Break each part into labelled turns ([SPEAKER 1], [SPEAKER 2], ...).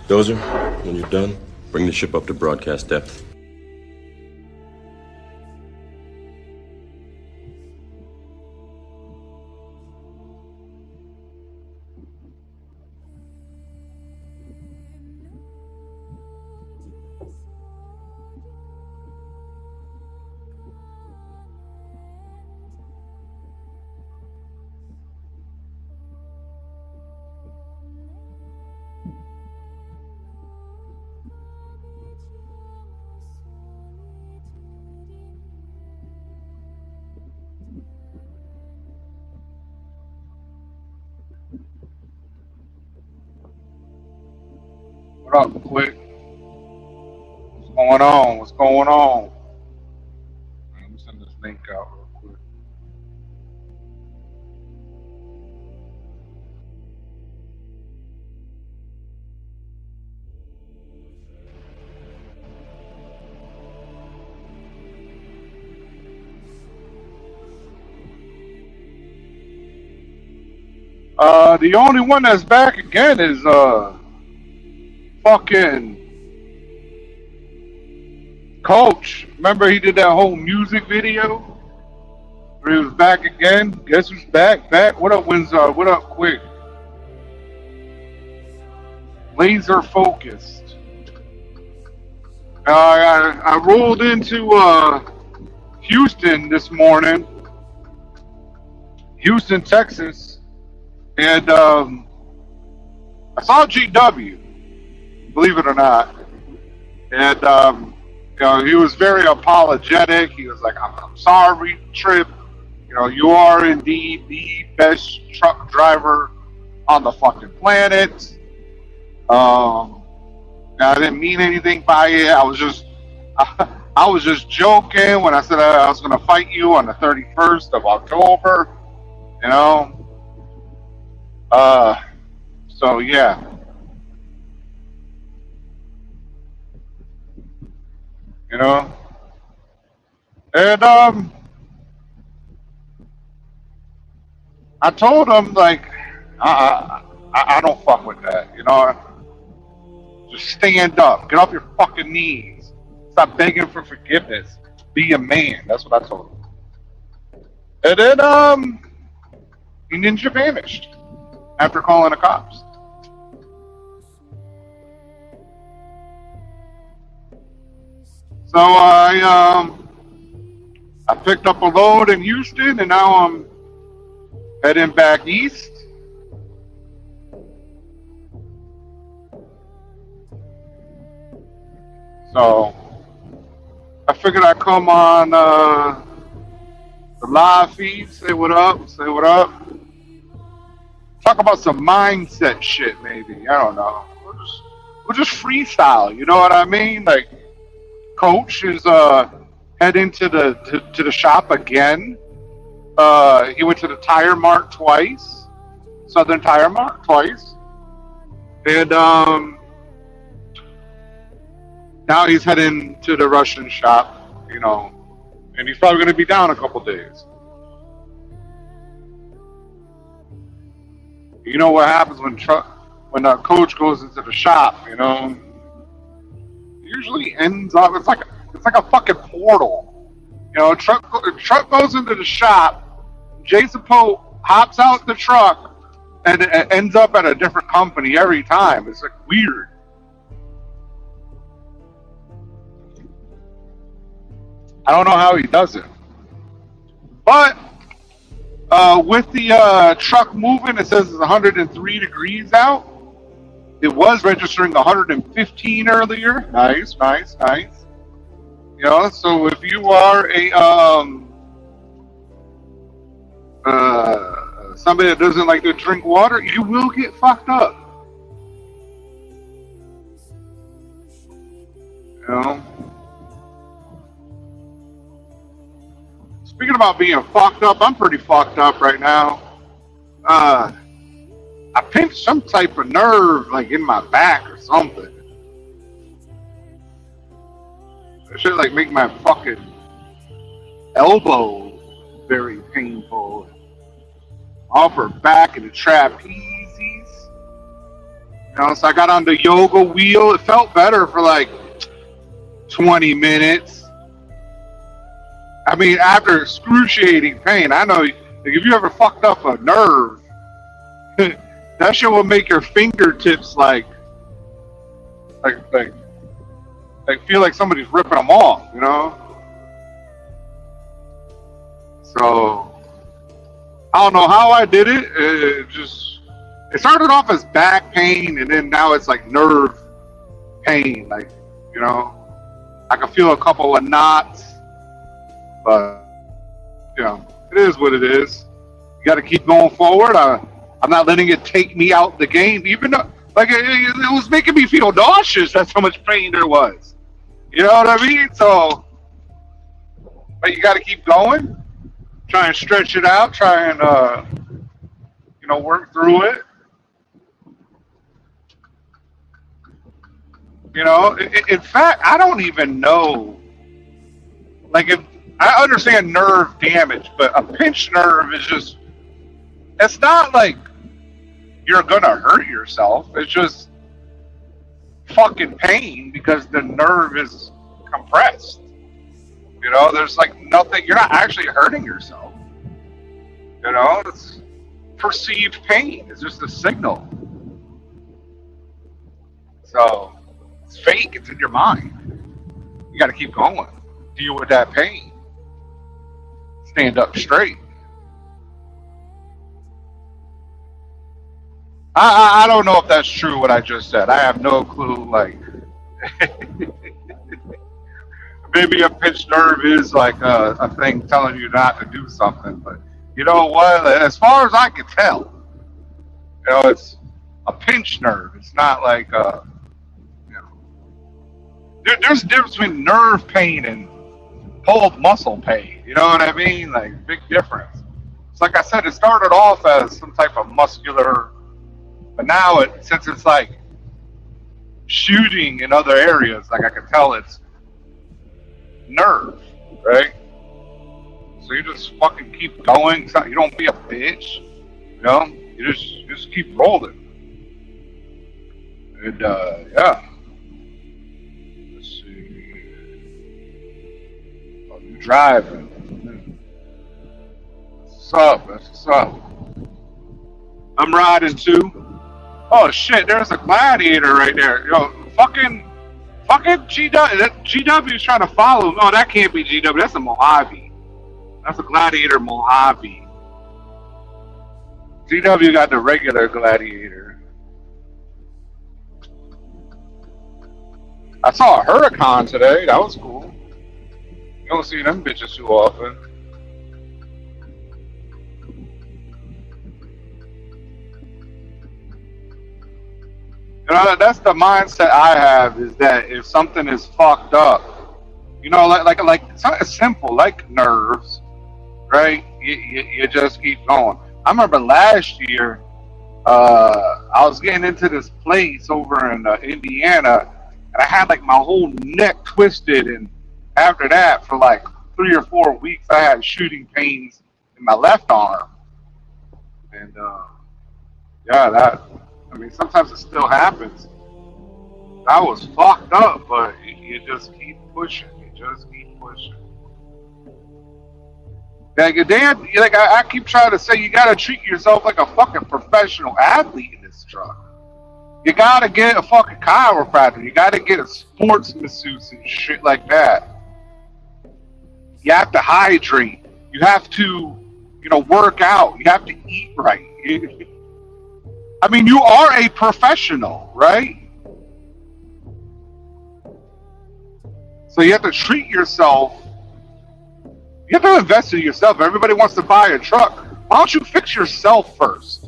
[SPEAKER 1] Dozer, when you're done, bring the ship up to broadcast depth.
[SPEAKER 2] What up, Quick? What's going on? What's going on? Let me send this link out real quick. The only one that's back again is fucking Coach. Remember he did that whole music video where he was back again? Guess who's back? Back? What up, Windsor? What up, Quick? Laser focused. I rolled into Houston this morning, Houston, Texas, and I saw GW, believe it or not, and he was very apologetic. He was like, "I'm sorry, Trip. You are indeed the best truck driver on the fucking planet. I didn't mean anything by it. I was just joking when I said I was going to fight you on the 31st of October. You know. So yeah." And I told him, like, I don't fuck with that. Just stand up, get off your fucking knees, stop begging for forgiveness, be a man. That's what I told him. And then he ninja vanished after calling the cops. So I picked up a load in Houston, and now I'm heading back east. So I figured I'd come on the live feed, say what up, talk about some mindset shit, maybe. I don't know. We'll just freestyle. You know what I mean? Like, Coach is heading to the shop again. He went to the Tire Mart twice, Southern Tire Mart twice, and now he's heading to the Russian shop. And he's probably going to be down a couple days. You know what happens when a coach goes into the shop? Usually ends up. It's like a fucking portal. Truck goes into the shop. Jason Pope hops out the truck, and it ends up at a different company every time. It's like weird. I don't know how he does it, but with the truck moving, it says it's 103 degrees out. It was registering 115 earlier. Nice. So if you are a somebody that doesn't like to drink water, you will get fucked up. Speaking about being fucked up, I'm pretty fucked up right now. I pinched some type of nerve, like in my back or something. That shit like make my fucking elbow very painful. Upper back and the trapezes. You know, so I got on the yoga wheel. It felt better for like 20 minutes. I mean, after excruciating pain, I know, like, if you ever fucked up a nerve, that shit will make your fingertips like feel like somebody's ripping them off, you know? So, I don't know how I did it. It started off as back pain, and then now it's like nerve pain. Like, you know, I can feel a couple of knots, but, you know, it is what it is. You got to keep going forward. I'm not letting it take me out the game, even though, like, it was making me feel nauseous. That's how much pain there was. You know what I mean? So, but you got to keep going. Try and stretch it out. Try and, you know, work through it. You know, in fact, I don't even know. Like, if I understand nerve damage, but a pinched nerve is just, it's not like you're gonna hurt yourself. It's just fucking pain because the nerve is compressed. You know, there's like nothing, you're not actually hurting yourself. You know, it's perceived pain. It's just a signal. So, it's fake, it's in your mind. You gotta keep going. Deal with that pain. Stand up straight. I don't know if that's true what I just said. I have no clue. Like, maybe a pinched nerve is like a thing telling you not to do something. But you know what? As far as I can tell, you know, it's a pinched nerve. It's not like, you know, there's a difference between nerve pain and pulled muscle pain. You know what I mean? Like, big difference. It's like I said, it started off as some type of muscular, but now since it's like shooting in other areas, like I can tell it's nerve, right? So you just fucking keep going. You don't be a bitch, you know. You just keep rolling. And yeah. Let's see. Oh, you driving? What's up? What's up? I'm riding too. Oh shit, there's a gladiator right there. Yo, fucking GW. GW's trying to follow. Oh, that can't be GW. That's a Mojave. That's a gladiator Mojave. GW got the regular gladiator. I saw a hurricane today. That was cool. You don't see them bitches too often. You know, that's the mindset I have, is that if something is fucked up, you know, like something simple, like nerves, right? You just keep going. I remember last year, I was getting into this place over in Indiana, and I had like my whole neck twisted, and after that, for like 3 or 4 weeks, I had shooting pains in my left arm, and yeah, I mean, sometimes it still happens. I was fucked up, but you just keep pushing. You just keep pushing. Like, I keep trying to say, you gotta treat yourself like a fucking professional athlete in this truck. You gotta get a fucking chiropractor. You gotta get a sports masseuse and shit like that. You have to hydrate. You have to, you know, work out. You have to eat right. I mean, you are a professional, right? So you have to treat yourself. You have to invest in yourself. Everybody wants to buy a truck. Why don't you fix yourself first?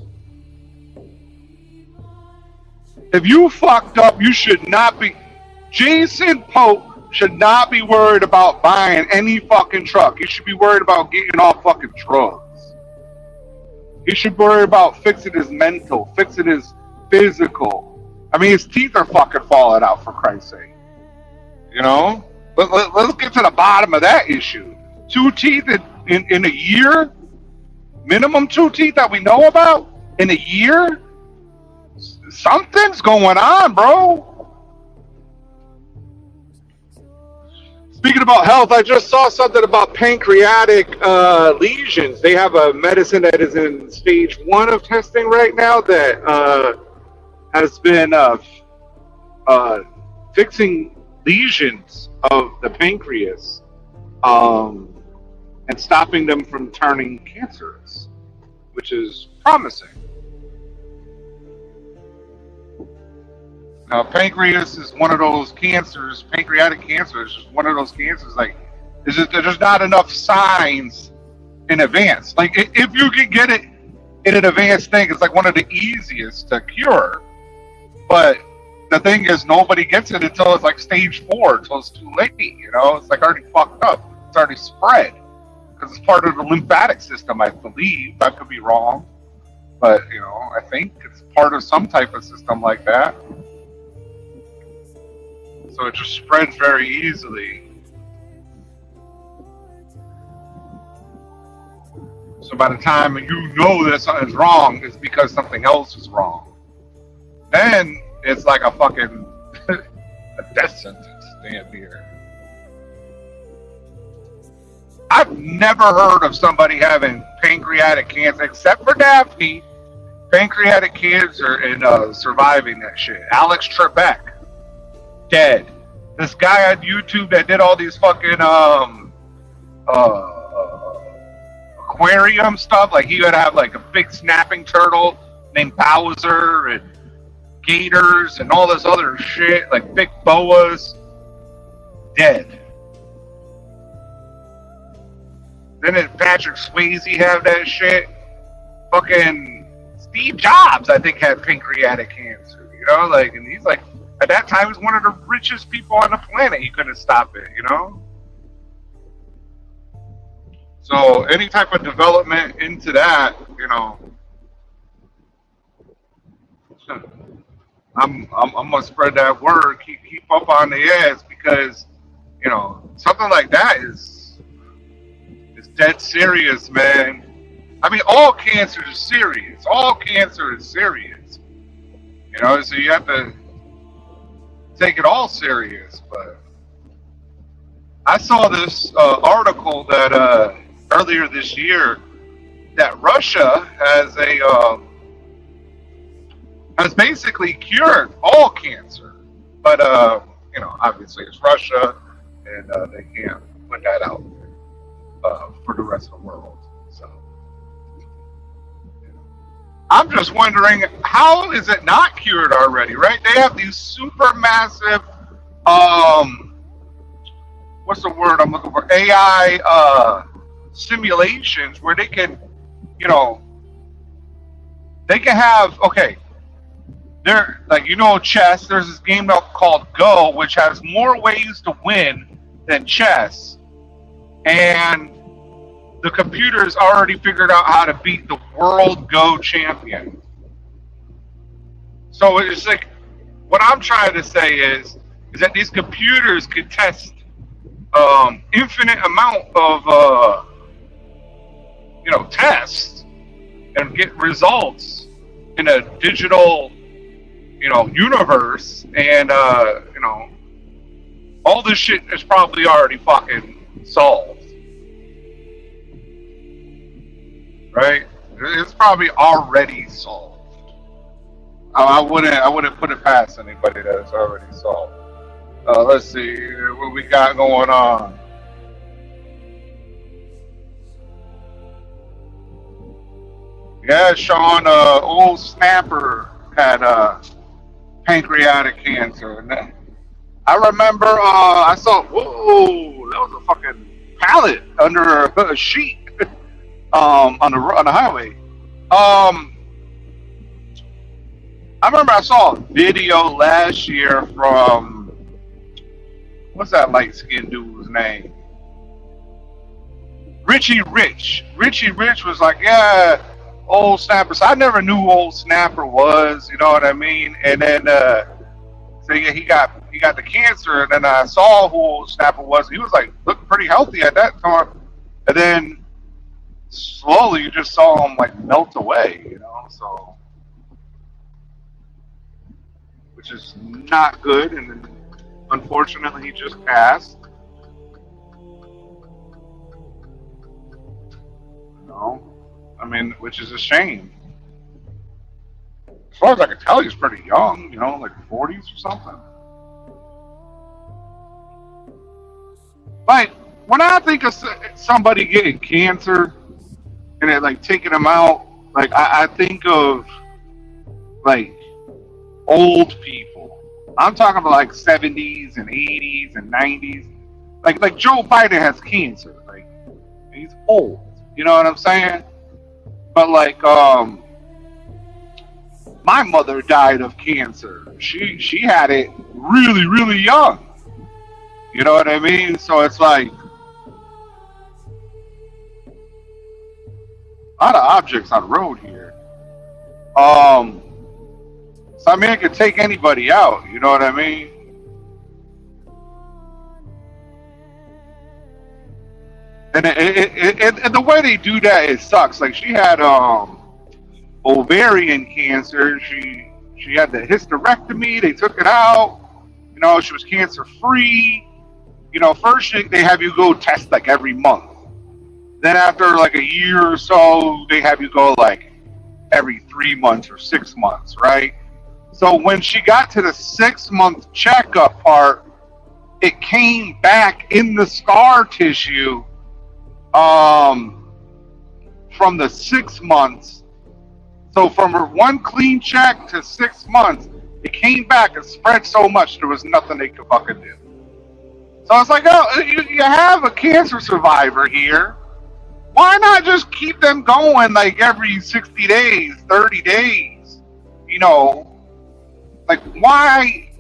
[SPEAKER 2] If you fucked up, you should not be. Jason Pope should not be worried about buying any fucking truck. He should be worried about getting off fucking drugs. He should worry about fixing his mental, fixing his physical. I mean, his teeth are fucking falling out, for Christ's sake. You know? Let's get to the bottom of that issue. 2 teeth in a year? Minimum 2 teeth that we know about? In a year? Something's going on, bro. Speaking about health, I just saw something about pancreatic lesions. They have a medicine that is in stage 1 of testing right now that has been fixing lesions of the pancreas and stopping them from turning cancerous, which is promising. Now, pancreas is one of those cancers. Pancreatic cancer is just one of those cancers. Like, there's not enough signs in advance. Like, if you can get it in an advanced thing, it's like one of the easiest to cure. But the thing is, nobody gets it until it's like stage 4, until it's too late. You know, it's like already fucked up. It's already spread because it's part of the lymphatic system, I believe. I could be wrong, but you know, I think it's part of some type of system like that. So it just spreads very easily. So by the time you know that something's wrong, it's because something else is wrong. Then it's like a fucking a death sentence, damn near. I've never heard of somebody having pancreatic cancer, except for Daphne, pancreatic cancer and surviving that shit. Alex Trebek. Dead. This guy on YouTube that did all these fucking aquarium stuff, like he would have like a big snapping turtle named Bowser and gators and all this other shit, like big boas. Dead. Then did Patrick Swayze have that shit? Fucking Steve Jobs, I think, had pancreatic cancer. You know, like, and he's like, at that time, he was one of the richest people on the planet. He couldn't stop it, you know? So any type of development into that, you know, I'm gonna spread that word, keep up on the ass, because, you know, something like that is dead serious, man. I mean, all cancer is serious. All cancer is serious. You know, so you have to take it all serious. But I saw this article that earlier this year that Russia has basically cured all cancer, but you know, obviously it's Russia, and they can't put that out for the rest of the world. So I'm just wondering, how is it not cured already, right? They have these super massive, what's the word I'm looking for? AI simulations where they can, you know, they can have, okay, they're like, you know, chess, there's this game called Go, which has more ways to win than chess. And the computer's already figured out how to beat the world Go champion. So it's like, what I'm trying to say is that these computers could test infinite amount of you know, tests and get results in a digital, you know, universe, and you know, all this shit is probably already fucking solved. Right? It's probably already solved. I wouldn't put it past anybody that it's already solved. Let's see what we got going on. Yeah, Sean, old snapper had pancreatic cancer, and I remember I saw, whoa, that was a fucking pallet under a sheet. On the highway. I remember I saw a video last year from, what's that light skinned dude's name? Richie Rich. Richie Rich was like, yeah, old snapper. So I never knew who old snapper was, you know what I mean? And then so yeah, he got the cancer, and then I saw who old snapper was. He was like, looked pretty healthy at that time. And then slowly you just saw him like melt away, you know. So which is not good. And then unfortunately, he just passed. You know, I mean, which is a shame. As far as I can tell, he's pretty young. You know, like 40s or something. Like when I think of somebody getting cancer and it like taking them out, like I think of like old people. I'm talking about like 70s and 80s and 90s. Like Joe Biden has cancer. Like he's old. You know what I'm saying? But like my mother died of cancer. She had it really, really young. You know what I mean? So it's like a lot of objects on the road here. So I mean, it could take anybody out. You know what I mean? And and the way they do that, it sucks. Like she had ovarian cancer. She had the hysterectomy. They took it out. You know, she was cancer free. You know, first they have you go test like every month. Then after like a year or so, they have you go like every 3 months or 6 months, right? So when she got to the 6-month checkup part, it came back in the scar tissue from the 6 months. So from her one clean check to 6 months, it came back and spread so much there was nothing they could fucking do. So I was like, oh, you have a cancer survivor here. Why not just keep them going like every 60 days, 30 days? You know, like why?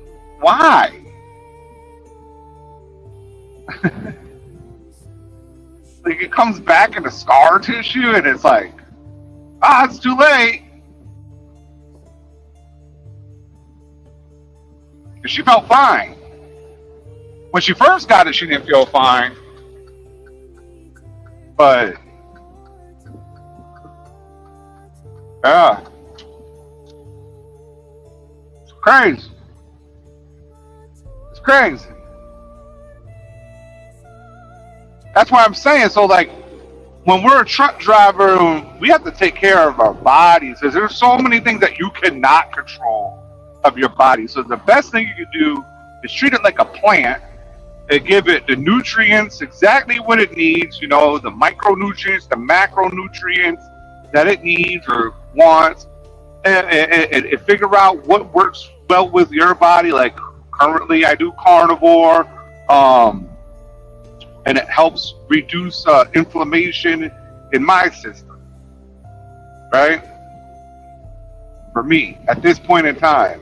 [SPEAKER 2] Like it comes back in the scar tissue and it's like, it's too late. Because she felt fine. When she first got it, she didn't feel fine. But, yeah. It's crazy. It's crazy. That's why I'm saying, so like, when we're a truck driver, we have to take care of our bodies. Because there's so many things that you cannot control of your body. So the best thing you can do is treat it like a plant. They give it the nutrients, exactly what it needs, you know, the micronutrients, the macronutrients that it needs or wants, and figure out what works well with your body. Like currently I do carnivore, and it helps reduce inflammation in my system, right? For me, at this point in time.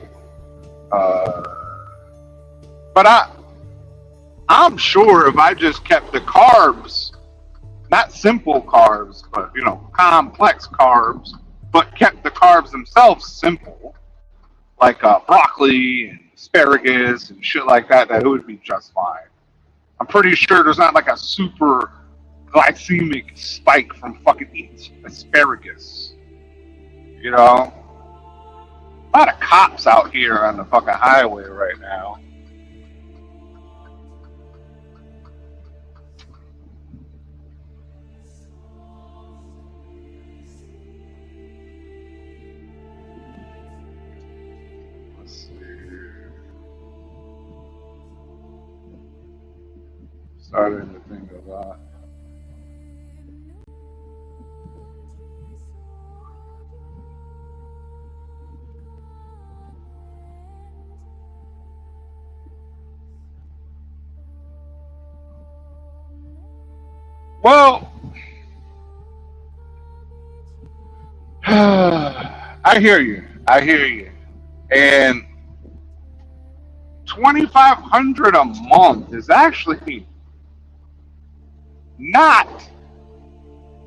[SPEAKER 2] But I'm sure if I just kept the carbs, not simple carbs, but you know, complex carbs, but kept the carbs themselves simple, like broccoli and asparagus and shit like that, that it would be just fine. I'm pretty sure there's not like a super glycemic spike from fucking eating asparagus. You know? A lot of cops out here on the fucking highway right now. Starting to think of that. Well, I hear you. I hear you. And 2,500 a month is actually not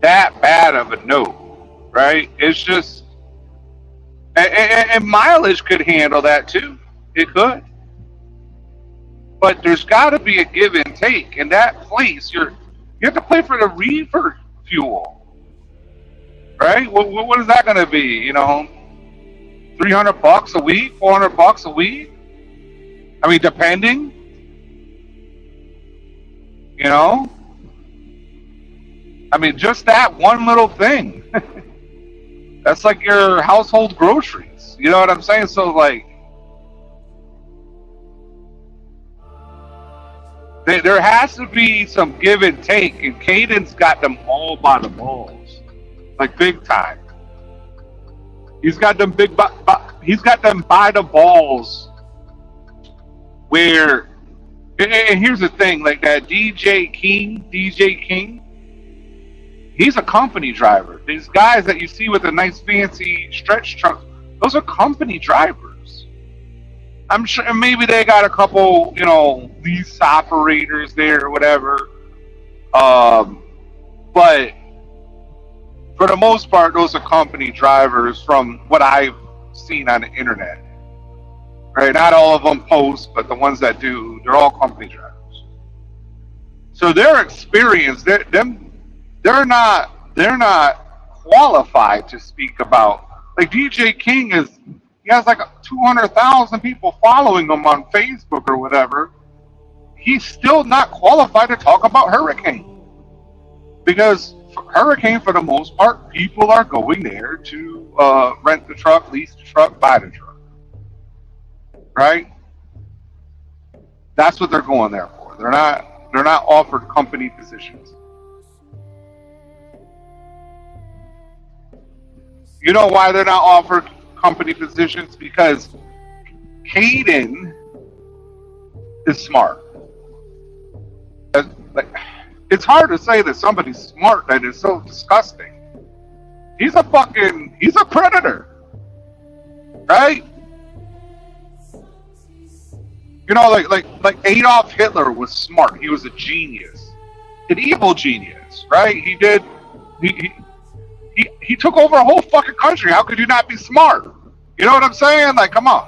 [SPEAKER 2] that bad of a no, right? It's just, and mileage could handle that too. It could. But there's got to be a give and take. In that place, you have to pay for the reefer fuel, right? What is that going to be? You know, $300 a week, $400 a week. I mean, depending, you know. I mean, just that one little thing. That's like your household groceries. You know what I'm saying? So, like, there has to be some give and take, and Caden's got them all by the balls, like big time. He's got them he's got them by the balls. Where, and here's the thing, like that DJ King, he's a company driver. These guys that you see with the nice fancy stretch trucks, those are company drivers. I'm sure maybe they got a couple, you know, lease operators there or whatever. But for the most part, those are company drivers from what I've seen on the internet. Right? Not all of them post, but the ones that do, they're all company drivers. So their experience, they're not qualified to speak about. Like DJ King he has like 200,000 people following him on Facebook or whatever. He's still not qualified to talk about Hurricane, because Hurricane, for the most part, people are going there to rent the truck, lease the truck, buy the truck. Right? That's what they're going there for. They're not offered company positions. You know why they're not offered company positions? Because Caden is smart. Like, it's hard to say that somebody's smart that is so disgusting. He's a predator. Right? You know, like Adolf Hitler was smart. He was a genius, an evil genius, right? He took over a whole fucking country. How could you not be smart? You know what I'm saying? Like, come on.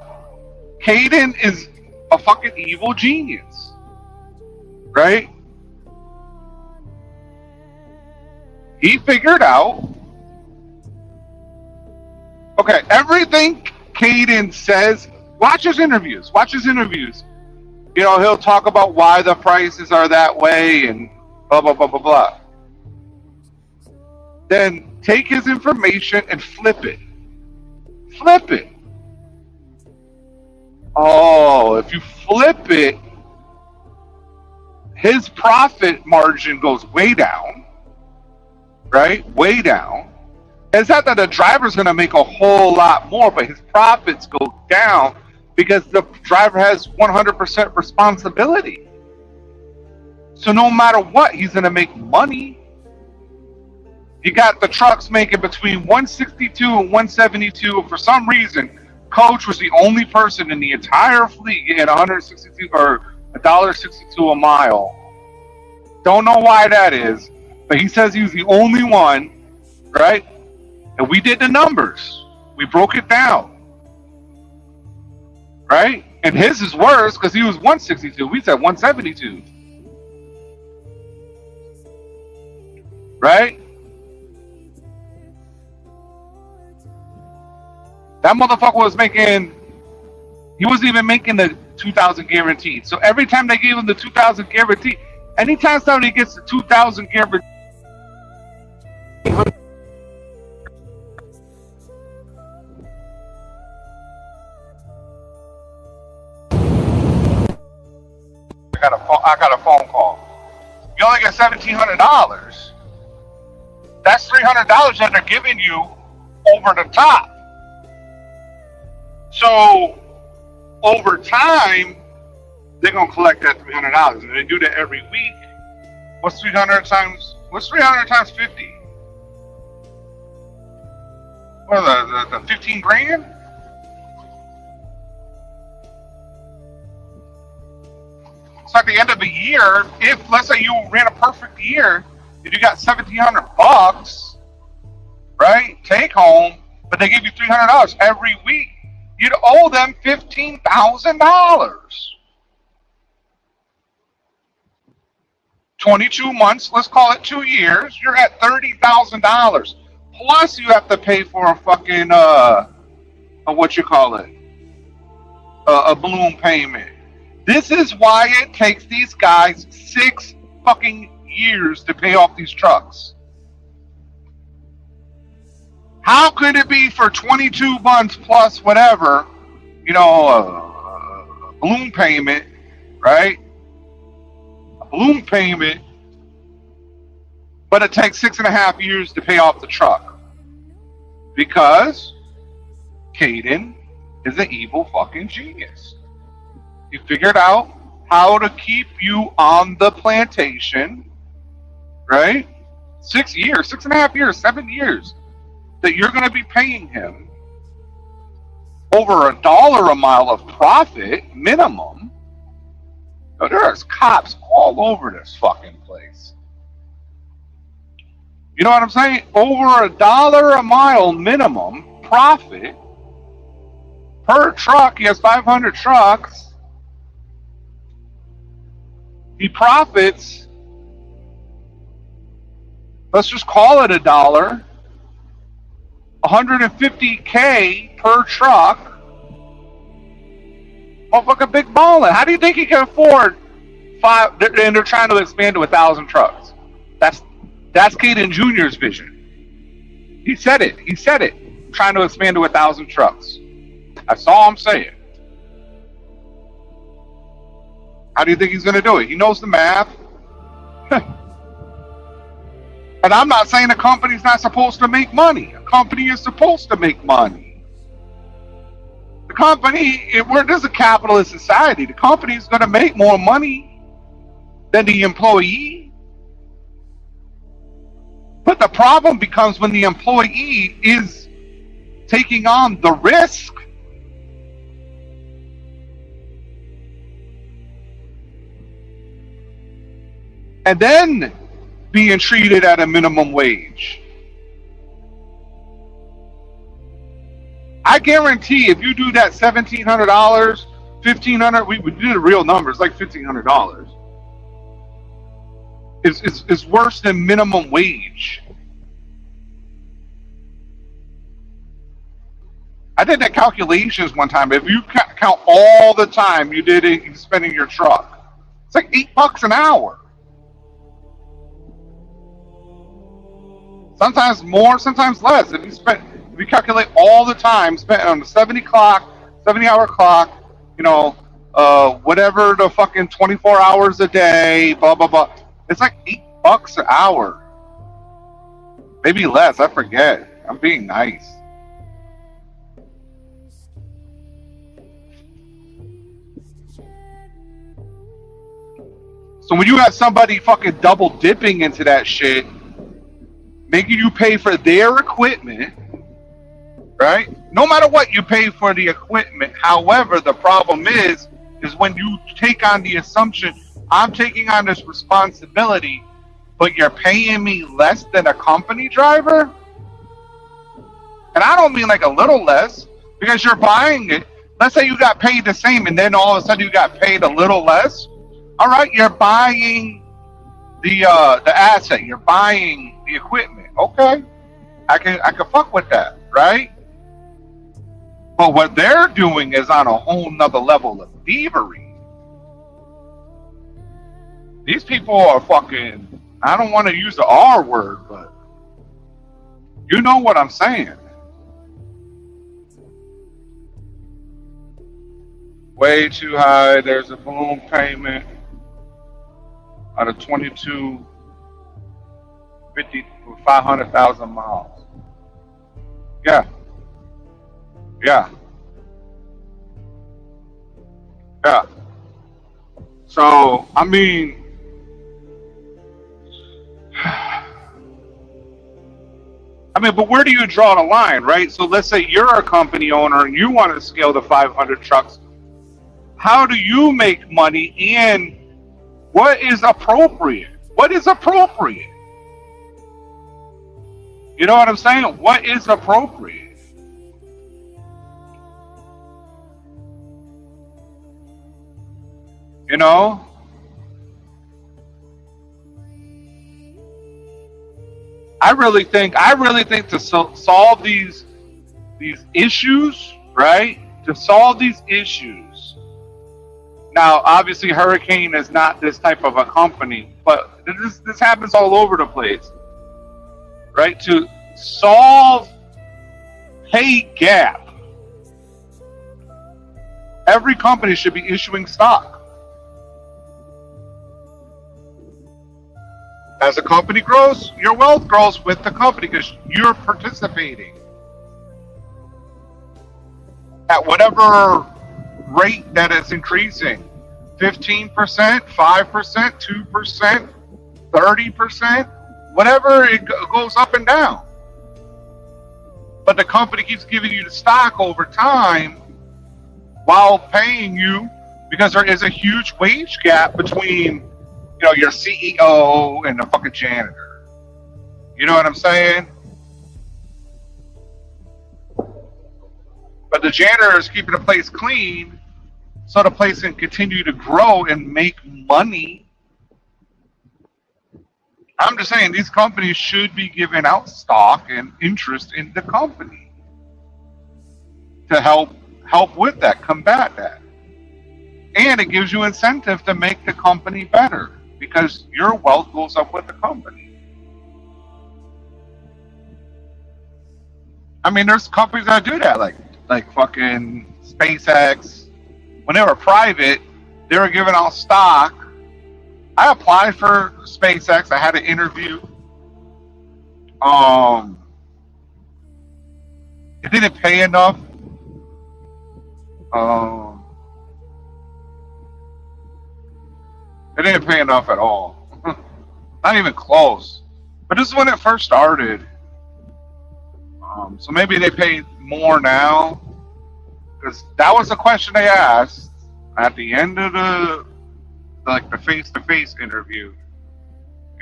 [SPEAKER 2] Caden is a fucking evil genius, right? He figured out. Okay, everything Caden says. Watch his interviews. You know, he'll talk about why the prices are that way and blah, blah, blah, blah, blah. Then take his information and flip it. Oh, if you flip it, his profit margin goes way down, right? Way down. It's not that the driver's going to make a whole lot more, but his profits go down because the driver has 100% responsibility. So no matter what, he's going to make money. You got the trucks making between 162 and 172. For some reason, Coach was the only person in the entire fleet getting 162 or $1.62 a mile. Don't know why that is, but he says he was the only one, right? And we did the numbers. We broke it down. Right? And his is worse because he was 162. We said 172. Right? That motherfucker was making, he wasn't even making the 2,000 guaranteed. So every time they gave him the 2,000 guaranteed, anytime somebody gets the 2,000 guaranteed, I got a phone call. You only get $1,700. That's $300 that they're giving you over the top. So over time, they're gonna collect that $300, and they do that every week. What's 300 times 50? What are the 15 grand? So at the end of the year, if let's say you ran a perfect year, if you got $1,700, right, take home, but they give you $300 every week, you'd owe them $15,000. 22 months, let's call it 2 years, you're at $30,000. Plus you have to pay for a fucking what you call it, a balloon payment. This is why it takes these guys 6 fucking years to pay off these trucks. How could it be for 22 months plus whatever, a balloon payment, right? A balloon payment, but it takes 6.5 years to pay off the truck? Because Caden is an evil fucking genius. He figured out how to keep you on the plantation, right? 6 years, 6.5 years, 7 years that you're going to be paying him over $1 a mile of profit minimum. Now, there's cops all over this fucking place. You know what I'm saying? Over $1 a mile minimum profit per truck. He has 500 trucks. He profits, let's just call it $1, $150K per truck. Motherfucker, big ballin'. How do you think he can afford 5? And they're trying to expand to 1,000 trucks. That's Caden Jr.'s vision. He said it. Trying to expand to 1,000 trucks. I saw him say it. How do you think he's going to do it? He knows the math. And I'm not saying a company's not supposed to make money. A company is supposed to make money. The company, this is a capitalist society. The company is going to make more money than the employee. But the problem becomes when the employee is taking on the risk. And then being treated at a minimum wage. I guarantee if you do that $1,700, $1,500, we do the real numbers, like $1,500. It's worse than minimum wage. I did that calculations one time. If you count all the time you spend in your truck, it's like $8 an hour. Sometimes more, sometimes less. If you calculate all the time spent on the 70-hour clock, whatever the fucking 24 hours a day, blah blah blah, it's like $8 an hour, maybe less. I forget. I'm being nice. So when you have somebody fucking double dipping into that shit, making you pay for their equipment, right? No matter what, you pay for the equipment. However, the problem is when you take on the assumption, I'm taking on this responsibility, but you're paying me less than a company driver? And I don't mean like a little less, because you're buying it. Let's say you got paid the same, and then all of a sudden you got paid a little less. All right, you're buying the asset. You're buying the equipment. Okay, I can fuck with that, right? But what they're doing is on a whole nother level of thievery. These people are fucking, I don't want to use the R word, but you know what I'm saying. Way too high. There's a balloon payment out of 22, 50, 500,000 miles. Yeah. So, I mean, but where do you draw the line, right? So let's say you're a company owner and you want to scale to 500 trucks. How do you make money, and what is appropriate? What is appropriate? You know what I'm saying? What is appropriate? You know? I really think to solve these issues, right? To solve these issues. Now, obviously, Hurricane is not this type of a company, but this happens all over the place, right? To solve pay gap, every company should be issuing stock. As a company grows, your wealth grows with the company because you're participating at whatever rate that it's increasing. 15%, 5%, 2%, 30%, whatever, it goes up and down. But the company keeps giving you the stock over time while paying you, because there is a huge wage gap between, your CEO and the fucking janitor. You know what I'm saying? But the janitor is keeping the place clean so the place can continue to grow and make money. I'm just saying these companies should be giving out stock and interest in the company to help with that, combat that. And it gives you incentive to make the company better because your wealth goes up with the company. I mean, there's companies that do that, like fucking SpaceX. When they were private, they were giving out stock. I applied for SpaceX. I had an interview. It didn't pay enough. It didn't pay enough at all. Not even close. But this is when it first started. So maybe they pay more now. Because that was the question they asked at the end of the face-to-face interview.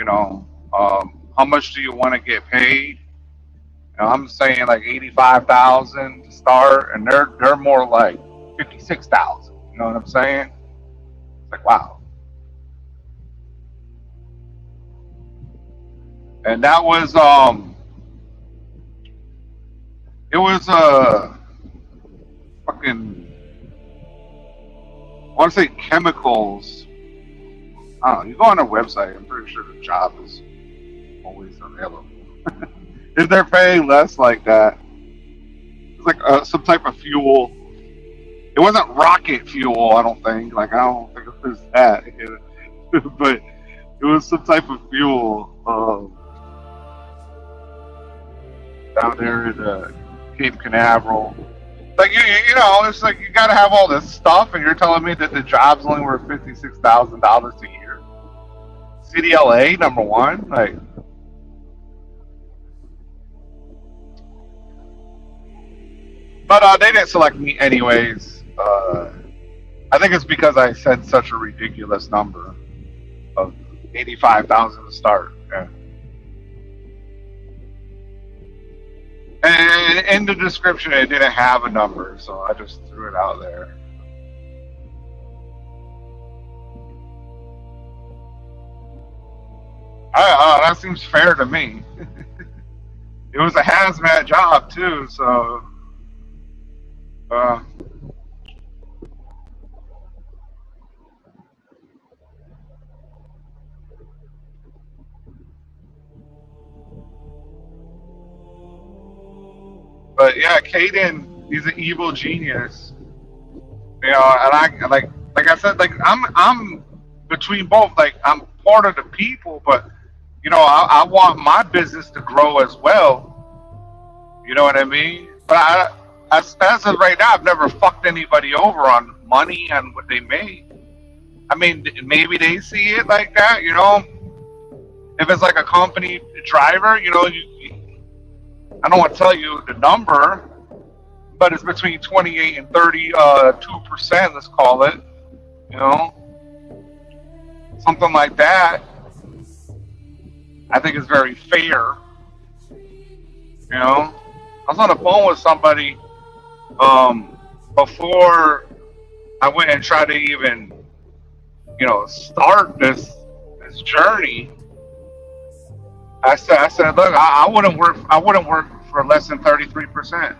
[SPEAKER 2] How much do you want to get paid? I'm saying like 85,000 to start, and they're more like 56,000. You know what I'm saying? It's like, wow. And that was it was fucking, I want to say chemicals. I don't know. You go on their website. I'm pretty sure the job is always available. If they're paying less like that, it's like some type of fuel. It wasn't rocket fuel, I don't think. I don't think it was that. But it was some type of fuel down there in Cape Canaveral. Like it's like you got to have all this stuff, and you're telling me that the job's only worth $56,000 a year. City LA, number one, like. But they didn't select me anyways. I think it's because I said such a ridiculous number of 85,000 to start. Yeah. And in the description, it didn't have a number, so I just threw it out there. That seems fair to me. It was a hazmat job too, so. But yeah, Caden, he's an evil genius. And like I said, like I'm between both. Like I'm part of the people, but I want my business to grow as well. You know what I mean? But as of right now, I've never fucked anybody over on money and what they made. I mean, maybe they see it like that, If it's like a company driver, I don't want to tell you the number, but it's between 28 and 32%, let's call it, something like that. I think it's very fair, I was on the phone with somebody before I went and tried to even, start this journey. I said, look, I wouldn't work for less than 33%.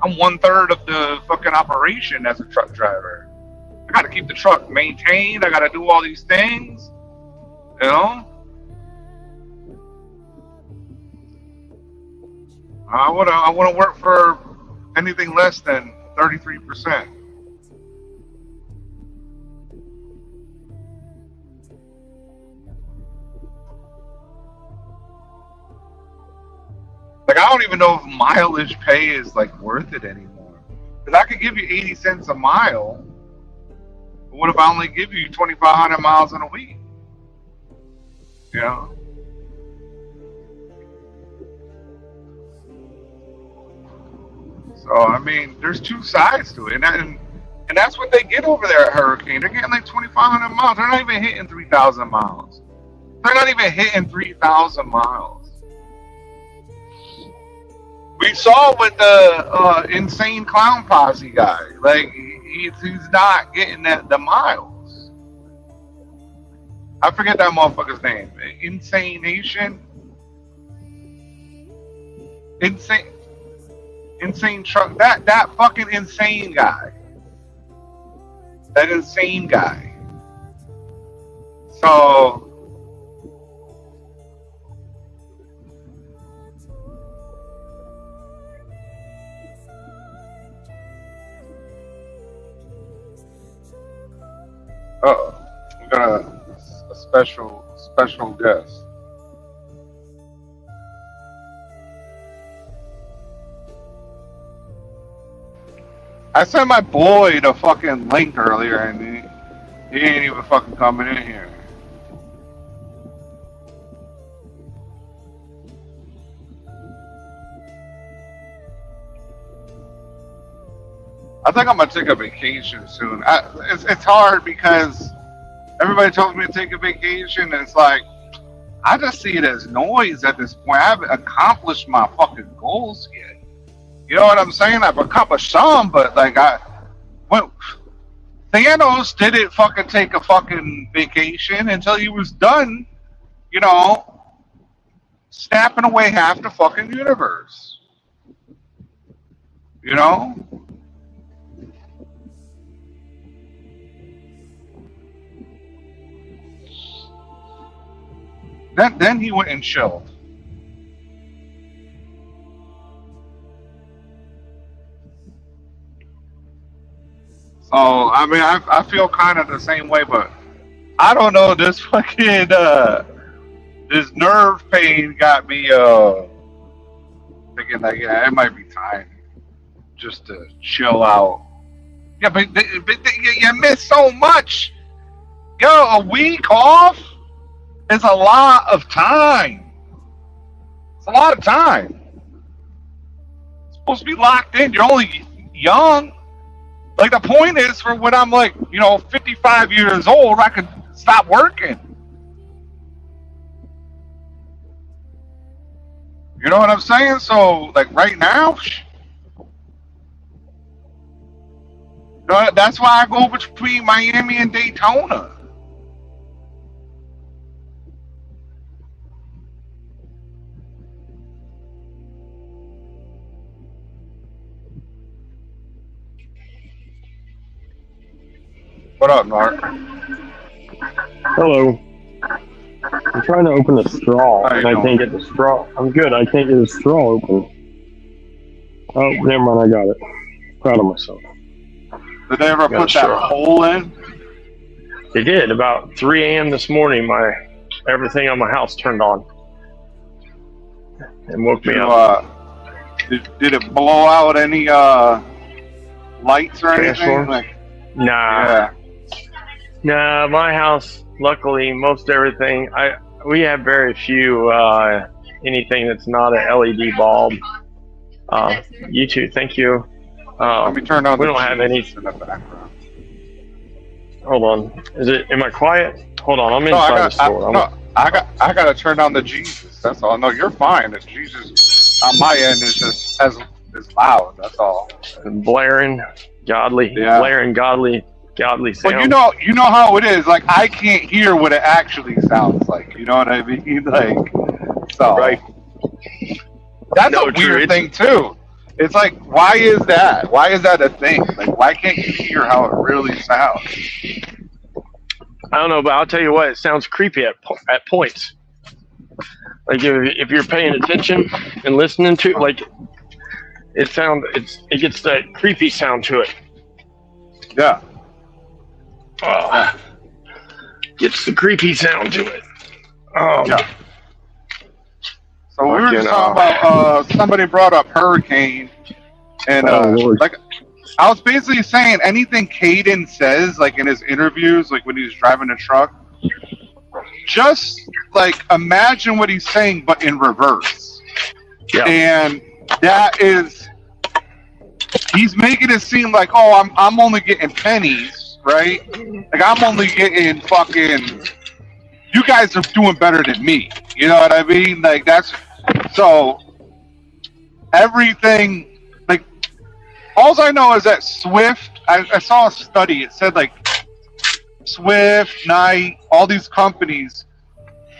[SPEAKER 2] I'm 1/3 of the fucking operation as a truck driver. I got to keep the truck maintained. I got to do all these things. You know, I wouldn't work for anything less than 33%. Like, I don't even know if mileage pay is like worth it anymore. Because I could give you 80 cents a mile. But what if I only give you 2,500 miles in a week? You know? So, I mean, there's two sides to it. And that's what they get over there at Hurricane. They're getting like 2,500 miles. They're not even hitting 3,000 miles. They're not even hitting 3,000 miles. We saw with the insane clown posse guy. Like, he's not getting the miles. I forget that motherfucker's name. Insane Nation? Insane truck. That fucking insane guy. That insane guy. So... Uh-oh. We got a special guest. I sent my boy the fucking link earlier and he ain't even fucking coming in here. I think I'm gonna take a vacation soon. It's hard because everybody tells me to take a vacation, and it's like I just see it as noise at this point. I haven't accomplished my fucking goals yet. You know what I'm saying? I've accomplished some, but like Thanos didn't fucking take a fucking vacation until he was done, you know, snapping away half the fucking universe. You know? Then he went and chilled. So I mean, I feel kind of the same way, but I don't know. This fucking this nerve pain got me thinking that yeah, it might be time just to chill out. Yeah, but you miss so much. Yo, a week off is a lot of time. It's a lot of time. It's supposed to be locked in. You're only young. Like, the point is, for when I'm like, 55 years old, I could stop working. You know what I'm saying? So, like, right now, that's why I go between Miami and Daytona. What up, Mark?
[SPEAKER 3] Hello. I'm trying to open a straw, and I can't get the straw. I'm good. I can't get the straw open. Oh, never mind. I got it. Proud of myself.
[SPEAKER 2] Did they ever put that hole in?
[SPEAKER 3] They did. About 3 a.m. this morning, everything on my house turned on and woke me up.
[SPEAKER 2] Did it blow out any lights or anything?
[SPEAKER 3] Nah.
[SPEAKER 2] Yeah.
[SPEAKER 3] Nah, my house, luckily, most everything, we have very few, anything that's not an LED bulb. You too, thank you.
[SPEAKER 2] Let me turn on
[SPEAKER 3] we don't have any
[SPEAKER 2] in the background.
[SPEAKER 3] Hold on. Am I quiet? Hold on, I'm inside the store.
[SPEAKER 2] I gotta turn on the Jesus, that's all. No, you're fine. The Jesus on my end is just as loud, that's all.
[SPEAKER 3] Blaring godly sound.
[SPEAKER 2] Well, you know how it is. Like, I can't hear what it actually sounds like. You know what I mean? Like, so
[SPEAKER 3] right.
[SPEAKER 2] That's a weird thing too. It's like, why is that? Why is that a thing? Like, why can't you hear how it really sounds?
[SPEAKER 3] I don't know, but I'll tell you what, it sounds creepy at points. Like if you're paying attention and listening to, like, it gets that creepy sound to it.
[SPEAKER 2] Yeah.
[SPEAKER 3] Gets the creepy sound to it.
[SPEAKER 2] Yeah. So we were just talking about, somebody brought up hurricane, and like, I was basically saying anything Caden says, like in his interviews, like when he's driving a truck, just like imagine what he's saying, but in reverse.
[SPEAKER 3] Yeah.
[SPEAKER 2] And that is, he's making it seem like, oh, I'm only getting pennies, right? Like I'm only getting fucking. You guys are doing better than me. You know what I mean? Like that's so. Everything. All I know is that Swift, I saw a study, it said like Swift, Knight, all these companies,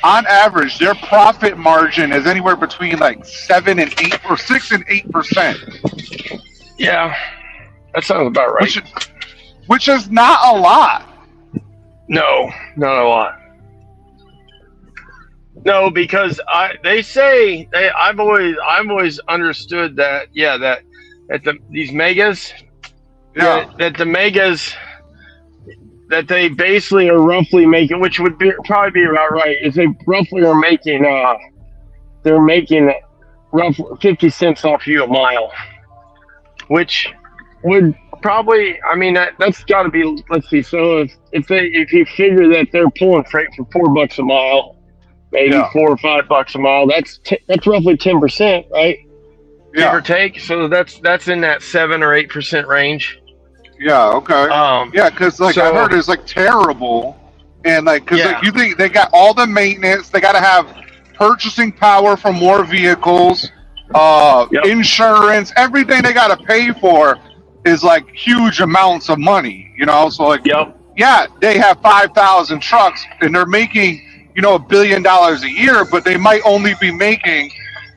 [SPEAKER 2] on average, their profit margin is anywhere between like 7 and 8 or 6 and 8%.
[SPEAKER 3] Yeah, that sounds about right.
[SPEAKER 2] Which is not a lot.
[SPEAKER 3] No, not a lot. No, because I've always understood that these megas, that the megas, that they basically are roughly making, which would probably be about right, is they roughly are making, they're making roughly 50 cents off you a mile, which would probably, I mean, that's got to be, let's see, so if you figure that they're pulling freight for $4 a mile, maybe $4 or $5 a mile, that's roughly 10%, right? Give or take, so that's in that 7 or 8% range.
[SPEAKER 2] Yeah. Okay. Yeah, because I heard it's like terrible, and like you think they got all the maintenance, they got to have purchasing power for more vehicles, insurance, everything they got to pay for is like huge amounts of money. You know, so like they have 5,000 trucks and they're making $1 billion a year, but they might only be making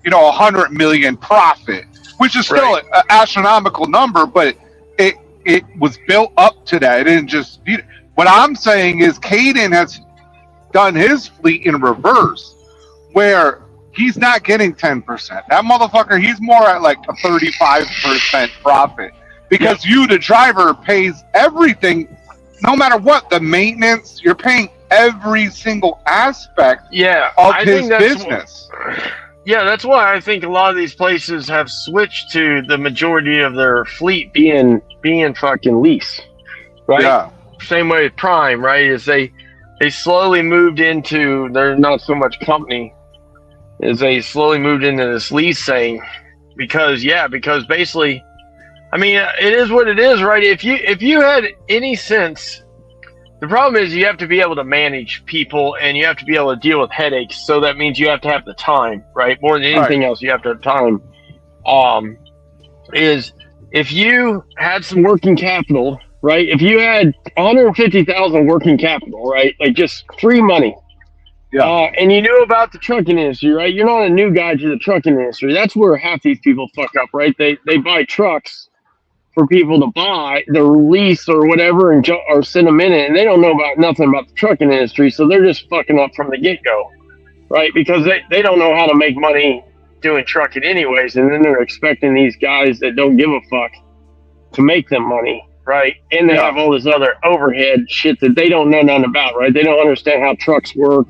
[SPEAKER 2] $100 million profit, which is still an astronomical number, but it was built up to that. It didn't just. What I'm saying is, Caden has done his fleet in reverse, where he's not getting 10%. That motherfucker, he's more at like a 35% profit because you, the driver, pays everything, no matter what, the maintenance. You're paying every single aspect of his business.
[SPEAKER 3] Yeah, that's why I think a lot of these places have switched to the majority of their fleet being fucking lease, right? Yeah. Same way with Prime, right? Is they slowly moved into, they're not so much company, is they slowly moved into this lease thing because basically, I mean, it is what it is, right? If you had any sense. The problem is you have to be able to manage people and you have to be able to deal with headaches. So that means you have to have the time, right? More than anything else, you have to have time. Is if you had some working capital, right? If you had 150,000 working capital, right? Like just free money. Yeah. And you knew about the trucking industry, right? You're not a new guy to the trucking industry. That's where half these people fuck up, right? They buy trucks for people to buy, the lease or whatever, or send them in it, and they don't know nothing about the trucking industry, so they're just fucking up from the get-go, right? Because they don't know how to make money doing trucking anyways, and then they're expecting these guys that don't give a fuck to make them money, right? And they have all this other overhead shit that they don't know nothing about, right? They don't understand how trucks work.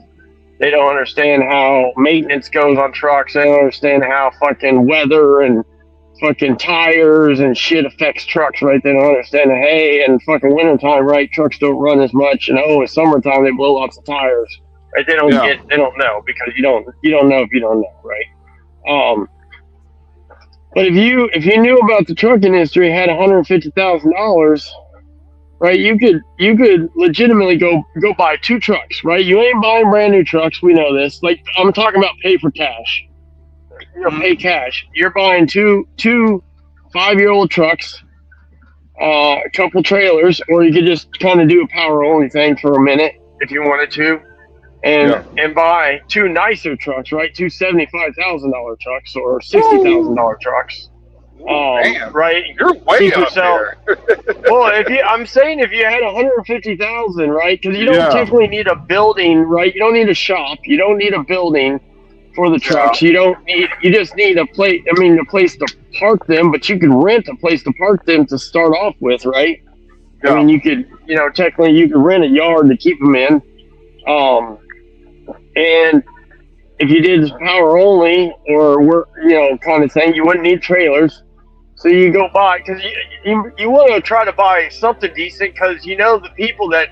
[SPEAKER 3] They don't understand how maintenance goes on trucks. They don't understand how fucking weather and fucking tires and shit affects trucks, right? They don't understand that, hey, in fucking wintertime, right, trucks don't run as much, and in summertime they blow lots of tires, right? They don't know, because you don't know if you don't know, right? But if you knew about the trucking industry, had $150,000, right, you could legitimately go buy 2 trucks, right? You ain't buying brand new trucks, we know this. Like, I'm talking about pay for cash. Pay cash. You're buying two 5-year-old trucks, a couple trailers, or you could just kind of do a power only thing for a minute if you wanted to, and buy 2 nicer trucks, right? 2 $75,000 trucks or $60,000 trucks.
[SPEAKER 2] Damn,
[SPEAKER 3] right?
[SPEAKER 2] you're way
[SPEAKER 3] Keep
[SPEAKER 2] up
[SPEAKER 3] yourself.
[SPEAKER 2] there.
[SPEAKER 3] Well, I'm saying if you had 150,000, right? Because you don't typically need a building, right? You don't need a shop. You don't need a building for the trucks. You just need a place. I mean, a place to park them, but you could rent a place to park them to start off with, right?
[SPEAKER 2] Yeah.
[SPEAKER 3] I mean, you could, technically you could rent a yard to keep them in. And if you did power only or work, kind of thing, you wouldn't need trailers. So you go buy, because you want to try to buy something decent, because the people that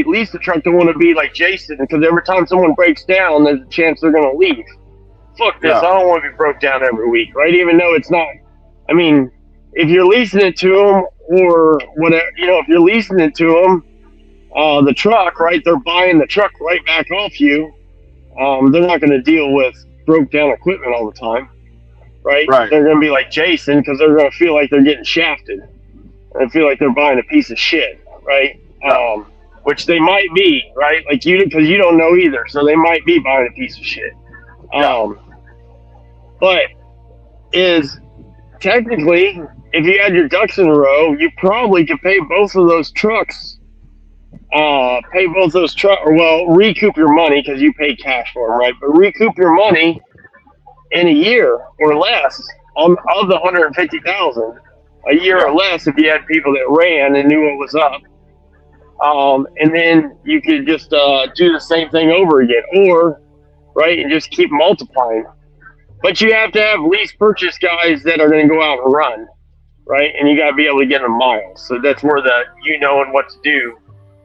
[SPEAKER 3] lease the truck don't want to be like Jason, because every time someone breaks down, there's a chance they're going to leave. Fuck this, I don't want to be broke down every week, right? Even though it's not, I mean, if you're leasing it to them or whatever, if you're leasing it to them, the truck, right, they're buying the truck right back off you. They're not going to deal with broke down equipment all the time. Right? They're going to be like Jason, because they're going to feel like they're getting shafted and feel like they're buying a piece of shit, right? Which they might be, right? Like because you don't know either, so they might be buying a piece of shit. But is technically, if you had your ducks in a row, you probably could pay both of those trucks. Or recoup your money, because you pay cash for them, right? But recoup your money in a year or less of the 150,000, a year or less if you had people that ran and knew what was up. And then you could just do the same thing over again, or and just keep multiplying. But you have to have lease purchase guys that are going to go out and run, right? And you got to be able to get them miles. So that's where and what to do,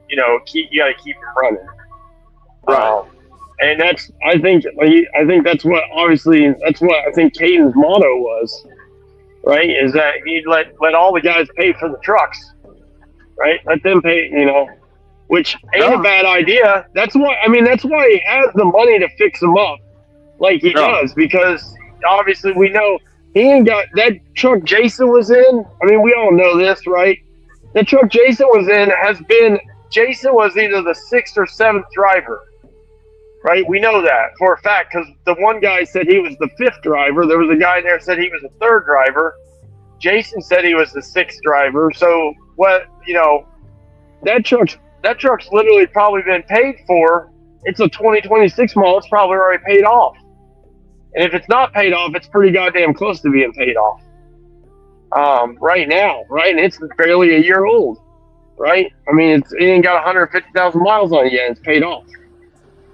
[SPEAKER 3] you got to keep them running.
[SPEAKER 2] Right.
[SPEAKER 3] And I think that's what I think Caden's motto was, right? Is that he'd let all the guys pay for the trucks, right? Let them pay, which ain't a bad idea. That's why he has the money to fix them up like he does, because obviously we know he ain't got that truck Jason was in. I mean, we all know this, right? The truck Jason was in Jason was either the 6th or 7th driver. Right, we know that for a fact, because the one guy said he was the 5th driver. There was a guy there said he was the 3rd driver. Jason said he was the 6th driver. So that truck's literally probably been paid for. It's a 2026 model. It's probably already paid off. And if it's not paid off, it's pretty goddamn close to being paid off. Right now, right, and it's barely a year old. Right, I mean, it ain't got 150,000 miles on it yet. It's paid off.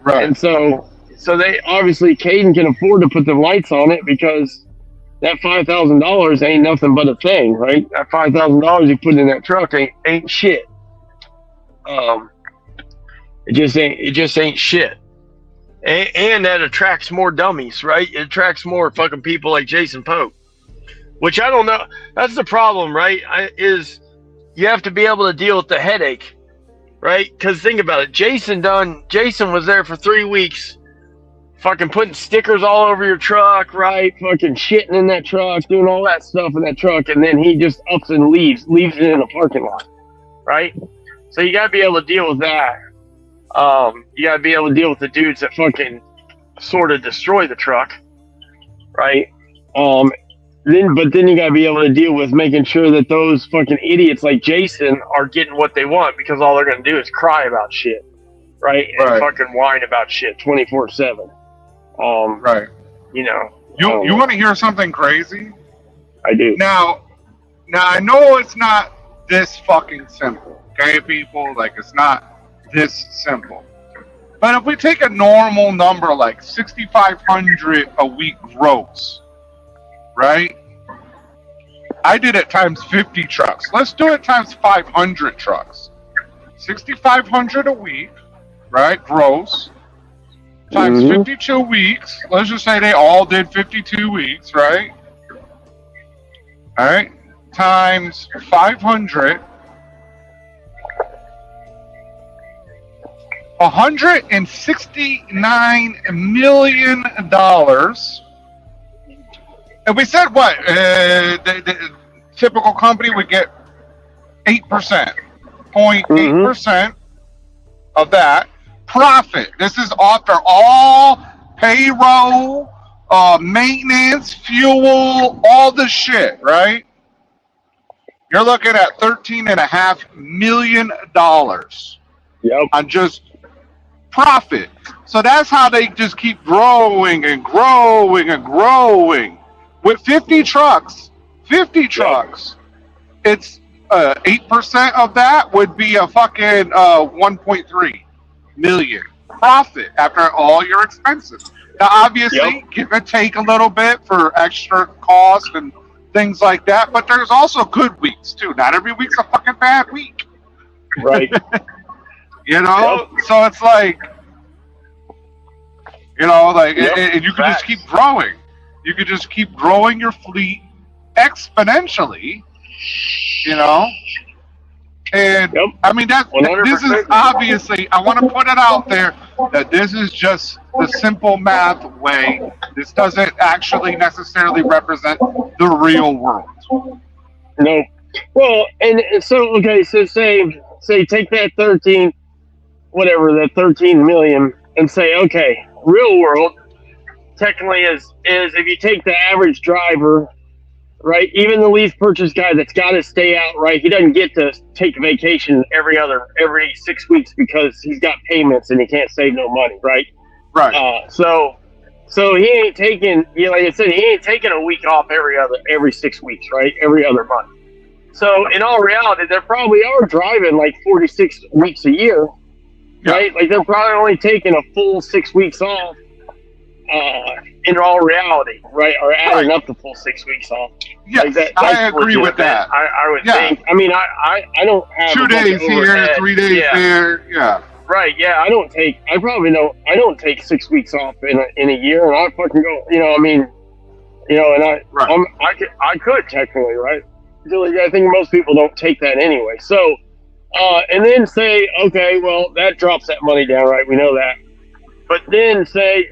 [SPEAKER 3] Right. And so they obviously Caden can afford to put the lights on it, because that $5,000 ain't nothing but a thing, right? That $5,000 you put in that truck ain't shit. It just ain't shit. And that attracts more dummies, right? It attracts more fucking people like Jason Pope, which I don't know. That's the problem, right? Is you have to be able to deal with the headache. Right? Because think about it. Jason was there for 3 weeks, fucking putting stickers all over your truck, right? Fucking shitting in that truck, doing all that stuff in that truck, and then he just ups and leaves it in a parking lot, right? So you got to be able to deal with that. You got to be able to deal with the dudes that fucking sort of destroy the truck, right? Then you gotta be able to deal with making sure that those fucking idiots like Jason are getting what they want, because all they're gonna do is cry about shit, right? And fucking whine about shit 24/7.
[SPEAKER 2] Right.
[SPEAKER 3] You
[SPEAKER 2] want to hear something crazy?
[SPEAKER 3] I do.
[SPEAKER 2] Now I know it's not this fucking simple, okay, people? Like, it's not this simple. But if we take a normal number like 6,500 a week gross, right? I did it times 50 trucks. Let's do it times 500 trucks. 6,500 a week, right? Gross. Times 52 weeks. Let's just say they all did 52 weeks, right? All right. Times 500. $169 million. And we said what? The typical company would get 8%, 0.8% of that profit. This is after all payroll, maintenance, fuel, all the shit, right? You're looking at $13.5 million
[SPEAKER 3] Yep.
[SPEAKER 2] on just profit. So that's how they just keep growing and growing and growing. With 50 trucks, it's 8% of that would be a fucking 1.3 million profit after all your expenses. Now, obviously, give and take a little bit for extra cost and things like that, but there's also good weeks too. Not every week's a fucking bad week.
[SPEAKER 3] Right.
[SPEAKER 2] You know? So it's like, you know, like, and you can just keep growing. You could just keep growing your fleet exponentially, you know? And I mean, this is obviously, I want to put it out there that this is just the simple math way. This doesn't actually necessarily represent the real world.
[SPEAKER 3] No. Well, and so, okay, so say take that 13 million and say, okay, real world technically is if you take the average driver, right, even the lease purchase guy that's got to stay out, right, he doesn't get to take a vacation every 6 weeks because he's got payments and he can't save no money, right?
[SPEAKER 2] Right.
[SPEAKER 3] So he ain't taking, like I said, he ain't taking a week off every 6 weeks, right? Every other month. So in all reality, they probably are driving like 46 weeks a year, right? Like they're probably only taking a full 6 weeks off. In all reality, right, or adding up the full 6 weeks off.
[SPEAKER 2] Yes,
[SPEAKER 3] like
[SPEAKER 2] I agree with that.
[SPEAKER 3] I would think. I mean, I don't have
[SPEAKER 2] 2 days here, 3 days there. Yeah.
[SPEAKER 3] Right. Yeah. I don't take 6 weeks off in a year, and I fucking go. I mean, and I could technically, right? I think most people don't take that anyway. So, and then say, okay, well, that drops that money down, right? We know that. But then say,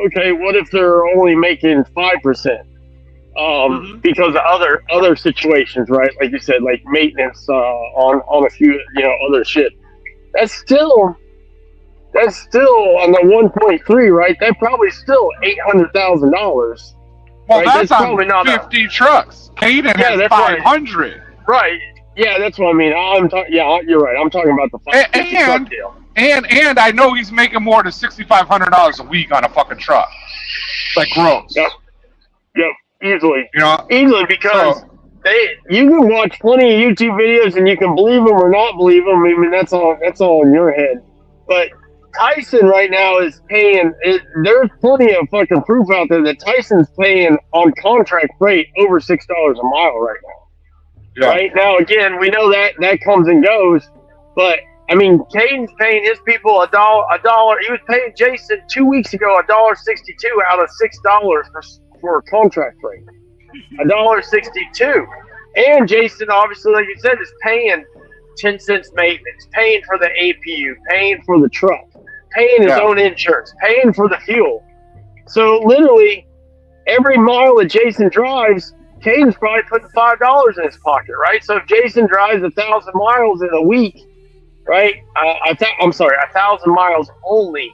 [SPEAKER 3] okay, what if they're only making 5%? Because of other situations, right? Like you said, like maintenance on a few, other shit. That's still on the 1.3, right? That's probably still $800,000.
[SPEAKER 2] Well,
[SPEAKER 3] right?
[SPEAKER 2] that's on 50 trucks. Caden has 500.
[SPEAKER 3] Right. Yeah, that's what I mean. You're right. I'm talking about the 50 truck deal.
[SPEAKER 2] And I know he's making more than $6,500 a week on a fucking truck, like gross.
[SPEAKER 3] Yep, easily.
[SPEAKER 2] Easily
[SPEAKER 3] because you can watch plenty of YouTube videos and you can believe them or not believe them. I mean, that's all in your head. But Tyson right now is paying. There's plenty of fucking proof out there that Tyson's paying on contract rate over $6 a mile right now. Yeah. Right now, again, we know that comes and goes, but. I mean, Caden's paying his people a dollar. He was paying Jason 2 weeks ago $1.62 out of $6 for a contract rate. $1.62, and Jason, obviously, like you said, is paying 10 cents maintenance, paying for the APU, paying for the truck, paying his own insurance, paying for the fuel. So literally, every mile that Jason drives, Caden's probably putting $5 in his pocket, right? So if Jason drives 1,000 miles in a week. Right, 1,000 miles only,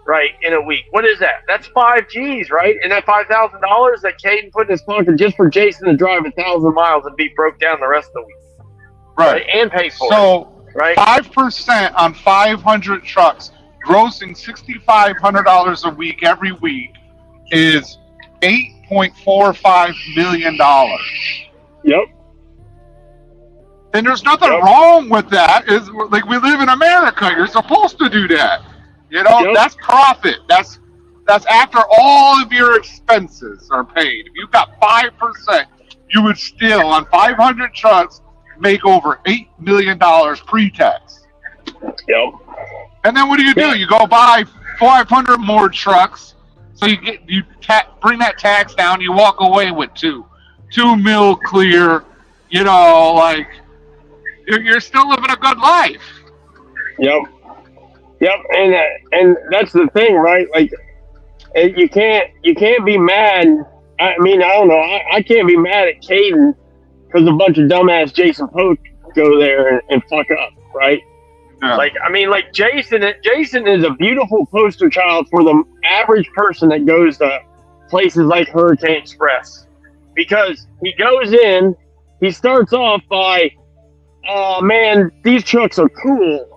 [SPEAKER 3] right, in a week. What is that? That's 5 G's, right? And that $5,000 that Caden put in his pocket just for Jason to drive 1,000 miles and be broke down the rest of the week, right? And pay for it. So, right, 5%
[SPEAKER 2] on 500 trucks, grossing $6,500 a week every week, is $8.45 million.
[SPEAKER 3] Yep.
[SPEAKER 2] And there's nothing wrong with that. Is like we live in America. You're supposed to do that. That's profit. That's after all of your expenses are paid. If you got 5%, you would still on 500 trucks make over $8 million pre-tax.
[SPEAKER 3] Yep.
[SPEAKER 2] And then what do? You go buy 500 more trucks. So you bring that tax down. You walk away with $2 million clear. Like. You're still living a good life. Yep,
[SPEAKER 3] and that's the thing, right? Like, you can't be mad. I mean, I don't know. I can't be mad at Caden because a bunch of dumbass Jason Post go there and fuck up, right? Yeah. Like, I mean, like Jason is a beautiful poster child for the average person that goes to places like Hurricane Express, because he goes in, he starts off by, oh man, these trucks are cool.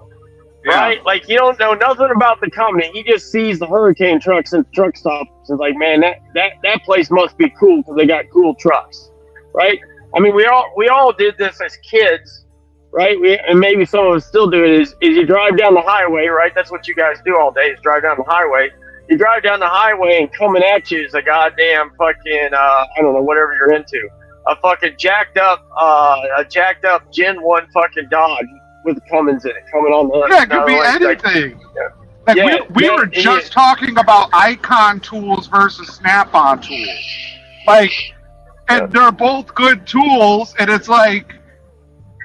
[SPEAKER 3] Right? Like, you don't know nothing about the company. He just sees the Hurricane trucks and truck stops and like, man, that place must be cool because they got cool trucks. Right? I mean, we all did this as kids, right? And maybe some of us still do it, is you drive down the highway, right? That's what you guys do all day, is drive down the highway. You drive down the highway and coming at you is a goddamn fucking, I don't know, whatever you're into. A fucking jacked up Gen 1 fucking Dodge with Cummins in it, coming on the...
[SPEAKER 2] Yeah, it could be anything. We were just talking about Icon tools versus Snap-on tools. Like, and they're both good tools, and it's like,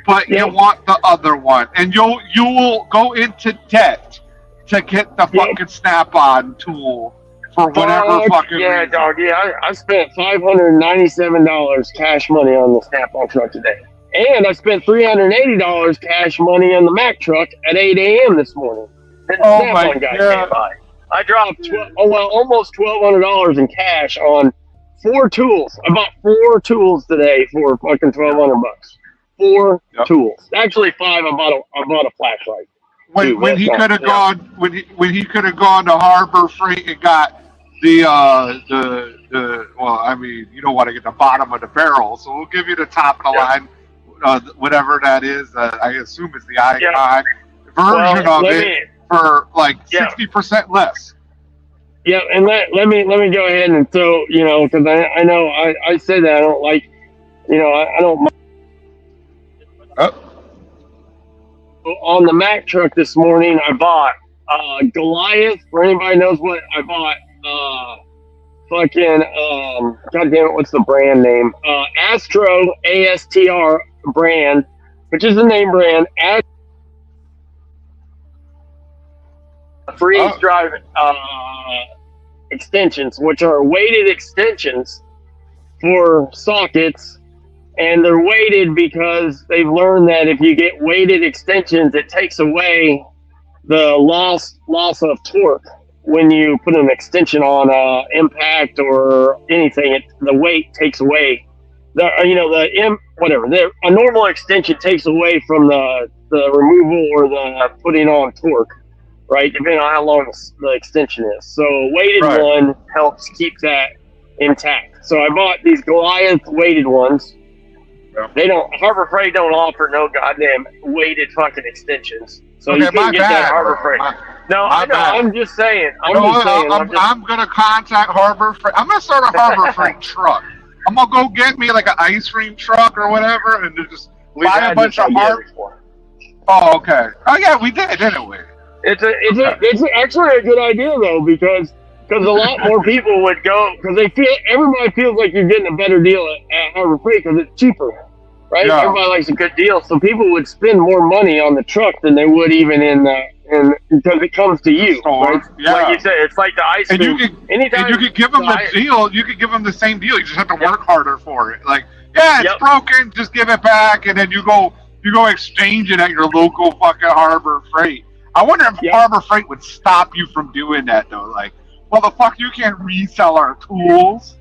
[SPEAKER 2] but you want the other one. And you'll go into debt to get the fucking Snap-on tool for whatever fucking reason.
[SPEAKER 3] Dog, I spent $597 cash money on the Snap-on truck today. And I spent $380 cash money on the Mack truck at 8 a.m. this morning. And the Snap-on guy came by. I dropped almost $1,200 in cash on 4 tools. I bought 4 tools today for fucking $1,200. 4 tools. Actually 5. I bought a flashlight.
[SPEAKER 2] When he could have gone when he could have gone to Harbor Freight and got the well, I mean, you don't want to get the bottom of the barrel, so we'll give you the top of the line. Whatever that is, I assume it's the Icon version of it for like 60% less.
[SPEAKER 3] Yeah, and let me go ahead and throw, because I know I say that I don't like, I don't. On the Mack truck this morning, I bought Goliath. For anybody knows what I bought, God damn it, what's the brand name? Astro, ASTR brand, which is the name brand. Freeze drive extensions, which are weighted extensions for sockets, and they're weighted because they've learned that if you get weighted extensions, it takes away the loss of torque. When you put an extension on impact or anything, the weight takes away a normal extension takes away from the removal or the putting on torque, right? Depending on how long the extension is. So a weighted one helps keep that intact. So I bought these Goliath weighted ones. Yeah. Harbor Freight don't offer no goddamn weighted fucking extensions. So you can't get that Harbor Freight. I'm just saying.
[SPEAKER 2] I'm gonna contact Harbor Freight. I'm gonna start a Harbor Freight truck. I'm gonna go get me like an ice cream truck or whatever, and just buy a bunch of Harbor. Oh, okay. Oh yeah, we did, didn't we?
[SPEAKER 3] It's actually a good idea though, because a lot more people would go, because everybody feels like you're getting a better deal at Harbor Freight because it's cheaper, right? Yeah. Everybody likes a good deal, so people would spend more money on the truck than they would even because it comes to you, right? Yeah. Like you said, it's like the ice cream.
[SPEAKER 2] And you could give them the deal. You could give them the same deal. You just have to work harder for it. Like, it's broken, just give it back, and then you go exchange it at your local fucking Harbor Freight. I wonder if Harbor Freight would stop you from doing that though. Like, well, the fuck, you can't resell our tools.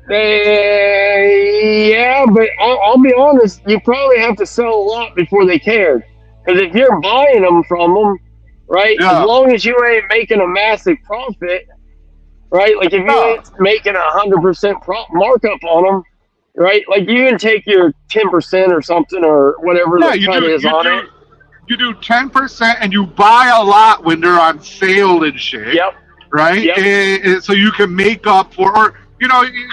[SPEAKER 3] Yeah, but I'll be honest, you probably have to sell a lot before they cared. Because if you're buying them from them, right, as long as you ain't making a massive profit, right, like if you ain't making 100% markup on them, right, like you can take your 10% or something or whatever the cut is on it.
[SPEAKER 2] You do 10% and you buy a lot when they're on sale and shit. Yep. Right? Yep. So you can make up for, you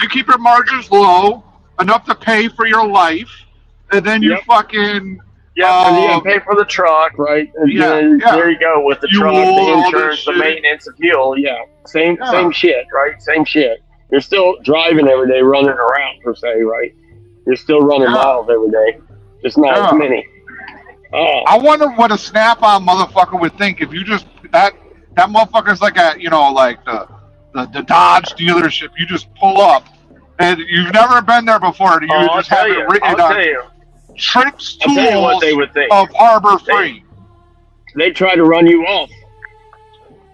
[SPEAKER 2] keep your margins low, enough to pay for your life, and then you fucking...
[SPEAKER 3] Yeah, and you gotta pay for the truck, right? And then there you go with the truck, the insurance, the maintenance, the fuel. Yeah, same shit, right? Same shit. You're still driving every day, running around per se, right? You're still running miles every day, just not as many.
[SPEAKER 2] I wonder what a Snap-on motherfucker would think if you just that motherfucker's like the Dodge dealership. You just pull up, and you've never been there before. And you just have it written on Trips Tools
[SPEAKER 3] what they would think
[SPEAKER 2] of Harbor Freight.
[SPEAKER 3] They try to run you off.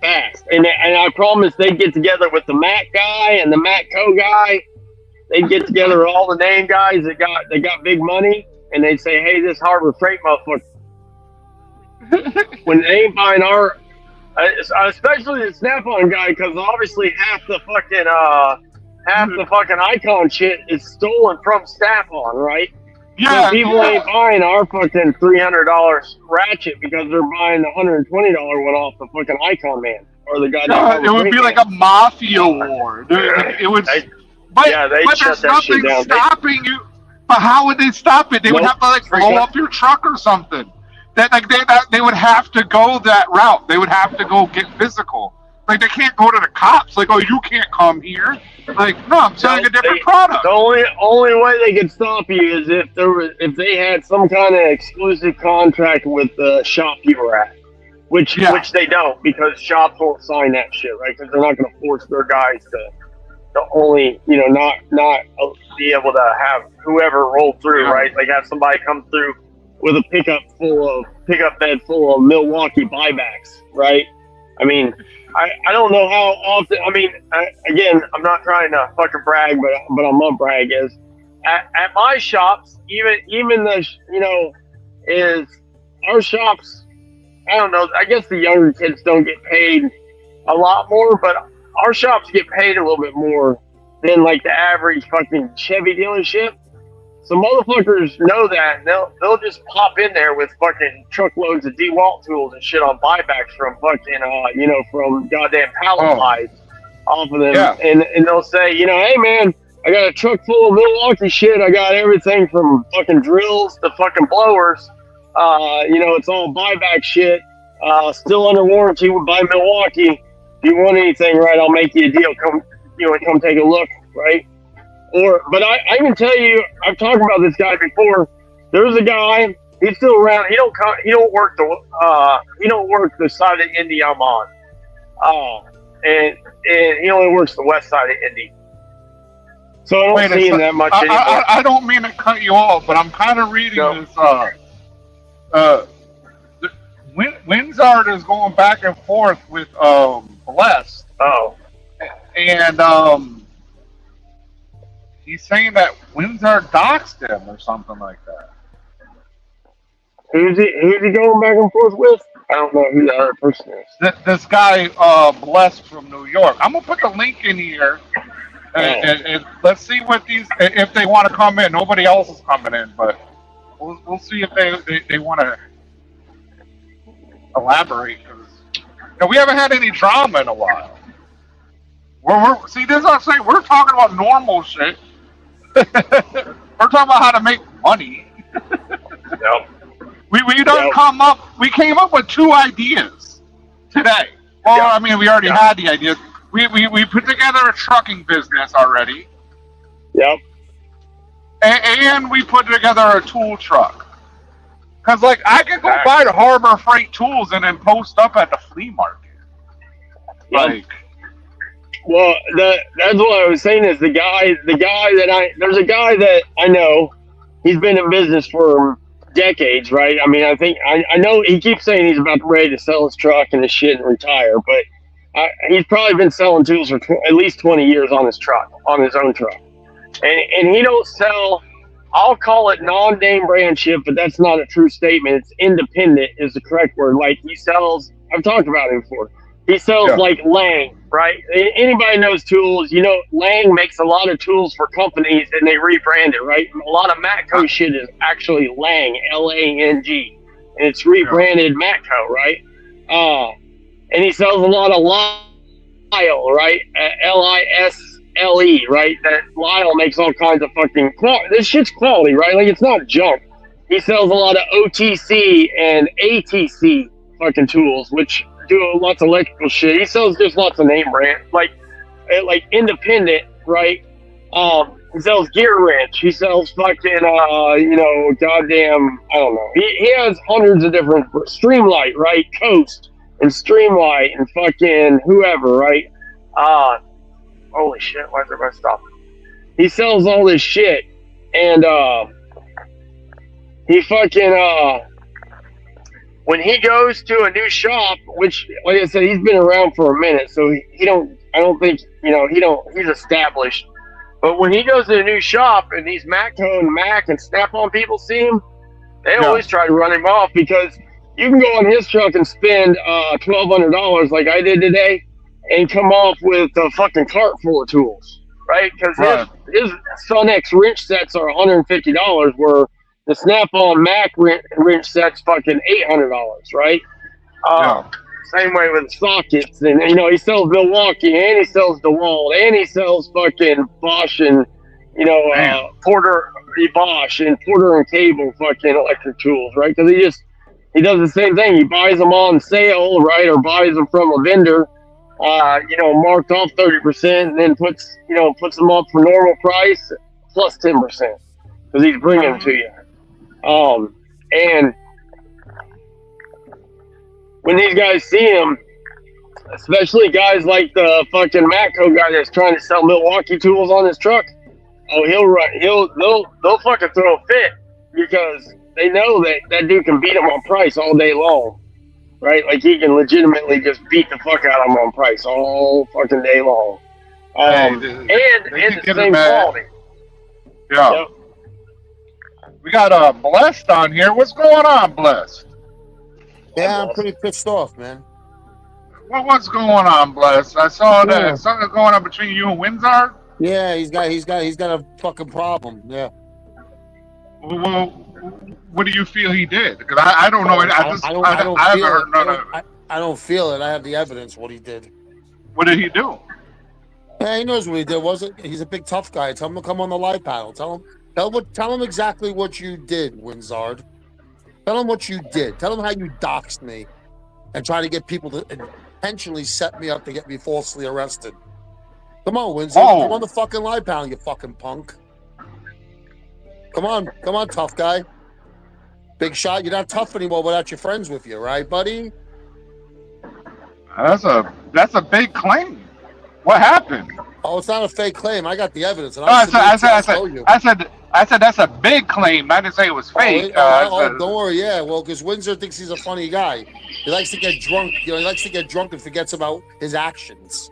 [SPEAKER 4] fast. And I promise they'd get together with the Mac guy and the Matco guy. They'd get together all the name guys that got big money, and they'd say, "Hey, this Harbor Freight motherfucker." When they ain't buying our, especially the Snap-on guy, because obviously half the fucking icon shit is stolen from Snap-on, right?
[SPEAKER 2] Yeah.
[SPEAKER 4] So people ain't buying our fucking $300 ratchet because they're buying the $120 one off the fucking Icon Man or the guy.
[SPEAKER 2] It would be like a mafia war. It would. But there's nothing stopping you. But how would they stop it? They would have to like blow up your truck or something. They would have to go that route. They would have to go get physical. Like, they can't go to the cops. Like, oh, you can't come here. Like, no, I'm selling a different product.
[SPEAKER 4] The only way they could stop you is if they had some kind of exclusive contract with the shop you were at, which they don't, because shops won't sign that shit, right? Because they're not going to force their guys to only, not be able to have whoever roll through, right? Like, have somebody come through with a pickup bed full of Milwaukee buybacks, right? I mean, I don't know how often. I mean, again, I'm not trying to fucking brag, but I'm gonna brag. Is at my shops, even the is our shops. I don't know. I guess the younger kids don't get paid a lot more, but our shops get paid a little bit more than like the average fucking Chevy dealership. So motherfuckers know that, and they'll just pop in there with fucking truckloads of DeWalt tools and shit on buybacks from fucking from goddamn pallet buys off of them, and they'll say, hey man, I got a truck full of Milwaukee shit. I got everything from fucking drills to fucking blowers. It's all buyback shit. Still under warranty by Milwaukee. If you want anything, right, I'll make you a deal. Come take a look, right? But I can tell you, I've talked about this guy before. There's a guy, he's still around. He don't work the side of Indy I'm on. And he only works the west side of Indy. So I don't see him that much anymore.
[SPEAKER 2] I don't mean to cut you off, but I'm kind of reading this. Winzard is going back and forth with Blessed.
[SPEAKER 4] Oh.
[SPEAKER 2] And he's saying that Windsor doxed him or something like that.
[SPEAKER 4] Who's he going back and forth with? I don't know who the other person is.
[SPEAKER 2] This guy, Blessed from New York. I'm gonna put the link in here, and let's see what if they want to come in. Nobody else is coming in, but we'll see if they want to elaborate, because we haven't had any drama in a while. See, this is what I'm saying. We're talking about normal shit. We're talking about how to make money.
[SPEAKER 4] Yep.
[SPEAKER 2] We came up with 2 ideas today. Well, I mean, we already had the ideas. We put together a trucking business already.
[SPEAKER 4] Yep.
[SPEAKER 2] And we put together a tool truck. Because, like, I could go buy the Harbor Freight tools and then post up at the flea market. Like...
[SPEAKER 4] Well, that's what I was saying is there's a guy that I know, he's been in business for decades, right? I mean, I know he keeps saying he's about ready to sell his truck and his shit and retire, but he's probably been selling tools for at least 20 years on his own truck. And he don't sell, I'll call it non-name brand shit, but that's not a true statement. It's independent is the correct word. Like, he sells, I've talked about him before. He sells like Lang, right? Anybody knows tools, Lang makes a lot of tools for companies and they rebrand it, right? A lot of Matco shit is actually Lang, L-A-N-G, and it's rebranded Matco, right? And he sells a lot of Lyle, right? L-I-S-L-E, right? That Lyle makes all kinds of fucking this shit's quality, right? Like, it's not junk. He sells a lot of OTC and ATC fucking tools, which do lots of electrical shit. He sells just lots of name brand, like independent, right? He sells gear wrench. He sells fucking, goddamn, I don't know. He has hundreds of different Streamlight, right? Coast and Streamlight and fucking whoever, right? Holy shit! Why is everybody stopping? He sells all this shit, and he fucking when he goes to a new shop, which, like I said, he's been around for a minute, so he don't. I don't think he's established. But when he goes to a new shop and these Matco and Mac and Snap-on people see him, they always try to run him off because you can go on his truck and spend $1,200 like I did today, and come off with a fucking cart full of tools, right? Because his Sun-X wrench sets are $150, where the Snap-on Mac wrench set's fucking $800, right? Same way with sockets, and he sells Milwaukee, and he sells DeWalt, and he sells fucking Bosch and Porter Bosch and Porter and Cable fucking electric tools, right? Because he does the same thing. He buys them on sale, right, or buys them from a vendor, marked off 30%, and then puts them up for normal price plus 10% because he's bringing them to you. And when these guys see him, especially guys like the fucking Matco guy that's trying to sell Milwaukee tools on his truck, they'll fucking throw a fit because they know that dude can beat them on price all day long, right? Like he can legitimately just beat the fuck out of them on price all fucking day long, and the same quality.
[SPEAKER 2] Yeah. Yep. We got Blessed on here. What's going on, Blessed?
[SPEAKER 5] Yeah, I'm pretty pissed off, man.
[SPEAKER 2] What's going on, Blessed? I saw that something going on between you and Windsor.
[SPEAKER 5] Yeah, he's got a fucking problem. Yeah.
[SPEAKER 2] Well, what do you feel he did? Because I don't know. I haven't heard none of it.
[SPEAKER 5] I don't feel it. I have the evidence what he did.
[SPEAKER 2] What did he do?
[SPEAKER 5] Yeah, he knows what he did. He's a big tough guy. Tell him to come on the live panel. Tell him exactly what you did, Winzard. Tell him what you did. Tell him how you doxed me and try to get people to intentionally set me up to get me falsely arrested. Come on, Windsor. Come on the fucking live panel, you fucking punk. Come on, tough guy. Big shot. You're not tough anymore without your friends with you, right, buddy?
[SPEAKER 2] That's a big claim. What happened?
[SPEAKER 5] Oh, it's not a fake claim. I got the evidence. And
[SPEAKER 2] I said that's a big claim. I didn't say it was fake.
[SPEAKER 5] Don't worry. Yeah, well, because Windsor thinks he's a funny guy. He likes to get drunk. He likes to get drunk and forgets about his actions.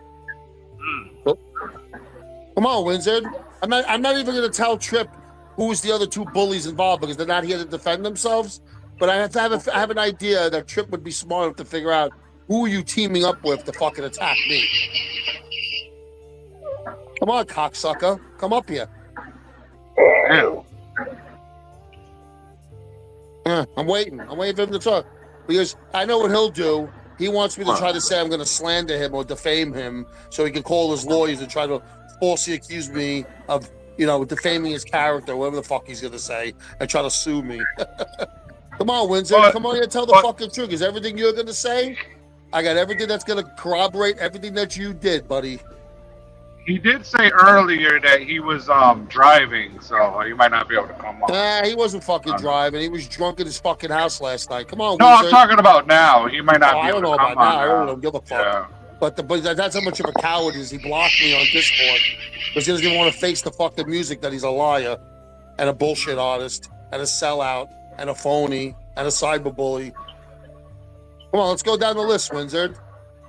[SPEAKER 5] Come on, Windsor. I'm not even going to tell Tripp who's the other two bullies involved because they're not here to defend themselves. But I have an idea that Tripp would be smart enough to figure out who are you teaming up with to fucking attack me. Come on, cocksucker. Come up here. I'm waiting. I'm waiting for him to talk. Because I know what he'll do. He wants me to try to say I'm going to slander him or defame him so he can call his lawyers and try to falsely accuse me of, defaming his character, whatever the fuck he's going to say, and try to sue me. Come on, Windsor. Come on here and tell the fucking truth. Is everything you're going to say? I got everything that's going to corroborate everything that you did, buddy.
[SPEAKER 2] He did say earlier that he was driving, so he might not be able to come on.
[SPEAKER 5] Nah, he wasn't fucking driving. He was drunk at his fucking house last night. Come on,
[SPEAKER 2] No, Windsor. I'm talking about now. He might not be able to come on. I don't know about now. I don't give a fuck. Yeah. But that's how much of a coward he is. He blocked me on Discord because he doesn't even want to face the fucking music that he's a liar and a bullshit artist and a sellout and a phony and a cyberbully. Come on, let's go down the list, Windsor.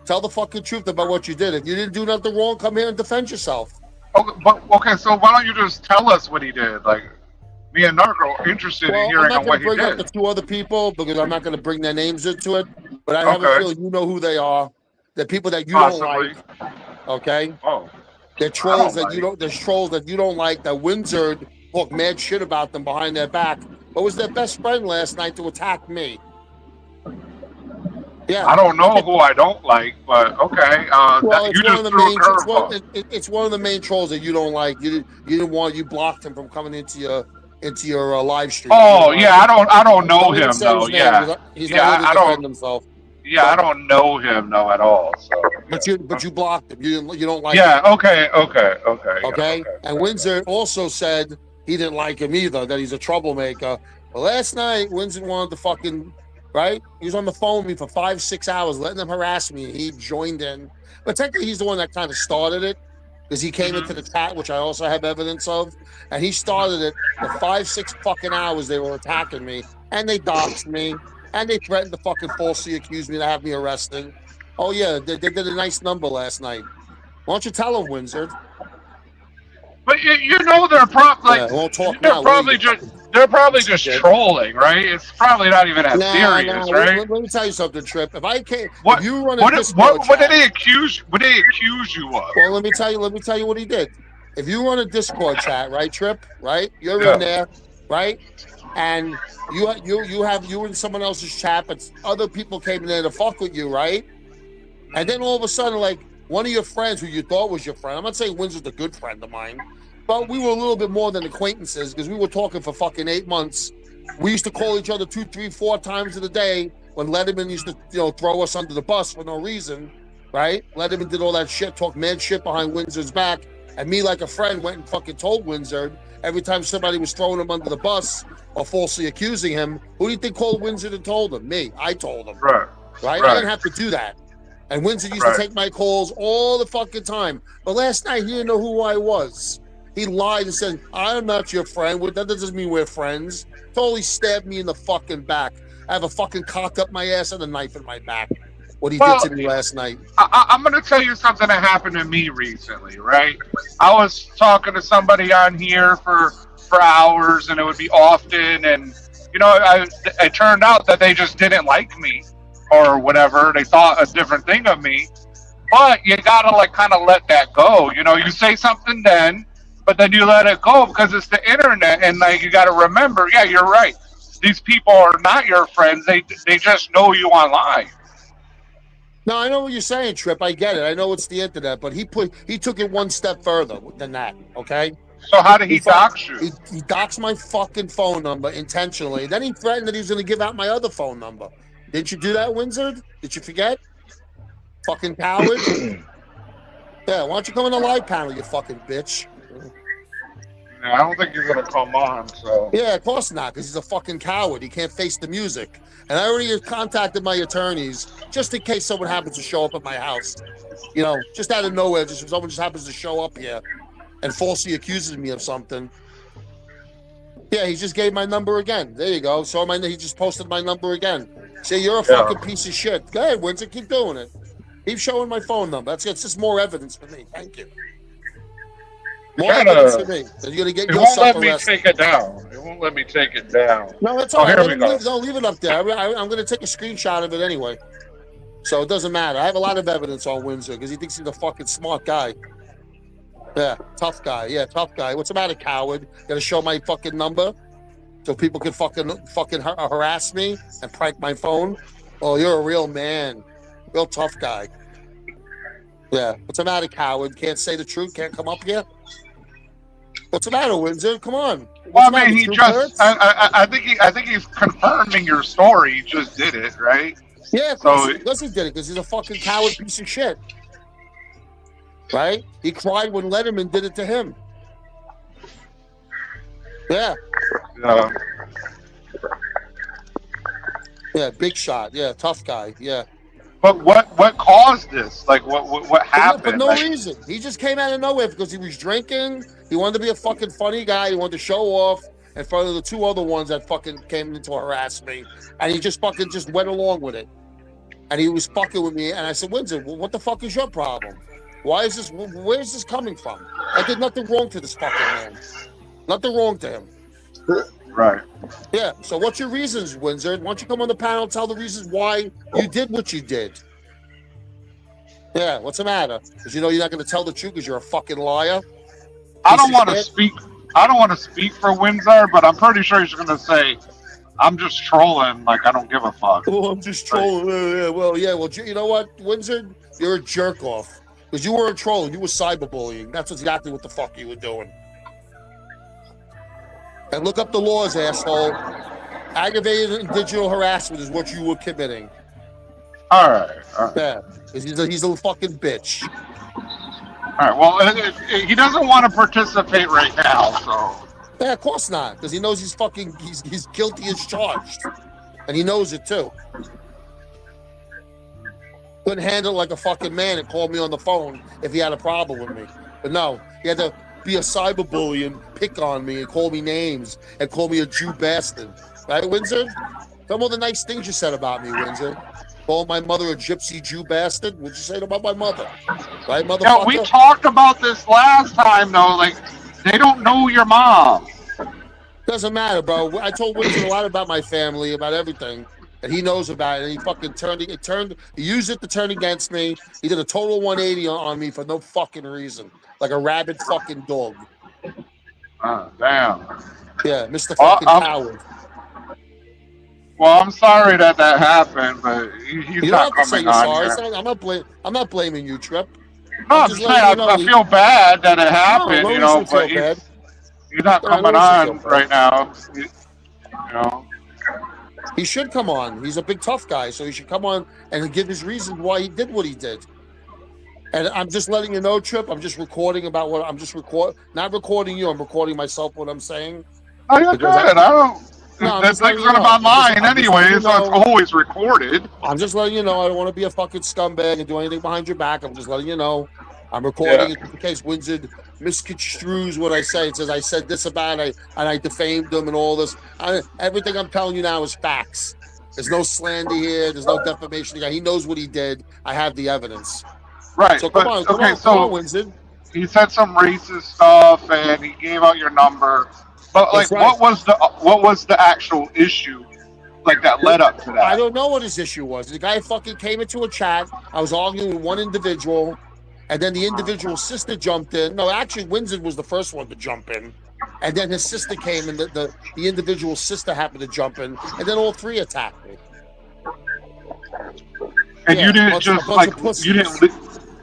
[SPEAKER 2] Tell the fucking truth about what you did. If you didn't do nothing wrong, come here and defend yourself. Okay, so why don't you just tell us what he did? Like, me and Narco are interested in hearing on what he did. I'm not going to bring up the two other people because I'm not going to bring their names into it. But I have a feeling you know who they are. They're people that you don't like. Okay? Oh.
[SPEAKER 5] They're trolls that you don't. There's trolls that you don't like. That Windsor talk mad shit about them behind their back. But was their best friend last night to attack me? Yeah.
[SPEAKER 2] I don't know who I don't like, but okay.
[SPEAKER 5] It's one of the main trolls that you don't like. You blocked him from coming into your live stream.
[SPEAKER 2] Oh yeah, I don't know him though. Yeah,
[SPEAKER 5] he's not able to defend himself.
[SPEAKER 2] Yeah, I don't know him though at all. So.
[SPEAKER 5] But you blocked him. You don't like.
[SPEAKER 2] Yeah.
[SPEAKER 5] him.
[SPEAKER 2] Okay.
[SPEAKER 5] And Windsor also said he didn't like him either. That he's a troublemaker. But last night Windsor wanted to fucking. Right? He was on the phone with me for 5-6 hours, letting them harass me. He joined in. But technically, he's the one that kind of started it because he came into the chat, which I also have evidence of. And he started it for 5-6 fucking hours. They were attacking me and they doxed me. And they threatened to fucking falsely accuse me to have me arrested. Oh yeah, they did a nice number last night. Why don't you tell them, Windsor?
[SPEAKER 2] But you know they're probably
[SPEAKER 5] Yeah, won't talk
[SPEAKER 2] they're
[SPEAKER 5] now.
[SPEAKER 2] probably just trolling, right? It's probably not even as serious, right?
[SPEAKER 5] Let me tell you something, Trip. If I can't,
[SPEAKER 2] What
[SPEAKER 5] if you run a
[SPEAKER 2] what
[SPEAKER 5] Discord
[SPEAKER 2] what did
[SPEAKER 5] chat,
[SPEAKER 2] they accuse? What did they accuse you of?
[SPEAKER 5] well, let me tell you what he did. If you run a Discord chat, right, Trip, right, you're
[SPEAKER 2] Yeah.
[SPEAKER 5] in there, right, and you in someone else's chat, but other people came in there to fuck with you, right, and then all of a sudden, like one of your friends who you thought was your friend, I'm not saying Windsor's a good friend of mine, but we were a little bit more than acquaintances because we were talking for fucking 8 months. We used to call each other 2, 3, 4 times in a day when Letterman used to, throw us under the bus for no reason, right? Letterman did all that shit, talked mad shit behind Windsor's back, and me, like a friend, went and fucking told Windsor every time somebody was throwing him under the bus or falsely accusing him. Who do you think called Windsor and told him? Me. I told him.
[SPEAKER 2] Right.
[SPEAKER 5] Right? I didn't have to do that. And Windsor used to take my calls all the fucking time. But last night, he didn't know who I was. He lied and said, I'm not your friend. That doesn't mean we're friends. Totally stabbed me in the fucking back. I have a fucking cock up my ass and a knife in my back. What he did to me last night.
[SPEAKER 2] I'm going to tell you something that happened to me recently, right? I was talking to somebody on here for hours, and it would be often, and, it turned out that they just didn't like me or whatever. They thought a different thing of me. But you got to, kind of let that go. You say something then, but then you let it go because it's the internet, and, you got to remember, yeah, you're right. These people are not your friends. They just know you online.
[SPEAKER 5] No, I know what you're saying, Trip. I get it. I know it's the internet, but he took it one step further than that, okay?
[SPEAKER 2] So how did he dox you?
[SPEAKER 5] He doxed my fucking phone number intentionally. Then he threatened that he was going to give out my other phone number. Didn't you do that, Windsor? Did you forget? Fucking coward. Yeah, why don't you come on the live panel, you fucking bitch?
[SPEAKER 2] Yeah, I don't think you're going to come on, so...
[SPEAKER 5] Yeah, of course not, because he's a fucking coward. He can't face the music. And I already contacted my attorneys just in case someone happens to show up at my house. Just out of nowhere, someone just happens to show up here and falsely accuses me of something. Yeah, he just gave my number again. There you go. So he just posted my number again. Say, you're a fucking piece of shit. Go ahead, Windsor, keep doing it. Keep showing my phone number. It's just more evidence for me. Thank you. More evidence for me. You're going to get yourself arrested.
[SPEAKER 2] It won't let me take it down. It won't let me take it down.
[SPEAKER 5] No, it's all right.
[SPEAKER 2] Here we go.
[SPEAKER 5] Don't leave it up there. I'm going to take a screenshot of it anyway. So it doesn't matter. I have a lot of evidence on Windsor because he thinks he's a fucking smart guy. Yeah, tough guy. Yeah, tough guy. What's the matter, coward? Got to show my fucking number so people can fucking harass me and prank my phone? Oh, you're a real man. Real tough guy. Yeah. What's the matter, coward? Can't say the truth? Can't come up here? What's the matter, Windsor? Come on.
[SPEAKER 2] Well, I mean, he just. I think he's confirming your story. He just did it, right?
[SPEAKER 5] Yeah, of course he did it because he's a fucking coward piece of shit. Right? He cried when Letterman did it to him. Yeah. Yeah, big shot. Yeah, tough guy. Yeah.
[SPEAKER 2] But what caused this? What happened?
[SPEAKER 5] For no reason. He just came out of nowhere because he was drinking. He wanted to be a fucking funny guy. He wanted to show off in front of the two other ones that fucking came in to harass me. And he just went along with it. And he was fucking with me. And I said, Windsor, what the fuck is your problem? Where is this coming from? I did nothing wrong to this fucking man. Nothing wrong to him.
[SPEAKER 2] Right.
[SPEAKER 5] Yeah. So what's your reasons, Windsor? Why don't you come on the panel and tell the reasons why you did what you did? Yeah. What's the matter? Because you're not going to tell the truth because you're a fucking liar.
[SPEAKER 2] I don't want to speak. I don't want to speak for Windsor, but I'm pretty sure he's going to say, "I'm just trolling. I don't give a fuck."
[SPEAKER 5] Oh, I'm just trolling. Well, you know what, Windsor? You're a jerk off because you weren't trolling. You were cyberbullying. That's exactly what the fuck you were doing. And look up the laws, asshole. Aggravated and digital harassment is what you were committing.
[SPEAKER 2] All right.
[SPEAKER 5] Yeah, because he's a fucking bitch.
[SPEAKER 2] All right. Well, he doesn't want to participate right now, so.
[SPEAKER 5] Yeah, of course not, because he knows he's guilty as charged, and he knows it too. Couldn't handle it like a fucking man and called me on the phone if he had a problem with me. But no, he had to be a cyberbully and pick on me and call me names and call me a Jew bastard. Right, Windsor? Tell him all the nice things you said about me, Windsor. Call my mother a gypsy Jew bastard. What'd you say about my mother? Right, motherfucker?
[SPEAKER 2] Yeah, we talked about this last time, though. Like, they don't know your mom.
[SPEAKER 5] Doesn't matter, bro. I told Windsor a lot about my family, about everything. And he knows about it. And he fucking he used it to turn against me. He did a total 180 on me for no fucking reason. Like a rabid fucking dog.
[SPEAKER 2] Damn.
[SPEAKER 5] Yeah, Mr. Fucking Coward.
[SPEAKER 2] Well, I'm sorry that happened, but he's
[SPEAKER 5] You
[SPEAKER 2] not
[SPEAKER 5] don't have to say
[SPEAKER 2] coming
[SPEAKER 5] you're
[SPEAKER 2] on
[SPEAKER 5] sorry.
[SPEAKER 2] here.
[SPEAKER 5] I'm not blaming you, Trip.
[SPEAKER 2] No, I'm just saying I feel bad that it happened,
[SPEAKER 5] No,
[SPEAKER 2] you know, but he's not coming on right now. You know.
[SPEAKER 5] He should come on. He's a big tough guy, so he should come on and give his reasons why he did what he did. And I'm just letting you know, Trip. I'm just recording about what not recording you. I'm recording myself. What I'm saying.
[SPEAKER 2] Oh, you're good. I don't. That thing's going to be online anyway, so it's always recorded.
[SPEAKER 5] I'm just letting you know. I don't want to be a fucking scumbag and do anything behind your back. I'm just letting you know. I'm recording it in case Windsor misconstrues what I say. It says I said this about it and I defamed him and all this. Everything I'm telling you now is facts. There's no slander here. There's no defamation. He knows what he did. I have the evidence.
[SPEAKER 2] Right.
[SPEAKER 5] So come on, Windsor.
[SPEAKER 2] He said some racist stuff and he gave out your number. But like, what was the actual issue, like that led up to that?
[SPEAKER 5] I don't know what his issue was. The guy fucking came into a chat. I was arguing with one individual, and then the individual's sister jumped in. No, actually, Windsor was the first one to jump in, and then his sister came, and the individual's sister happened to jump in, and then all three attacked me.
[SPEAKER 2] And you didn't just like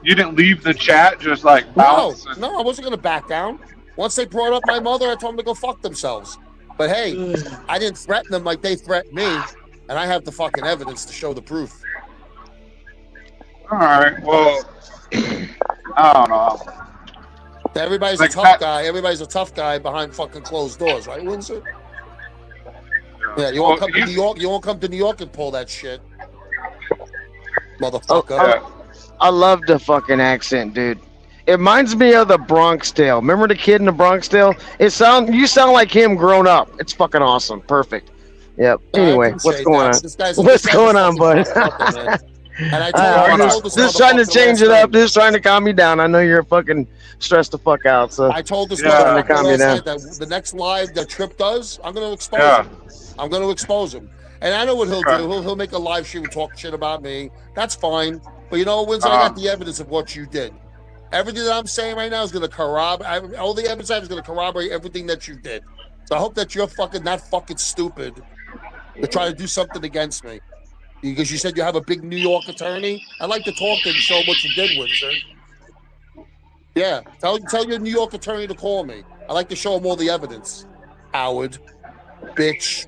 [SPEAKER 2] you didn't leave the chat just like bounce.
[SPEAKER 5] No, I wasn't gonna back down. Once they brought up my mother, I told them to go fuck themselves. But hey, I didn't threaten them like they threatened me, and I have the fucking evidence to show the proof.
[SPEAKER 2] All right, well, I don't know.
[SPEAKER 5] Everybody's a tough guy. Everybody's a tough guy behind fucking closed doors, right, Windsor? Yeah, you won't come to New York. You won't come to New York and pull that shit, motherfucker.
[SPEAKER 6] I love the fucking accent, dude. It reminds me of the Bronx Tale. Remember the kid in the Bronx Tale? You sound like him grown up. It's fucking awesome. Perfect. Yep. Anyway, what's going on? What's going on, bud?
[SPEAKER 5] And I told
[SPEAKER 6] just trying to change it up. Just trying to calm me down. I know you're fucking stressed the fuck out. So
[SPEAKER 5] I told this trying to calm you down. That the next live that Trip does, I'm going to expose him. I'm going to expose him. And I know what he'll do. He'll make a live stream and talk shit about me. That's fine. But you know, Windsor, I got the evidence of what you did. Everything that I'm saying right now is going to corroborate. All the evidence I have is going to corroborate everything that you did. So I hope that you're not fucking stupid to try to do something against me. Because you said you have a big New York attorney. I'd like to talk to him and show him what you did, Windsor. Yeah, tell your New York attorney to call me. I'd like to show him all the evidence. Howard, bitch,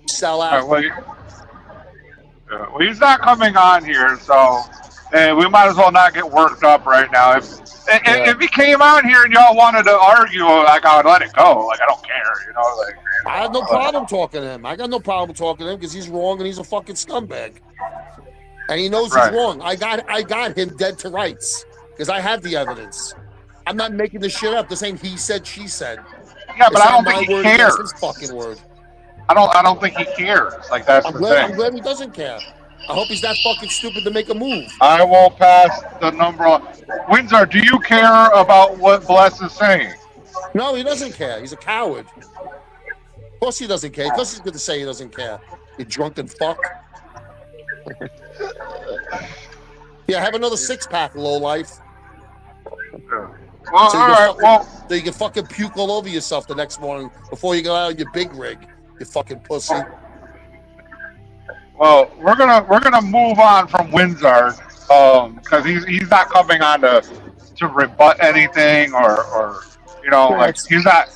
[SPEAKER 5] sell out.
[SPEAKER 2] Well, he's not coming on here, so. And we might as well not get worked up right now. If he came out here and y'all wanted to argue, like, I would let it go. Like, I don't care, you know. Like,
[SPEAKER 5] I have no problem talking to him. I got no problem talking to him because he's wrong and he's a fucking scumbag, and he knows he's wrong. I got him dead to rights because I have the evidence. I'm not making this shit up. This ain't he said, she said.
[SPEAKER 2] Yeah, but I don't think he cares.
[SPEAKER 5] His fucking word.
[SPEAKER 2] I don't think he cares. Like, that's the thing.
[SPEAKER 5] I'm glad he doesn't care. I hope he's not fucking stupid to make a move.
[SPEAKER 2] I will pass the number on. Windsor, do you care about what Bless is saying?
[SPEAKER 5] No, he doesn't care. He's a coward. Of course he doesn't care. Of course he's going to say he doesn't care. You drunken fuck. Yeah, have another six-pack, lowlife.
[SPEAKER 2] Well,
[SPEAKER 5] so you can fucking puke all over yourself the next morning before you go out on your big rig, you fucking pussy.
[SPEAKER 2] Well, we're gonna move on from Windsor, because he's not coming on to rebut anything or you know, like he's not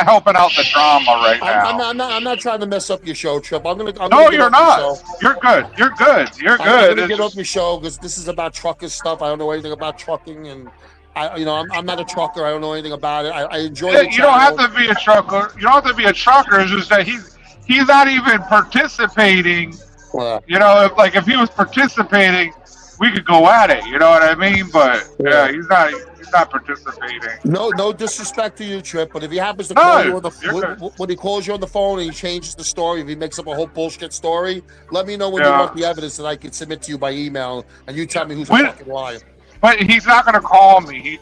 [SPEAKER 2] helping out the drama right now.
[SPEAKER 5] I'm not trying to mess up your show, Trip.
[SPEAKER 2] No, you're not. You're good. You're good.
[SPEAKER 5] I'm gonna get off your show because this is about trucker stuff. I don't know anything about trucking, and I'm not a trucker. I don't know anything about it. I enjoy it.
[SPEAKER 2] You don't have to be a trucker. You don't have to be a trucker. It's just that he's not even participating. You know, if he was participating, we could go at it. You know what I mean? But yeah, he's not. He's not participating.
[SPEAKER 5] No disrespect to you, Trip, but if he happens to
[SPEAKER 2] No,
[SPEAKER 5] call you on
[SPEAKER 2] you're
[SPEAKER 5] the
[SPEAKER 2] good.
[SPEAKER 5] when he calls you on the phone and he changes the story, if he makes up a whole bullshit story, let me know when
[SPEAKER 2] Yeah.
[SPEAKER 5] you want the evidence that I can submit to you by email, and you tell me who's a
[SPEAKER 2] When-
[SPEAKER 5] fucking liar.
[SPEAKER 2] But he's not gonna call me.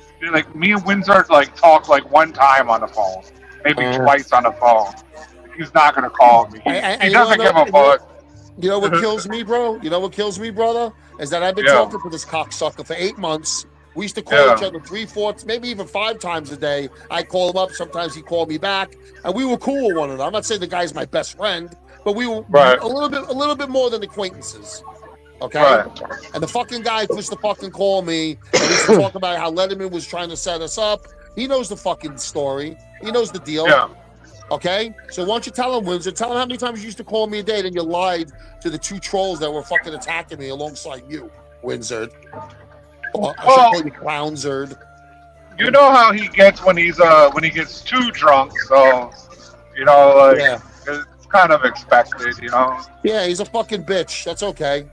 [SPEAKER 2] Me and Windsor like talk like one time on the phone, maybe twice on the phone. He's not gonna call me. He doesn't give a fuck.
[SPEAKER 5] You know what kills me, bro? You know what kills me, brother? Is that I've been
[SPEAKER 2] Yeah.
[SPEAKER 5] talking to this cocksucker for 8 months. We used to call
[SPEAKER 2] Yeah.
[SPEAKER 5] each other 3, 4, maybe even 5 times a day. I call him up. Sometimes he called me back, and we were cool with one another. I'm not saying the guy's my best friend, but we were
[SPEAKER 2] Right.
[SPEAKER 5] a little bit more than acquaintances. Okay.
[SPEAKER 2] Right.
[SPEAKER 5] And the fucking guy pushed to fucking call me, and we used to talk about how Letterman was trying to set us up. He knows the fucking story. He knows the deal.
[SPEAKER 2] Yeah.
[SPEAKER 5] Okay, so why don't you tell him, Windsor? Tell him how many times you used to call me a day, and you lied to the 2 trolls that were fucking attacking me alongside you, Windsor. Or I should call you Clownzard.
[SPEAKER 2] You know how he gets when he gets too drunk, so like
[SPEAKER 5] Yeah.
[SPEAKER 2] it's kind of expected,
[SPEAKER 5] Yeah, he's a fucking bitch. That's okay.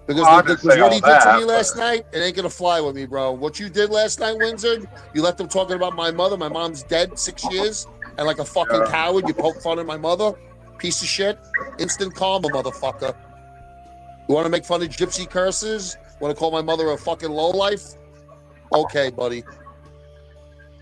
[SPEAKER 5] Because,
[SPEAKER 2] Well, I didn't say
[SPEAKER 5] what he
[SPEAKER 2] all
[SPEAKER 5] did to
[SPEAKER 2] that,
[SPEAKER 5] me last
[SPEAKER 2] but-
[SPEAKER 5] night, it ain't gonna fly with me, bro. What you did last night, Windsor, you let them talking about my mother. My mom's dead 6 years, and like a fucking
[SPEAKER 2] Yeah.
[SPEAKER 5] coward, you poke fun at my mother. Piece of shit. Instant karma, motherfucker. You want to make fun of gypsy curses? Want to call my mother a fucking lowlife? Okay, buddy.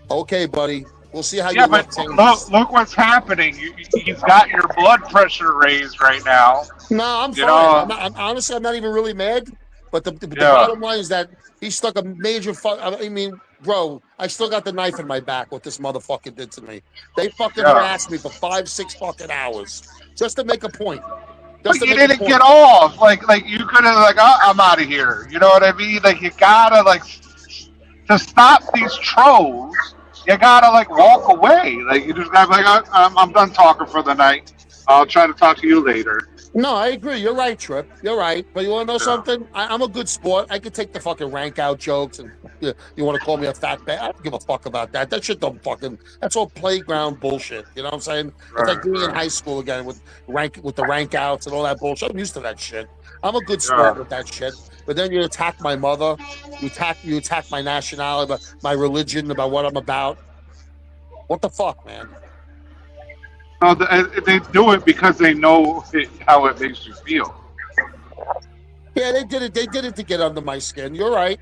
[SPEAKER 5] Okay, buddy. We'll see how
[SPEAKER 2] Yeah,
[SPEAKER 5] your
[SPEAKER 2] but
[SPEAKER 5] luck changes.
[SPEAKER 2] look what's happening. He's got your blood pressure raised right now.
[SPEAKER 5] No, I'm
[SPEAKER 2] You
[SPEAKER 5] fine.
[SPEAKER 2] know-
[SPEAKER 5] Honestly, I'm not even really mad. But the
[SPEAKER 2] Yeah.
[SPEAKER 5] bottom line is that he stuck a major I mean, bro, I still got the knife in my back. What this motherfucker did to me. They fucking
[SPEAKER 2] Yeah.
[SPEAKER 5] harassed me for 5, 6 fucking hours just to make a point.
[SPEAKER 2] But
[SPEAKER 5] Just to
[SPEAKER 2] you
[SPEAKER 5] make a
[SPEAKER 2] didn't
[SPEAKER 5] point.
[SPEAKER 2] get off. Like you could have I'm out of here. You know what I mean? Like you gotta to stop these trolls. You gotta walk away. Like you just gotta be like, I'm done talking for the night. I'll try to talk to you later.
[SPEAKER 5] No, I agree. You're right, Trip. You're right. But you want to know
[SPEAKER 2] Yeah.
[SPEAKER 5] something? I'm a good sport. I could take the fucking rank out jokes, and you want to call me a fat bat. I don't give a fuck about that. That shit don't fucking. That's all playground bullshit. You know what I'm saying? It's like being in high school again with the rank outs and all that bullshit. I'm used to that shit. I'm a good sport
[SPEAKER 2] Yeah.
[SPEAKER 5] with that shit. But then you attack my mother. You attack my nationality, my religion, about what I'm about. What the fuck, man?
[SPEAKER 2] No, they do it because they know how it makes you feel.
[SPEAKER 5] Yeah, they did it. They did it to get under my skin. You're right.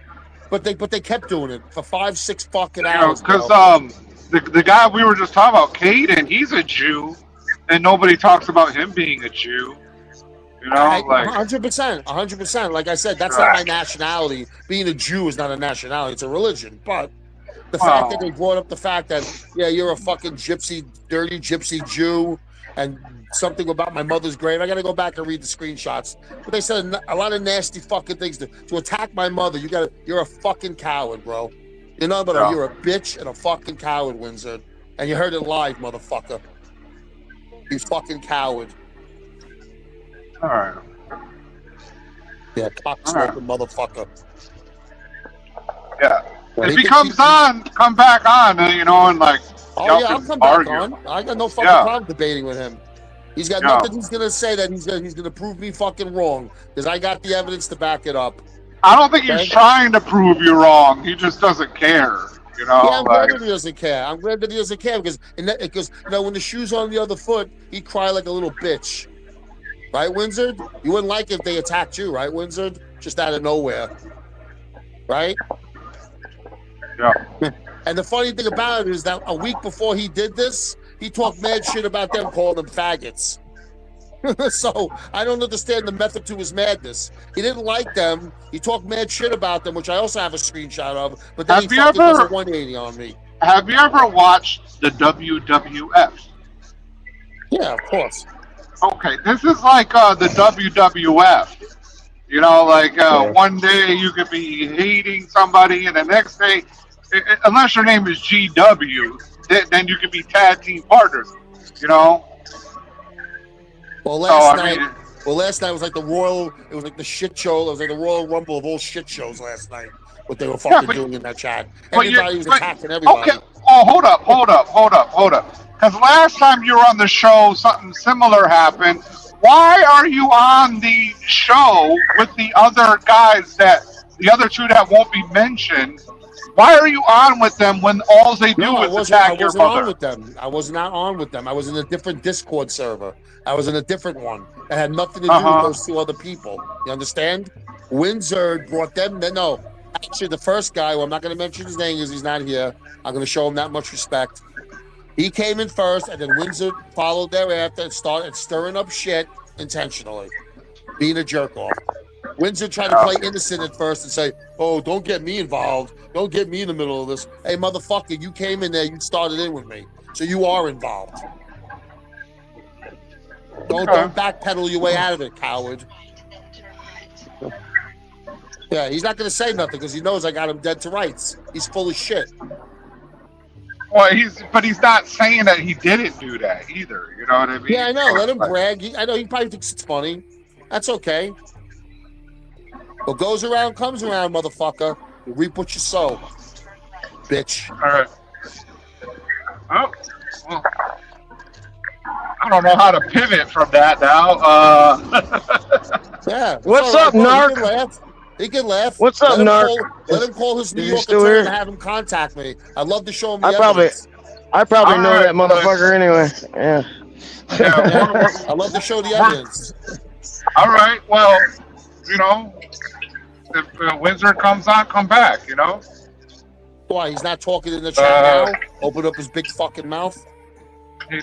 [SPEAKER 5] But they kept doing it for 5, 6 fucking hours.
[SPEAKER 2] Because
[SPEAKER 5] bro.
[SPEAKER 2] the guy we were just talking about, Caden, he's a Jew, and nobody talks about him being a Jew. You know,
[SPEAKER 5] 100%. Like I said, that's not my nationality. Being a Jew is not a nationality; it's a religion. But the fact that they brought up the fact that you're a fucking gypsy, dirty gypsy Jew, and something about my mother's grave. I got to go back and read the screenshots. But they said a lot of nasty fucking things to attack my mother. You're a fucking coward, bro. You know, but you're a bitch and a fucking coward, Windsor. And you heard it live, motherfucker. You fucking coward.
[SPEAKER 2] all right.
[SPEAKER 5] Yeah, cock-smoking motherfucker.
[SPEAKER 2] Yeah.
[SPEAKER 5] Well,
[SPEAKER 2] If he comes on, come back on, and
[SPEAKER 5] Oh
[SPEAKER 2] y'all
[SPEAKER 5] yeah, I'll
[SPEAKER 2] can
[SPEAKER 5] come back
[SPEAKER 2] argue.
[SPEAKER 5] on. I got no fucking
[SPEAKER 2] Yeah.
[SPEAKER 5] problem debating with him. He's got
[SPEAKER 2] Yeah.
[SPEAKER 5] nothing he's gonna say that he's gonna prove me fucking wrong because I got the evidence to back it up.
[SPEAKER 2] I don't think he's
[SPEAKER 5] Okay.
[SPEAKER 2] trying to prove you wrong. He just doesn't care. You know,
[SPEAKER 5] Yeah, I'm glad that he doesn't care. I'm glad that he doesn't care because when the shoe's on the other foot, he'd cry like a little bitch. Right, Windsor? You wouldn't like it if they attacked you, right, Windsor? Just out of nowhere. Right?
[SPEAKER 2] yeah.
[SPEAKER 5] And the funny thing about it is that a week before he did this, he talked mad shit about them, calling them faggots. So I don't understand the method to his madness. He didn't like them. He talked mad shit about them, which I also have a screenshot of. But then
[SPEAKER 2] Have
[SPEAKER 5] he
[SPEAKER 2] you
[SPEAKER 5] fucking
[SPEAKER 2] ever-
[SPEAKER 5] does a 180 on me.
[SPEAKER 2] Have you ever watched the WWF?
[SPEAKER 5] Yeah, of course.
[SPEAKER 2] Okay, this is like the WWF. You know, one day you could be hating somebody, and the next day, unless your name is GW, then you could be tag team partners. You know.
[SPEAKER 5] Well,
[SPEAKER 2] So
[SPEAKER 5] last
[SPEAKER 2] I
[SPEAKER 5] night.
[SPEAKER 2] mean,
[SPEAKER 5] Well, last night was like it was like the shit show. It was like the Royal Rumble of all shit shows last night. What they were fucking doing in that chat. Everybody was attacking everybody.
[SPEAKER 2] Okay. Oh, hold up. Because last time you were on the show, something similar happened. Why are you on the show with the other guys the other two that won't be mentioned, Why are you on with them when all they do
[SPEAKER 5] No, I
[SPEAKER 2] is
[SPEAKER 5] wasn't. I
[SPEAKER 2] attack your
[SPEAKER 5] wasn't on
[SPEAKER 2] mother?
[SPEAKER 5] with them. I was not on with them. I was in a different Discord server. I was in a different one that had nothing to do with those two other people. You understand? Windsor brought them. No, actually, the first guy. Well, I'm not going to mention his name because he's not here. I'm going to show him that much respect. He came in first, and then Windsor followed thereafter and started stirring up shit intentionally, being a jerk off. Windsor tried to play innocent at first and say, "Oh, don't get me involved. Don't get me in the middle of this." Hey, motherfucker, you came in there. You started in with me, so you are involved. Don't backpedal your way out of it, coward. Yeah, he's not going to say nothing because he knows I got him dead to rights. He's full of shit.
[SPEAKER 2] Well, he's not saying that he didn't do that either. You know what I mean?
[SPEAKER 5] Yeah, I know. Let him brag. I know he probably thinks it's funny. That's okay. What goes around comes around, motherfucker. You reap what you sow, bitch.
[SPEAKER 2] All right. Oh, well, I don't know how to pivot from that now.
[SPEAKER 5] Yeah.
[SPEAKER 6] What's up, Narc?
[SPEAKER 5] He can laugh.
[SPEAKER 6] What's up, Narc?
[SPEAKER 5] Let him call his New
[SPEAKER 6] Is he
[SPEAKER 5] York
[SPEAKER 6] still
[SPEAKER 5] attorney
[SPEAKER 6] here?
[SPEAKER 5] and have him contact me. I'd love to show him the
[SPEAKER 6] I probably
[SPEAKER 5] evidence.
[SPEAKER 6] know that motherfucker anyway. Yeah.
[SPEAKER 2] Yeah,
[SPEAKER 5] I'd love to show the evidence.
[SPEAKER 2] all right. Well, you know, if Windsor comes on, come back. You know.
[SPEAKER 5] Why? He's not talking in the chat now? Open up his big fucking mouth.
[SPEAKER 2] Yeah.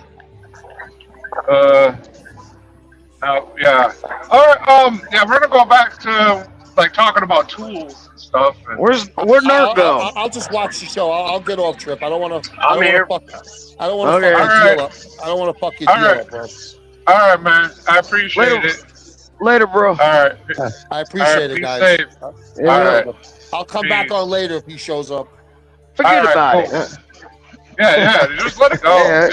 [SPEAKER 2] All right. Yeah, we're gonna go back to like talking about tools and stuff. And,
[SPEAKER 6] Where'd Narc go?
[SPEAKER 5] I'll just watch the show. I'll get off trip. I don't want to.
[SPEAKER 4] I'm here.
[SPEAKER 5] I don't want to
[SPEAKER 6] Okay.
[SPEAKER 5] fuck your
[SPEAKER 2] Alright.
[SPEAKER 5] deal up. I don't want to fuck your deal up, bro.
[SPEAKER 2] all right, man. I appreciate it.
[SPEAKER 6] Later, bro.
[SPEAKER 2] All right.
[SPEAKER 5] I appreciate it,
[SPEAKER 2] Be
[SPEAKER 5] guys.
[SPEAKER 2] safe.
[SPEAKER 6] Yeah.
[SPEAKER 2] All right.
[SPEAKER 5] I'll come back on later if he shows up.
[SPEAKER 6] Forget
[SPEAKER 2] All right,
[SPEAKER 6] about
[SPEAKER 2] cool.
[SPEAKER 6] it.
[SPEAKER 2] Yeah. Just let it go.
[SPEAKER 6] Yeah.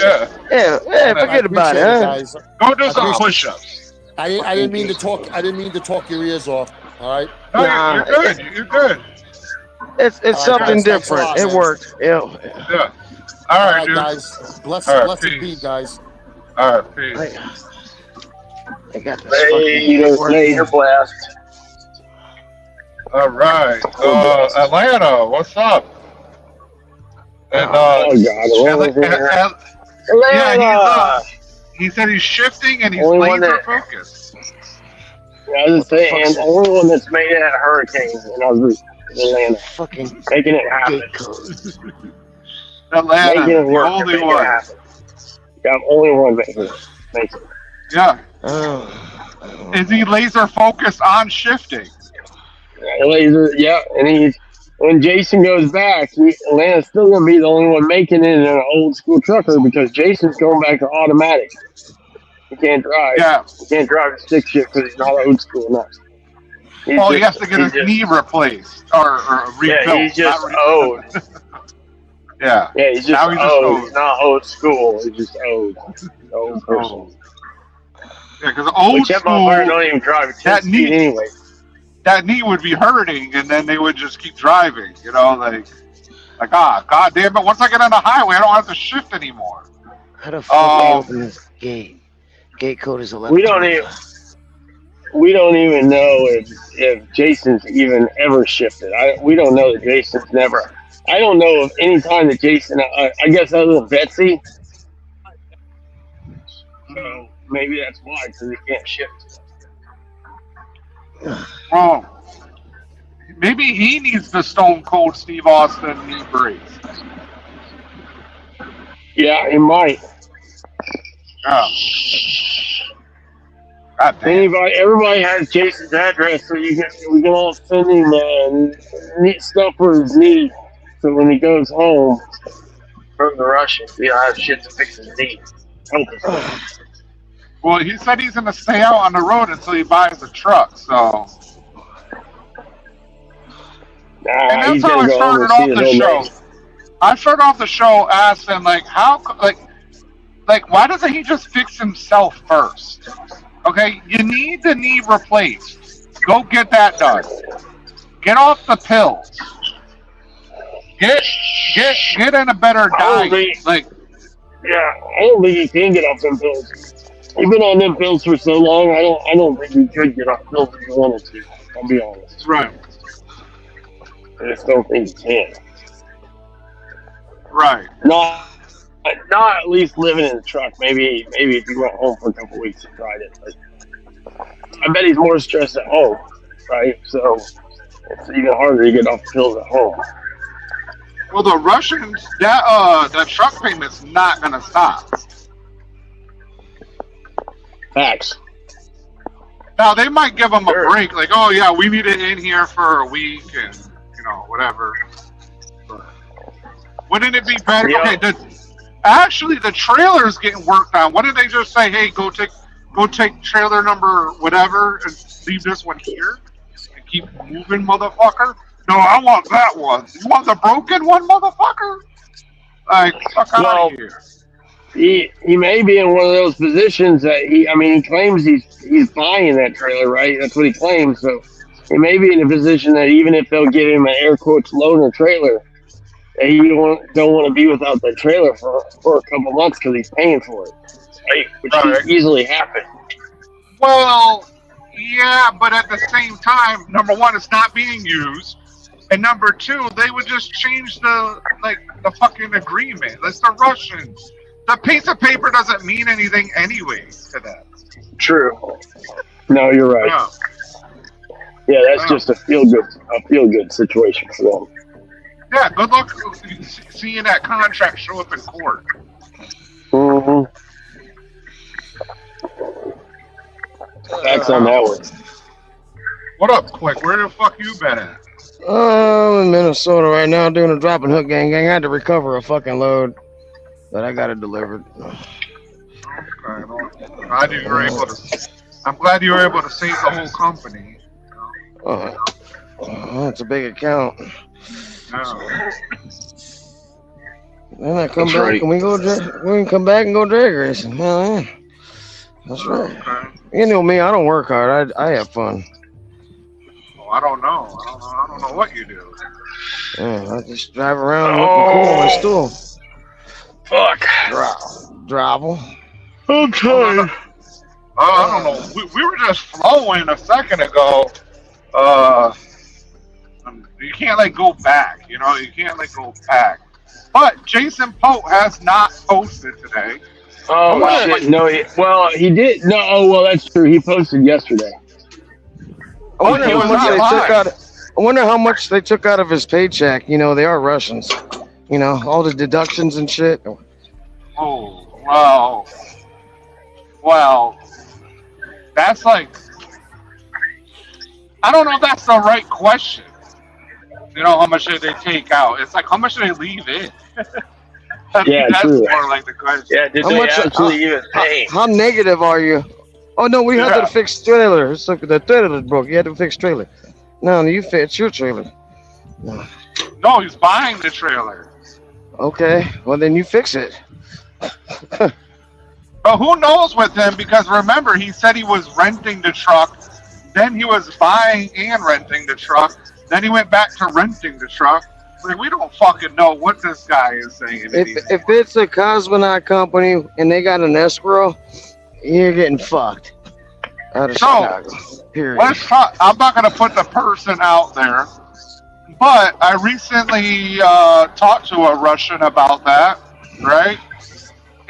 [SPEAKER 2] Yeah.
[SPEAKER 6] Yeah, forget about it, huh?
[SPEAKER 5] guys.
[SPEAKER 2] Go do some
[SPEAKER 5] appreciate-
[SPEAKER 2] push-ups.
[SPEAKER 5] I didn't mean to talk. I didn't mean to talk your ears off. All right.
[SPEAKER 2] No,
[SPEAKER 6] Nah.
[SPEAKER 2] you're good. You're good.
[SPEAKER 6] It's
[SPEAKER 5] All right,
[SPEAKER 6] something
[SPEAKER 5] guys, thanks a
[SPEAKER 6] different.
[SPEAKER 5] lot,
[SPEAKER 6] It
[SPEAKER 5] man.
[SPEAKER 6] worked. Yeah.
[SPEAKER 2] Yeah. All
[SPEAKER 5] All
[SPEAKER 2] right,
[SPEAKER 5] right,
[SPEAKER 2] dude.
[SPEAKER 5] guys. Blessed
[SPEAKER 2] peace.
[SPEAKER 5] be, guys.
[SPEAKER 2] All right, peace.
[SPEAKER 6] I got this
[SPEAKER 4] You're blessed.
[SPEAKER 2] All right. Atlanta, what's up? And
[SPEAKER 4] Oh God,
[SPEAKER 2] yeah, he said he's shifting and he's
[SPEAKER 4] Only one
[SPEAKER 2] laser
[SPEAKER 4] that-
[SPEAKER 2] focused.
[SPEAKER 4] I was just saying, the only one that's made it at Hurricane, and I was Atlanta,
[SPEAKER 6] fucking
[SPEAKER 4] making it happen,
[SPEAKER 6] gate code.
[SPEAKER 2] Atlanta,
[SPEAKER 4] making it
[SPEAKER 2] the
[SPEAKER 4] work,
[SPEAKER 2] only
[SPEAKER 4] making
[SPEAKER 2] one.
[SPEAKER 4] it happen. Yeah, I'm only one making it. Makes it.
[SPEAKER 2] Yeah.
[SPEAKER 6] Oh.
[SPEAKER 2] Is he laser focused on shifting?
[SPEAKER 4] Laser, yeah, and when Jason goes back, Atlanta's still gonna be the only one making it in an old school trucker because Jason's going back to automatic. He can't drive.
[SPEAKER 2] Yeah.
[SPEAKER 4] He can't drive a stick shift because he's not old school enough. He
[SPEAKER 2] has to get his knee replaced or rebuilt.
[SPEAKER 4] Yeah, he's just old.
[SPEAKER 2] Yeah.
[SPEAKER 4] Yeah, he's just
[SPEAKER 2] Now he's just
[SPEAKER 4] old.
[SPEAKER 2] old.
[SPEAKER 4] He's not old school. He's just old. Old person.
[SPEAKER 2] Oh. Yeah, because old
[SPEAKER 4] Which that motherfucker
[SPEAKER 2] school,
[SPEAKER 4] don't even drive at 10
[SPEAKER 2] that
[SPEAKER 4] speed
[SPEAKER 2] knee-
[SPEAKER 4] anyway.
[SPEAKER 2] that knee would be hurting, and then they would just keep driving. You know, like god damn it! Once I get on the highway, I don't have to shift anymore.
[SPEAKER 6] How the fuck do you open this gate? Gate code is 11.
[SPEAKER 4] We don't even know if Jason's even ever shifted. We don't know that Jason's never. I don't know of any time that Jason. I guess other than Betsy. So maybe that's why, because he can't shift.
[SPEAKER 2] Oh, maybe he needs the Stone Cold Steve Austin knee brace.
[SPEAKER 4] Yeah, he might.
[SPEAKER 2] Yeah. God damn.
[SPEAKER 4] Everybody has Jason's address, so we can all send him neat stuff for his knee. So when he goes home from the Russians, he'll have shit to fix his knee.
[SPEAKER 2] Well, he said he's gonna stay out on the road until he buys a truck. So, and
[SPEAKER 4] He's
[SPEAKER 2] that's how
[SPEAKER 4] gonna
[SPEAKER 2] I
[SPEAKER 4] go home
[SPEAKER 2] started
[SPEAKER 4] and see
[SPEAKER 2] off
[SPEAKER 4] his
[SPEAKER 2] the
[SPEAKER 4] old
[SPEAKER 2] show.
[SPEAKER 4] lady.
[SPEAKER 2] I started off the show asking why doesn't he just fix himself first? Okay, you need the knee replaced. Go get that done. Get off the pills. Get in a better diet.
[SPEAKER 4] Yeah, I don't think he can get off them pills. He's been on them pills for so long. I don't think he could get off pills if he wanted to. I'll be honest.
[SPEAKER 2] Right.
[SPEAKER 4] I just don't think he can.
[SPEAKER 2] Right.
[SPEAKER 4] Not at least living in the truck. Maybe if he went home for a couple weeks and tried it. But I bet he's more stressed at home, right? So it's even harder to get off the pills at home.
[SPEAKER 2] Well, the Russians, that truck payment's not gonna stop.
[SPEAKER 4] Facts.
[SPEAKER 2] Now they might give them a break, like, oh yeah, we need it in here for a week and whatever. But wouldn't it be better?
[SPEAKER 4] Yeah.
[SPEAKER 2] Okay, actually the trailer's getting worked on. Why didn't they just say, hey, go take trailer number whatever and leave this one here and keep moving, motherfucker? No, I want that one. You want the broken one, motherfucker? Like, fuck out of here.
[SPEAKER 4] He may be in one of those positions that he claims he's buying that trailer, right? That's what he claims. So he may be in a position that even if they'll give him an air quotes loaner trailer, that he don't want to be without that trailer for a couple months because he's paying for it, right? Which can easily happen.
[SPEAKER 2] Well, yeah, but at the same time, number one, it's not being used, and number two, they would just change the fucking agreement. That's the Russians. The piece of paper doesn't mean anything anyway to them.
[SPEAKER 4] True. No, you're right. Yeah, that's just a feel good situation for them.
[SPEAKER 2] Yeah, good luck seeing that contract show up in court.
[SPEAKER 4] Mm-hmm. Facts on that one.
[SPEAKER 2] What up, Quick? Where the fuck you been at?
[SPEAKER 6] I'm in Minnesota right now doing a drop and hook gang. I had to recover a fucking load, but I got it delivered.
[SPEAKER 2] Okay, I'm glad you were able to save the whole company.
[SPEAKER 6] Oh, it's a big account.
[SPEAKER 2] Yeah.
[SPEAKER 6] Then I come
[SPEAKER 4] That's
[SPEAKER 6] back
[SPEAKER 4] right.
[SPEAKER 6] and we can come back and go drag racing. Hell yeah. That's right.
[SPEAKER 2] Okay.
[SPEAKER 6] You know me, I don't work hard. I have fun.
[SPEAKER 2] Well, I don't know. I don't know what you do.
[SPEAKER 6] Yeah, I just drive around looking cool on my stool.
[SPEAKER 4] Fuck.
[SPEAKER 6] Travel.
[SPEAKER 4] Okay.
[SPEAKER 2] I don't know. We were just flowing a second ago. You can't go back. You can't go back. But Jason Pope has not posted today.
[SPEAKER 4] Oh shit! No, he did. No, that's true. He posted yesterday.
[SPEAKER 6] I wonder how much they took out of his paycheck. They are Russians. All the deductions and shit.
[SPEAKER 2] Oh, well, that's I don't know if that's the right question. How much did they take out? It's how much did they leave in? That's
[SPEAKER 4] true.
[SPEAKER 2] more like the question.
[SPEAKER 4] Yeah, did they actually even pay?
[SPEAKER 6] How negative are you? Oh no, we had to fix trailer. It's like the trailer broke. You had to fix trailer. No, it's your trailer.
[SPEAKER 2] No, he's buying the trailer.
[SPEAKER 6] Okay, well then you fix it.
[SPEAKER 2] But who knows with him? Because remember, he said he was renting the truck, then he was buying and renting the truck, then he went back to renting the truck. We don't fucking know what this guy is saying.
[SPEAKER 6] If it's a cosmonaut company and they got an escrow, you're getting fucked. Out of Chicago. Period.
[SPEAKER 2] Let's talk. I'm not going to put the person out there, but I recently talked to a Russian about that, right?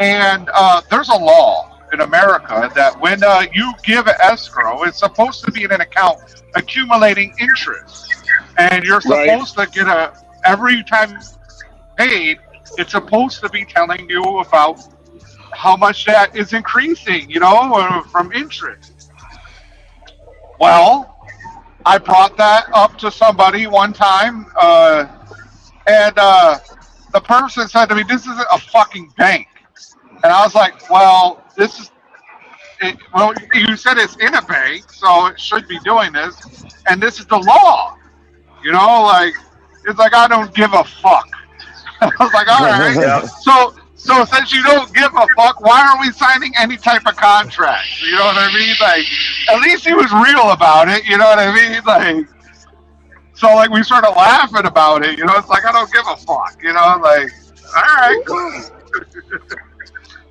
[SPEAKER 2] And there's a law in America that when you give an escrow, it's supposed to be in an account accumulating interest. And you're supposed to get every time paid, it's supposed to be telling you about how much that is increasing, from interest. Well, I brought that up to somebody one time, and the person said to me, "This isn't a fucking bank." And I was like, "Well, you said it's in a bank, so it should be doing this, and this is the law." It's I don't give a fuck. I was like, all right.
[SPEAKER 4] Yeah.
[SPEAKER 2] So since you don't give a fuck, why are we signing any type of contract? You know what I mean? At least he was real about it. You know what I mean? So we started laughing about it. It's I don't give a fuck. All right, cool.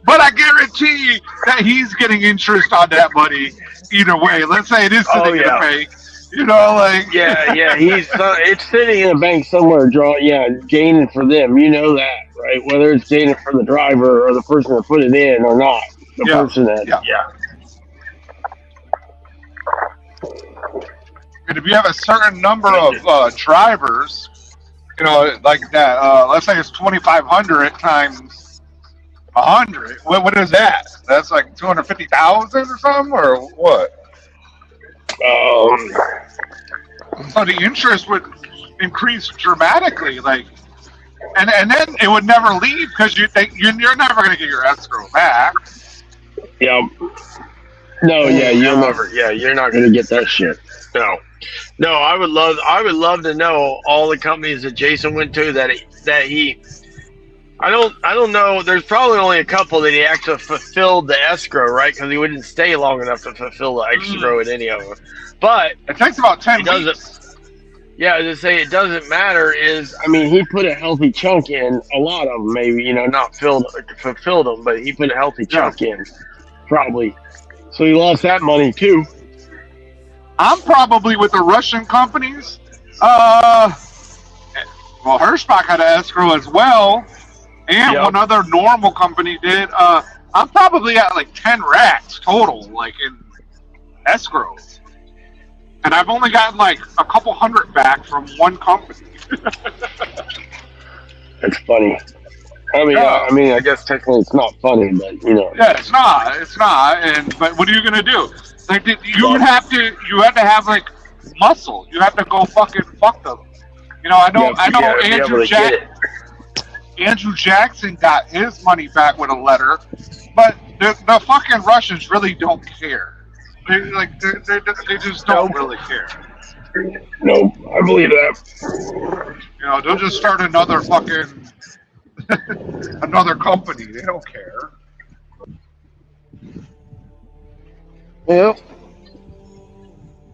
[SPEAKER 2] But I guarantee that he's getting interest on that money either way. Let's say it is sitting in the bank. You know, like
[SPEAKER 4] Yeah. It's sitting in a bank somewhere, gaining for them. You know that, right? Whether it's gaining for the driver or the person that put it in or not, the
[SPEAKER 2] yeah,
[SPEAKER 4] person that
[SPEAKER 2] yeah. And if you have a certain number of drivers, you know, like that, let's say it's 2,500 times 100. What is that? That's like 250,000 or something, or what? So the interest would increase dramatically, like, and then it would never leave because you're never going to get your escrow back.
[SPEAKER 4] yeah. No, you're not gonna get that shit. No. I would love to know all the companies that Jason went to that he. I don't know. There's probably only a couple that he actually fulfilled the escrow, right? Because he wouldn't stay long enough to fulfill the escrow at any of them. But
[SPEAKER 2] it takes about 10 weeks.
[SPEAKER 4] Yeah, as I say, it doesn't matter. He put a healthy chunk in. A lot of them, maybe, not fulfilled them, but he put a healthy chunk in, probably. So he lost that money too.
[SPEAKER 2] I'm probably with the Russian companies. Well, Hirschbach had an escrow as well, and one other normal company did. I'm probably at like 10 racks total, like in escrow, and I've only gotten like a couple hundred back from one company.
[SPEAKER 4] That's funny. I guess technically it's not funny, but
[SPEAKER 2] Yeah, it's not. But what are you gonna do? Like, you have to have like muscle. You have to go fucking fuck them. I know Andrew Jackson got his money back with a letter, but the fucking Russians really don't care. They just don't really care.
[SPEAKER 4] Nope, I believe that.
[SPEAKER 2] They'll just start another fucking another company. They don't care.
[SPEAKER 6] Yep.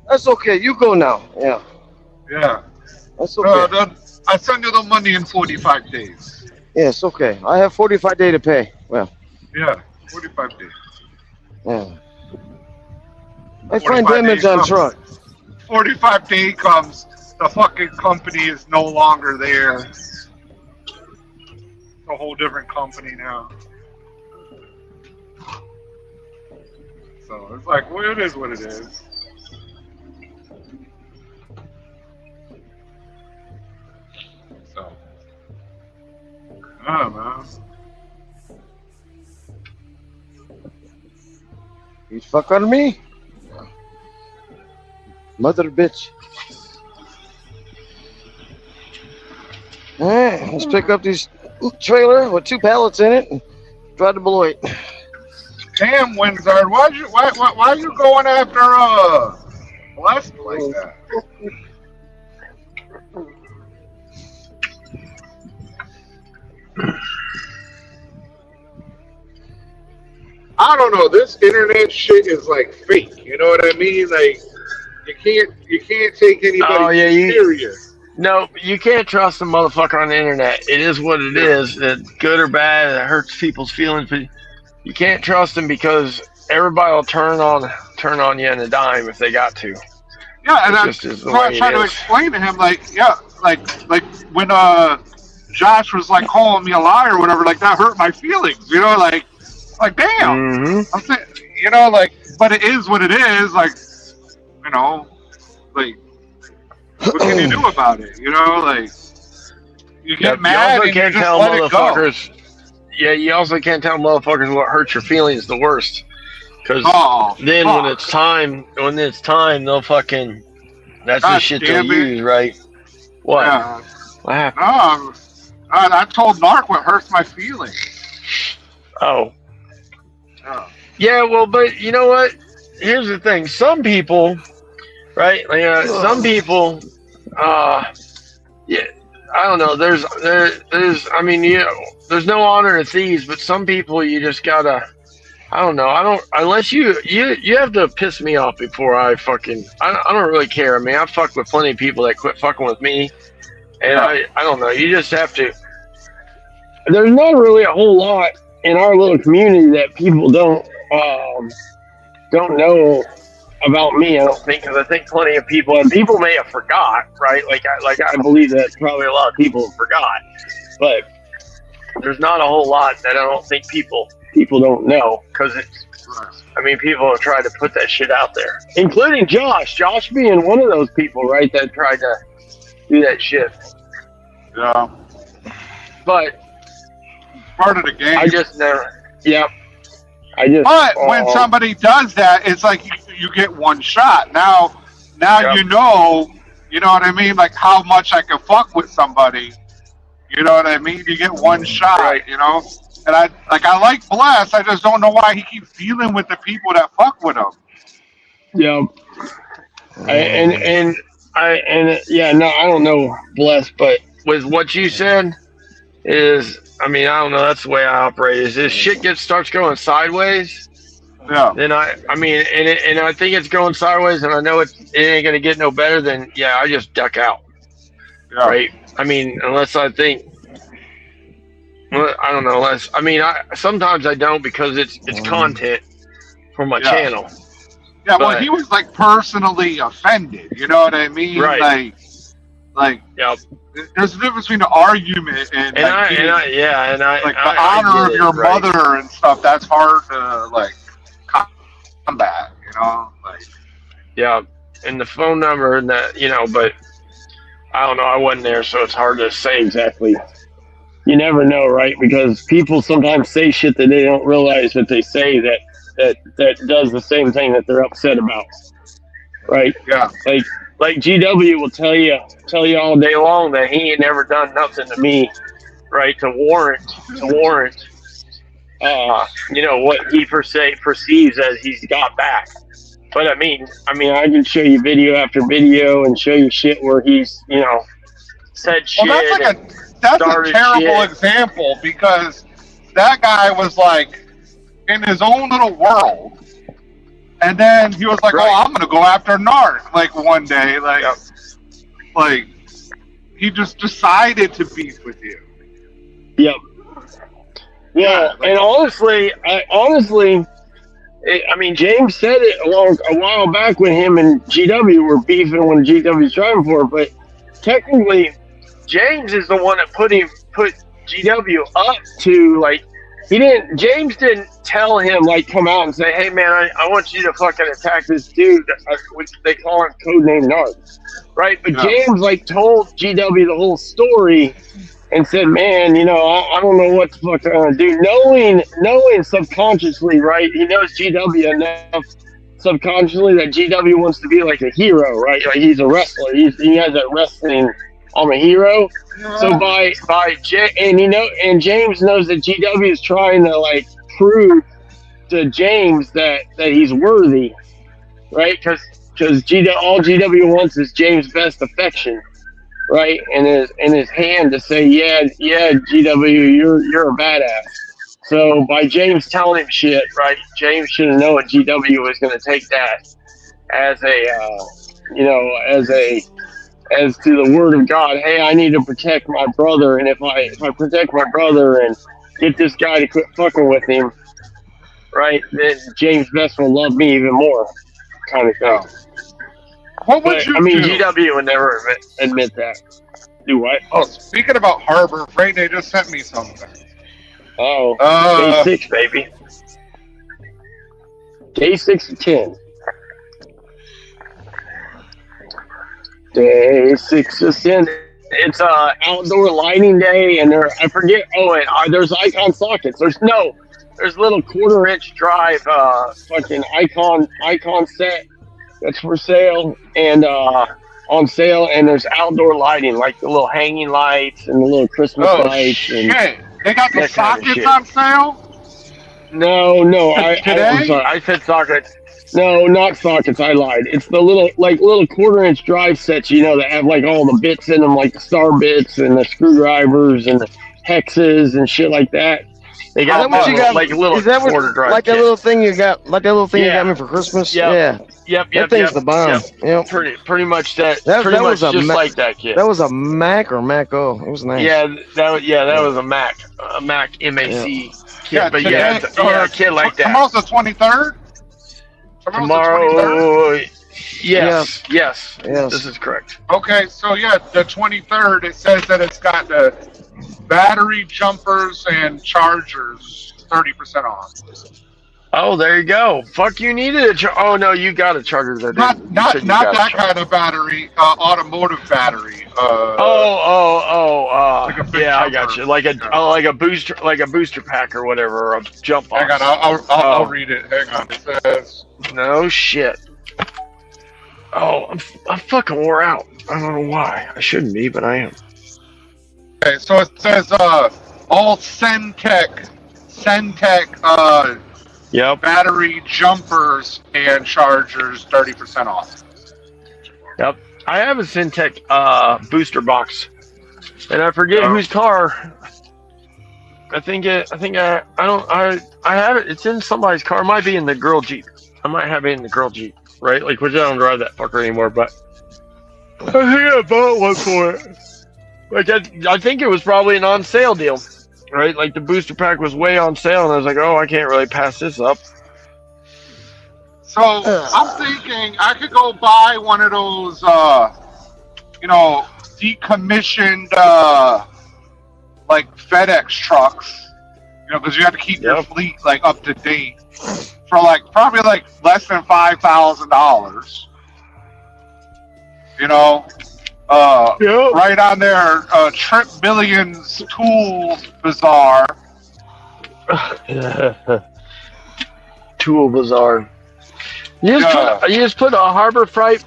[SPEAKER 6] That's okay. You go now. Yeah.
[SPEAKER 2] Yeah.
[SPEAKER 6] That's okay.
[SPEAKER 2] I send you the money in 45 days.
[SPEAKER 6] Yeah, it's okay. I have 45 days to pay. Well.
[SPEAKER 2] Yeah, 45 days.
[SPEAKER 6] Yeah. I find damage on truck.
[SPEAKER 2] 45 day comes, the fucking company is no longer there. It's a whole different company now. So it's like, well, it is what it is. So, I don't know.
[SPEAKER 6] You fuck on me? Mother bitch. Alright, let's pick up this trailer with 2 pallets in it and drive to Beloit.
[SPEAKER 2] Damn, Windsor, why are you going after Blessed like that? I don't know. This internet shit is like fake. You know what I mean? Like you can't take anybody serious.
[SPEAKER 4] No, you can't trust a motherfucker on the internet. It is what it is. It's good or bad. It hurts people's feelings, but you can't trust them because everybody will turn on you in a dime if they got to.
[SPEAKER 2] Yeah, and I'm trying to explain to him, like when Josh was like calling me a liar or whatever, like that hurt my feelings. Like damn.
[SPEAKER 4] Mm-hmm.
[SPEAKER 2] I'm saying, but it is what it is. Like, like what can you do about it? Like you get mad and you just let it go.
[SPEAKER 4] Yeah, you also can't tell motherfuckers what hurts your feelings the worst. Because when it's time, they'll fucking, that's the shit they'll use, right? What?
[SPEAKER 2] Yeah.
[SPEAKER 4] What happened?
[SPEAKER 2] No, I told Narc what hurts my feelings.
[SPEAKER 4] Oh. Yeah, well, but you know what? Here's the thing. Some people, right? Some people, yeah. I don't know. There's no honor in thieves, but some people you just gotta. I don't know. Unless you have to piss me off before I don't really care. I fucked with plenty of people that quit fucking with me, and I don't know. You just have to. There's not really a whole lot in our little community that people don't know about me. I don't think, because I think plenty of people, and people may have forgot, right? Like I believe that probably a lot of people have forgot, but there's not a whole lot that I don't think people don't know, because it's. I mean, people have tried to put that shit out there, including Josh. Josh being one of those people, right, that tried to do that shit.
[SPEAKER 2] Yeah.
[SPEAKER 4] But
[SPEAKER 2] Part of the game.
[SPEAKER 4] I just never. Yep.
[SPEAKER 2] But when somebody does that, it's like you get one shot. Now
[SPEAKER 4] Yep.
[SPEAKER 2] you know what I mean? Like how much I can fuck with somebody. You know what I mean? You get one shot,
[SPEAKER 4] Right.
[SPEAKER 2] you know? And I like Bless, I just don't know why he keeps dealing with the people that fuck with him.
[SPEAKER 4] Yeah. And I don't know, Bless, but with what you said is, I mean, I don't know, that's the way I operate. Is if shit starts going sideways,
[SPEAKER 2] Yeah.
[SPEAKER 4] then I mean, and I think it's going sideways, and I know it ain't gonna get no better. Then yeah, I just duck out.
[SPEAKER 2] Yeah.
[SPEAKER 4] Right. I mean, unless I think. Well, I don't know. Sometimes I don't, because it's content for my channel.
[SPEAKER 2] Yeah, well,
[SPEAKER 4] But-
[SPEAKER 2] he was like personally offended. You know what I mean?
[SPEAKER 4] Right.
[SPEAKER 2] Like,
[SPEAKER 4] Yep.
[SPEAKER 2] there's a difference between an argument and like, like the honor of your mother and stuff. That's hard to like combat. You know, like.
[SPEAKER 4] Yeah, and the phone number and that, but I don't know. I wasn't there, so it's hard to say exactly. You never know, right? Because people sometimes say shit that they don't realize that they say that does the same thing that they're upset about, right?
[SPEAKER 2] Yeah.
[SPEAKER 4] Like GW will tell you all day long that he ain't never done nothing to me, right? To warrant, what he perceives as he's got back. But I mean, I can show you video after video and show you shit where he's, said shit.
[SPEAKER 2] Well, that's a terrible example, because that guy was like in his own little world, and then he was like,
[SPEAKER 4] Right.
[SPEAKER 2] "Oh, I'm gonna go after Narc." Like one day, like he just decided to beef with you.
[SPEAKER 4] Yep. Yeah, and honestly, I mean, James said it a while back when him and GW were beefing when GW's driving for it, but technically, James is the one that put GW up to, like, James didn't tell him, like, come out and say, hey man, I want you to fucking attack this dude, which they call him codename Narc, right? But James, like, told GW the whole story and said, man, I don't know what the fuck I'm gonna do, knowing subconsciously, right? He knows GW enough subconsciously that GW wants to be like a hero, right? Like, he's a wrestler, he has that wrestling, I'm a hero. So and James knows that GW is trying to, like, prove to James that he's worthy, right? Because all GW wants is James' best affection, right? And his hand to say, yeah, GW, you're a badass. So by James telling him shit, right? James should have known GW was going to take that as as to the word of God. Hey, I need to protect my brother, and if I protect my brother and get this guy to quit fucking with him, right, then James Best will love me even more, kind of thing.
[SPEAKER 2] What would you do?
[SPEAKER 4] GW would never admit that. Do what?
[SPEAKER 2] Oh, speaking about Harbor Freight, they just sent me something.
[SPEAKER 4] Oh, day 6, baby. Day 6 to 10. Day 6 to 10. It's outdoor lighting day, and I forget. Oh, and there's icon sockets. There's little 1/4-inch drive fucking icon set that's for sale and on sale, and there's outdoor lighting, like the little hanging lights and the little Christmas lights.
[SPEAKER 2] Shit.
[SPEAKER 4] And
[SPEAKER 2] they got the sockets on sale?
[SPEAKER 4] No, I'm sorry, I said sockets. No, not sockets. I lied. It's the little 1/4-inch drive sets, that have, like, all the bits in them, like the star bits and the screwdrivers and the hexes and shit like that. They got like a little quarter drive.
[SPEAKER 6] Like that little thing you got, you got me for Christmas.
[SPEAKER 4] Yep. Yep.
[SPEAKER 6] That thing's the bomb. Yep.
[SPEAKER 4] Pretty much that was just like that kid.
[SPEAKER 6] That was a Mac or Mac O. It was nice.
[SPEAKER 4] Yeah, that was a Mac MAC kid.
[SPEAKER 2] Yeah,
[SPEAKER 4] But a kid like that.
[SPEAKER 2] Tomorrow's the 23rd.
[SPEAKER 3] Tomorrow. Yes. Yes. This is correct.
[SPEAKER 2] Okay, so yeah, the 23rd. It says that it's got the battery, jumpers, and chargers 30% off.
[SPEAKER 3] Oh, there you go. Fuck, you needed a oh no, you got a charger there.
[SPEAKER 2] Not that kind of battery. Automotive battery. Like a big
[SPEAKER 3] yeah, I
[SPEAKER 2] jumper.
[SPEAKER 3] got you. Like a booster pack or whatever, or a jump box.
[SPEAKER 2] Hang on, I'll read it. Hang on. It says.
[SPEAKER 3] No shit. Oh, I'm fucking wore out. I don't know why. I shouldn't be, but I am.
[SPEAKER 2] Okay, so it says all Sentech
[SPEAKER 3] Yep.
[SPEAKER 2] battery jumpers and chargers 30% off.
[SPEAKER 3] Yep. I have a Syntec booster box, and I forget whose car. I have it. It's in somebody's car. It might be in the girl Jeep. I might have it in the girl Jeep, right? Like, which I don't drive that fucker anymore, but I think I bought one for it. Like, I think it was probably an on sale deal, right? Like, the booster pack was way on sale, and I was like, oh, I can't really pass this up.
[SPEAKER 2] So I'm thinking I could go buy one of those, decommissioned, like FedEx trucks, because you have to keep your fleet like up to date for probably less than $5,000. Right on there, Trip Billions Tool Bazaar.
[SPEAKER 3] Tool Bazaar. You just put a Harbor Freight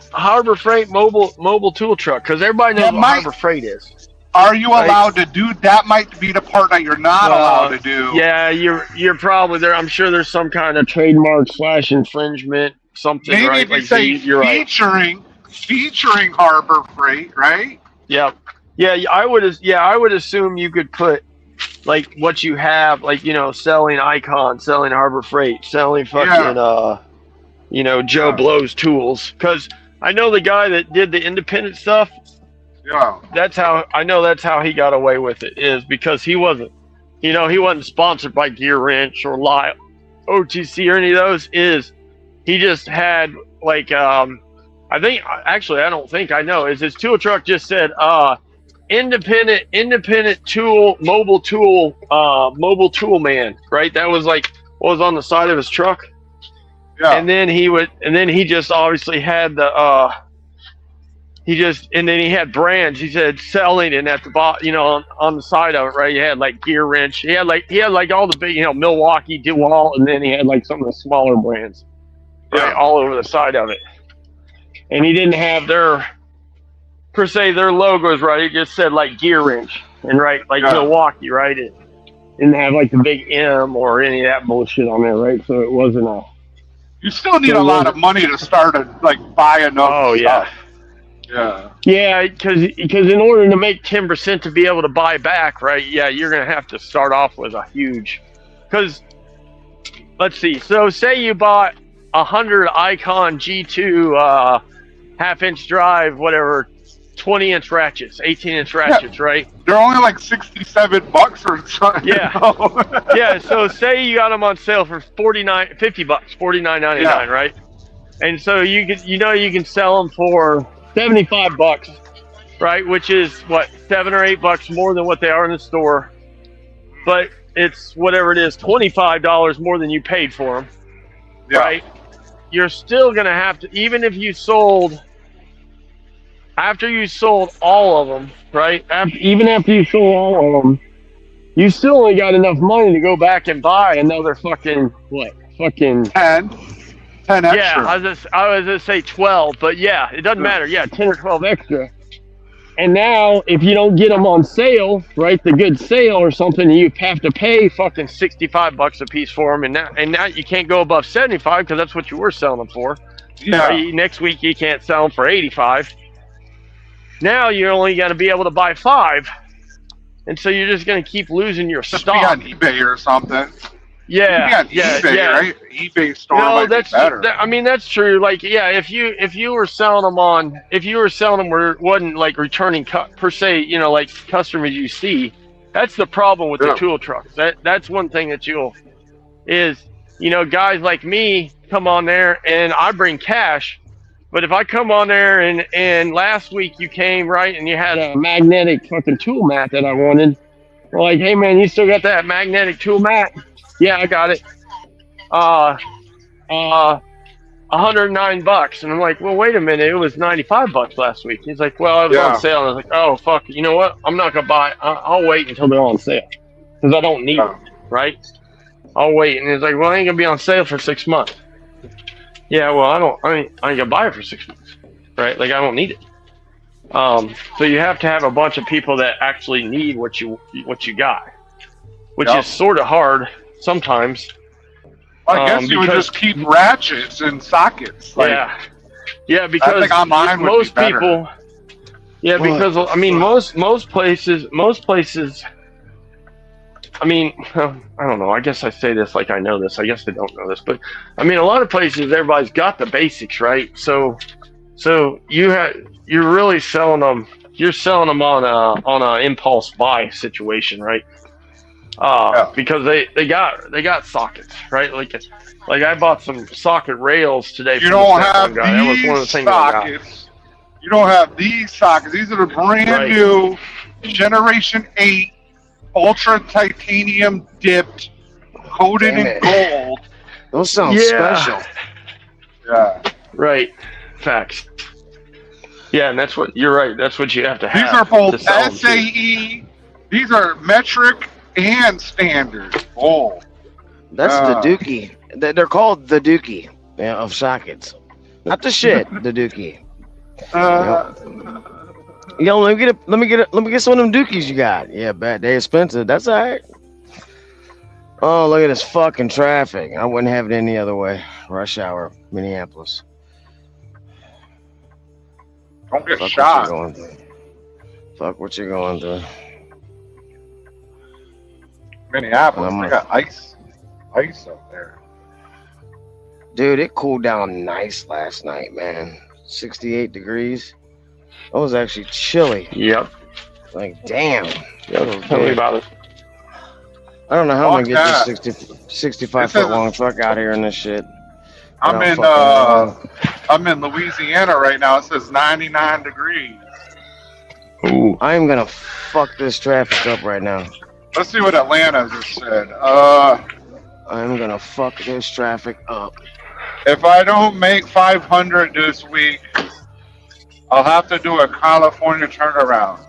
[SPEAKER 3] mobile tool truck, because everybody knows what Harbor Freight is.
[SPEAKER 2] Are you allowed to do that? Might be the part that you're not allowed to do.
[SPEAKER 3] Yeah, you're probably there. I'm sure there's some kind of trademark / infringement, something.
[SPEAKER 2] Maybe
[SPEAKER 3] right?
[SPEAKER 2] if you say featuring Harbor Freight, right?
[SPEAKER 3] Yeah, I would assume you could put like what you have, selling Icon, selling Harbor Freight, selling fucking Joe Blow's tools, because I know the guy that did the independent stuff.
[SPEAKER 2] Yeah,
[SPEAKER 3] that's how he got away with it, is because he wasn't sponsored by Gear Wrench or Live OTC or any of those. He just had I know his tool truck just said independent tool mobile tool man, right? That was what was on the side of his truck. Yeah. And then he just obviously had the and then he had brands. He said selling, and at the bottom, on the side of it, right? He had Gear Wrench. He had all the big, Milwaukee, DeWalt, and then he had some of the smaller brands, right, all over the side of it. And he didn't have their logos, right? He just said Gear Wrench and Milwaukee, right? It didn't have the big M or any of that bullshit on there, right? So it wasn't a.
[SPEAKER 2] You still need a lot of money to start buy enough stuff.
[SPEAKER 3] Yeah, because in order to make 10% to be able to buy back, right? Yeah, you're gonna have to start off with a huge. Because let's see. So say you bought 100 Icon G2 half-inch drive, whatever, 20-inch ratchets, 18-inch ratchets, right?
[SPEAKER 2] They're only $67 or something.
[SPEAKER 3] Yeah. Yeah. So say you got them on sale for $50, $49.99, right? And so you can sell them for $75, right? Which is what, $7 or $8 more than what they are in the store, but it's whatever it is, $25 more than you paid for them, right? You're still gonna have to, even if you sold. After you sold all of them, right? Even after you sold all of them, you still only got enough money to go back and buy another fucking 10 extra. Yeah, I was gonna say 12, but yeah, it doesn't matter. Yeah, 10 or 12 extra. And now, if you don't get them on sale, right, the good sale or something, you have to pay fucking $65 a piece for them, and now you can't go above 75 because that's what you were selling them for. Yeah. Next week you can't sell them for 85. Now you're only going to be able to buy 5, and so you're just going to keep losing your stock.
[SPEAKER 2] Just be on eBay or something.
[SPEAKER 3] Yeah,
[SPEAKER 2] eBay, right? eBay store might be better.
[SPEAKER 3] That's true. If you were selling them where it wasn't returning per se, customers you see, that's the problem with the tool trucks. That's one thing that guys like me, come on there and I bring cash. But if I come on there and last week you came, right, and you had a magnetic fucking tool mat that I wanted, we're like, hey man, you still got that magnetic tool mat? Yeah, I got it. $109. And I'm like, well, wait a minute, it was $95 last week. He's like, well, it was on sale. And I was like, oh fuck, you know what? I'm not gonna buy it. I'll wait until they're on sale because I don't need them, right? I'll wait. And he's like, well, it ain't gonna be on sale for 6 months. Yeah, well, I ain't gonna buy it for 6 months, right? Like I don't need it. So you have to have a bunch of people that actually need what you got, which is sort of hard sometimes.
[SPEAKER 2] Well, I guess you would just keep ratchets and sockets. Like,
[SPEAKER 3] yeah, because
[SPEAKER 2] I think
[SPEAKER 3] most people. Yeah, because I mean, most places. I mean, I don't know. I guess I say this like I know this. I guess I don't know this, but I mean, a lot of places everybody's got the basics, right? So you're really selling them. You're selling them on a impulse buy situation, right? Because they got sockets, right? Like I bought some socket rails today.
[SPEAKER 2] You don't have these that was one of the things sockets. You don't have these sockets. These are the brand new Generation 8 Ultra Titanium dipped, coated in gold.
[SPEAKER 6] Those sound special.
[SPEAKER 2] Yeah.
[SPEAKER 3] Right. Facts. Yeah, and that's what you're right. That's what you have to have.
[SPEAKER 2] These are both SAE. These are metric and standard. Oh,
[SPEAKER 6] that's the Dookie. They're called the Dookie of sockets, not the shit. The Dookie. Yo, let me get some of them Dookies you got. Yeah, bet they expensive. That's all right. Oh, look at this fucking traffic. I wouldn't have it any other way. Rush hour, Minneapolis.
[SPEAKER 2] Don't get shot.
[SPEAKER 6] Fuck what you're going through.
[SPEAKER 2] Minneapolis, they got ice up there.
[SPEAKER 6] Dude, it cooled down nice last night, man. 68 degrees. It was actually chilly.
[SPEAKER 3] Yep.
[SPEAKER 6] Like, damn.
[SPEAKER 3] Yep. Tell me about it.
[SPEAKER 6] I don't know how I'm gonna get this 65 foot long truck out here in this shit.
[SPEAKER 2] I'm in Louisiana right now. It says 99 degrees.
[SPEAKER 3] Ooh.
[SPEAKER 6] I'm gonna fuck this traffic up right now.
[SPEAKER 2] Let's see what Atlanta just said.
[SPEAKER 6] I'm gonna fuck this traffic up.
[SPEAKER 2] If I don't make 500 this week, I'll have to do a California turnaround.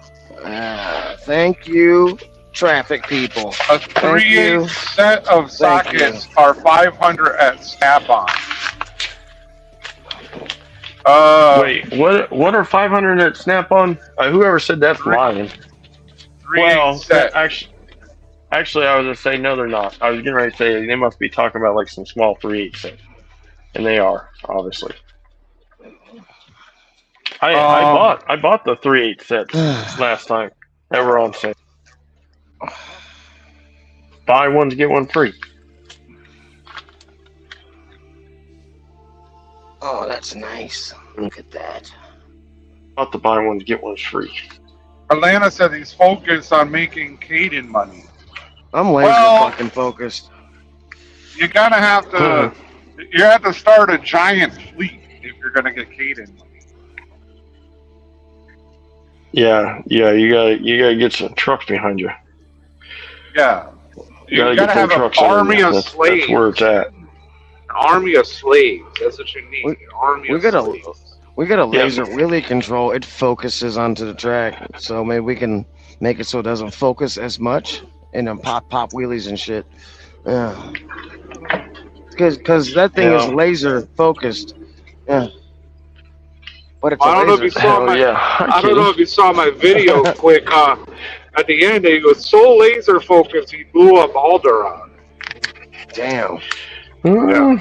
[SPEAKER 6] Thank you, traffic people.
[SPEAKER 2] A 3/8 set of sockets are 500 at Snap-on.
[SPEAKER 3] Wait, what are 500 at Snap-on? Whoever said that's lying. Well, actually, I was gonna say no, they're not. I was getting ready to say they must be talking about like some small 3/8 sets, and they are obviously. I bought the 3/8 sets last time that were on sale. Buy one to get one free.
[SPEAKER 6] Oh, that's nice. Look at that.
[SPEAKER 3] Not to buy one to get one free.
[SPEAKER 2] Atlanta said he's focused on making Caden money.
[SPEAKER 6] I'm laser fucking focused.
[SPEAKER 2] You gotta have to. You have to start a giant fleet if you're gonna get Caden money.
[SPEAKER 3] Yeah, you gotta get some trucks behind you.
[SPEAKER 2] Yeah, you
[SPEAKER 3] gotta
[SPEAKER 2] have an army of slaves.
[SPEAKER 3] That's where it's at.
[SPEAKER 2] An army of slaves. That's what you need. An army of slaves.
[SPEAKER 6] We got a laser wheelie control. It focuses onto the track, so maybe we can make it so it doesn't focus as much, and then pop wheelies and shit. Yeah, because that thing is laser focused. Yeah. But it's
[SPEAKER 2] I don't know if you saw I don't know if you saw my video quick. At the end, he was so laser focused, he blew up Alderaan.
[SPEAKER 6] Damn.
[SPEAKER 2] Yeah.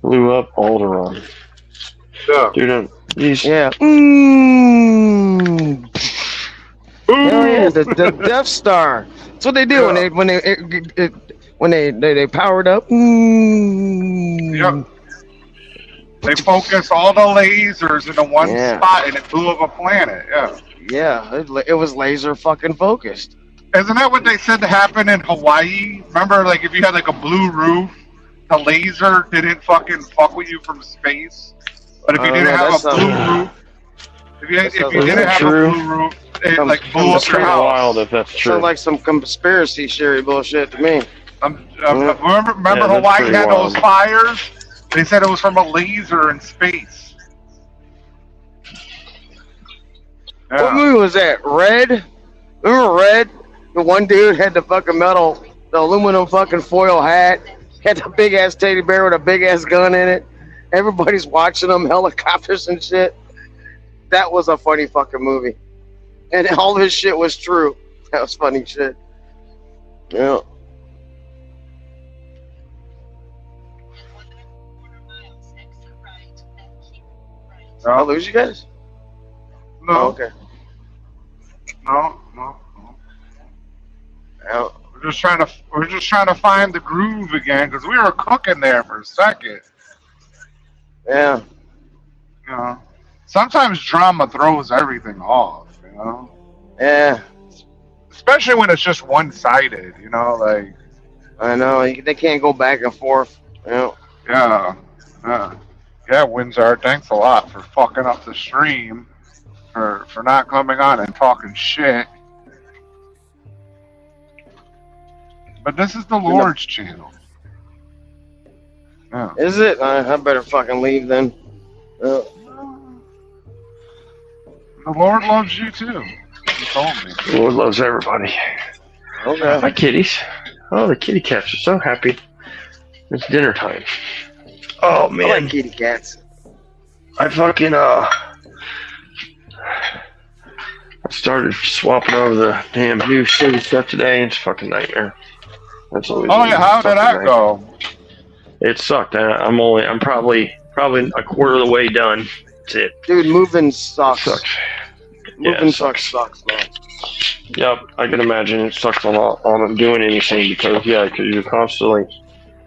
[SPEAKER 3] Blew up Alderaan.
[SPEAKER 2] Yeah.
[SPEAKER 3] Dude,
[SPEAKER 6] yeah. Hell yeah, the Death Star. That's what they do when they powered up.
[SPEAKER 2] Yep. They focused all the lasers into one spot, and it blew up a planet. Yeah.
[SPEAKER 6] Yeah, it was laser fucking focused.
[SPEAKER 2] Isn't that what they said to happen in Hawaii? Remember, like if you had like a blue roof the laser didn't fucking fuck with you from space, but if you didn't have a blue roof, if you didn't have a blue roof, it like blew up your house.
[SPEAKER 3] Wild if that's true.
[SPEAKER 6] Sounds like some conspiracy theory bullshit to me.
[SPEAKER 2] Remember Hawaii had those fires? They said it was from a laser in space. Yeah.
[SPEAKER 6] What movie was that? Red? Remember Red? The one dude had the fucking the aluminum fucking foil hat, had the big ass teddy bear with a big ass gun in it. Everybody's watching them, helicopters and shit. That was a funny fucking movie. And all of his shit was true. That was funny shit. Yeah. Did I lose you guys?
[SPEAKER 2] No.
[SPEAKER 6] Oh, okay.
[SPEAKER 2] No.
[SPEAKER 6] Yeah.
[SPEAKER 2] We're just trying to find the groove again because we were cooking there for a second.
[SPEAKER 6] Yeah.
[SPEAKER 2] You know, sometimes drama throws everything off. You know.
[SPEAKER 6] Yeah.
[SPEAKER 2] Especially when it's just one-sided. You know, like.
[SPEAKER 6] I know they can't go back and forth. You know.
[SPEAKER 2] Yeah. Yeah, Windsor, thanks a lot for fucking up the stream, for not coming on and talking shit. But this is the Lord's channel. Yeah.
[SPEAKER 6] Is it? I better fucking leave then.
[SPEAKER 2] The Lord loves you too. He told me.
[SPEAKER 3] The Lord loves everybody.
[SPEAKER 6] Okay.
[SPEAKER 3] Hi, kitties. Oh, the kitty cats are so happy. It's dinner time. Oh, man.
[SPEAKER 6] I like kitty cats.
[SPEAKER 3] I fucking, I started swapping over the damn new city stuff today, and it's a fucking nightmare. That's always
[SPEAKER 2] how did that go?
[SPEAKER 3] It sucked. I'm probably a quarter of the way done. That's it.
[SPEAKER 6] Dude, moving sucks. Moving sucks, man.
[SPEAKER 3] Yep, I can imagine it sucks on doing anything because you're constantly.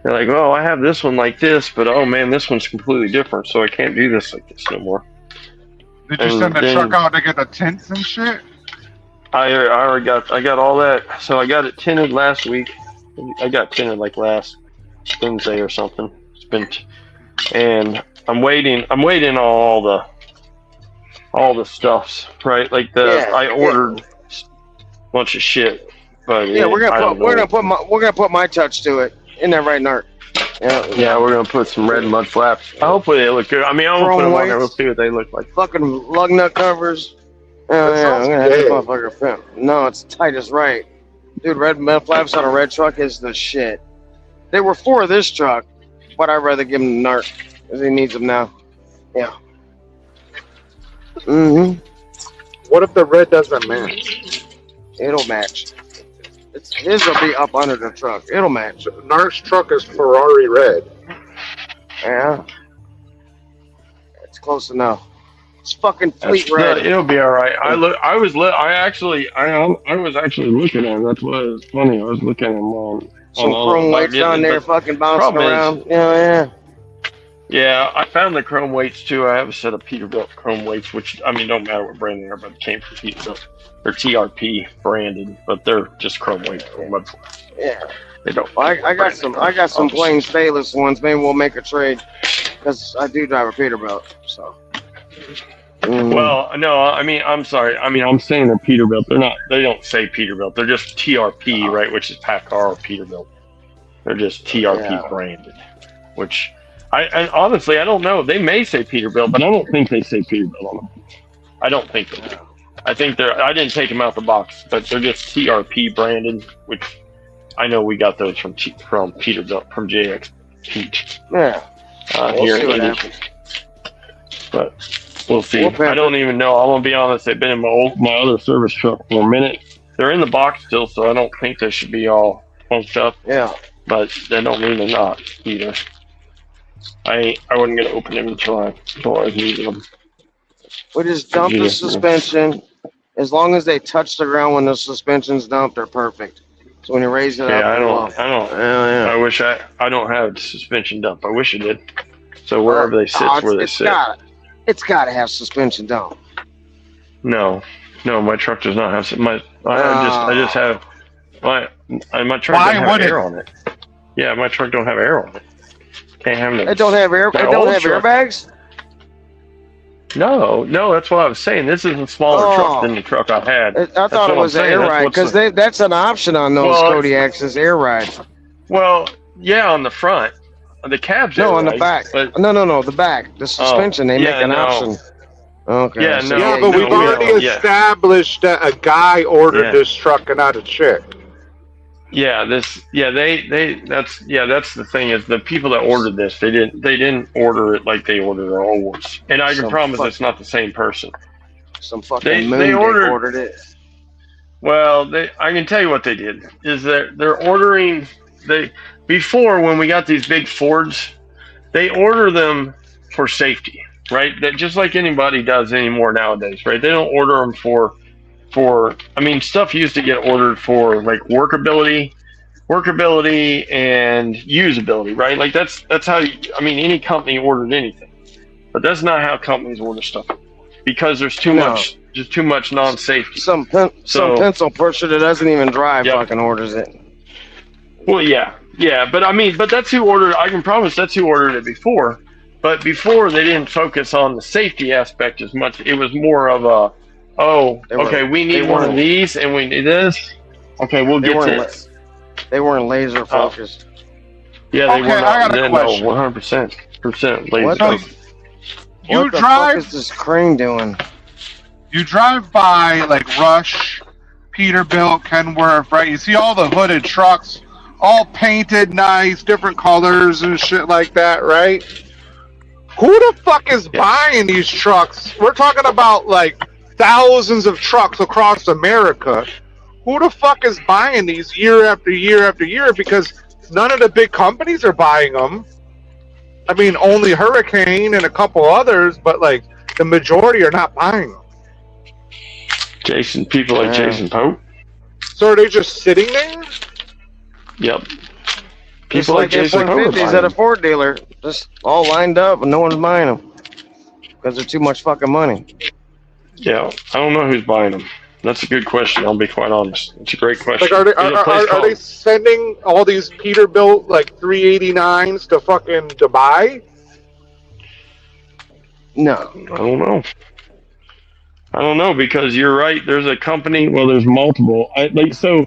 [SPEAKER 3] They're like, oh, I have this one like this, but oh man, this one's completely different, so I can't do this like this no more.
[SPEAKER 2] Did you send the truck out to get the tints and shit?
[SPEAKER 3] I got all that. So I got it tinted last week. I got tinted like last Wednesday or something. And I'm waiting on all the stuffs, right? Like I ordered a bunch of shit, but
[SPEAKER 6] yeah, we're gonna put my touch to it. Isn't that right, Nart?
[SPEAKER 3] Yeah, we're gonna put some red mud flaps. Hopefully they look good. I mean, I'm gonna put them on there. We'll see what they look like.
[SPEAKER 6] Fucking lug nut covers. Oh yeah, I'm gonna have this motherfucker film. No, it's tight as right, dude. Red mud flaps on a red truck is the shit. They were for this truck, but I'd rather give him Nart because he needs them now. Yeah.
[SPEAKER 2] What if the red doesn't match?
[SPEAKER 6] It'll match. His will be up under the truck. It'll match.
[SPEAKER 2] Nart's truck is Ferrari red.
[SPEAKER 6] Yeah. It's close enough. It's fucking fleet red.
[SPEAKER 3] It'll be all right. I was actually looking at him. That's what was funny. I was looking at him on
[SPEAKER 6] some chrome weights down there, fucking bouncing around. Yeah.
[SPEAKER 3] Yeah, I found the chrome weights too. I have a set of Peterbilt chrome weights, which don't matter what brand they are, but it came from Peterbilt. They're TRP branded, but they're just chrome weights.
[SPEAKER 6] Yeah.
[SPEAKER 3] They don't.
[SPEAKER 6] I got some plain stainless ones. Maybe we'll make a trade because I do drive a Peterbilt. So.
[SPEAKER 3] Well, no, I mean, I'm sorry. I mean, I'm saying they're Peterbilt. They don't say Peterbilt. They're just TRP, right? Which is PACCAR or Peterbilt. They're just TRP branded, which. And honestly, I don't know. They may say Peterbilt, but I don't think they say Peterbilt on them. I don't think they do. I think I didn't take them out the box, but they're just TRP branded, which I know we got those from Peterbilt, from JX Pete.
[SPEAKER 6] Yeah.
[SPEAKER 3] Here in Indy. But we'll see. I don't even know. I'm going to be honest. They've been in my other service truck for a minute. They're in the box still, so I don't think they should be all punked up.
[SPEAKER 6] Yeah.
[SPEAKER 3] But that don't mean they're not either. I wasn't gonna open them until I needed them.
[SPEAKER 6] We just dump the suspension. As long as they touch the ground when the suspension's dumped, they're perfect. So when you raise it up,
[SPEAKER 3] I don't. I wish I don't have suspension dump. I wish it did. So wherever they sit, where they sit.
[SPEAKER 6] It's got to have suspension dump.
[SPEAKER 3] No, my truck does not have. I just have my truck. Why doesn't have air on it? Yeah, my truck don't have air on it. Can't have them.
[SPEAKER 6] It don't have airbags.
[SPEAKER 3] No, that's what I was saying. This is a smaller truck than the truck I had.
[SPEAKER 6] I thought it was an air ride because that's an option on those Kodiaks is air ride.
[SPEAKER 3] Well, yeah, on the front, the cab's
[SPEAKER 6] no, on the back. But, no, the back, the suspension. They make an option. Okay.
[SPEAKER 3] Yeah,
[SPEAKER 6] so,
[SPEAKER 3] no,
[SPEAKER 2] but we've already established that a guy ordered this truck and not a chick.
[SPEAKER 3] Yeah, that's the thing is the people that ordered this, they didn't order it like they ordered their old ones. And I can promise it's not the same person.
[SPEAKER 6] Some fucking they ordered it.
[SPEAKER 3] Well, I can tell you what they did is that they're ordering before when we got these big Fords, they order them for safety, right? That just like anybody does anymore nowadays, right? They don't order them for stuff used to get ordered for like workability and usability, right? Like that's how any company ordered anything, but that's not how companies order stuff because there's too much non-safety.
[SPEAKER 6] Some pencil pusher that doesn't even drive fucking orders it.
[SPEAKER 3] Well, yeah, but that's who ordered. I can promise that's who ordered it before. But before they didn't focus on the safety aspect as much. It was more of a we need one of these and we need this. Okay, we'll get this.
[SPEAKER 6] They weren't laser focused.
[SPEAKER 3] Yeah, they were not.
[SPEAKER 2] I got a question.
[SPEAKER 3] 100% laser
[SPEAKER 6] what
[SPEAKER 3] focused.
[SPEAKER 6] What the fuck is this crane doing?
[SPEAKER 2] You drive by like Rush, Peterbilt, Kenworth, right? You see all the hooded trucks, all painted nice, different colors and shit like that, right? Who the fuck is buying these trucks? We're talking about like thousands of trucks across America. Who the fuck is buying these year after year after year? Because none of the big companies are buying them. I mean, only Hurricane and a couple others, but like the majority are not buying them.
[SPEAKER 3] People like Jason Pope.
[SPEAKER 2] So are they just sitting there?
[SPEAKER 3] Yep.
[SPEAKER 6] People like Jason Pope at a Ford dealer, just all lined up and no one's buying them because they're too much fucking money.
[SPEAKER 3] Yeah, I don't know who's buying them. That's a good question. I'll be quite honest. It's a great question.
[SPEAKER 2] Like, are they sending all these Peterbilt like 389s to fucking Dubai?
[SPEAKER 6] No,
[SPEAKER 3] I don't know because you're right. There's a company. Well, there's multiple. So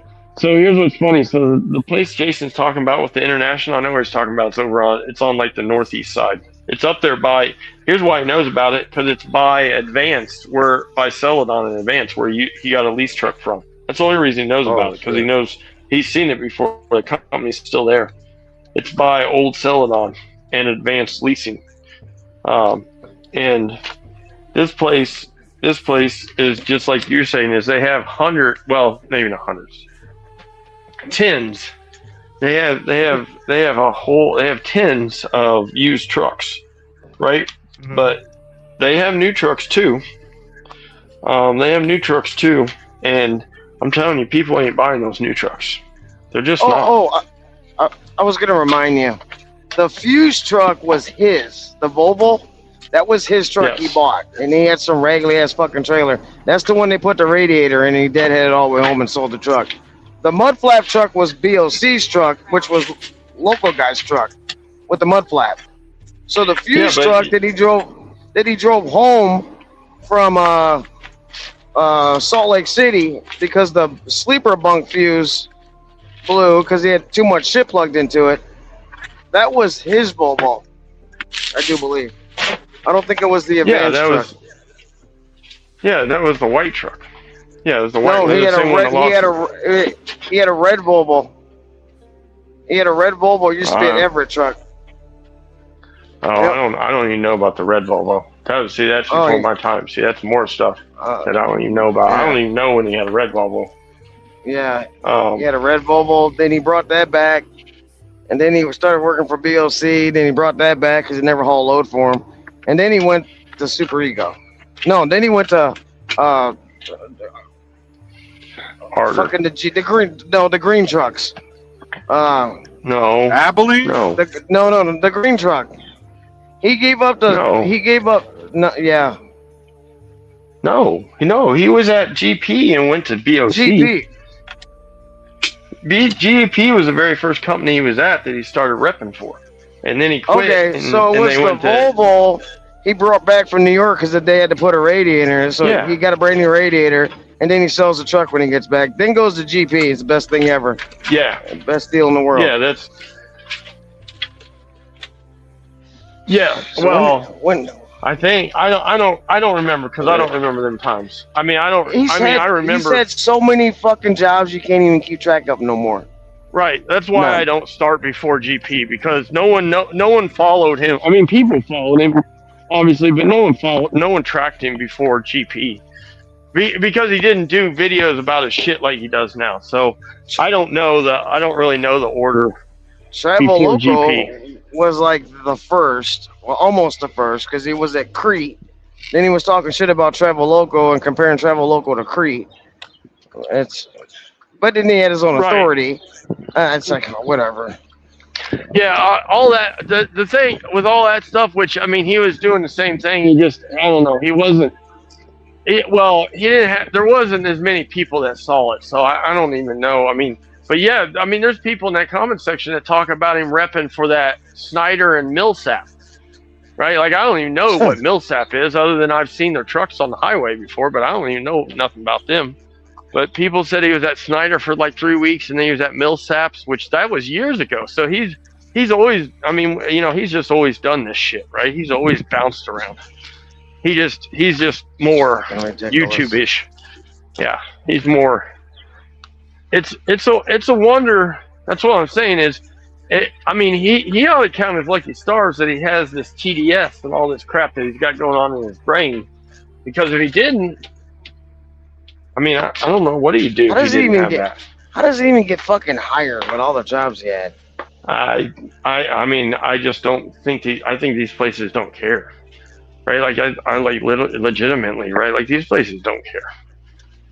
[SPEAKER 3] here's what's funny. So the place Jason's talking about with the International, I know where he's talking about. It's on like the northeast side. It's up there by. Here's why he knows about it because it's by Advanced, by Celadon and Advanced, where he got a lease truck from. That's the only reason he knows about it because he knows he's seen it before. The company's still there. It's by old Celadon and Advanced Leasing, and this place is just like you're saying. Is they have maybe not hundreds, tens. They have tens of used trucks, right? Mm-hmm. But they have new trucks too. And I'm telling you, people ain't buying those new trucks. They're just not.
[SPEAKER 6] I was gonna remind you, the Fuse truck was his. The Volvo, that was his truck he bought, and he had some raggedy ass fucking trailer. That's the one they put the radiator in, and he deadheaded all the way home and sold the truck. The mud flap truck was BOC's truck, which was local guy's truck with the mud flap. So the Fuse truck that he drove home from Salt Lake City because the sleeper bunk fuse blew because he had too much shit plugged into it. That was his Volvo, I do believe. I don't think it was the Advanced truck.
[SPEAKER 3] That was the white truck. Yeah, it was the white.
[SPEAKER 6] No, he had a red Volvo. He had a red Volvo. Used to be an Everett truck.
[SPEAKER 3] Oh, yep. I don't even know about the red Volvo. That's before my time. See, that's more stuff that I don't even know about. I don't even know when he had a red Volvo.
[SPEAKER 6] Yeah, he had a red Volvo. Then he brought that back, and then he started working for BOC. Then he brought that back because he never hauled load for him. And then he went to Super Ego. No, then he went to fucking the green trucks.
[SPEAKER 3] No.
[SPEAKER 2] Abilene?
[SPEAKER 3] No.
[SPEAKER 6] The green truck. He gave up No, yeah.
[SPEAKER 3] No, he was at GP and went to BOC. GP was the very first company he was at that he started repping for. and then he quit.
[SPEAKER 6] Okay,
[SPEAKER 3] and,
[SPEAKER 6] so it
[SPEAKER 3] and
[SPEAKER 6] was
[SPEAKER 3] they
[SPEAKER 6] the
[SPEAKER 3] went to,
[SPEAKER 6] Volvo he brought back from New York because they had to put a radiator in. So
[SPEAKER 3] Yeah.
[SPEAKER 6] he got a brand new radiator, and then he sells the truck when he gets back. Then goes to GP. It's the best thing ever.
[SPEAKER 3] Yeah,
[SPEAKER 6] Best deal in the world.
[SPEAKER 3] yeah, that's. Yeah,
[SPEAKER 6] So
[SPEAKER 3] well,
[SPEAKER 6] when
[SPEAKER 3] I think I don't remember because I don't remember them times. I mean, I don't.
[SPEAKER 6] he's
[SPEAKER 3] I remember.
[SPEAKER 6] he's had so many fucking jobs you can't even keep track of no more.
[SPEAKER 3] Right. That's why
[SPEAKER 6] None.
[SPEAKER 3] I don't start before GP because no one followed him. I mean, people followed him, obviously, but no one tracked him before GP because he didn't do videos about his shit like he does now. So I don't really know the order.
[SPEAKER 6] Travel
[SPEAKER 3] Before
[SPEAKER 6] Loco
[SPEAKER 3] GP.
[SPEAKER 6] was like the first, well, almost the first, because he was at Crete. Then he was talking shit about Travel Loco and comparing Travel Loco to Crete. But then he had his own
[SPEAKER 3] Right.
[SPEAKER 6] authority. It's like whatever.
[SPEAKER 3] Yeah, all that. The thing with all that stuff, which I mean, he was doing the same thing. He just, I don't know. He wasn't. He didn't have. There wasn't as many people that saw it, so I don't even know. I mean, but yeah, I mean, there's people in that comment section that talk about him repping for that Snyder and Millsap, right? Like I don't even know what Millsap is, other than I've seen their trucks on the highway before, but I don't even know nothing about them. But people said he was at Snyder for like 3 weeks, and then he was at Millsap's, which that was years ago. So he's always, I mean, you know, he's just always done this shit, right? He's always bounced around. He's just more YouTube-ish. Yeah, he's more. It's a wonder. That's what I'm saying is, I mean, he ought to count his lucky stars that he has this TDS and all this crap that he's got going on in his brain, because if he didn't. I mean, I don't know. What do you do?
[SPEAKER 6] How does he even get fucking hired with all the jobs he had?
[SPEAKER 3] I mean, I just don't think I think these places don't care, right? Like I like legitimately, right? Like these places don't care.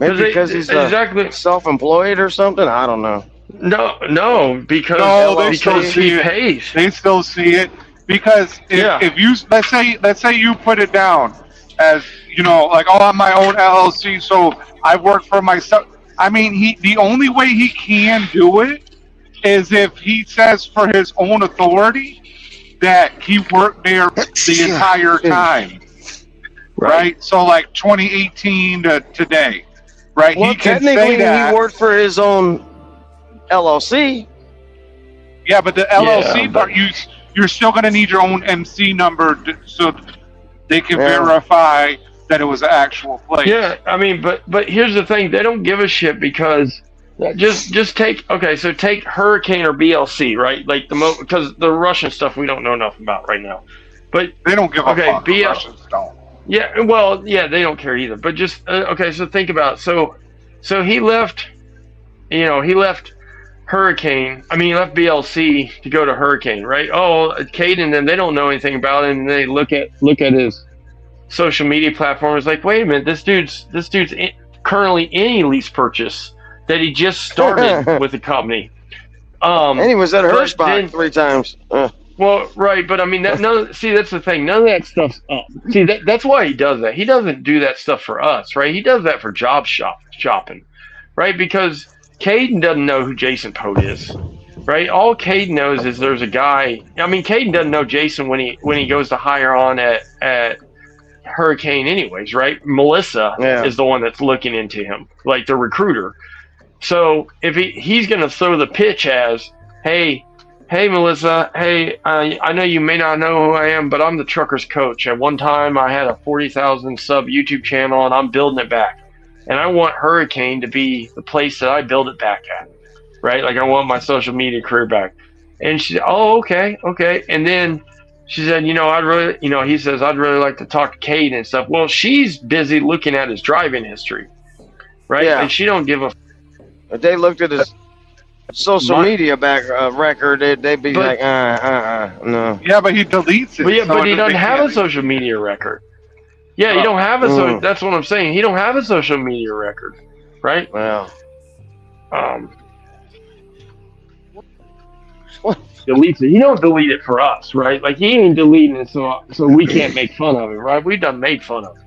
[SPEAKER 6] Maybe because he's
[SPEAKER 3] exactly
[SPEAKER 6] self-employed or something. I don't know.
[SPEAKER 3] No, because he pays.
[SPEAKER 2] They still see it because if you let's say you put it down as, you know, like, oh, I'm my own LLC, so I work for myself. I mean, the only way he can do it is if he says for his own authority that he worked there the entire time, right? So like 2018 to today, right?
[SPEAKER 6] Well,
[SPEAKER 2] he can
[SPEAKER 6] technically,
[SPEAKER 2] say that.
[SPEAKER 6] he worked for his own LLC.
[SPEAKER 2] Yeah, but the LLC part, you're still going to need your own MC number so they can verify that it was an actual place.
[SPEAKER 3] Yeah, I mean, but here's the thing: they don't give a shit because just take take Hurricane or BLC, right? Like because the Russian stuff we don't know enough about right now, but
[SPEAKER 2] they don't give a fuck. The Russians don't.
[SPEAKER 3] Yeah, well, yeah, they don't care either. But just so think about it. So he left, he left Hurricane. I mean, he left BLC to go to Hurricane, right? Oh, Caden, and they don't know anything about it, and they look at his social media platform. It's like, wait a minute, this dude's currently in a lease purchase that he just started with the company.
[SPEAKER 6] And he was at Hirschbach 3 times.
[SPEAKER 3] Well, right, but I mean, that's the thing. None of that stuff's up. See, that's why he does that. He doesn't do that stuff for us, right? He does that for job shopping, right? Because Caden doesn't know who Jason Pote is, right? All Caden knows is there's a guy. I mean, Caden doesn't know Jason when he goes to hire on at Hurricane anyways, right? Melissa is the one that's looking into him, like the recruiter. So if he's going to throw the pitch as, hey, Melissa, hey, I know you may not know who I am, but I'm the trucker's coach. At one time, I had a 40,000 sub YouTube channel, and I'm building it back. And I want Hurricane to be the place that I build it back at, right? Like I want my social media career back. And she said, oh, okay. And then she said, he says, I'd really like to talk to Kate and stuff. Well, she's busy looking at his driving history, right?
[SPEAKER 6] Yeah.
[SPEAKER 3] And she don't give a.
[SPEAKER 6] If they looked at his social media back record, they'd be like, no.
[SPEAKER 2] Yeah, but he deletes it.
[SPEAKER 3] But he doesn't have a social media record. Yeah, you don't have a that's what I'm saying. He don't have a social media record, right?
[SPEAKER 6] Well.
[SPEAKER 3] Deletes it. He don't delete it for us, right? Like he ain't deleting it so we can't make fun of him, right? We done made fun of him.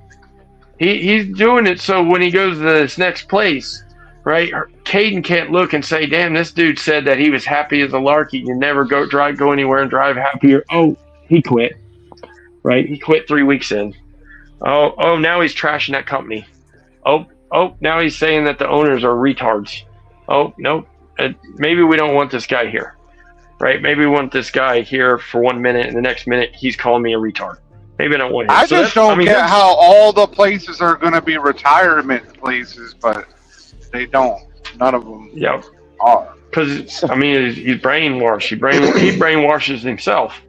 [SPEAKER 3] He's doing it so when he goes to this next place, right? Caden can't look and say, damn, this dude said that he was happy as a lark. He can never go anywhere and drive happier. Oh, he quit. Right? He quit 3 weeks in. Oh, now he's trashing that company. Oh, now he's saying that the owners are retards. Oh, no, maybe we don't want this guy here. Right? Maybe we want this guy here for 1 minute, and the next minute he's calling me a retard. Maybe I don't want him.
[SPEAKER 2] I just don't get how all the places are going to be retirement places, but they don't. None of them are.
[SPEAKER 3] Because, I mean, he's brainwashed. He brainwashes himself.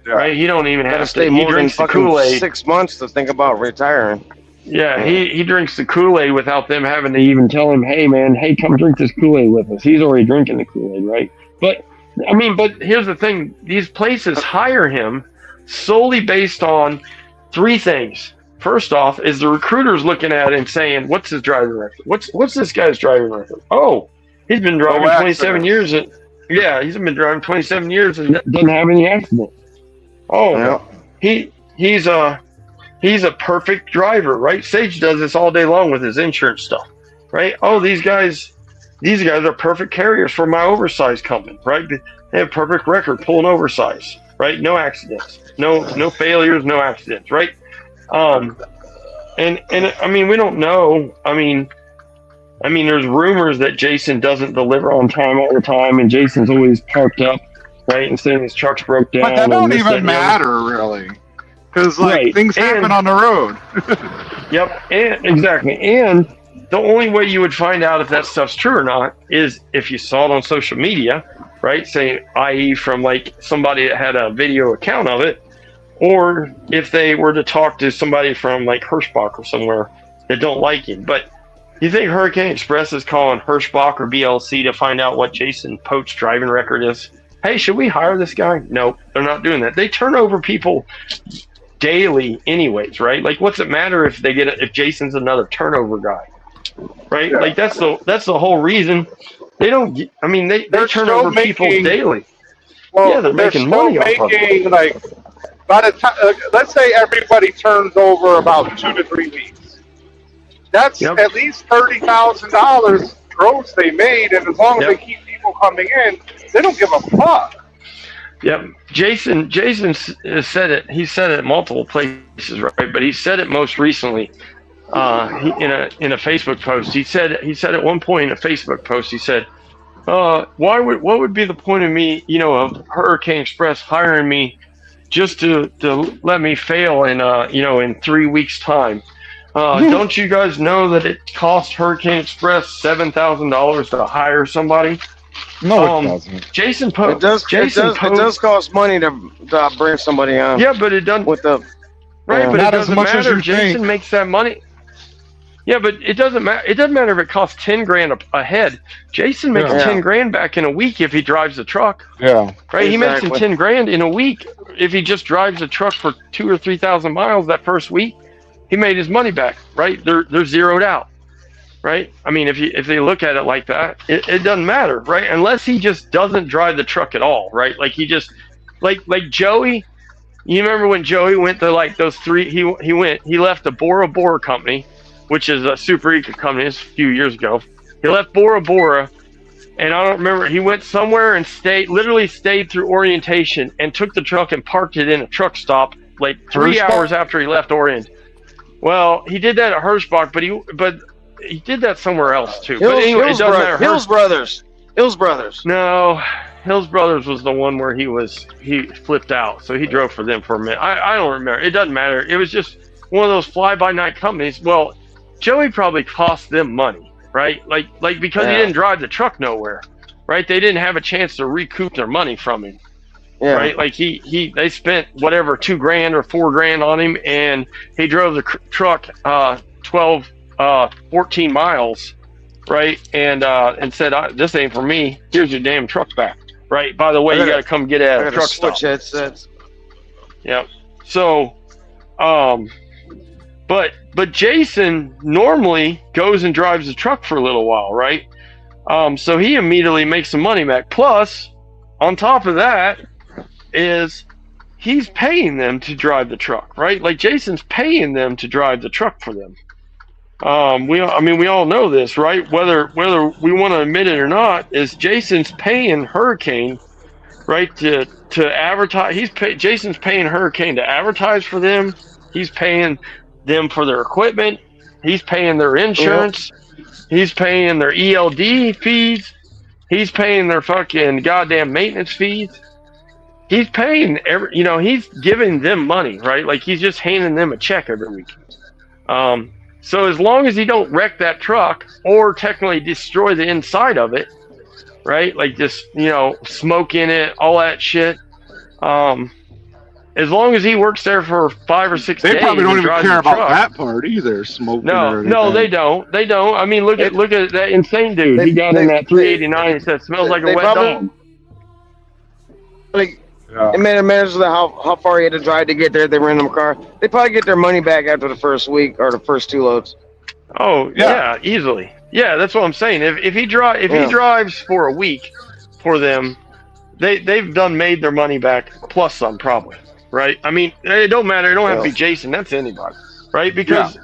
[SPEAKER 6] Yeah.
[SPEAKER 3] Right? He don't even have to.
[SPEAKER 6] Stay
[SPEAKER 3] He
[SPEAKER 6] more
[SPEAKER 3] drinks
[SPEAKER 6] than
[SPEAKER 3] the Kool-Aid.
[SPEAKER 6] 6 months to think about retiring.
[SPEAKER 3] Yeah, he drinks the Kool-Aid without them having to even tell him, hey, man, come drink this Kool-Aid with us. He's already drinking the Kool-Aid, right? But here's the thing. These places hire him solely based on 3 things. First off, is the recruiters looking at him saying, what's his driving record? What's this guy's driving record? Oh, he's been driving 27 years. He's been driving 27 years and doesn't have any accidents. Oh, yeah. He's a perfect driver, right? Sage does this all day long with his insurance stuff, right? Oh, these guys are perfect carriers for my oversized company, right? They have perfect record pulling oversized, right? No accidents, no failures, no accidents, right? And I mean, we don't know. I mean, there's rumors that Jason doesn't deliver on time all the time, and Jason's always parked up, right? And saying his truck's broke down.
[SPEAKER 2] But that don't even matter, really. Because, things happen on the road.
[SPEAKER 3] Yep, exactly. And the only way you would find out if that stuff's true or not is if you saw it on social media, right? Say, i.e. from, somebody that had a video account of it, or if they were to talk to somebody from, Hirschbach or somewhere that don't like him. But you think Hurricane Express is calling Hirschbach or BLC to find out what Jason Pote's driving record is? Hey, should we hire this guy? Nope, they're not doing that. They turn over people daily anyways, right? What's it matter if if Jason's another turnover guy, right?
[SPEAKER 2] Yeah.
[SPEAKER 3] That's the whole reason they don't. They turn over people daily.
[SPEAKER 2] Well,
[SPEAKER 3] they're making money off of it.
[SPEAKER 2] By the time, let's say everybody turns over about 2 to 3 weeks. That's at least $30,000 gross they made, and as long as they keep people coming in, they don't give a fuck.
[SPEAKER 3] Yep. Jason said it. He said it multiple places, right? But he said it most recently in a Facebook post. He said at one point in a Facebook post, he said, what would be the point of me, of Hurricane Express hiring me just to let me fail in 3 weeks time? Don't you guys know that it cost Hurricane Express $7,000 to hire somebody?
[SPEAKER 2] No, it doesn't.
[SPEAKER 3] Jason Post.
[SPEAKER 6] It does cost money to bring somebody on.
[SPEAKER 3] Yeah, but it doesn't.
[SPEAKER 6] With the
[SPEAKER 3] right, but
[SPEAKER 2] not
[SPEAKER 3] it
[SPEAKER 2] as
[SPEAKER 3] doesn't
[SPEAKER 2] much as
[SPEAKER 3] matter.
[SPEAKER 2] you
[SPEAKER 3] Jason
[SPEAKER 2] think.
[SPEAKER 3] makes that money. Yeah, but it doesn't matter. It doesn't matter if it costs $10,000 a head. Jason makes $10,000 back in a week if he drives the truck.
[SPEAKER 2] Yeah.
[SPEAKER 3] Right. He makes
[SPEAKER 6] Exactly.
[SPEAKER 3] $10,000 in a week if he just drives the truck for 2,000 or 3,000 miles that first week. He made his money back. Right. They're zeroed out. Right. I mean, if they look at it like that, it doesn't matter. Right. Unless he just doesn't drive the truck at all. Right. He just like Joey. You remember when Joey went to those 3? He left the Bora Bora company, which is a Super Eco company. This a few years ago. He left Bora Bora, and I don't remember. He went somewhere and literally stayed through orientation and took the truck and parked it in a truck stop 3 hours after he left Orient. Well, he did that at Hirschbach, but he did that somewhere else too. But anyway, it doesn't matter.
[SPEAKER 6] Hills Brothers.
[SPEAKER 3] No, Hills Brothers was the one where he flipped out, so he drove for them for a minute. I don't remember. It doesn't matter. It was just one of those fly-by-night companies. Well, Joey probably cost them money, right? Because he didn't drive the truck nowhere, right? They didn't have a chance to recoup their money from him, right? They spent whatever $2,000 or $4,000 on him, and he drove the truck 14 miles, right? And said, "This ain't for me. Here's your damn truck back." Right. By the way, you got to come get it at a truck stop.
[SPEAKER 6] Switch headsets.
[SPEAKER 3] Yeah. So, but Jason normally goes and drives the truck for a little while, right? So he immediately makes some money back. Plus, on top of that, is he's paying them to drive the truck, right? Jason's paying them to drive the truck for them, we all know this, right? Whether we want to admit it or not, is Jason's paying Hurricane, right, to advertise. Jason's paying Hurricane to advertise for them. He's paying them for their equipment. He's paying their insurance. Yep. He's paying their ELD fees. He's paying their fucking goddamn maintenance fees. He's paying he's giving them money, right? Like he's just handing them a check every week. So as long as he don't wreck that truck or technically destroy the inside of it, right? Like just, smoke in it, all that shit. As long as he works there for 5 or 6 days,
[SPEAKER 2] they probably don't even care about that part either. Smoking.
[SPEAKER 3] No, they don't. They don't. I mean, look at that insane dude. He got in that 389 and said, "Smells like a wet dog."
[SPEAKER 6] Like, it matters how far he had to drive to get there. They rent him a car. They probably get their money back after the first week or the first 2 loads.
[SPEAKER 3] Oh yeah, easily. Yeah, that's what I'm saying. If he drives for a week for them, they've made their money back plus some probably. Right? I mean, it don't matter. It don't have to be Jason. That's anybody, right? Because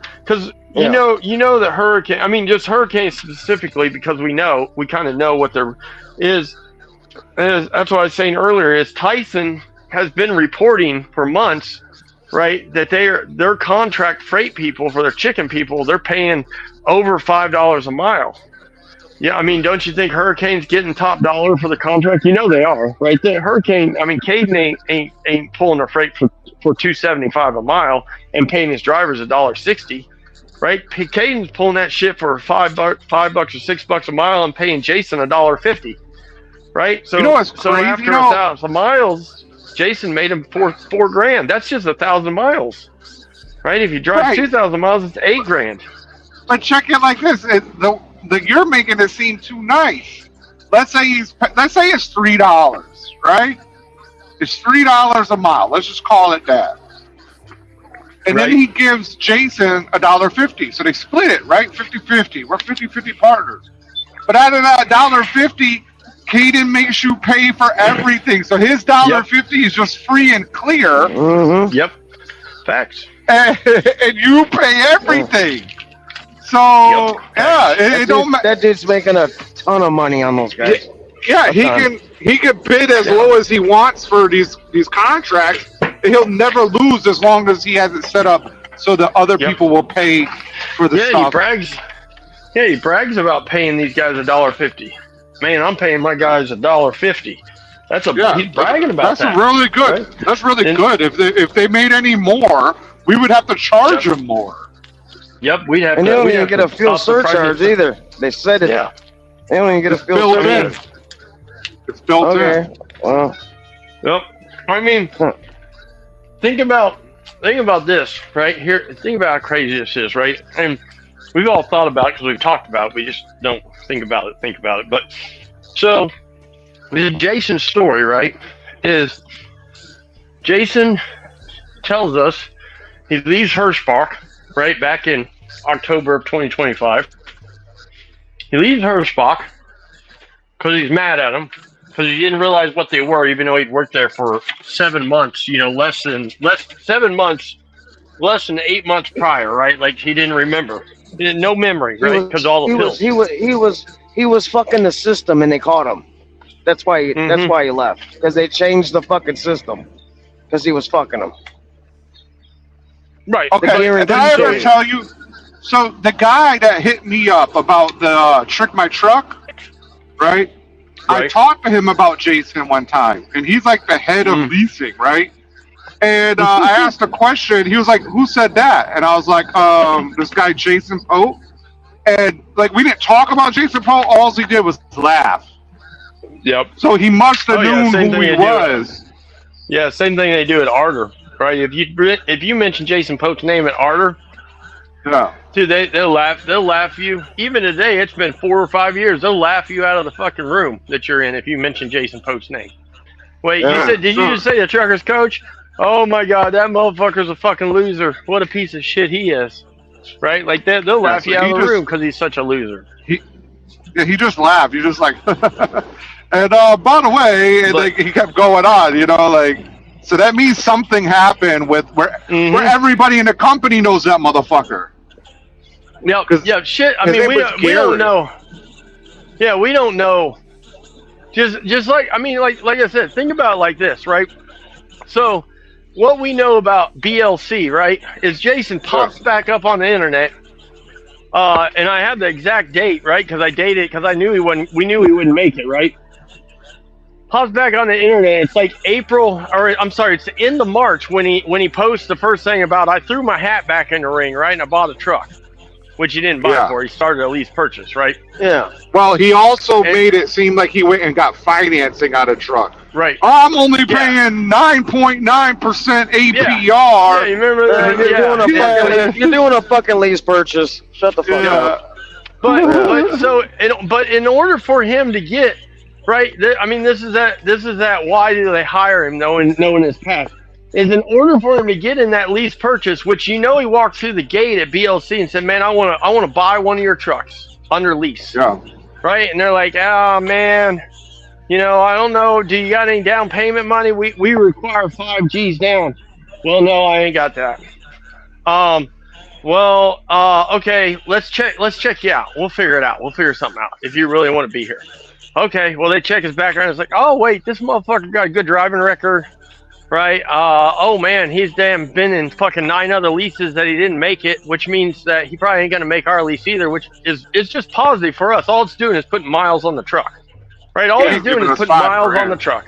[SPEAKER 3] you know that Hurricane. I mean, just Hurricane specifically, because we kind of know what there is. That's what I was saying earlier. Is Tyson has been reporting for months, right, that their contract freight people for their chicken people, they're paying over $5 a mile. Yeah, I mean, don't you think Hurricane's getting top dollar for the contract? You know they are, right? The Hurricane, I mean, Caden ain't pulling their freight for $2.75 a mile and paying his drivers $1.60, right? Caden's pulling that shit for $5 or $6 a mile and paying Jason $1.50, right? So,
[SPEAKER 2] what's crazy?
[SPEAKER 3] So after 1,000 miles, Jason made him four grand. That's just 1,000 miles, right? If you drive 2,000 miles, it's $8,000.
[SPEAKER 2] But check it like this: you're making it seem too nice. Let's say it's $3, right? It's $3 a mile. Let's just call it that. And then he gives Jason $1.50. So they split it, right? 50-50. We're 50-50 partners. But out of that $1.50, Caden makes you pay for everything. So his $1.50 is just free and clear.
[SPEAKER 6] Mm-hmm.
[SPEAKER 3] Yep. Facts.
[SPEAKER 2] And you pay everything. So it don't matter.
[SPEAKER 6] That dude's making a ton of money on those guys.
[SPEAKER 2] Yeah, he can bid as low as he wants for these contracts. And he'll never lose as long as he has it set up so that other people will pay for the stuff.
[SPEAKER 3] He brags about paying these guys $1.50. Man, I'm paying my guys $1.50. He's bragging about that.
[SPEAKER 2] That's really good. Right? That's really good. If they made any more, we would have to charge them more.
[SPEAKER 3] Yep, we'd have
[SPEAKER 6] and
[SPEAKER 3] to.
[SPEAKER 6] And they don't even get a fuel surcharge either. They said it.
[SPEAKER 3] Yeah.
[SPEAKER 6] They don't even get a fuel surcharge.
[SPEAKER 2] It's built in.
[SPEAKER 6] Well.
[SPEAKER 3] Yep. I mean, think about this right here. Think about how crazy this is, right? And we've all thought about it because we've talked about it. We just don't think about it. But so the Jason story, right, is Jason tells us he leaves Hirschbach, right, back in October of 2025. He leaves Hirschbach because he's mad at him because he didn't realize what they were, even though he'd worked there for 7 months, less than 8 months prior, right? Like he didn't remember. He had no memory, right? Because all the pills.
[SPEAKER 6] He was fucking the system and they caught him. That's why he left. Because they changed the fucking system. Because he was fucking them.
[SPEAKER 3] Right.
[SPEAKER 2] Okay. Did I ever tell you? So the guy that hit me up about the trick my truck, right? I talked to him about Jason one time, and he's like the head of leasing, right? And I asked a question. He was like, "Who said that?" And I was like, "This guy Jason Poe." And like we didn't talk about Jason Poe. All he did was laugh.
[SPEAKER 3] Yep.
[SPEAKER 2] So he must have known who he was.
[SPEAKER 3] Yeah, same thing they do at Arter. Right, if you mention Jason Pope's name at Arter, dude, they'll laugh you. Even today, it's been 4 or 5 years. They'll laugh you out of the fucking room that you're in if you mention Jason Pope's name. Wait, did you just say the trucker's coach? Oh my God, that motherfucker's a fucking loser. What a piece of shit he is. Right, like they'll laugh you out of the room because he's such a loser.
[SPEAKER 2] He just laughed. You're just like, and by the way, like he kept going on. So that means something happened with where everybody in the company knows that motherfucker.
[SPEAKER 3] Yeah, shit. I mean, we don't know. Yeah, we don't know. Just like I said, think about it like this, right? So, what we know about BLC, right, is Jason pops back up on the internet, and I have the exact date, right, because I dated because I knew we knew he wouldn't make it, right? Pops back on the internet. It's like April, or I'm sorry, it's the end of March when he posts the first thing about I threw my hat back in the ring, right, and I bought a truck, which he didn't buy for. He started a lease purchase, right?
[SPEAKER 6] Yeah.
[SPEAKER 2] Well, he also made it seem like he went and got financing on a truck.
[SPEAKER 3] Right.
[SPEAKER 2] I'm only paying 9.9% APR.
[SPEAKER 3] Yeah, you remember that?
[SPEAKER 6] You're doing a fucking lease purchase. Shut the fuck up.
[SPEAKER 3] But in order for him to get right, this is that. Why do they hire him, knowing his past? Is in order for him to get in that lease purchase, which he walked through the gate at BLC and said, "Man, I want to buy one of your trucks under lease."
[SPEAKER 2] Yeah.
[SPEAKER 3] Right, and they're like, "Oh man, I don't know. Do you got any down payment money? We require 5 G's down." Well, no, I ain't got that. Okay, let's check you out. We'll figure it out. We'll figure something out if you really want to be here. Okay, well, they check his background. It's like, oh, wait, this motherfucker got a good driving record, right? Oh, man, he's been in fucking 9 other leases that he didn't make it, which means that he probably ain't going to make our lease either, which is just positive for us. All it's doing is putting miles on the truck, right? All he's doing is putting miles on the truck.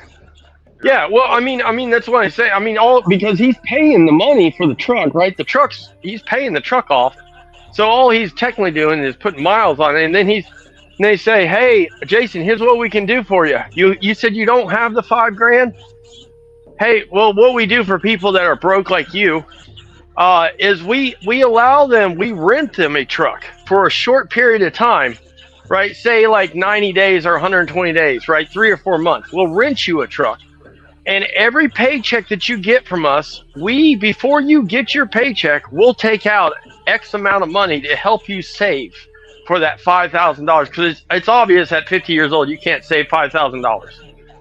[SPEAKER 3] Yeah, well, I mean, that's what I say. I mean, because he's paying the money for the truck, right? He's paying the truck off. So all he's technically doing is putting miles on it, and then they say, "Hey, Jason, here's what we can do for you. You said you don't have the $5,000. Hey, well, what we do for people that are broke like you is we rent them a truck for a short period of time, right? Say like 90 days or 120 days, right? 3 or 4 months. We'll rent you a truck, and every paycheck that you get from us, before you get your paycheck, we'll take out X amount of money to help you save." For that $5,000, because it's obvious at 50 years old you can't save $5,000,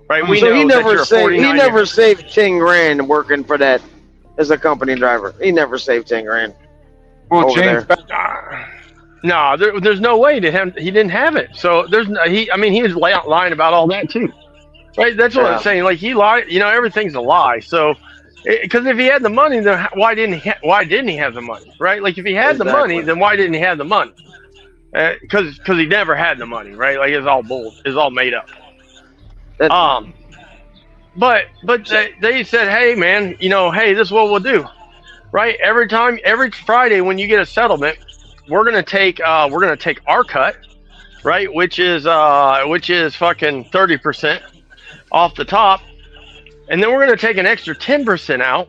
[SPEAKER 3] right? We know that you're 49.
[SPEAKER 6] He never saved 10 grand working for that as a company driver. He never saved 10 grand.
[SPEAKER 2] Well, James,
[SPEAKER 3] no, there's no way to him. He didn't have it, so he was lying about all that too, right? That's what I'm saying. Like he lied. Everything's a lie. So, because if he had the money, then why didn't he have the money, right? Like if he had the money, then why didn't he have the money? Because he never had the money, right? Like it's all bull, it's all made up. But they said, "Hey man, hey, this is what we'll do, right? Every Friday when you get a settlement, we're gonna take our cut, right? Which is fucking 30% off the top, and then we're gonna take an extra 10% out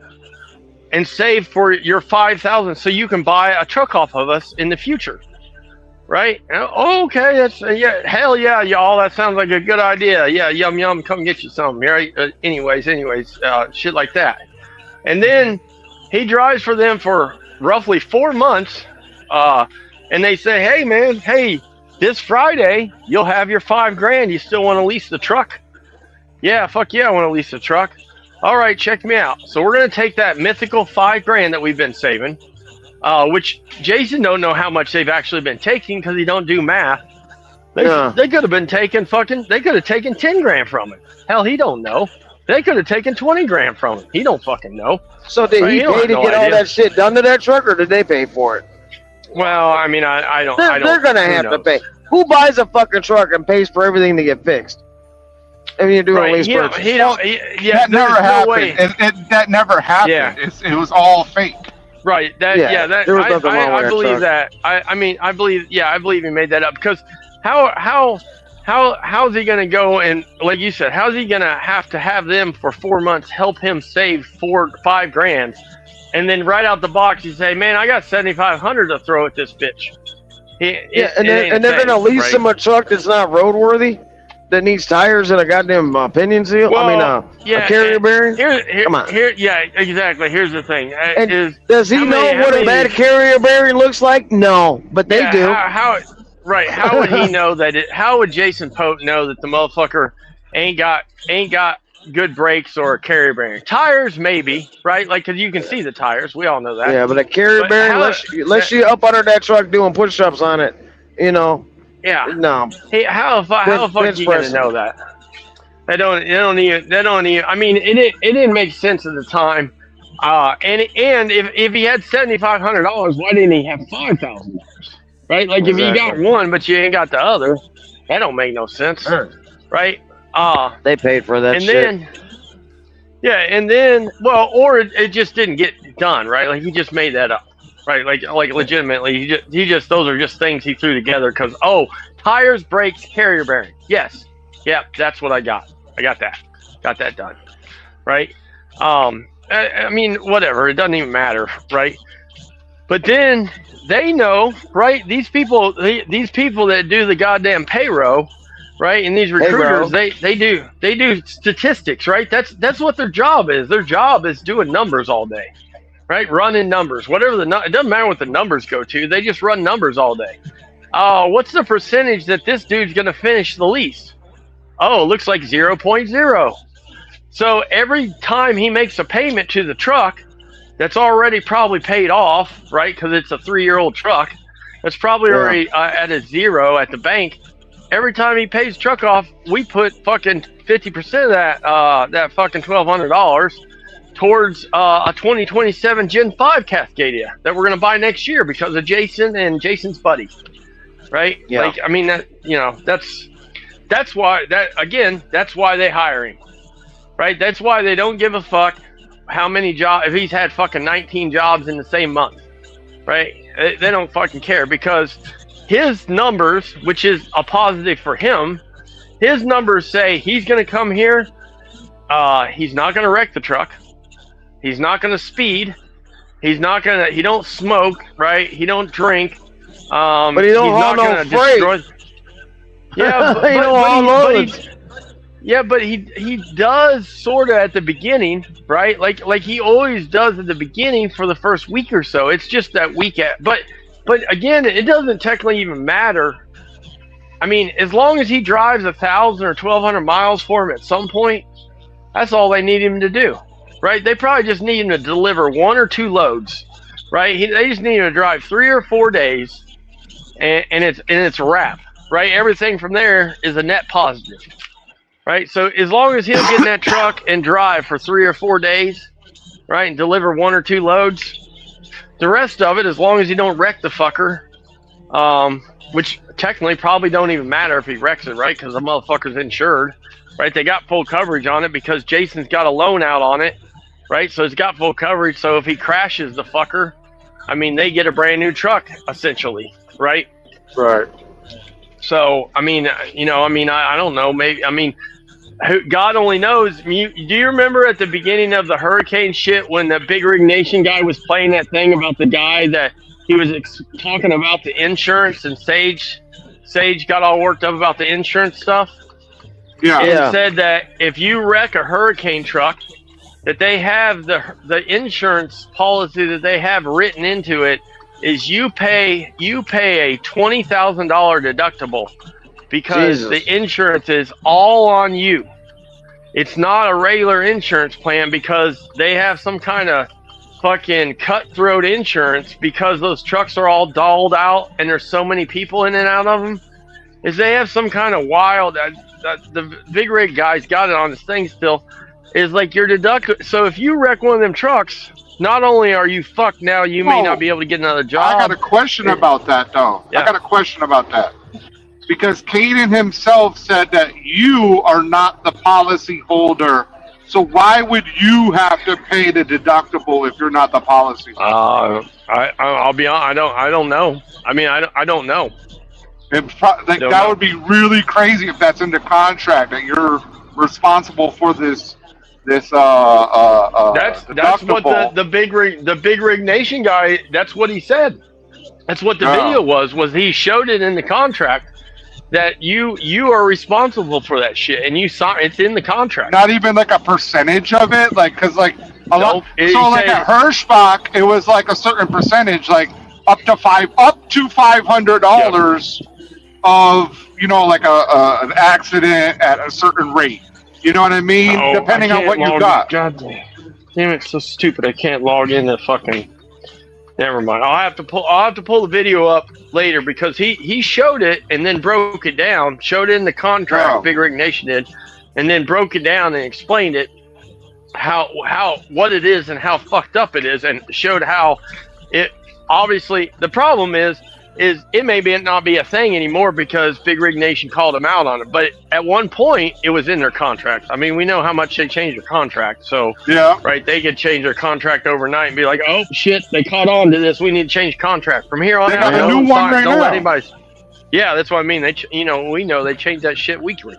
[SPEAKER 3] and save for your 5,000, so you can buy a truck off of us in the future." Right? Oh, okay, that's hell yeah, y'all. That sounds like a good idea. Yeah, yum, come get you some. Right? Anyways, shit like that. And then he drives for them for roughly 4 months, and they say, "Hey, man, this Friday you'll have your $5,000. You still want to lease the truck?" Yeah, fuck yeah, I want to lease the truck. All right, check me out. So we're gonna take that mythical $5,000 that we've been saving. Which Jason don't know how much they've actually been taking because he don't do math. They could have been taking they could have taken 10 grand from him. Hell, he don't know. They could have taken 20 grand from him. He don't fucking know.
[SPEAKER 6] So did he pay to get all that shit done to that truck, or did they pay for it?
[SPEAKER 3] Well, I mean, I don't.
[SPEAKER 6] They're gonna have to pay. Who buys a fucking truck and pays for everything to get fixed? I mean, you're doing a lease purchase.
[SPEAKER 2] That never happened. That never happened. Yeah. It was all fake.
[SPEAKER 3] Right. I believe that. I believe he made that up, because how's he gonna go and, like you said, how's he gonna have them for 4 months help him save $5,000, and then right out the box you say, "Man, I got $7,500 to throw at this bitch."
[SPEAKER 6] And they're gonna lease him a truck that's not roadworthy, that needs tires and a goddamn pinion seal.
[SPEAKER 3] Well,
[SPEAKER 6] a carrier bearing.
[SPEAKER 3] Come on. Exactly. Here's the thing.
[SPEAKER 6] Does he know what a bad carrier bearing looks like? No, but they do.
[SPEAKER 3] How would he know that? How would Jason Pope know that the motherfucker ain't got good brakes or a carrier bearing. Tires, maybe, right? Like, because you can see the tires. We all know that.
[SPEAKER 6] Yeah, but a carrier
[SPEAKER 3] But
[SPEAKER 6] bearing,
[SPEAKER 3] how-
[SPEAKER 6] unless you up under that truck doing push-ups on it, you know.
[SPEAKER 3] Yeah.
[SPEAKER 6] No.
[SPEAKER 3] Hey, how the fuck are
[SPEAKER 6] Bench
[SPEAKER 3] you gonna
[SPEAKER 6] pressing.
[SPEAKER 3] know that? They don't even. I mean, it didn't make sense at the time. And if he had $7,500, why didn't he have $5,000? Right? Like if you got one but you ain't got the other, that don't make no sense, right?
[SPEAKER 6] They paid for that
[SPEAKER 3] and
[SPEAKER 6] shit.
[SPEAKER 3] then or it just didn't get done, right? Like he just made that up, right? Like legitimately, he just those are just things he threw together because tires, brakes, carrier bearing. Yes, that's what I got. I got that done, right? I mean, whatever. It doesn't even matter, right? But then they know, right? These people that do the goddamn payroll, right? And these recruiters, they do statistics, right? That's what their job is. Their job is doing numbers all day, right? Running numbers, whatever it doesn't matter what the numbers go to. They just run numbers all day. What's the percentage that this dude's going to finish the lease? Oh, it looks like 0.0. So every time he makes a payment to the truck that's already probably paid off, right? Because it's a 3-year-old truck. That's probably already at a zero at the bank. Every time he pays truck off, we put fucking 50% of that fucking $1,200 towards a 2027 Gen 5 Cascadia that we're gonna buy next year because of Jason and Jason's buddy, right?
[SPEAKER 6] Yeah.
[SPEAKER 3] Like, I mean, that's why they hire him, right? That's why they don't give a fuck how many jobs, if he's had fucking 19 jobs in the same month, right? They don't fucking care because his numbers, which is a positive for him, his numbers say he's going to come here. He's not going to wreck the truck. He's not going to speed. He don't smoke, right? He don't drink.
[SPEAKER 6] But he don't haul no freight.
[SPEAKER 3] But he does sort of at the beginning, right? Like he always does at the beginning for the first week or so. It's just that week but again, it doesn't technically even matter. I mean, as long as he drives 1,000 or 1,200 miles for him at some point, that's all they need him to do, right? They probably just need him to deliver 1 or 2 loads, right? They just need him to drive 3 or 4 days, and it's a wrap, right? Everything from there is a net positive, right? So as long as he'll get in that truck and drive for 3 or 4 days, right, and deliver 1 or 2 loads, the rest of it, as long as you don't wreck the fucker, which technically probably don't even matter if he wrecks it, right? Because the motherfucker's insured, right? They got full coverage on it because Jason's got a loan out on it, right? So it's got full coverage. So if he crashes the fucker, I mean, they get a brand new truck essentially, right?
[SPEAKER 2] Right.
[SPEAKER 3] So, I mean, I don't know. Maybe, I mean, God only knows. Do you remember at the beginning of the hurricane shit when the Big Rig Nation guy was playing that thing about the guy that he was talking about the insurance and Sage got all worked up about the insurance stuff?
[SPEAKER 2] Yeah.
[SPEAKER 3] And said that if you wreck a hurricane truck, that they have the insurance policy that they have written into it is you pay a $20,000 deductible because the insurance is all on you. It's not a regular insurance plan because they have some kind of fucking cutthroat insurance because those trucks are all dolled out and there's so many people in and out of them. Is they have some kind of wild, the Big Rig guy's got it on his thing still, is like your deductible. So if you wreck one of them trucks, not only are you fucked now, you may not be able to get another job.
[SPEAKER 2] I got a question about that, though.
[SPEAKER 3] Yeah.
[SPEAKER 2] I got a question about that. Because Caden himself said that you are not the policy holder. So why would you have to pay the deductible if you're not the policy holder?
[SPEAKER 3] I'll be honest. I don't know. I mean, I don't know.
[SPEAKER 2] That would be really crazy if that's in the contract that you're responsible for this. That's what the Big Rig Nation guy. That's what he said. That's what the video was he showed it in the contract that you are responsible for that shit and you saw it's in the contract. Not even like a percentage of it, like because like a lot. So like at Hirschbach, it was like a certain percentage, like up to $500 of like an accident at a certain rate. You know what I mean?
[SPEAKER 3] Oh,
[SPEAKER 2] Depending
[SPEAKER 3] I
[SPEAKER 2] on what
[SPEAKER 3] can't
[SPEAKER 2] you
[SPEAKER 3] log
[SPEAKER 2] got.
[SPEAKER 3] God damn it, so stupid. I can't log in to fucking. Never mind. I'll have to pull the video up later because he showed it and then broke it down. Showed it in the contract.
[SPEAKER 2] Oh.
[SPEAKER 3] Big Rig Nation did, and then broke it down and explained it how what it is and how fucked up it is, and showed how it obviously the problem is it may not be a thing anymore because Big Rig Nation called them out on it. But at one point, it was in their contract. I mean, we know how much they changed their contract. So,
[SPEAKER 2] Yeah.
[SPEAKER 3] right, they could change their contract overnight and be like, oh, shit, they caught on to this. We need to change contract. From here on
[SPEAKER 2] They
[SPEAKER 3] out,
[SPEAKER 2] got a new one right
[SPEAKER 3] don't let
[SPEAKER 2] now.
[SPEAKER 3] anybody. Yeah, that's what I mean. We know they change that shit weekly.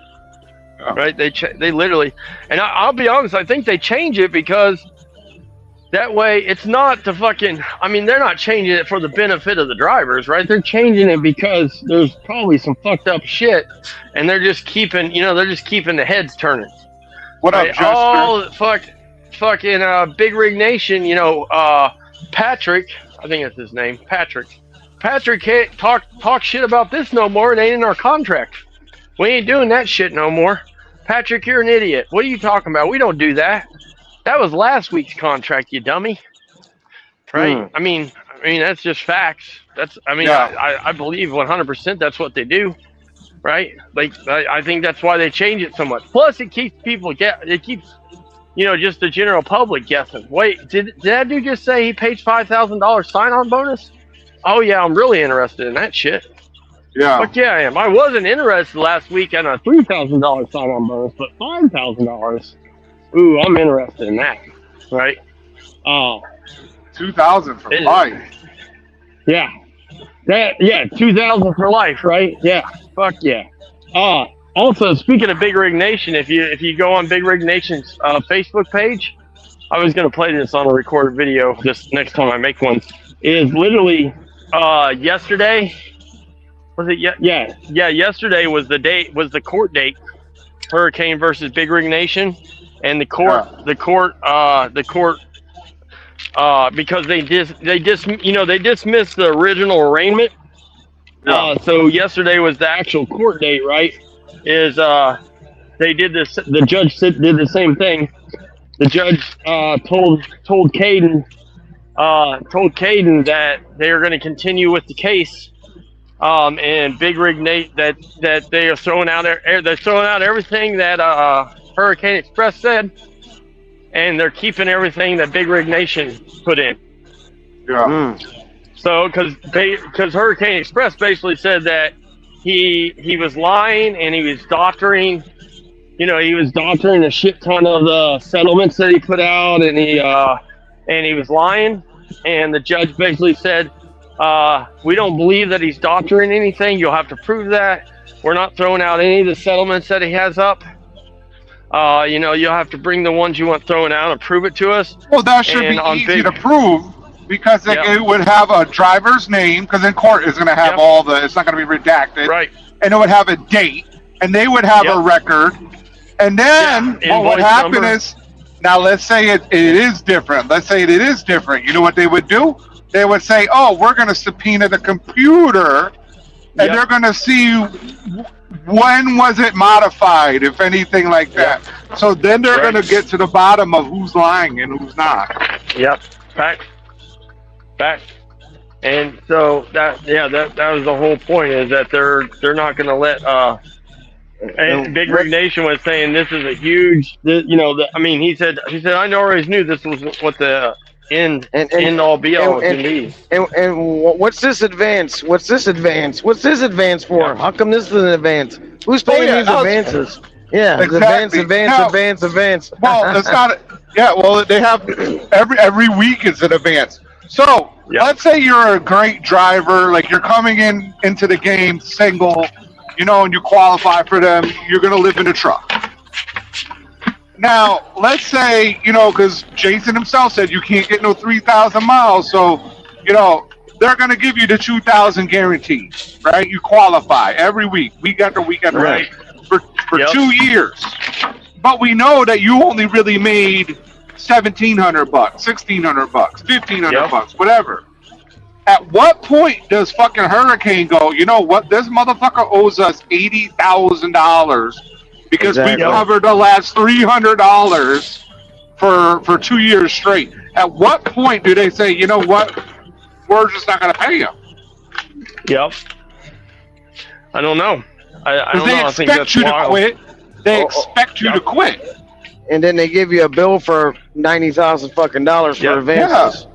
[SPEAKER 2] Yeah.
[SPEAKER 3] Right? They literally, and I'll be honest, I think they change it because that way it's not to fucking, I mean, they're not changing it for the benefit of the drivers, right? They're changing it because there's probably some fucked up shit and they're just keeping the heads turning.
[SPEAKER 2] What
[SPEAKER 3] Right?
[SPEAKER 2] up, Jester?
[SPEAKER 3] Oh, fucking Big Rig Nation, Patrick, I think that's his name, Patrick can't talk shit about this no more. It ain't in our contract. We ain't doing that shit no more. Patrick, you're an idiot. What are you talking about? We don't do that. That was last week's contract, you dummy. Right? I mean, that's just facts. I believe 100% that's what they do. Right? Like, I think that's why they change it so much. Plus, it keeps just the general public guessing. Wait, did that dude just say he pays $5,000 sign-on bonus? Oh yeah, I'm really interested in that shit.
[SPEAKER 2] Yeah.
[SPEAKER 3] Fuck yeah, I am. I wasn't interested last week in a $3,000 sign-on bonus, but $5,000. Ooh, I'm interested in that. Right?
[SPEAKER 2] 2,000 for life.
[SPEAKER 3] Yeah. 2,000 for life, right? Yeah. Fuck yeah. Also, speaking of Big Rig Nation, if you go on Big Rig Nation's Facebook page, I was gonna play this on a recorded video this next time I make one. Is literally yesterday. Was it? Yeah. Yesterday was the court date. Hurricane versus Big Rig Nation, and the court because they dismissed the original arraignment. So yesterday was the actual court date, right? They did this. The judge did the same thing. The judge told Caden that they are going to continue with the case. And Big Rig Nate that they are throwing out everything that Hurricane Express said, and they're keeping everything that Big Rig Nation put in.
[SPEAKER 2] Yeah.
[SPEAKER 3] So because Hurricane Express basically said that he was lying and he was doctoring. He was doctoring a shit ton of the settlements that he put out, and he was lying. And the judge basically said, we don't believe that he's doctoring anything. You'll have to prove that. We're not throwing out any of the settlements that he has up. You'll have to bring the ones you want thrown out and prove it to us.
[SPEAKER 2] Well, that should be easy to prove because it would have a driver's name, because in court it's going to have it's not going to be redacted.
[SPEAKER 3] Right.
[SPEAKER 2] And it would have a date, and they would have a record. And then what would happen is, now let's say it is different. Let's say it is different. You know what they would do? They would say, oh, we're going to subpoena the computer, and they're going to see when was it modified, if anything like that. So then they're going to get to the bottom of who's lying and who's not.
[SPEAKER 3] Yep. Fact. And so that was the whole point, is that they're not going to let and Big Rig Nation was saying this is a huge, he said I always knew this was what the end all be all can be.
[SPEAKER 6] And what's this advance? What's this advance for?
[SPEAKER 3] Yeah.
[SPEAKER 6] How come this is an advance? Who's paying these advances? Yeah,
[SPEAKER 2] Exactly.
[SPEAKER 6] advance.
[SPEAKER 2] Well, it's not. Yeah, well, they have every week is an advance. So let's say you're a great driver, like you're coming into the game single, and you qualify for them. You're gonna live in a truck. Now, let's say, because Jason himself said you can't get no 3,000 miles, so they're gonna give you the 2,000 guaranteed, right? You qualify every week after week after week for 2 years. But we know that you only really made $1,700, $1,600, $1,500, whatever. At what point does fucking Hurricane go, you know what, this motherfucker owes us $80,000 because
[SPEAKER 6] Exactly.
[SPEAKER 2] we've covered the last $300 for 2 years straight. At what point do they say, you know what, we're just not going to pay you?
[SPEAKER 3] Yep. I don't know. I
[SPEAKER 2] Because
[SPEAKER 3] don't
[SPEAKER 2] they
[SPEAKER 3] know. I think
[SPEAKER 2] expect
[SPEAKER 3] that's
[SPEAKER 2] you to
[SPEAKER 3] wild.
[SPEAKER 2] quit. They expect you to quit.
[SPEAKER 6] And then they give you a bill for $90,000 fucking dollars for
[SPEAKER 3] Yep.
[SPEAKER 6] advances.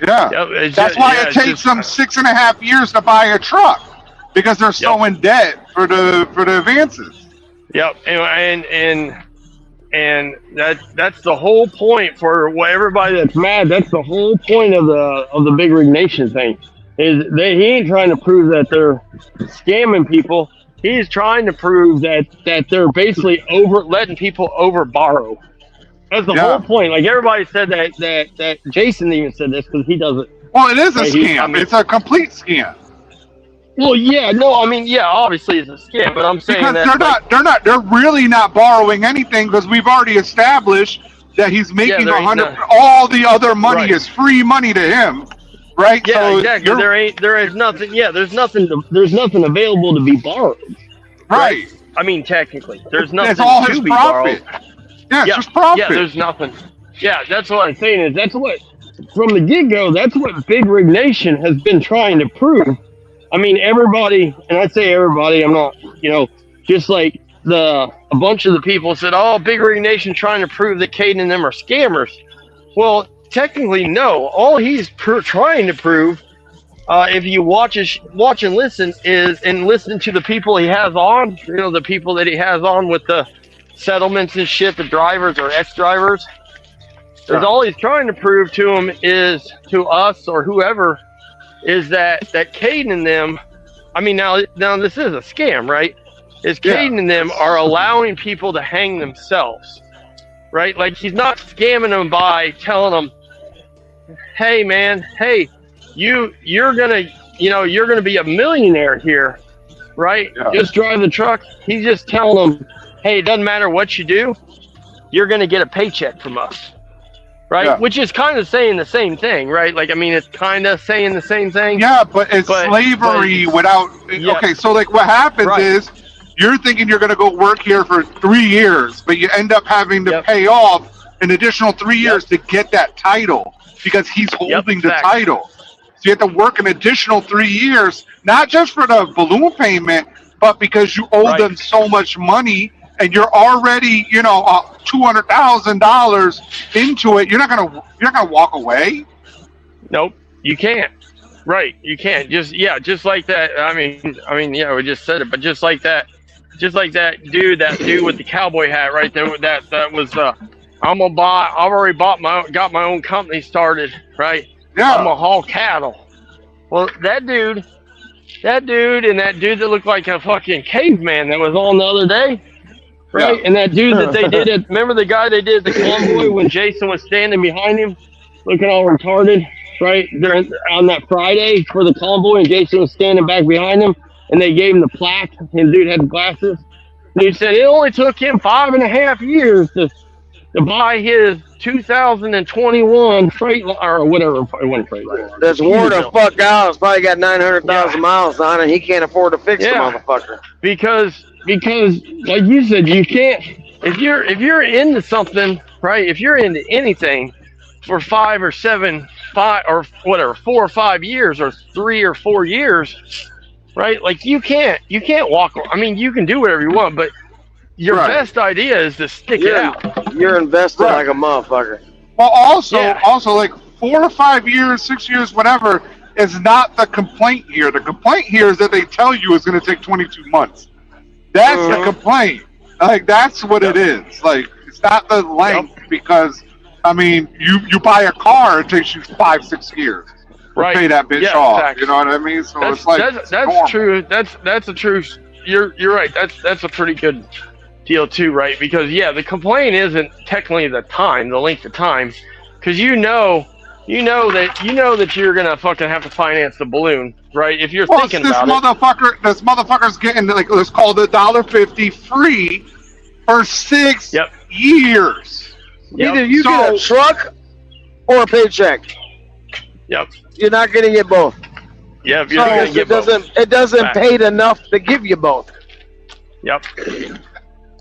[SPEAKER 2] Yeah.
[SPEAKER 3] Yep, it's
[SPEAKER 2] That's
[SPEAKER 3] just-
[SPEAKER 2] why
[SPEAKER 3] yeah,
[SPEAKER 2] it
[SPEAKER 3] it's
[SPEAKER 2] takes
[SPEAKER 3] just-
[SPEAKER 2] them 6.5 years to buy a truck, because they're so in debt for the advances.
[SPEAKER 3] Yep, and that's the whole point for what everybody that's mad. That's the whole point of the Big Rig Nation thing. Is that he ain't trying to prove that they're scamming people. He's trying to prove that they're basically letting people over borrow. That's the whole point. Like everybody said that Jason even said this because he doesn't.
[SPEAKER 2] Well, it is a
[SPEAKER 3] Right,
[SPEAKER 2] scam. It's a complete scam.
[SPEAKER 3] Well, yeah, no, I mean, yeah, obviously it's a scam, but I'm saying
[SPEAKER 2] Because
[SPEAKER 3] that
[SPEAKER 2] they're really not borrowing anything, because we've already established that he's making
[SPEAKER 3] there ain't
[SPEAKER 2] 100.
[SPEAKER 3] none.
[SPEAKER 2] All the other money
[SPEAKER 3] Right.
[SPEAKER 2] is free money to him, right?
[SPEAKER 3] Yeah,
[SPEAKER 2] So
[SPEAKER 3] exactly. There is nothing. Yeah, there's nothing available to be borrowed.
[SPEAKER 2] right.
[SPEAKER 3] I mean, technically, there's nothing
[SPEAKER 2] It's all
[SPEAKER 3] to
[SPEAKER 2] his
[SPEAKER 3] be
[SPEAKER 2] profit.
[SPEAKER 3] borrowed.
[SPEAKER 2] Yeah, it's
[SPEAKER 3] Yeah,
[SPEAKER 2] just profit.
[SPEAKER 3] yeah, there's nothing. Yeah, that's what I'm saying. Is that's what from the get-go. That's what Big Rig Nation has been trying to prove. I mean, everybody, and I say everybody. I'm not, just like a bunch of the people said, "Oh, Big Rig Nation trying to prove that Caden and them are scammers." Well, technically, no. All he's trying to prove, if you watch and listen, and listen to the people he has on, the people that he has on with the settlements and shit, the drivers or ex-drivers, is all he's trying to prove to them is, to us or whoever, is that Caden and them, I mean, now this is a scam, right? Is Caden and them are allowing people to hang themselves, right? Like, he's not scamming them by telling them, hey man, you're gonna be a millionaire here, right?
[SPEAKER 2] Yeah.
[SPEAKER 3] Just drive the truck. He's just telling them, hey, it doesn't matter what you do, you're gonna get a paycheck from us, right?
[SPEAKER 2] Yeah.
[SPEAKER 3] Which is kind of saying the same thing, right? Like, I mean, it's kind of saying the same thing.
[SPEAKER 2] Yeah, but it's slavery without.
[SPEAKER 3] Yeah.
[SPEAKER 2] Okay, so like what happens is you're thinking you're going to go work here for 3 years, but you end up having to pay off an additional 3 years to get that title, because he's holding the title. So you have to work an additional 3 years, not just for the balloon payment, but because you owe them so much money, and you're already, $200,000 into it. You're not gonna walk away.
[SPEAKER 3] Nope, you can't. Right, you can't. Just like that. I mean, yeah, we just said it, but just like that dude with the cowboy hat right there. That was. I've already got my own company started. Right.
[SPEAKER 2] Yeah.
[SPEAKER 3] I'm gonna haul cattle. Well, that dude, and that dude that looked like a fucking caveman that was on the other day. Right,
[SPEAKER 2] Yeah.
[SPEAKER 3] and that dude that they did it. Remember the guy they did the convoy when Jason was standing behind him, looking all retarded. Right, on that Friday for the convoy, and Jason was standing back behind him, and they gave him the plaque, and the dude had glasses. And he said it only took him 5.5 years to buy his 2021 Freightliner, or whatever. It wasn't Freightliner.
[SPEAKER 6] That's worn the fuck out. It's probably got 900,000 miles on it. He can't afford to fix the motherfucker.
[SPEAKER 3] Because like you said, you can't. If you're into something, right? If you're into anything for 5 or 7, 5 or whatever, 4 or 5 years, or 3 or 4 years, right? Like you can't walk. I mean, you can do whatever you want, but your best idea is to stick it out.
[SPEAKER 6] You're invested like a motherfucker.
[SPEAKER 2] Well, also like 4 or 5 years, 6 years, whatever, is not the complaint here. The complaint here is that they tell you it's going to take 22 months. That's the complaint. Like, that's what it is. Like, it's not the length, because, I mean, you buy a car, it takes you 5-6 years to pay that bitch off.
[SPEAKER 3] Exactly.
[SPEAKER 2] You know what I mean? So
[SPEAKER 3] that's,
[SPEAKER 2] it's like
[SPEAKER 3] that's
[SPEAKER 2] normal.
[SPEAKER 3] true. That's a true. You're right. That's a pretty good deal too, right? Because the complaint isn't technically the length of time, because you know that you're gonna fucking have to finance the balloon, right? If you're thinking about it.
[SPEAKER 2] This motherfucker's getting, like, let's call it $1.50 free for 6 years.
[SPEAKER 6] Either you get a truck or a paycheck.
[SPEAKER 3] Yep.
[SPEAKER 6] You're not getting it both.
[SPEAKER 3] Yeah, you're gonna get both.
[SPEAKER 6] It doesn't pay enough to give you both.
[SPEAKER 3] Yep.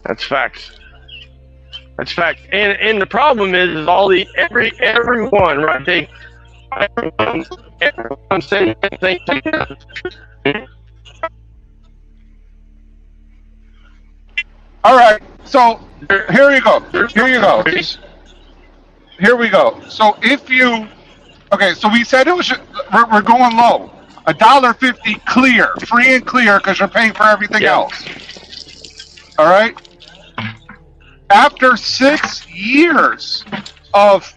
[SPEAKER 3] That's facts. That's fact. And the problem is all the everyone, right? Everyone saying things like that.
[SPEAKER 2] All right. So here you go. Here you go. Here we go. So if you, okay, so we said it was, we're going low. $1.50 clear, free and clear, because you're paying for everything else. All right. After 6 years of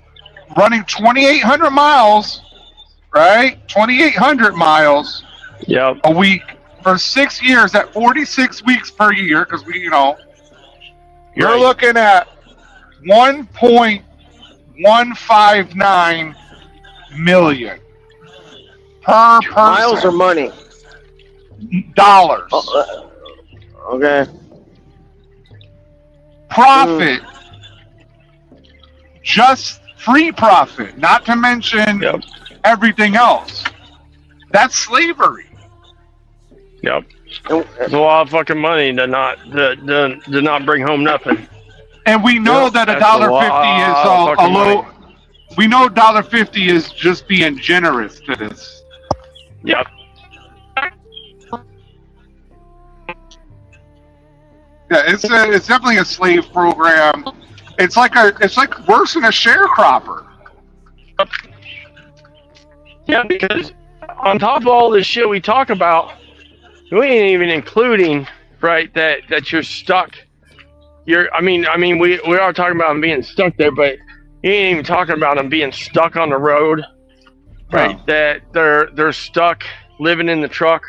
[SPEAKER 2] running 2,800 miles, right? 2,800 miles a week for 6 years at 46 weeks per year, because we, you're looking at 1.159 million per person.
[SPEAKER 6] Miles or money?
[SPEAKER 2] Dollars.
[SPEAKER 6] Okay.
[SPEAKER 2] Profit. Just free profit, not to mention everything else. That's slavery.
[SPEAKER 3] Yep. It's a lot of fucking money to not bring home nothing.
[SPEAKER 2] And we know that $1.50 is a low. We know $1.50 is just being generous to this.
[SPEAKER 3] Yep.
[SPEAKER 2] Yeah, it's definitely a slave program. It's like worse than a sharecropper.
[SPEAKER 3] Yeah, because on top of all this shit we talk about, we ain't even including, right, that you're stuck. We are talking about them being stuck there, but you ain't even talking about them being stuck on the road, right? No. That they're stuck living in the truck.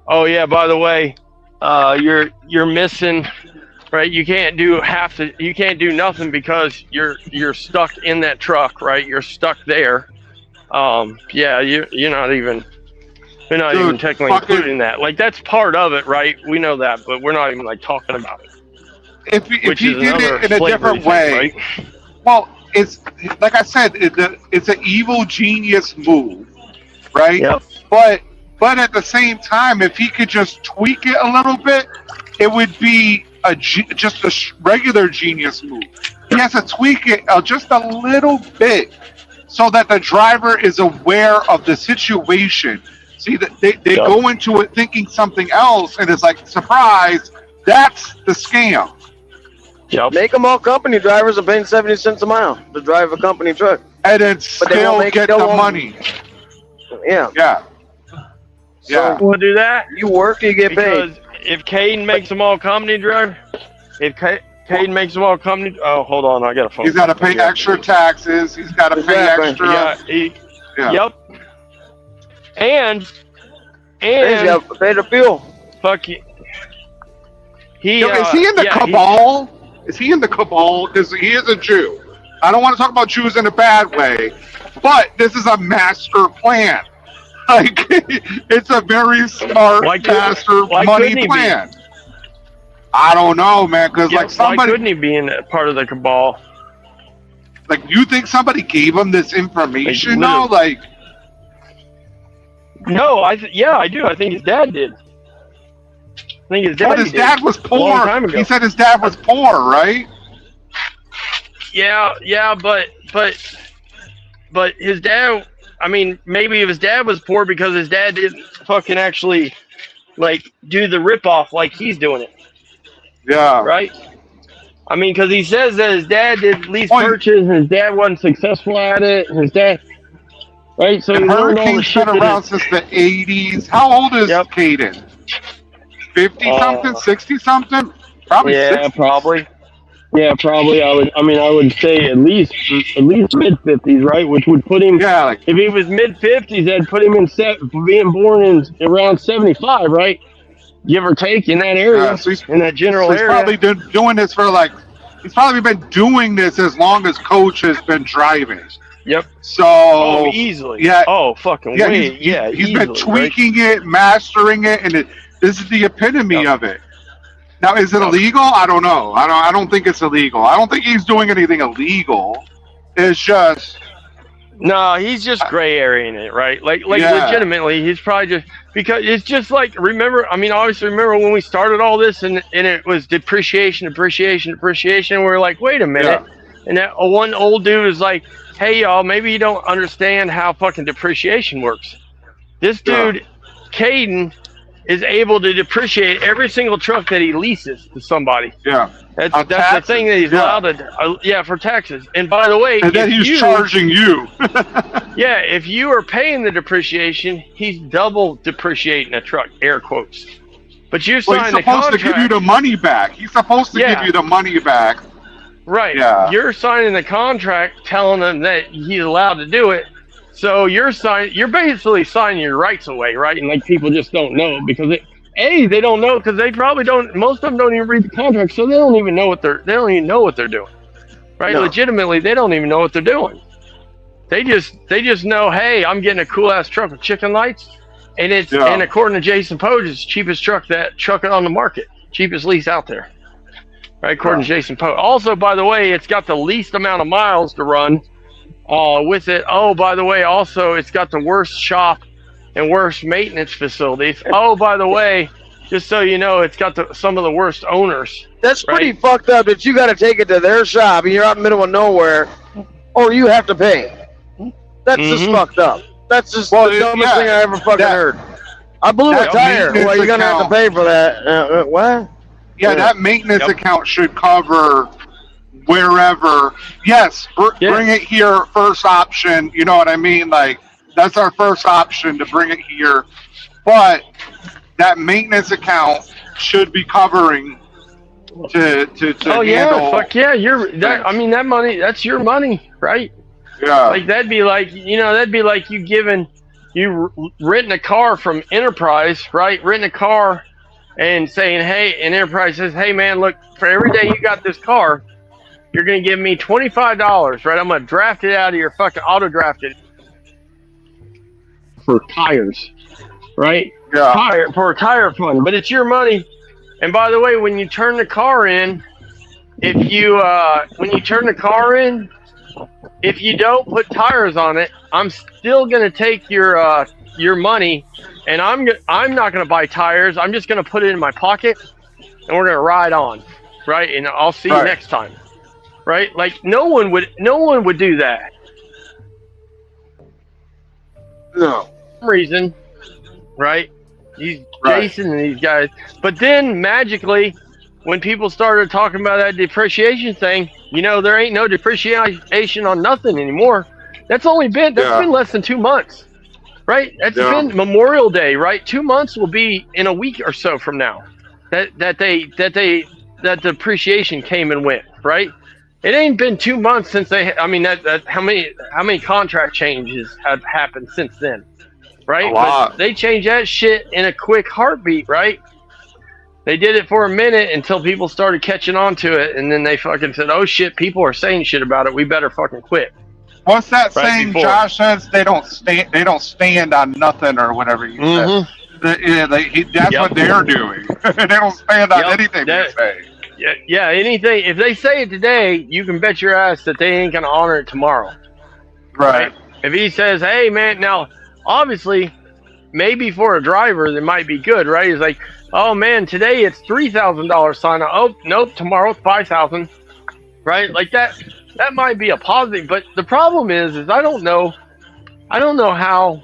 [SPEAKER 3] Oh yeah, by the way, you're missing, right? You can't do nothing because you're stuck in that truck, right? You're stuck there. You're not even technically including that. Like, that's part of it, right? We know that, but we're not even like talking about it.
[SPEAKER 2] If you did it in a different way, right? Well, it's like I said, it's an evil genius move, right? Yep. But at the same time, if he could just tweak it a little bit, it would be just a regular genius move. He has to tweak it just a little bit so that the driver is aware of the situation. See, that they go into it thinking something else, and it's like, surprise, that's the scam.
[SPEAKER 6] Yep. Make them all company drivers and paying 70 cents a mile to drive a company truck.
[SPEAKER 2] And then still get the money.
[SPEAKER 6] Yeah.
[SPEAKER 2] Yeah. Yeah.
[SPEAKER 3] We'll do that.
[SPEAKER 6] You work, you get paid.
[SPEAKER 3] If Caden makes them all company driver, oh, hold on, I got a phone.
[SPEAKER 2] He's got to pay extra taxes. He's got to pay extra.
[SPEAKER 3] Yep. And
[SPEAKER 6] he's got to pay the fuel.
[SPEAKER 3] Fuck you.
[SPEAKER 2] Is he in the cabal? Is he in the cabal? Because he is a Jew. I don't want to talk about Jews in a bad way, but this is a master plan. Like, it's a very smart master money plan. I don't know, man, because somebody.
[SPEAKER 3] Why couldn't he be in part of the cabal?
[SPEAKER 2] Like, you think somebody gave him this information now? Like.
[SPEAKER 3] No, I do. I think his dad did.
[SPEAKER 2] But his dad was poor. He said his dad was poor, right?
[SPEAKER 3] Yeah, but his dad. I mean, maybe if his dad was poor because his dad didn't fucking actually do the ripoff like he's doing it.
[SPEAKER 2] Yeah.
[SPEAKER 3] Right. I mean, because he says that his dad did lease purchase, and his dad wasn't successful at it, and his dad. Right. So
[SPEAKER 2] Hurricane's been around since the 80s. How old is Caden? 50-something, 60-something? Probably 60.
[SPEAKER 4] Probably. Yeah, probably. I would say at least mid-50s, right? Which would put him.
[SPEAKER 2] Yeah.
[SPEAKER 4] If he was mid-50s, that'd put him in being born in around 75, right? Give or take in that area, in that general area.
[SPEAKER 2] He's probably been doing this he's probably been doing this as long as Coach has been driving.
[SPEAKER 3] Yep.
[SPEAKER 2] So.
[SPEAKER 3] Easily.
[SPEAKER 2] Yeah.
[SPEAKER 3] Oh, fucking way.
[SPEAKER 2] He's been tweaking it, mastering it, and this is the epitome of it. Now, is it illegal? I don't know. I don't think it's illegal. I don't think he's doing anything illegal. It's just.
[SPEAKER 3] No, he's just gray areaing it, right? Legitimately, he's probably just Because it's just like, obviously remember when we started all this and it was depreciation. And we're like, wait a minute.
[SPEAKER 2] Yeah.
[SPEAKER 3] And that one old dude was like, hey, y'all, maybe you don't understand how fucking depreciation works. This dude, Caden, is able to depreciate every single truck that he leases to somebody.
[SPEAKER 2] Yeah.
[SPEAKER 3] That's the thing that he's allowed to, for taxes. And by the way,
[SPEAKER 2] and then he's charging you.
[SPEAKER 3] Yeah, if you are paying the depreciation, he's double depreciating a truck, air quotes. But you sign the contract.
[SPEAKER 2] He's supposed to give you the money back. He's supposed to give you the money back.
[SPEAKER 3] Right.
[SPEAKER 2] Yeah.
[SPEAKER 3] You're signing the contract telling him that he's allowed to do it. So you're basically signing your rights away, right?
[SPEAKER 4] And like people just don't know because they don't know because they probably don't. Most of them don't even read the contract, so they don't even know what they're doing, right? No. Legitimately, they don't even know what they're doing. They just know, hey, I'm getting a cool ass truck with chicken lights, and and according to Jason Poge, it's the cheapest truck on the market, cheapest lease out there, right? According to Jason Poge. Also, by the way, it's got the least amount of miles to run with it. Oh, by the way, also it's got the worst shop and worst maintenance facilities. Oh, by the way, just so you know, it's got some of the worst owners.
[SPEAKER 6] That's pretty fucked up that you got to take it to their shop and you're out in the middle of nowhere, or you have to pay. That's just fucked up. That's just the dumbest thing I ever fucking heard. I blew a tire. Well, you're gonna have to pay for that. What?
[SPEAKER 2] Yeah, that maintenance account should cover wherever. Yes, bring it here, first option. You know what I mean? Like, that's our first option to bring it here. But that maintenance account should be covering to handle.
[SPEAKER 3] Fuck yeah, that money, that's your money, right?
[SPEAKER 2] Yeah.
[SPEAKER 3] Like that'd be like you renting a car from Enterprise, right? Renting a car and saying, hey, and Enterprise says, hey man, look, for every day you got this car, you're gonna give me $25, right? I'm gonna draft it out of your fucking auto drafted
[SPEAKER 4] for tires, right?
[SPEAKER 2] Yeah.
[SPEAKER 4] For a tire fund,
[SPEAKER 3] but it's your money. And by the way, when you turn the car in, if you don't put tires on it, I'm still gonna take your money, and I'm not gonna buy tires. I'm just gonna put it in my pocket, and we're gonna ride on, right? And I'll see you next time, right? Like no one would do that.
[SPEAKER 2] No.
[SPEAKER 3] For some reason, right? Jason and these guys. But then magically, when people started talking about that depreciation thing, there ain't no depreciation on nothing anymore. That's been less than 2 months, right? That's been Memorial Day, right? 2 months will be in a week or so from now that depreciation came and went, right? It ain't been 2 months since how many contract changes have happened since then, right?
[SPEAKER 2] A lot.
[SPEAKER 3] But they changed that shit in a quick heartbeat, right? They did it for a minute until people started catching on to it, and then they fucking said, "Oh shit, people are saying shit about it. We better fucking quit."
[SPEAKER 2] What's that saying? Josh says they don't stand on nothing or whatever you said. That's what they're doing. They don't stand on anything they say.
[SPEAKER 3] Yeah, anything. If they say it today, you can bet your ass that they ain't gonna honor it tomorrow.
[SPEAKER 2] Right.
[SPEAKER 3] If he says, "Hey man," now obviously, maybe for a driver that might be good, right? He's like, "Oh man, today it's $3,000 sign up. Oh nope, tomorrow it's $5,000." Right? Like that might be a positive, but the problem is I don't know how.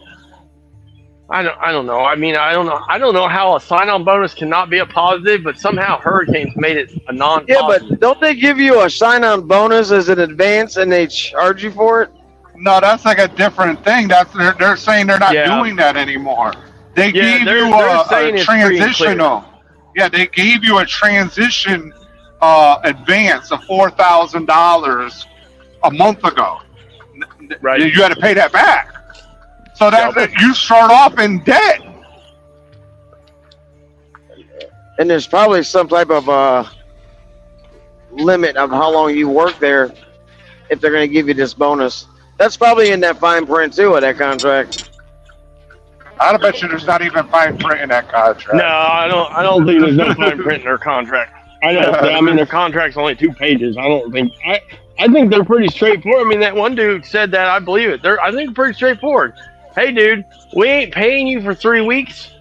[SPEAKER 3] I don't know. I mean, I don't know how a sign-on bonus cannot be a positive, but somehow Hurricanes made it a non-positive.
[SPEAKER 6] Yeah, but don't they give you a sign-on bonus as an advance and they charge you for it?
[SPEAKER 2] No, that's like a different thing. They're saying they're not doing that anymore. They gave you a transitional. Yeah, they gave you a transition advance of $4,000 a month ago.
[SPEAKER 3] Right.
[SPEAKER 2] You had to pay that back. So you start off in debt.
[SPEAKER 6] And there's probably some type of limit of how long you work there if they're going to give you this bonus. That's probably in that fine print too of that contract.
[SPEAKER 2] I bet you there's not even fine print in that contract.
[SPEAKER 4] No, I don't think there's no fine print in their contract. I mean, their contract's only 2 pages. I think they're pretty straightforward. I mean, that one dude said that. I believe it. I think they're pretty straightforward. Hey, dude, we ain't paying you for 3 weeks.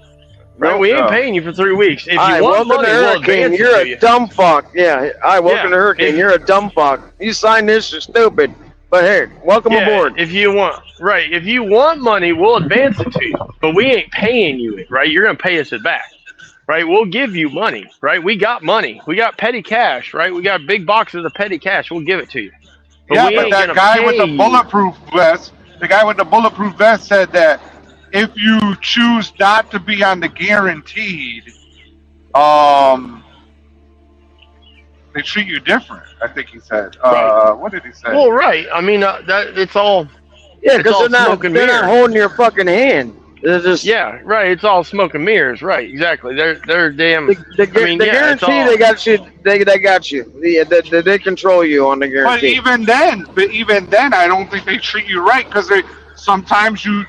[SPEAKER 3] Right?
[SPEAKER 6] Nope.
[SPEAKER 3] We ain't
[SPEAKER 2] No.
[SPEAKER 3] paying you for 3 weeks. If you
[SPEAKER 6] All right,
[SPEAKER 3] want
[SPEAKER 6] welcome
[SPEAKER 3] money,
[SPEAKER 6] to
[SPEAKER 3] we'll
[SPEAKER 6] Hurricane.
[SPEAKER 3] advance
[SPEAKER 6] You're
[SPEAKER 3] it
[SPEAKER 6] a
[SPEAKER 3] to you.
[SPEAKER 6] dumb fuck. Yeah. All right, welcome to Hurricane.
[SPEAKER 3] If-
[SPEAKER 6] You're a dumb fuck. You signed this, you're stupid. But hey, welcome aboard.
[SPEAKER 3] If you want money, we'll advance it to you. But we ain't paying you it, right? You're gonna pay us it back. Right? We'll give you money, right? We got money. We got petty cash, right? We got big boxes of petty cash. We'll give it to you. But
[SPEAKER 2] Yeah,
[SPEAKER 3] we
[SPEAKER 2] but
[SPEAKER 3] ain't
[SPEAKER 2] that
[SPEAKER 3] gonna
[SPEAKER 2] guy
[SPEAKER 3] pay
[SPEAKER 2] with the
[SPEAKER 3] you.
[SPEAKER 2] bulletproof vest, said that if you choose not to be on the guaranteed, they treat you different. I think he said.
[SPEAKER 3] Right.
[SPEAKER 2] What did he say?
[SPEAKER 3] Well, right. I mean, that it's all.
[SPEAKER 6] Yeah,
[SPEAKER 3] It's
[SPEAKER 6] because
[SPEAKER 3] all
[SPEAKER 6] they're
[SPEAKER 3] smoke and
[SPEAKER 6] not
[SPEAKER 3] mirrors.
[SPEAKER 6] holding your fucking hand. They're just
[SPEAKER 3] Yeah, right. It's all smoke and mirrors. Right. Exactly. They're damn.
[SPEAKER 6] the
[SPEAKER 3] I mean, yeah, it's
[SPEAKER 6] guarantee
[SPEAKER 3] all-
[SPEAKER 6] they got you. They got you. They control you on the
[SPEAKER 2] But
[SPEAKER 6] guarantee.
[SPEAKER 2] even then, I don't think they treat you right because sometimes you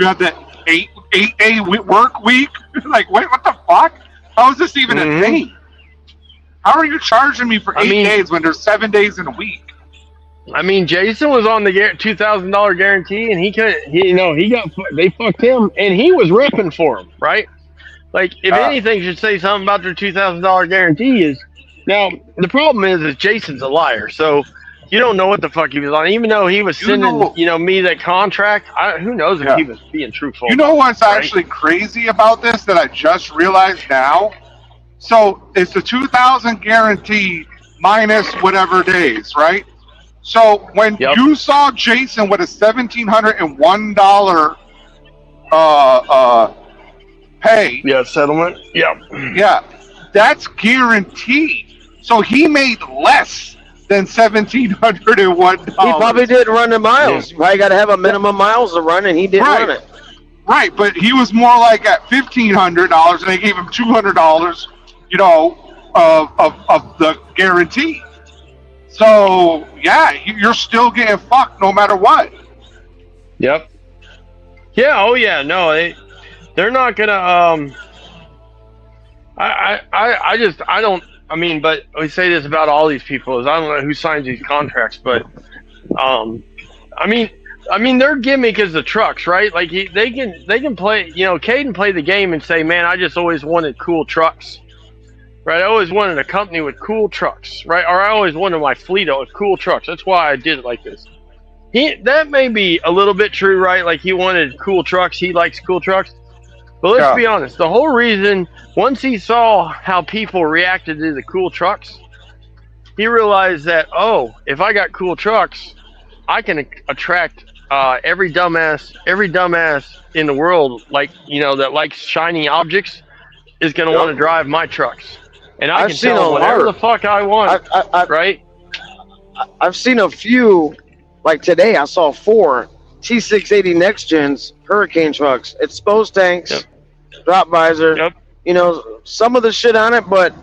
[SPEAKER 2] have that 8-day work week. Like, wait, what the fuck? How is this even
[SPEAKER 3] Mhm.
[SPEAKER 2] a thing? How are you charging me for 8 days when there's 7 days in a week?
[SPEAKER 3] I mean, Jason was on the $2,000 guarantee, and he couldn't. They fucked him, and he was ripping for him, right? Like, if anything should say something about their $2,000 guarantee is now the problem is Jason's a liar, so you don't know what the fuck he was on. Even though he was sending, me that contract, who knows if he was being truthful.
[SPEAKER 2] You know what's actually crazy about this that I just realized now? So it's the 2,000 guarantee minus whatever days, right? So when you saw Jason with a $1,701 pay,
[SPEAKER 3] settlement,
[SPEAKER 2] yeah, that's guaranteed. So he made less than $1,701.
[SPEAKER 6] He probably didn't run the miles. You probably got to have a minimum miles to run, and he didn't run it.
[SPEAKER 2] Right, but he was more like at $1,500, and they gave him $200, of the guarantee. So yeah, you're still getting fucked no matter what.
[SPEAKER 3] Yep. Yeah. Oh yeah. No, they're not gonna. I don't. I mean, but we say this about all these people is I don't know who signs these contracts, but I mean their gimmick is the trucks, right? Like they can play. Caden play the game and say, man, I just always wanted cool trucks. Right, I always wanted a company with cool trucks, right? Or I always wanted my fleet with cool trucks. That's why I did it like this. That may be a little bit true, right? Like he wanted cool trucks. He likes cool trucks. But let's be honest. The whole reason, once he saw how people reacted to the cool trucks, he realized that, if I got cool trucks, I can attract every dumbass in the world, that likes shiny objects, is going to want to drive my trucks. And I can tell whatever the fuck I want, right?
[SPEAKER 6] I've seen a few, like today I saw 4 T680 Next Gens Hurricane trucks. Exposed tanks, drop visor, some of the shit on it, but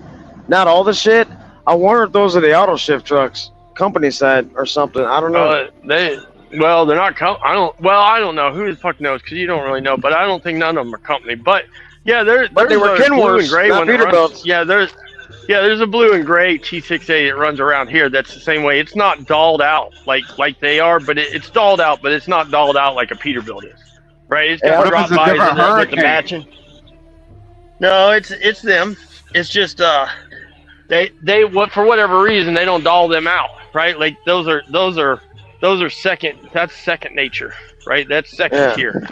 [SPEAKER 6] not all the shit. I wonder if those are the auto shift trucks, company side or something. I don't know.
[SPEAKER 3] They're not. I don't know. Who the fuck knows? Because you don't really know. But I don't think none of them are company. But yeah, they were
[SPEAKER 6] Kenworths,
[SPEAKER 3] blue and gray
[SPEAKER 6] not Peterbilts.
[SPEAKER 3] There's a blue and gray T680 that runs around here. That's the same way. It's not dolled out like they are, but it's dolled out, but it's not dolled out like a Peterbilt is, right? It's got drop visor with the matching. No, it's them. It's just they for whatever reason they don't doll them out, right? Like those are second. That's second nature, right? That's second tier.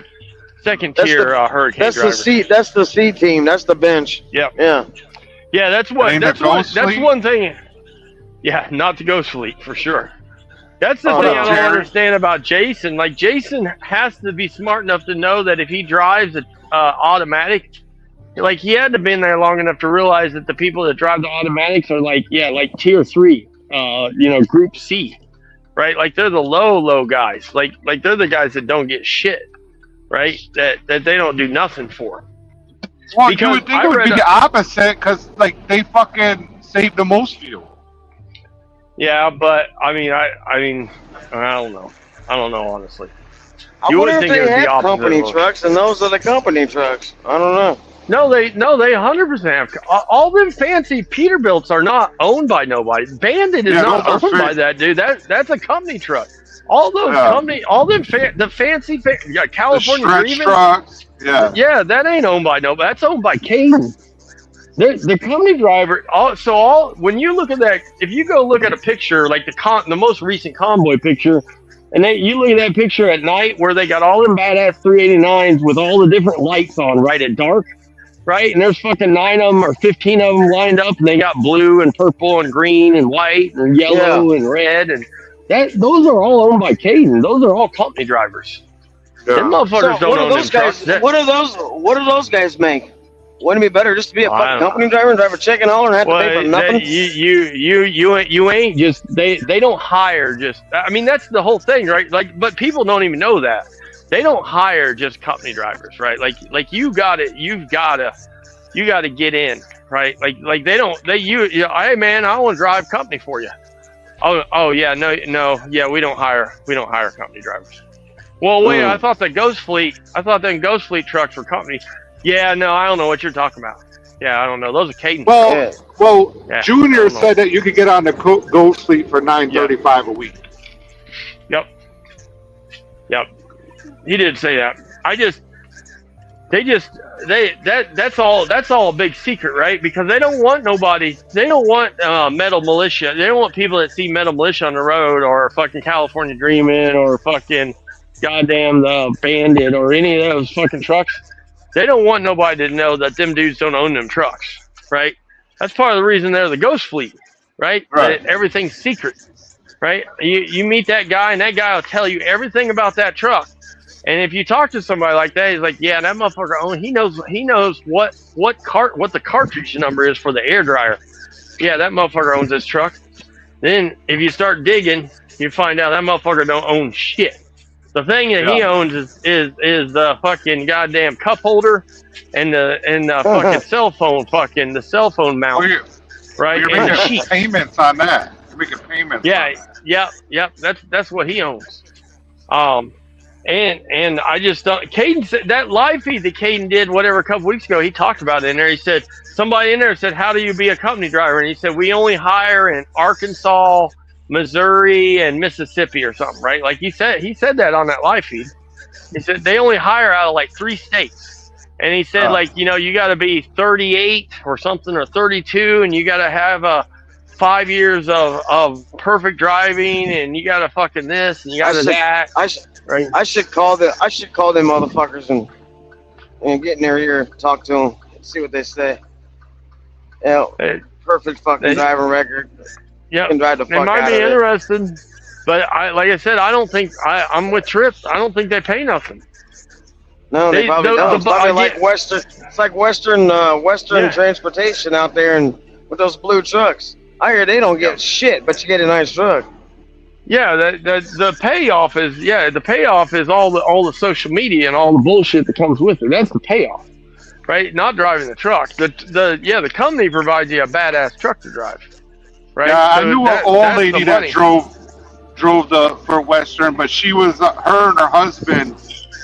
[SPEAKER 3] Second tier Hurricane
[SPEAKER 6] drivers. That's the C team. That's the bench.
[SPEAKER 3] Yep.
[SPEAKER 6] Yeah.
[SPEAKER 3] Yeah, that's one thing. Yeah, not the Ghost Fleet for sure. That's the thing I don't understand about Jason. Like Jason has to be smart enough to know that if he drives an automatic, like he had to been there long enough to realize that the people that drive the automatics are like tier 3, group C, right? Like they're the low guys. Like they're the guys that don't get shit, right? That they don't do nothing for.
[SPEAKER 2] Well, you would think it would be the opposite because, they fucking save the most fuel.
[SPEAKER 3] Yeah, but I don't know. I don't know, honestly.
[SPEAKER 6] I wonder if they had company trucks, and those are the company trucks. I don't know.
[SPEAKER 3] No, they 100% have. All them fancy Peterbilts are not owned by nobody. Bandit is not owned by that dude. That's a company truck. All those the fancy California
[SPEAKER 2] Dreaming trucks. Yeah.
[SPEAKER 4] Yeah, that ain't owned by nobody. That's owned by Caden. The company driver. When you look at that, if you go look at a picture like the most recent convoy picture, and you look at that picture at night where they got all them badass 389s with all the different lights on right at dark, right? And there's fucking 9 of them or 15 of them lined up, and they got blue and purple and green and white and yellow and red, and those are all owned by Caden. Those are all company drivers. Them motherfuckers don't own them trucks.
[SPEAKER 6] What do those guys make? Wouldn't it be better just to be a fucking company driver and drive a chicken hauler and have to pay for nothing?
[SPEAKER 4] You ain't just they don't hire just. I mean, that's the whole thing, right? Like, but people don't even know that they don't hire just company drivers, right? Like you got to get in, right? Like they don't hey man, I want to drive company for you. Oh yeah, no, yeah, we don't hire company drivers. Well, wait, I thought them Ghost Fleet trucks were company. Yeah, no, I don't know what you're talking about. Yeah, I don't know. Those are Caden.
[SPEAKER 2] Well, Junior said that you could get on the Ghost Fleet for $9.35 a week.
[SPEAKER 4] Yep. He did say that. That's all a big secret, right? Because they don't want nobody. They don't want metal militia. They don't want people that see metal militia on the road or fucking California Dreamin' or fucking goddamn the Bandit or any of those fucking trucks. They don't want nobody to know that them dudes don't own them trucks, right? That's part of the reason they're the Ghost Fleet, right? Everything's secret, right? You meet that guy, and that guy will tell you everything about that truck. And if you talk to somebody like that, he's like, yeah, that motherfucker he knows what the cartridge number is for the air dryer. Yeah, that motherfucker owns this truck. Then if you start digging, you find out that motherfucker don't own shit. The thing that he owns is the fucking goddamn cup holder and the fucking cell phone mount. Right?
[SPEAKER 2] You're making payments on that. You're making payments.
[SPEAKER 4] Yeah. That's what he owns. And I just don't. Caden said that live feed that Caden did a couple weeks ago. He talked about it in there. He said somebody in there said, "How do you be a company driver?" And he said, "We only hire in Arkansas, Missouri, and Mississippi or something." Right? Like he said that on that live feed. He said they only hire out of like 3 states. And he said you got to be 38 or something or 32, and you got to have 5 years of perfect driving, and you got to fucking this, and you got to that. Right.
[SPEAKER 6] I should call them motherfuckers and get in their ear, talk to them, see what they say. Yeah, perfect fucking driving record.
[SPEAKER 4] Yeah,
[SPEAKER 6] can drive the fuck
[SPEAKER 4] it might
[SPEAKER 6] out
[SPEAKER 4] be
[SPEAKER 6] of
[SPEAKER 4] interesting, but like I said, I don't think I'm with Trip. I don't think they pay nothing.
[SPEAKER 6] No, they probably don't. It's probably like Western. It's like Western transportation out there, and with those blue trucks. I hear they don't get shit, but you get a nice truck.
[SPEAKER 4] Yeah, the payoff is all the social media and all the bullshit that comes with it. That's the payoff, right? Not driving the truck. The company provides you a badass truck to drive, right?
[SPEAKER 2] Yeah, I knew an old lady that drove for Western, but she was her and her husband.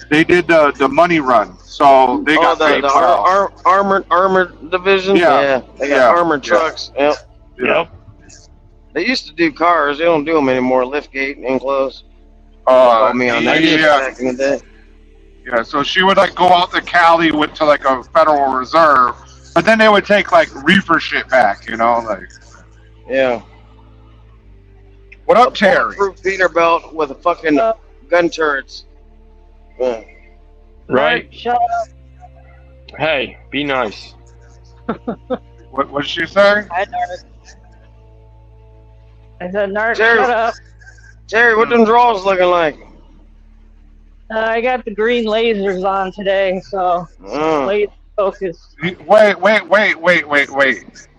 [SPEAKER 2] They did the money run, so they got paid well.
[SPEAKER 6] Armored division. Yeah, they got armored trucks. Yep. They used to do cars. They don't do them anymore. Liftgate, enclosed. Me on that back in the day.
[SPEAKER 2] Yeah, so she would go out to Cali to a Federal Reserve, but then they would take reefer shit back,
[SPEAKER 6] Yeah.
[SPEAKER 2] What up, Terry?
[SPEAKER 6] Bulletproof Peterbilt with a fucking gun turrets. Yeah.
[SPEAKER 4] Right.
[SPEAKER 7] Shut up.
[SPEAKER 4] Hey, be nice.
[SPEAKER 2] What did she say?
[SPEAKER 7] I said, Nerd, shut up.
[SPEAKER 6] Terry, what them draws looking like?
[SPEAKER 7] I got the green lasers on today, so laser focus.
[SPEAKER 2] Wait.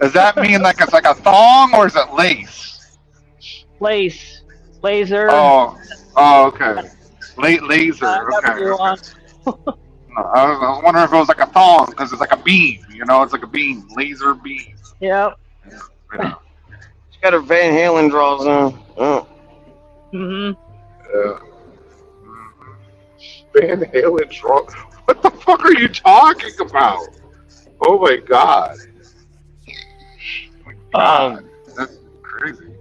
[SPEAKER 2] Does that mean it's like a thong or is it lace?
[SPEAKER 7] Laser.
[SPEAKER 2] Oh, okay. Laser. Okay. No, I was wondering if it was like a thong because it's like a beam. It's like a beam, laser beam.
[SPEAKER 7] Yep.
[SPEAKER 2] Yeah.
[SPEAKER 6] She's got her Van Halen draws on. Oh.
[SPEAKER 2] Van Halen draws. What the fuck are you talking about? Oh my god. That's crazy.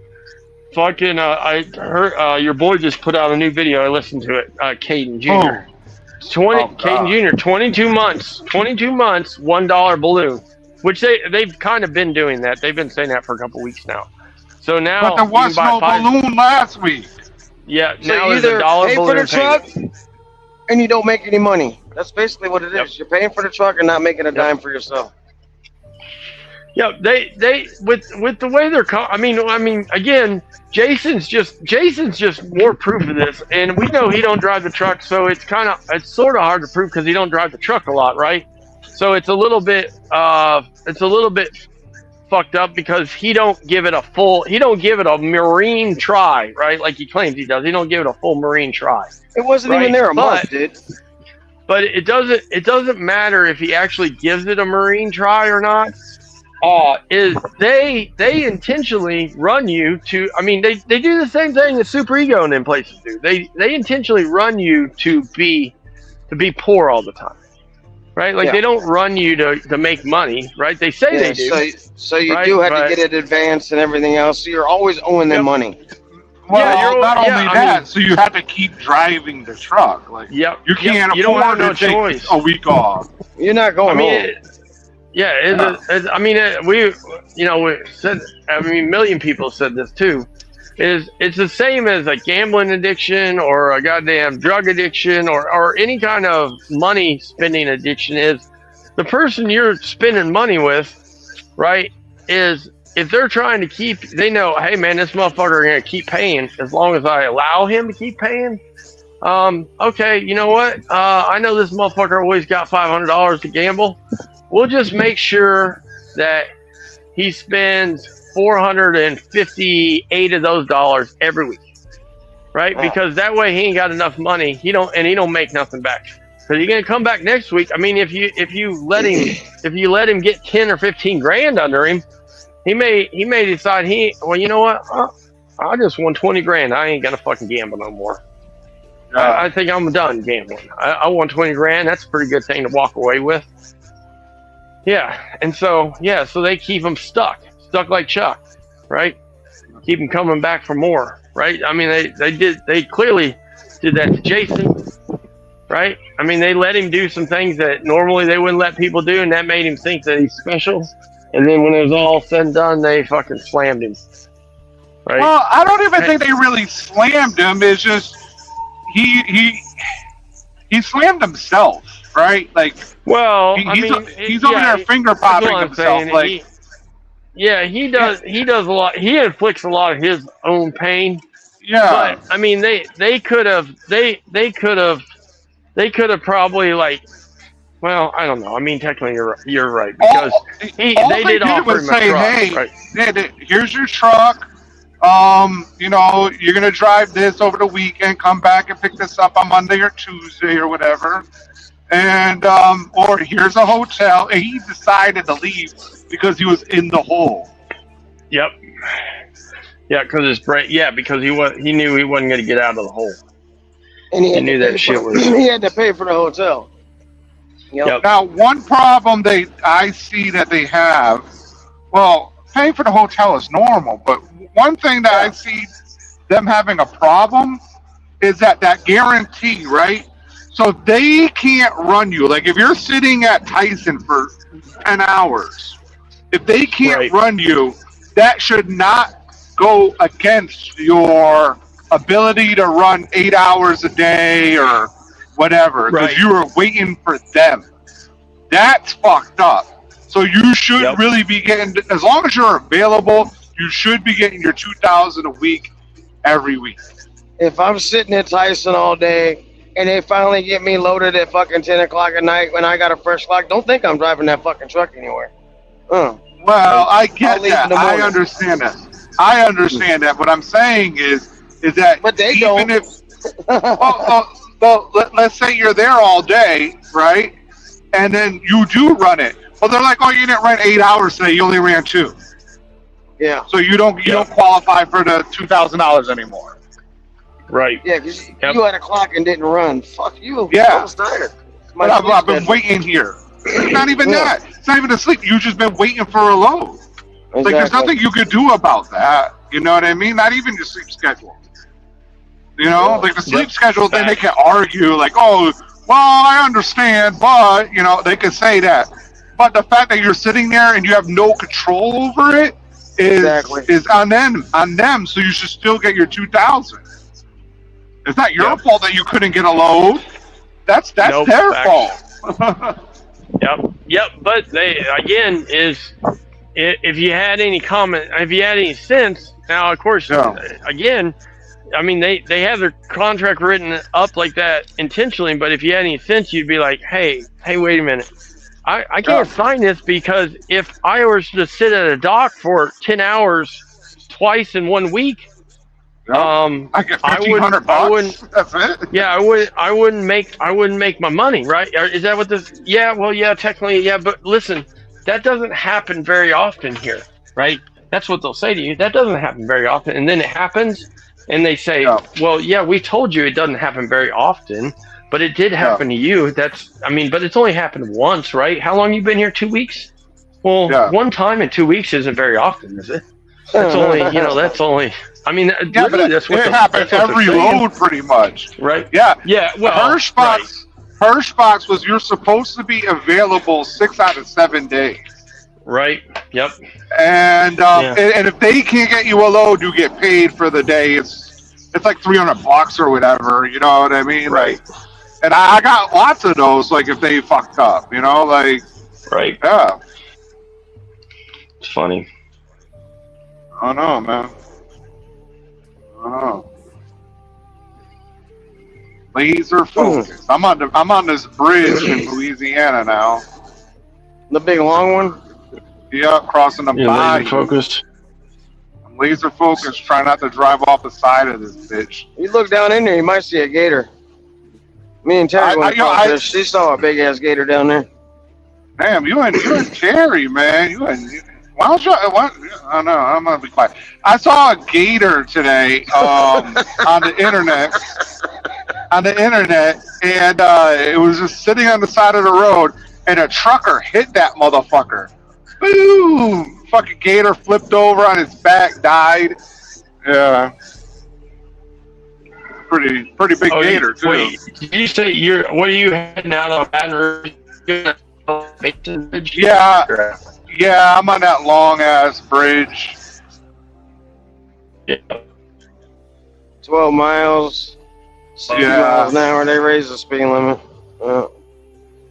[SPEAKER 4] Fucking, I heard your boy just put out a new video. I listened to it. Caden Jr.
[SPEAKER 3] Caden Jr. 22 months, $1 balloon, which they've kind of been doing that. They've been saying that for a couple weeks now. So now,
[SPEAKER 2] but there was no balloon last week.
[SPEAKER 3] Yeah,
[SPEAKER 6] So
[SPEAKER 3] now
[SPEAKER 6] you
[SPEAKER 3] there's
[SPEAKER 6] either
[SPEAKER 3] a dollar
[SPEAKER 6] pay for
[SPEAKER 3] balloon
[SPEAKER 6] the truck
[SPEAKER 3] payment.
[SPEAKER 6] and you don't make any money. That's basically what it is.
[SPEAKER 3] Yep.
[SPEAKER 6] You're paying for the truck and not making a dime for yourself.
[SPEAKER 3] Yeah, they with the way they're. I mean, again, Jason's just more proof of this, and we know he don't drive the truck, so it's sort of hard to prove because he don't drive the truck a lot, right? So it's a little bit fucked up because he don't give it a marine try, right? Like he claims he does. He don't give it a full marine try.
[SPEAKER 6] It wasn't even there a month, dude.
[SPEAKER 3] But it doesn't matter if he actually gives it a marine try or not. Is they intentionally run you to, I mean, they do the same thing that Super Ego and them places do. They intentionally run you to be poor all the time, right? Like they don't run you to make money, right? They say they do.
[SPEAKER 6] So you do have to get it advanced and everything else. So you're always owing them money.
[SPEAKER 2] Well, not only that, so you have to keep driving the truck. Like, you can't afford to take a week off.
[SPEAKER 6] You're not going home.
[SPEAKER 3] We said, I mean, a million people said this too. It's the same as a gambling addiction or a goddamn drug addiction or any kind of money spending addiction. Is the person you're spending money with, right? Is if they're trying to keep, they know, hey man, this motherfucker gonna keep paying as long as I allow him to keep paying. Okay, you know what? I know this motherfucker always got $500 to gamble. We'll just make sure that he spends 458 of those dollars every week, right? Because that way he ain't got enough money. He don't make nothing back. Because he's gonna come back next week. I mean, if you let him get 10 or 15 grand under him, he may decide well, you know what? I just won 20 grand. I ain't gonna fucking gamble no more. I think I'm done gambling. I won 20 grand. That's a pretty good thing to walk away with. Yeah, and so they keep him stuck like Chuck, right? Keep him coming back for more, right? I mean, they clearly did that to Jason, right? I mean, they let him do some things that normally they wouldn't let people do, and that made him think that he's special. And then when it was all said and done, they fucking slammed him, right?
[SPEAKER 2] Well, I don't even think they really slammed him. It's just he slammed himself, right? Like.
[SPEAKER 3] Well,
[SPEAKER 2] he's over there finger popping himself. Like,
[SPEAKER 3] he does. He does a lot. He inflicts a lot of his own pain.
[SPEAKER 2] Yeah.
[SPEAKER 3] But I mean, they could have probably like. Well, I don't know. I mean, technically, you're right because they did offer him a truck. Right?
[SPEAKER 2] Here's your truck. You're gonna drive this over the weekend. Come back and pick this up on Monday or Tuesday or whatever. And or here's a hotel, and he decided to leave because he was in the hole.
[SPEAKER 3] Yep. Yeah, because he knew he wasn't going to get out of the hole.
[SPEAKER 6] And he
[SPEAKER 3] knew that shit was.
[SPEAKER 6] He had to pay for the hotel.
[SPEAKER 3] Yep.
[SPEAKER 2] Now, one problem I see that they have, well, paying for the hotel is normal, but one thing that I see them having a problem is that guarantee, right? So they can't run you. Like if you're sitting at Tyson for 10 hours, if they can't run you, that should not go against your ability to run 8 hours a day or whatever, because you were waiting for them. That's fucked up. So you should really be getting, as long as you're available, you should be getting your 2,000 a week every week.
[SPEAKER 6] If I'm sitting at Tyson all day, and they finally get me loaded at fucking 10 o'clock at night when I got a fresh clock, don't think I'm driving that fucking truck anywhere.
[SPEAKER 2] Well, I get that. I understand that. What I'm saying is that
[SPEAKER 6] but they
[SPEAKER 2] even
[SPEAKER 6] don't.
[SPEAKER 2] Well, let's say you're there all day, right? And then you do run it. Well, they're like, oh, you didn't run 8 hours today. You only ran 2.
[SPEAKER 6] Yeah.
[SPEAKER 2] So you don't qualify for the $2,000 anymore.
[SPEAKER 3] Right.
[SPEAKER 6] Yeah, because you had a clock and didn't run. Fuck you.
[SPEAKER 2] Yeah.
[SPEAKER 6] I was tired.
[SPEAKER 2] But I've been waiting here. It's not even that. It's not even asleep. You've just been waiting for a load. Exactly. Like, there's nothing you could do about that. You know what I mean? Not even your sleep schedule. You know? Like, the sleep schedule, then they can argue, like, oh, Well, I understand, but you know they could say that. But the fact that you're sitting there and you have no control over it
[SPEAKER 6] Exactly.
[SPEAKER 2] is on them. On them. So you should still get your 2,000. It's not your
[SPEAKER 3] Yep.
[SPEAKER 2] fault that you couldn't get a load. That's
[SPEAKER 3] Nope,
[SPEAKER 2] their
[SPEAKER 3] facts.
[SPEAKER 2] fault.
[SPEAKER 3] Yep. But they again is if you had any comment, if you had any sense. Now, of course,
[SPEAKER 2] Yeah.
[SPEAKER 3] again, I mean they have their contract written up like that intentionally. But if you had any sense, you'd be like, hey, wait a minute. I can't sign this because if I was to sit at a dock for 10 hours twice in 1 week,
[SPEAKER 2] I get
[SPEAKER 3] I
[SPEAKER 2] $1,500.
[SPEAKER 3] wouldn't.
[SPEAKER 2] That's it.
[SPEAKER 3] Yeah, I wouldn't make my money, right? Is that what this? Yeah, well, yeah, technically, yeah, but listen, that doesn't happen very often here, right? That's what they'll say to you. That doesn't happen very often, and then it happens, and they say,
[SPEAKER 2] Yeah.
[SPEAKER 3] well, yeah, we told you it doesn't happen very often, but it did happen to you. But it's only happened once, right? How long you been here? 2 weeks? Well,
[SPEAKER 2] Yeah.
[SPEAKER 3] one time in 2 weeks isn't very often, is it? That's only, that's only. I mean,
[SPEAKER 2] Yeah,
[SPEAKER 3] literally,
[SPEAKER 2] but
[SPEAKER 3] that's what
[SPEAKER 2] it happens
[SPEAKER 3] that's what
[SPEAKER 2] every
[SPEAKER 3] they're saying.
[SPEAKER 2] load, pretty much.
[SPEAKER 3] Right.
[SPEAKER 2] Yeah.
[SPEAKER 3] Yeah. Well,
[SPEAKER 2] Hirschbox was you're supposed to be available 6 out of 7 days.
[SPEAKER 3] Right. Yep.
[SPEAKER 2] And and if they can't get you a load, you get paid for the day. It's like $300 or whatever. You know what I mean?
[SPEAKER 3] Right.
[SPEAKER 2] Like, and I got lots of those. Like if they fucked up, you know, like
[SPEAKER 3] Right.
[SPEAKER 2] yeah.
[SPEAKER 3] It's funny.
[SPEAKER 2] I don't know, man. I don't know. Laser focus. I'm on this bridge in Louisiana now.
[SPEAKER 6] The big long one.
[SPEAKER 2] Yeah, crossing the bayou.
[SPEAKER 3] Focused.
[SPEAKER 2] I'm laser focused, trying not to drive off the side of this bitch.
[SPEAKER 6] You look down in there, you might see a gator. Me and Terry went across there. She saw a big ass gator down there.
[SPEAKER 2] Damn, you and Terry, man. Why don't you? What? I know. I'm gonna be quiet. I saw a gator today on the internet. And it was just sitting on the side of the road, and a trucker hit that motherfucker. Boom! Fucking gator flipped over on his back, died. Yeah. Pretty big gator too.
[SPEAKER 3] Wait, did you say what are you heading out on Baton Rouge?
[SPEAKER 2] Yeah, I'm on that long ass bridge.
[SPEAKER 3] Yeah.
[SPEAKER 6] 12 miles. 60 miles an hour. They raised the speed limit.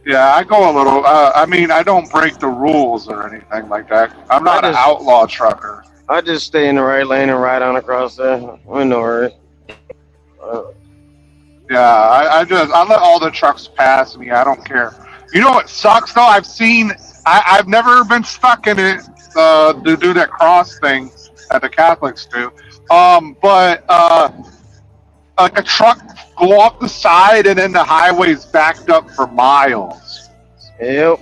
[SPEAKER 2] Yeah, I go a little. I mean, I don't break the rules or anything like that. I'm not an outlaw trucker.
[SPEAKER 6] I just stay in the right lane and ride on across there. I'm in no hurry.
[SPEAKER 2] Yeah, I let all the trucks pass me. I don't care. You know what sucks though? I've never been stuck in it to do that cross thing that the Catholics do. But like a truck go off the side and then the highway's backed up for miles.
[SPEAKER 6] Yep.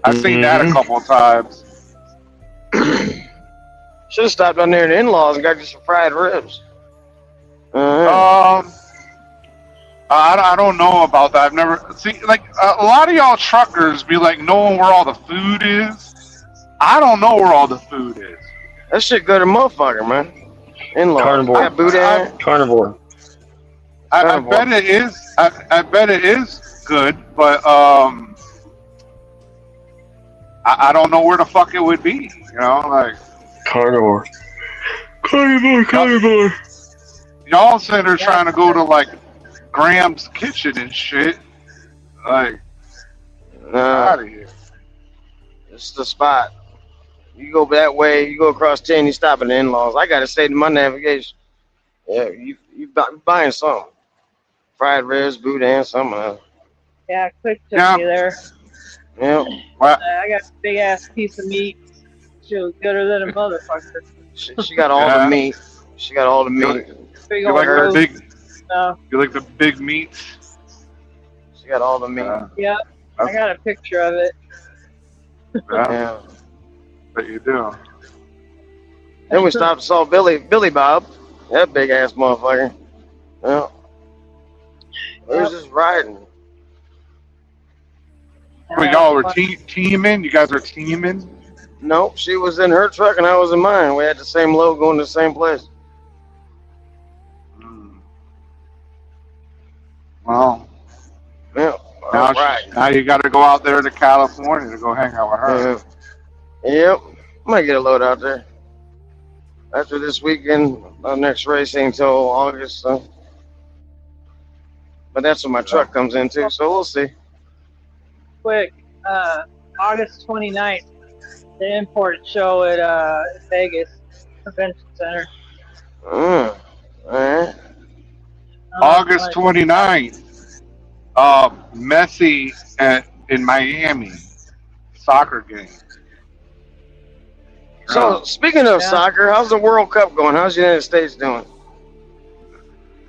[SPEAKER 2] I've seen that a couple of times.
[SPEAKER 6] Should have stopped down there in the in-laws and got you some fried ribs.
[SPEAKER 2] I don't know about that. I've never see like a lot of y'all truckers be like knowing where all the food is. I don't know where all the food is.
[SPEAKER 6] That shit good as motherfucker, man. In-laws.
[SPEAKER 3] Carnivore. Carnivore.
[SPEAKER 2] I bet it is. I bet it is good, but I don't know where the fuck it would be. You know, like
[SPEAKER 3] Carnivore.
[SPEAKER 2] Y'all sitting there trying to go to like Graham's Kitchen and shit. Like, out of here.
[SPEAKER 6] It's the spot. You go that way, you go across 10, you stop at the in-laws. I gotta stay to my navigation. Yeah, you buying something. Fried ribs, boudin, something else.
[SPEAKER 7] Yeah, quick took me there.
[SPEAKER 6] Yeah.
[SPEAKER 7] I got a big ass piece of meat. She was gooder than a motherfucker.
[SPEAKER 6] She got all the meat. She got all the meat.
[SPEAKER 7] Big
[SPEAKER 2] You
[SPEAKER 7] old
[SPEAKER 2] like her
[SPEAKER 7] roast.
[SPEAKER 2] big?
[SPEAKER 7] No.
[SPEAKER 2] You like the big meats?
[SPEAKER 6] She got all the meat.
[SPEAKER 7] Yeah, I got a picture of it.
[SPEAKER 6] Yeah.
[SPEAKER 2] But you do.
[SPEAKER 6] Then we stopped and saw Billy Bob. That big ass motherfucker. Yeah. We was just riding.
[SPEAKER 2] Wait, y'all were teaming? You guys were teaming?
[SPEAKER 6] Nope, she was in her truck and I was in mine. We had the same load going to the same place.
[SPEAKER 2] Well,
[SPEAKER 6] Yeah.
[SPEAKER 2] Now,
[SPEAKER 6] All right.
[SPEAKER 2] now you got to go out there to California to go hang out with her.
[SPEAKER 6] Yeah. Yep. Might get a load out there. After this weekend, our next race ain't till August, so. But that's when my truck comes in too, so we'll see.
[SPEAKER 7] Quick, August 29th, the import show at Vegas Convention Center.
[SPEAKER 6] All right.
[SPEAKER 2] August 29th, Messi in Miami, soccer game.
[SPEAKER 6] So, speaking of soccer, how's the World Cup going? How's the United States doing?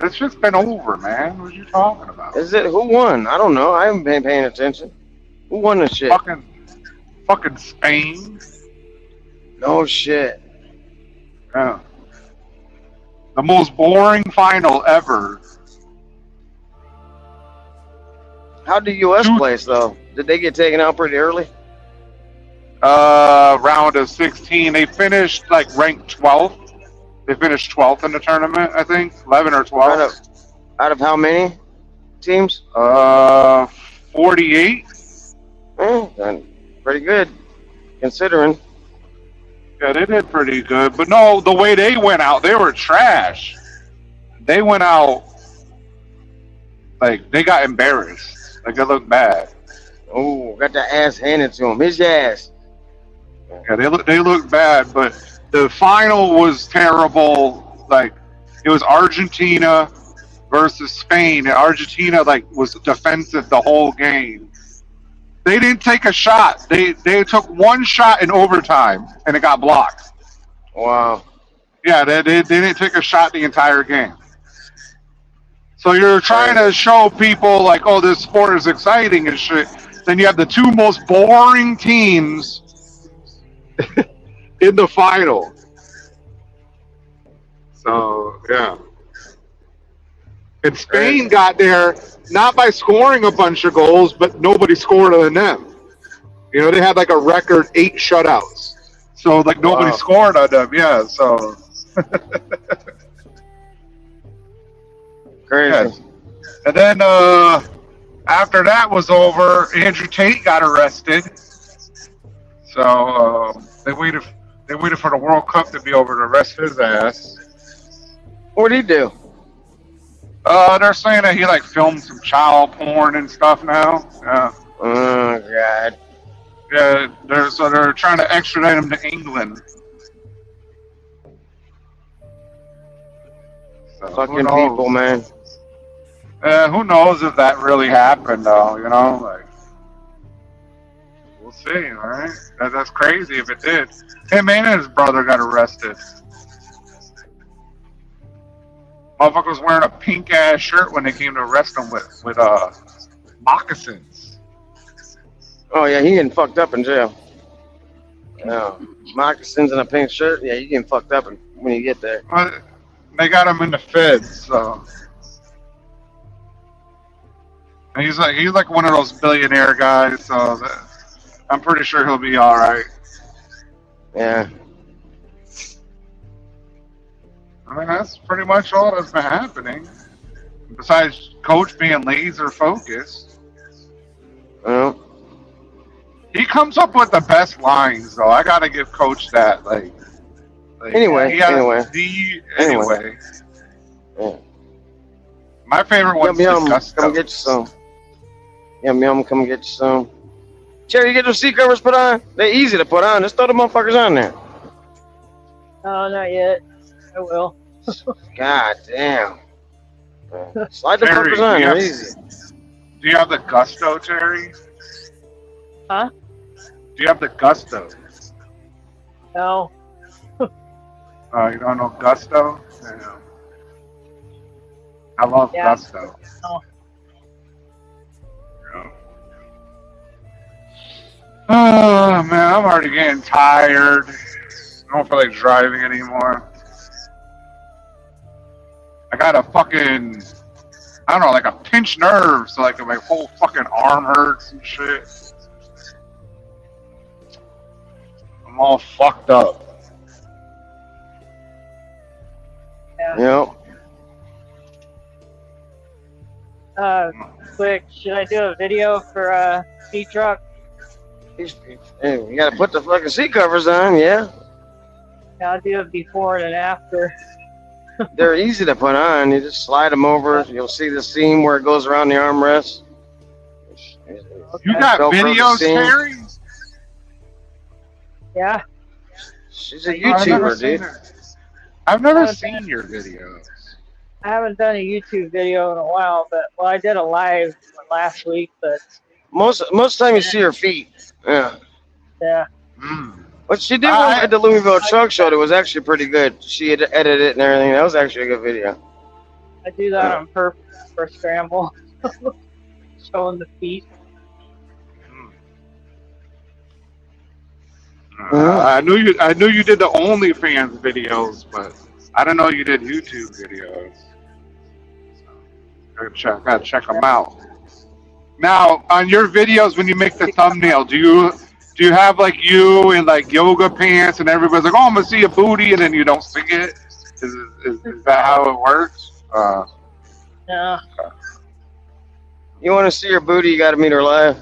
[SPEAKER 2] It's just been over, man. What are you talking about?
[SPEAKER 6] Is it? Who won? I don't know. I haven't been paying attention. Who won the shit?
[SPEAKER 2] Fucking Spain.
[SPEAKER 6] No shit.
[SPEAKER 2] Yeah. The most boring final ever.
[SPEAKER 6] How'd the U.S. place, though? Did they get taken out pretty early?
[SPEAKER 2] Round of 16. They finished like ranked 12th. They finished 12th in the tournament, I think. 11 or 12.
[SPEAKER 6] Out of how many teams?
[SPEAKER 2] 48.
[SPEAKER 6] Pretty good, considering.
[SPEAKER 2] Yeah, they did pretty good. But no, the way they went out, they were trash. They went out like they got embarrassed. Like it looked bad.
[SPEAKER 6] Oh, got the ass handed to him. His ass.
[SPEAKER 2] Yeah, they looked bad, but the final was terrible. Like it was Argentina versus Spain, and Argentina like was defensive the whole game. They didn't take a shot. They took one shot in overtime, and it got blocked.
[SPEAKER 6] Wow.
[SPEAKER 2] Yeah, they didn't take a shot the entire game. So you're trying to show people like, oh, this sport is exciting and shit. Then you have the two most boring teams in the final. So, yeah. And Spain got there not by scoring a bunch of goals, but nobody scored other than them. You know, they had like a record 8 shutouts. So, like, nobody scored on them. Yeah, so.
[SPEAKER 6] Crazy.
[SPEAKER 2] Yeah. And then after that was over, Andrew Tate got arrested. So they waited for the World Cup to be over to arrest his ass.
[SPEAKER 6] What'd he do?
[SPEAKER 2] They're saying that he like filmed some child porn and stuff now. Yeah.
[SPEAKER 6] Oh God.
[SPEAKER 2] Yeah, they're trying to extradite him to England. So,
[SPEAKER 6] Fucking people, man.
[SPEAKER 2] Who knows if that really happened, though? You know, like we'll see. All right, that's crazy if it did. Him and his brother got arrested. Motherfucker was wearing a pink ass shirt when they came to arrest him with moccasins.
[SPEAKER 6] Oh yeah, he getting fucked up in jail. Yeah, moccasins and a pink shirt. Yeah, you getting fucked up when you get there.
[SPEAKER 2] They got him in the feds, so. And he's like one of those billionaire guys, so I'm pretty sure he'll be all right.
[SPEAKER 6] Yeah.
[SPEAKER 2] I mean, that's pretty much all that's been happening. Besides Coach being laser focused.
[SPEAKER 6] Well.
[SPEAKER 2] He comes up with the best lines, though. I gotta give Coach that. Like
[SPEAKER 6] anyway.
[SPEAKER 2] Yeah. My favorite one's Gusto.
[SPEAKER 6] Come get you some. Yum, come get you some. Cherry, you get those seat covers put on? They're easy to put on. Just throw the motherfuckers on there.
[SPEAKER 7] Oh, not yet. I will.
[SPEAKER 6] God damn. Slide the fuckers on. They're easy.
[SPEAKER 2] Do you have the Gusto, Terry?
[SPEAKER 7] Huh?
[SPEAKER 2] Do you have the Gusto?
[SPEAKER 7] No.
[SPEAKER 2] You don't know Gusto? Yeah. I love Gusto.
[SPEAKER 7] Oh.
[SPEAKER 2] Yeah. Oh, man, I'm already getting tired. I don't feel like driving anymore. I got a fucking, I don't know, like a pinched nerve, so like my whole fucking arm hurts and shit. I'm all fucked up.
[SPEAKER 6] Yep.
[SPEAKER 7] quick. Should I do a video for Speed Truck?
[SPEAKER 6] Hey, you gotta put the fucking seat covers on, yeah.
[SPEAKER 7] Yeah, I'll do a before and an after.
[SPEAKER 6] They're easy to put on. You just slide them over. You'll see the seam where it goes around the armrest.
[SPEAKER 2] You got
[SPEAKER 6] Velcro the
[SPEAKER 2] videos,
[SPEAKER 6] seam.
[SPEAKER 2] Terry?
[SPEAKER 7] Yeah.
[SPEAKER 6] She's a
[SPEAKER 2] I've never
[SPEAKER 6] YouTuber,
[SPEAKER 2] seen
[SPEAKER 6] dude.
[SPEAKER 2] it. I've never seen your videos.
[SPEAKER 7] I haven't done a YouTube video in a while, but well, I did a live last week, but
[SPEAKER 6] Most time you see her feet. Yeah.
[SPEAKER 7] yeah.
[SPEAKER 2] Mm.
[SPEAKER 6] What she did at the Louisville Truck Show, it was actually pretty good. She had edited it and everything. That was actually a good video.
[SPEAKER 7] I do that on purpose for Scramble. Showing the feet.
[SPEAKER 2] I knew you did the OnlyFans videos, but I didn't know you did YouTube videos. So, gotta check them out. Now, on your videos, when you make the thumbnail, do you have like you in like yoga pants and everybody's like, "Oh, I'm gonna see a booty," and then you don't see it? Is that how it works?
[SPEAKER 7] Yeah.
[SPEAKER 6] You want to see her booty, you got to meet her live.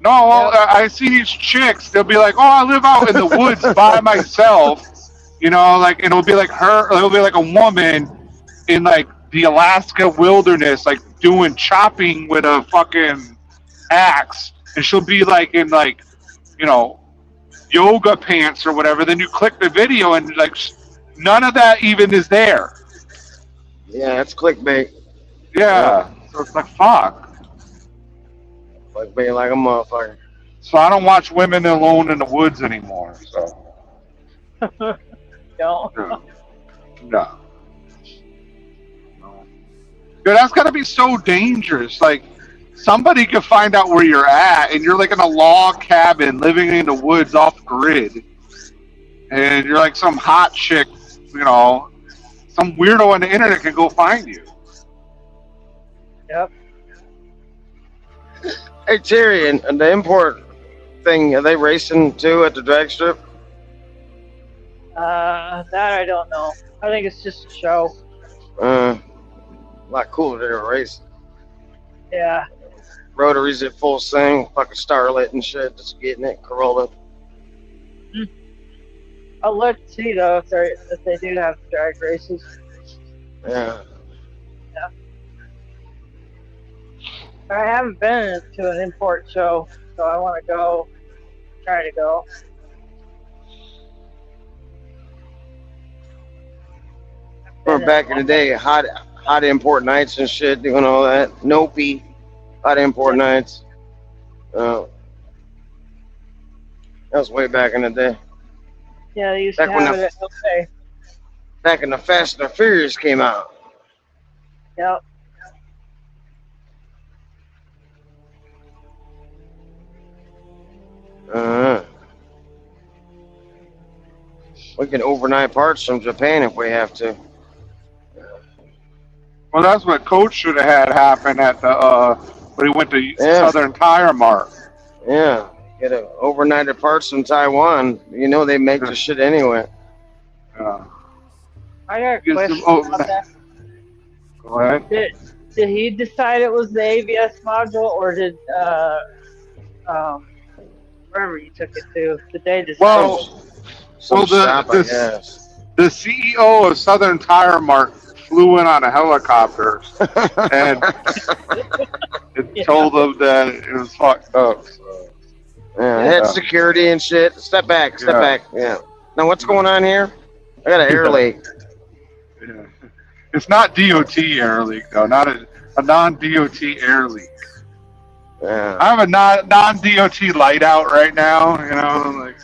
[SPEAKER 2] No, well, I see these chicks. They'll be like, "Oh, I live out in the woods by myself," you know, like, and it'll be like it'll be like a woman in like the Alaska wilderness, like doing chopping with a fucking axe, and she'll be like in like, you know, yoga pants or whatever. Then you click the video and like none of that even is there.
[SPEAKER 6] Yeah, that's clickbait.
[SPEAKER 2] Yeah, so it's like fuck.
[SPEAKER 6] Clickbait like a motherfucker.
[SPEAKER 2] So I don't watch women alone in the woods anymore. So
[SPEAKER 7] No.
[SPEAKER 2] no. Dude, that's gotta be so dangerous. Like, somebody could find out where you're at, and you're like in a log cabin living in the woods off grid, and you're like some hot chick, you know, some weirdo on the internet can go find you.
[SPEAKER 7] Yep.
[SPEAKER 6] Hey, Terry, and the import thing, are they racing too at the drag strip?
[SPEAKER 7] That I don't know. I think it's just a show.
[SPEAKER 6] A lot cooler than a race.
[SPEAKER 7] Yeah.
[SPEAKER 6] Rotaries at full swing, fucking Starlet and shit, just getting it, Corolla.
[SPEAKER 7] I'll look to see though if they do have drag races.
[SPEAKER 6] Yeah.
[SPEAKER 7] Yeah. I haven't been to an import show, so I want to go. Try to go.
[SPEAKER 6] Or back in the day, hot import nights and shit, doing all that. Nopey, hot import nights. That was way back in the day.
[SPEAKER 7] Yeah, they used
[SPEAKER 6] Back
[SPEAKER 7] to
[SPEAKER 6] when
[SPEAKER 7] have
[SPEAKER 6] the-
[SPEAKER 7] it at LA.
[SPEAKER 6] Back in the Fast and the Furious came out.
[SPEAKER 7] Yep.
[SPEAKER 6] We can overnight parts from Japan if we have to.
[SPEAKER 2] Well, that's what Coach should have had happen at the when he went to Southern Tire Mart.
[SPEAKER 6] Yeah, get a overnighted parts from Taiwan. You know they make the shit anyway.
[SPEAKER 2] Yeah.
[SPEAKER 7] I got a
[SPEAKER 2] Get
[SPEAKER 7] question
[SPEAKER 2] some
[SPEAKER 7] about that.
[SPEAKER 2] Go ahead.
[SPEAKER 7] Did he decide it was the ABS module, or did wherever you took it to? Did they decide?
[SPEAKER 2] Well, the CEO of Southern Tire Mart flew in on a helicopter and it told them that it was fucked up. So.
[SPEAKER 6] Yeah, it had security and shit. Step back. Yeah. Now what's going on here? I got an air leak.
[SPEAKER 2] Yeah. It's not DOT air leak though, not a non-DOT air leak.
[SPEAKER 6] Yeah.
[SPEAKER 2] I have a non-DOT light out right now, you know, like.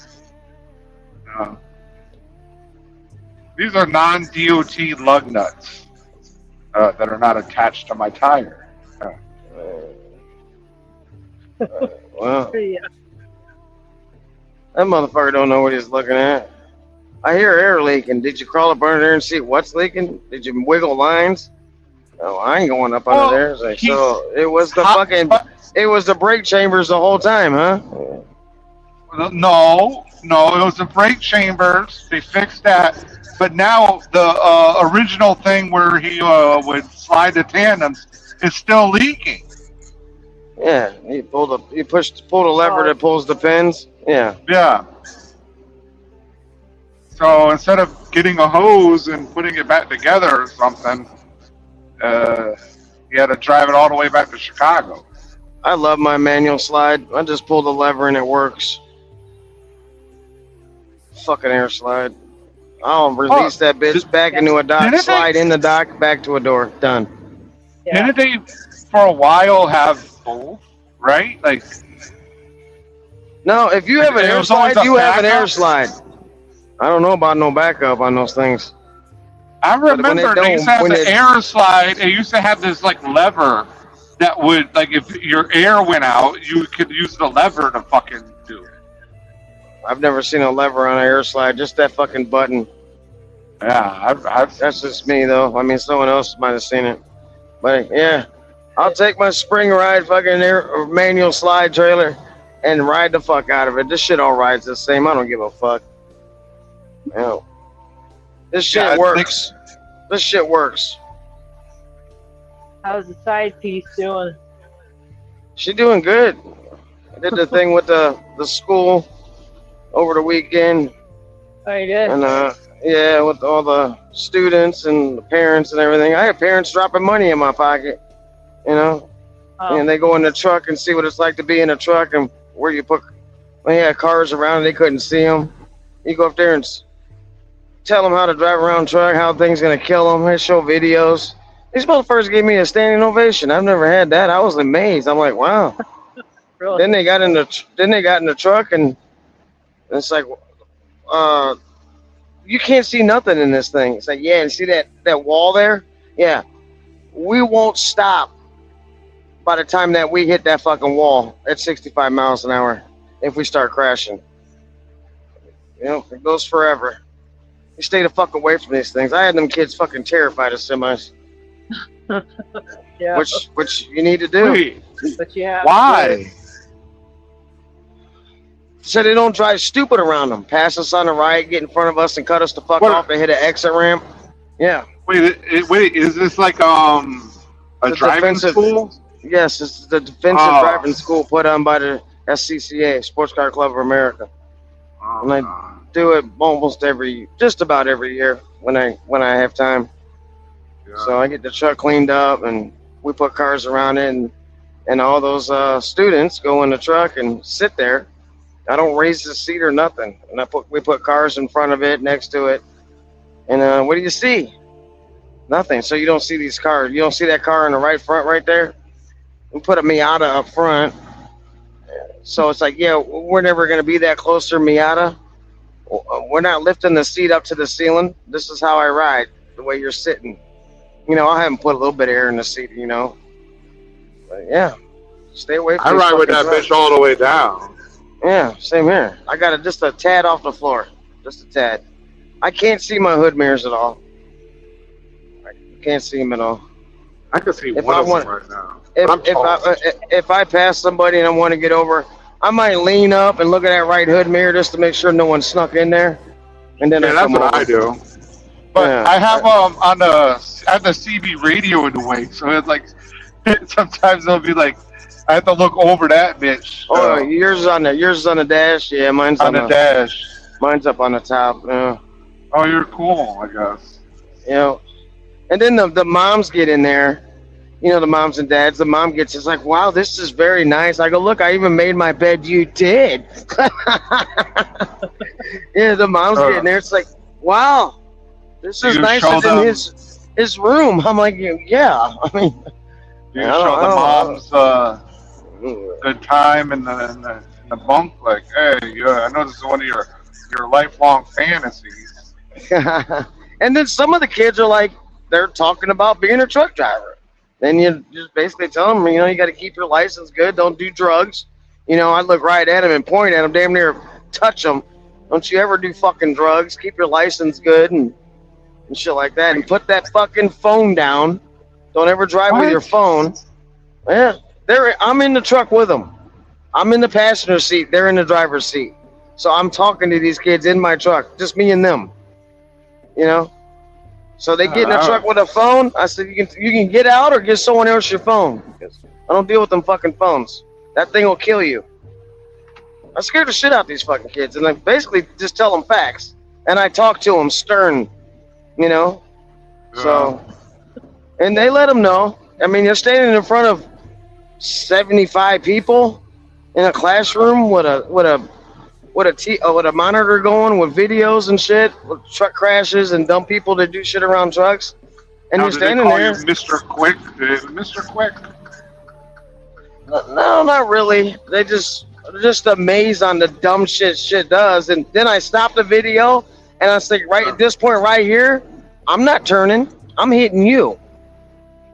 [SPEAKER 2] These are non-DOT lug nuts that are not attached to my tire.
[SPEAKER 6] Wow.
[SPEAKER 7] Yeah.
[SPEAKER 6] That motherfucker don't know what he's looking at. I hear air leaking. Did you crawl up under there and see what's leaking? Did you wiggle lines? No, I ain't going up under there. Like, so it was it was the brake chambers the whole time, huh?
[SPEAKER 2] No, it was the brake chambers. They fixed that. But now the original thing where he would slide the tandems, it's still leaking.
[SPEAKER 6] Yeah, you pull the lever that pulls the pins. Yeah.
[SPEAKER 2] Yeah. So instead of getting a hose and putting it back together or something, you had to drive it all the way back to Chicago.
[SPEAKER 6] I love my manual slide. I just pull the lever and it works. Fucking air slide. I'll release that bitch back into a dock, slide in the dock, back to a door. Done.
[SPEAKER 7] Yeah.
[SPEAKER 2] Didn't they, for a while, have both? Right? Like,
[SPEAKER 6] no, if you have an
[SPEAKER 2] It
[SPEAKER 6] air
[SPEAKER 2] was always
[SPEAKER 6] slide,
[SPEAKER 2] a
[SPEAKER 6] you have an air
[SPEAKER 2] backup?
[SPEAKER 6] slide. I don't know about no backup on those things.
[SPEAKER 2] I
[SPEAKER 6] when they
[SPEAKER 2] remember they used to have
[SPEAKER 6] when
[SPEAKER 2] the
[SPEAKER 6] it-
[SPEAKER 2] air slide. It used to have this like lever that would, like, if your air went out, you could use the lever to fucking do it.
[SPEAKER 6] I've never seen a lever on an air slide, just that fucking button.
[SPEAKER 2] Yeah, I've
[SPEAKER 6] That's just me, though. I mean, someone else might have seen it. But, yeah, I'll take my spring ride fucking air manual slide trailer and ride the fuck out of it. This shit all rides the same. I don't give a fuck. You know, this shit
[SPEAKER 2] Yeah,
[SPEAKER 6] works. This shit works.
[SPEAKER 7] How's the side piece doing?
[SPEAKER 6] She doing good. I did the thing with the school over the weekend.
[SPEAKER 7] Oh, you did?
[SPEAKER 6] And, yeah, with all the students and the parents and everything. I had parents dropping money in my pocket, you know.
[SPEAKER 7] Oh.
[SPEAKER 6] And they go in the truck and see what it's like to be in a truck and where you put. When you had cars around and they couldn't see them, you go up there and tell them how to drive around truck, how things gonna kill them. They show videos. These motherfuckers gave me a standing ovation. I've never had that. I was amazed. I'm like, wow.
[SPEAKER 7] Really?
[SPEAKER 6] Then they got in the truck and it's like, you can't see nothing in this thing. It's like, yeah, and see that wall there? Yeah. We won't stop by the time that we hit that fucking wall at 65 miles an hour if we start crashing. You know, it goes forever. You stay the fuck away from these things. I had them kids fucking terrified of semis.
[SPEAKER 7] Yeah.
[SPEAKER 6] Which you need to do.
[SPEAKER 2] Wait,
[SPEAKER 7] But yeah.
[SPEAKER 2] why?
[SPEAKER 6] So they don't drive stupid around them. Pass us on the right, get in front of us and cut us the fuck off. They hit an exit ramp. Yeah.
[SPEAKER 2] Wait, is this like a
[SPEAKER 6] The
[SPEAKER 2] driving
[SPEAKER 6] defensive-
[SPEAKER 2] school?
[SPEAKER 6] Yes, it's the defensive driving school put on by the SCCA, Sports Car Club of America. And I do it just about every year when I have time.
[SPEAKER 2] Yeah.
[SPEAKER 6] So I get the truck cleaned up and we put cars around it and all those students go in the truck and sit there. I don't raise the seat or nothing. And we put cars in front of it, next to it. And what do you see? Nothing. So you don't see these cars. You don't see that car in the right front right there? We put a Miata up front. So it's like, yeah, we're never going to be that close to Miata. We're not lifting the seat up to the ceiling. This is how I ride, the way you're sitting. You know, I'll have them put a little bit of air in the seat, you know. But yeah, stay away from
[SPEAKER 2] I
[SPEAKER 6] these
[SPEAKER 2] ride with that
[SPEAKER 6] fucking
[SPEAKER 2] bitch all the way down.
[SPEAKER 6] Yeah, same here. I got it just a tad off the floor. Just a tad. I can't see my hood mirrors at all. I can't see them at all.
[SPEAKER 2] I can see
[SPEAKER 6] If
[SPEAKER 2] one
[SPEAKER 6] I
[SPEAKER 2] of
[SPEAKER 6] want-
[SPEAKER 2] them right now. I'm
[SPEAKER 6] If I pass somebody and I want to get over, I might lean up and look at that right hood mirror just to make sure no one snuck in there. And then
[SPEAKER 2] Yeah,
[SPEAKER 6] I
[SPEAKER 2] that's
[SPEAKER 6] come
[SPEAKER 2] what
[SPEAKER 6] over.
[SPEAKER 2] I do. But
[SPEAKER 6] Yeah.
[SPEAKER 2] I have I have the CB radio in the way, so it's like sometimes it'll be like I have to look over that bitch.
[SPEAKER 6] Oh, yours is on the dash. Yeah, mine's
[SPEAKER 2] on the dash.
[SPEAKER 6] Mine's up on the top. Yeah.
[SPEAKER 2] Oh, you're cool, I guess.
[SPEAKER 6] You know, and then the moms get in there. You know, the moms and dads. The mom gets, it's like, wow, this is very nice. I go, look, I even made my bed. You did. Yeah, the moms get in there. It's like, wow, this is
[SPEAKER 2] You
[SPEAKER 6] nicer
[SPEAKER 2] show
[SPEAKER 6] than
[SPEAKER 2] them-
[SPEAKER 6] his room. I'm like, yeah. I mean,
[SPEAKER 2] You
[SPEAKER 6] I
[SPEAKER 2] show the
[SPEAKER 6] don't-
[SPEAKER 2] moms good time in the bunk, like, hey, yeah, I know this is one of your lifelong fantasies.
[SPEAKER 6] and then some of the kids are like, they're talking about being a truck driver. Then you just basically tell them, you know, you got to keep your license good. Don't do drugs. You know, I look right at them and point at them, damn near touch them. Don't you ever do fucking drugs. Keep your license good and shit like that. And put that fucking phone down. Don't ever drive with your phone. Yeah, I'm in the truck with them. I'm in the passenger seat. They're in the driver's seat. So I'm talking to these kids in my truck, just me and them. You know? So they get in the truck with a phone. I said, you can get out or give someone else your phone. Because I don't deal with them fucking phones. That thing will kill you. I scared the shit out of these fucking kids, and I basically just tell them facts. And I talk to them stern, you know. So, and they let them know. I mean, you're standing in front of 75 people in a classroom with a monitor going with videos and shit, with truck crashes and dumb people that do shit around trucks. And
[SPEAKER 2] now,
[SPEAKER 6] you're standing there.
[SPEAKER 2] You Mr. Quick? Mr. Quick?
[SPEAKER 6] No, not really. They just amazed on the dumb shit does. And then I stopped the video and I was like, right at this point right here, I'm not turning. I'm hitting you.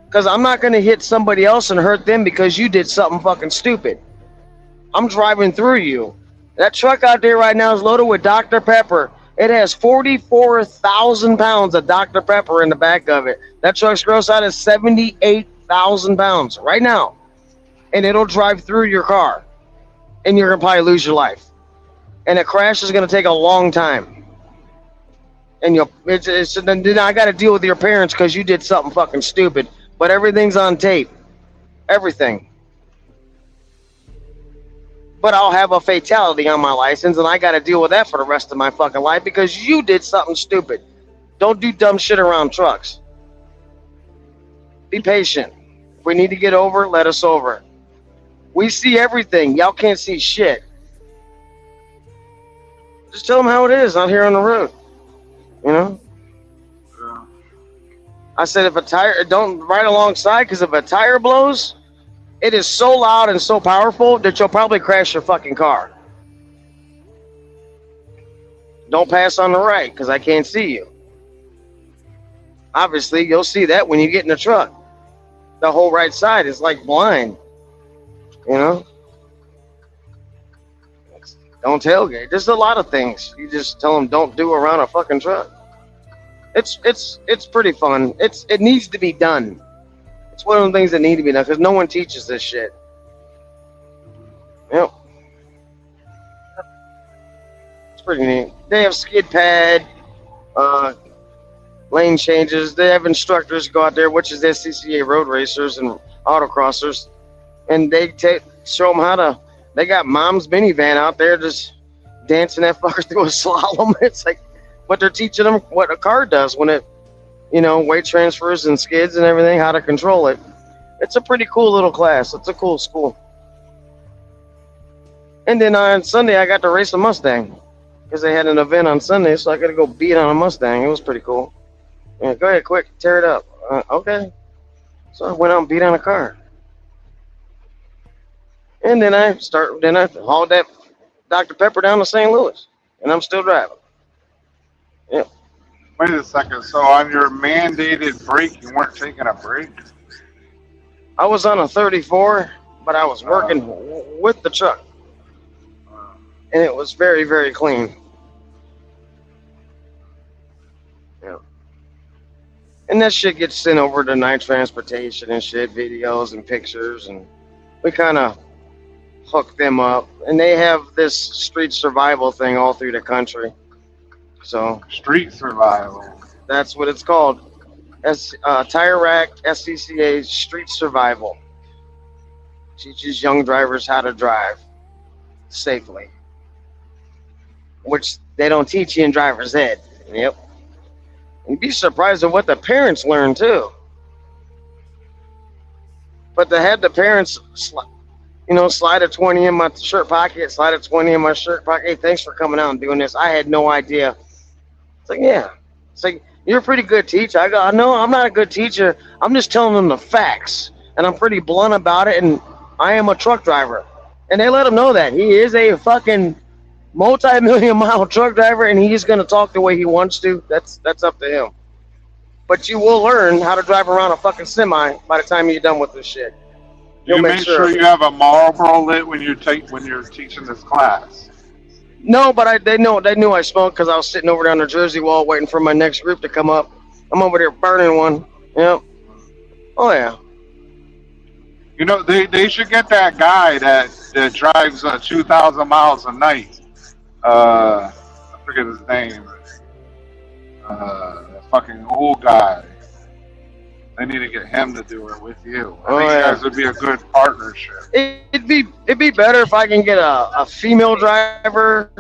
[SPEAKER 6] Because I'm not going to hit somebody else and hurt them because you did something fucking stupid. I'm driving through you. That truck out there right now is loaded with Dr. Pepper. It has 44,000 pounds of Dr. Pepper in the back of it. That truck's gross out is 78,000 pounds right now. And it'll drive through your car. And you're going to probably lose your life. And a crash is going to take a long time. And then I got to deal with your parents because you did something fucking stupid. But everything's on tape. Everything. But I'll have a fatality on my license, and I got to deal with that for the rest of my fucking life because you did something stupid. Don't do dumb shit around trucks. Be patient. If we need to get over, let us over. We see everything. Y'all can't see shit. Just tell them how it is out here on the road. You know? I said if a tire, don't ride alongside because if a tire blows, it is so loud and so powerful that you'll probably crash your fucking car. Don't pass on the right because I can't see you. Obviously, you'll see that when you get in the truck. The whole right side is like blind. You know? Don't tailgate. There's a lot of things you just tell them don't do around a fucking truck. It's pretty fun. It needs to be done. It's one of the things that need to be done because no one teaches this shit. Yep. It's pretty neat. They have skid pad, lane changes. They have instructors go out there, which is SCCA road racers and autocrossers, and they show them how to. They got mom's minivan out there just dancing that fucker through a slalom. It's like what they're teaching them what a car does when it, you know, weight transfers and skids and everything, how to control it. It's a pretty cool little class. It's a cool school. And then on Sunday, I got to race a Mustang because they had an event on Sunday, so I got to go beat on a Mustang. It was pretty cool. Yeah, go ahead, quick, tear it up. Okay. So I went out and beat on a car. And then I hauled that Dr. Pepper down to St. Louis, and I'm still driving. Yeah.
[SPEAKER 2] Wait a second. So on your mandated break, you weren't taking a break?
[SPEAKER 6] I was on a 34, but I was working with the truck, and it was very, very clean. Yeah. And that shit gets sent over to Night Transportation and shit, videos and pictures, and we kind of hook them up. And they have this street survival thing all through the country. So
[SPEAKER 2] street survival.
[SPEAKER 6] That's what it's called. Tire Rack SCCA Street Survival. Teaches young drivers how to drive safely, which they don't teach you in driver's ed. Yep. You'd be surprised at what the parents learn too. But to have the parents, slide a 20 in my shirt pocket, slide a 20 in my shirt pocket. Hey, thanks for coming out and doing this. I had no idea. It's like, yeah. It's like, you're a pretty good teacher. I go, no, I'm not a good teacher. I'm just telling them the facts. And I'm pretty blunt about it. And I am a truck driver. And they let him know that. He is a fucking multi-million-mile truck driver, and he's going to talk the way he wants to. That's up to him. But you will learn how to drive around a fucking semi by the time you're done with this shit.
[SPEAKER 2] You make sure you have a Marlboro lit when you're teaching this class.
[SPEAKER 6] No, but they knew I smoked because I was sitting over there on the Jersey wall waiting for my next group to come up. I'm over there burning one. Yep. Oh yeah.
[SPEAKER 2] You know, they should get that guy that drives 2,000 miles a night. I forget his name. the fucking old guy. They need to get him to do it with you. I think you guys would be a good partnership.
[SPEAKER 6] It'd be better if I can get a female driver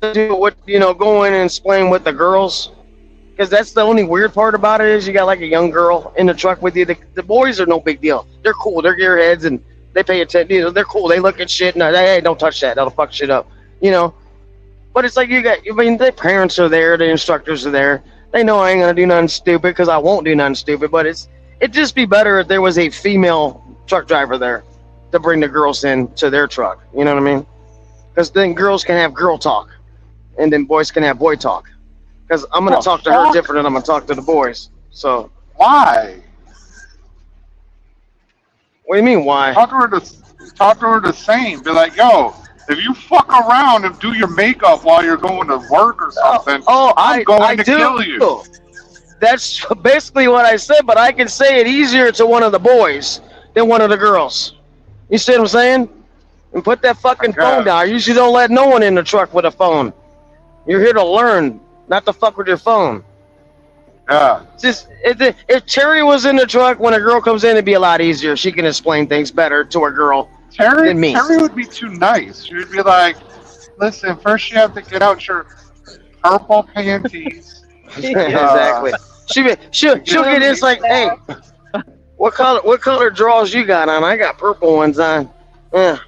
[SPEAKER 6] to do what, go in and explain with the girls. Because that's the only weird part about it is you got like a young girl in the truck with you. The boys are no big deal. They're cool. They're gearheads and they pay attention. They're cool. They look at shit and hey, don't touch that. That'll fuck shit up. But it's like their parents are there. The instructors are there. They know I ain't going to do nothing stupid because I won't do nothing stupid. But it'd just be better if there was a female truck driver there to bring the girls in to their truck. You know what I mean? Because then girls can have girl talk and then boys can have boy talk. Because I'm going to talk to her different than I'm going to talk to the boys. So
[SPEAKER 2] why?
[SPEAKER 6] What do you mean, why?
[SPEAKER 2] Talk to her the same. Be like, yo, if you fuck around and do your makeup while you're going to work or something, I'm going to kill you.
[SPEAKER 6] That's basically what I said, but I can say it easier to one of the boys than one of the girls. You see what I'm saying? And put that fucking phone down. I usually don't let no one in the truck with a phone. You're here to learn, not to fuck with your phone.
[SPEAKER 2] Yeah.
[SPEAKER 6] Just if Terry was in the truck when a girl comes in, it'd be a lot easier. She can explain things better to a girl than me.
[SPEAKER 2] Terry would be too nice. She would be like, "Listen, first you have to get out your purple panties."
[SPEAKER 6] Exactly. She'll get in. It's like, hey, what color drawers you got on? I got purple ones on. Yeah.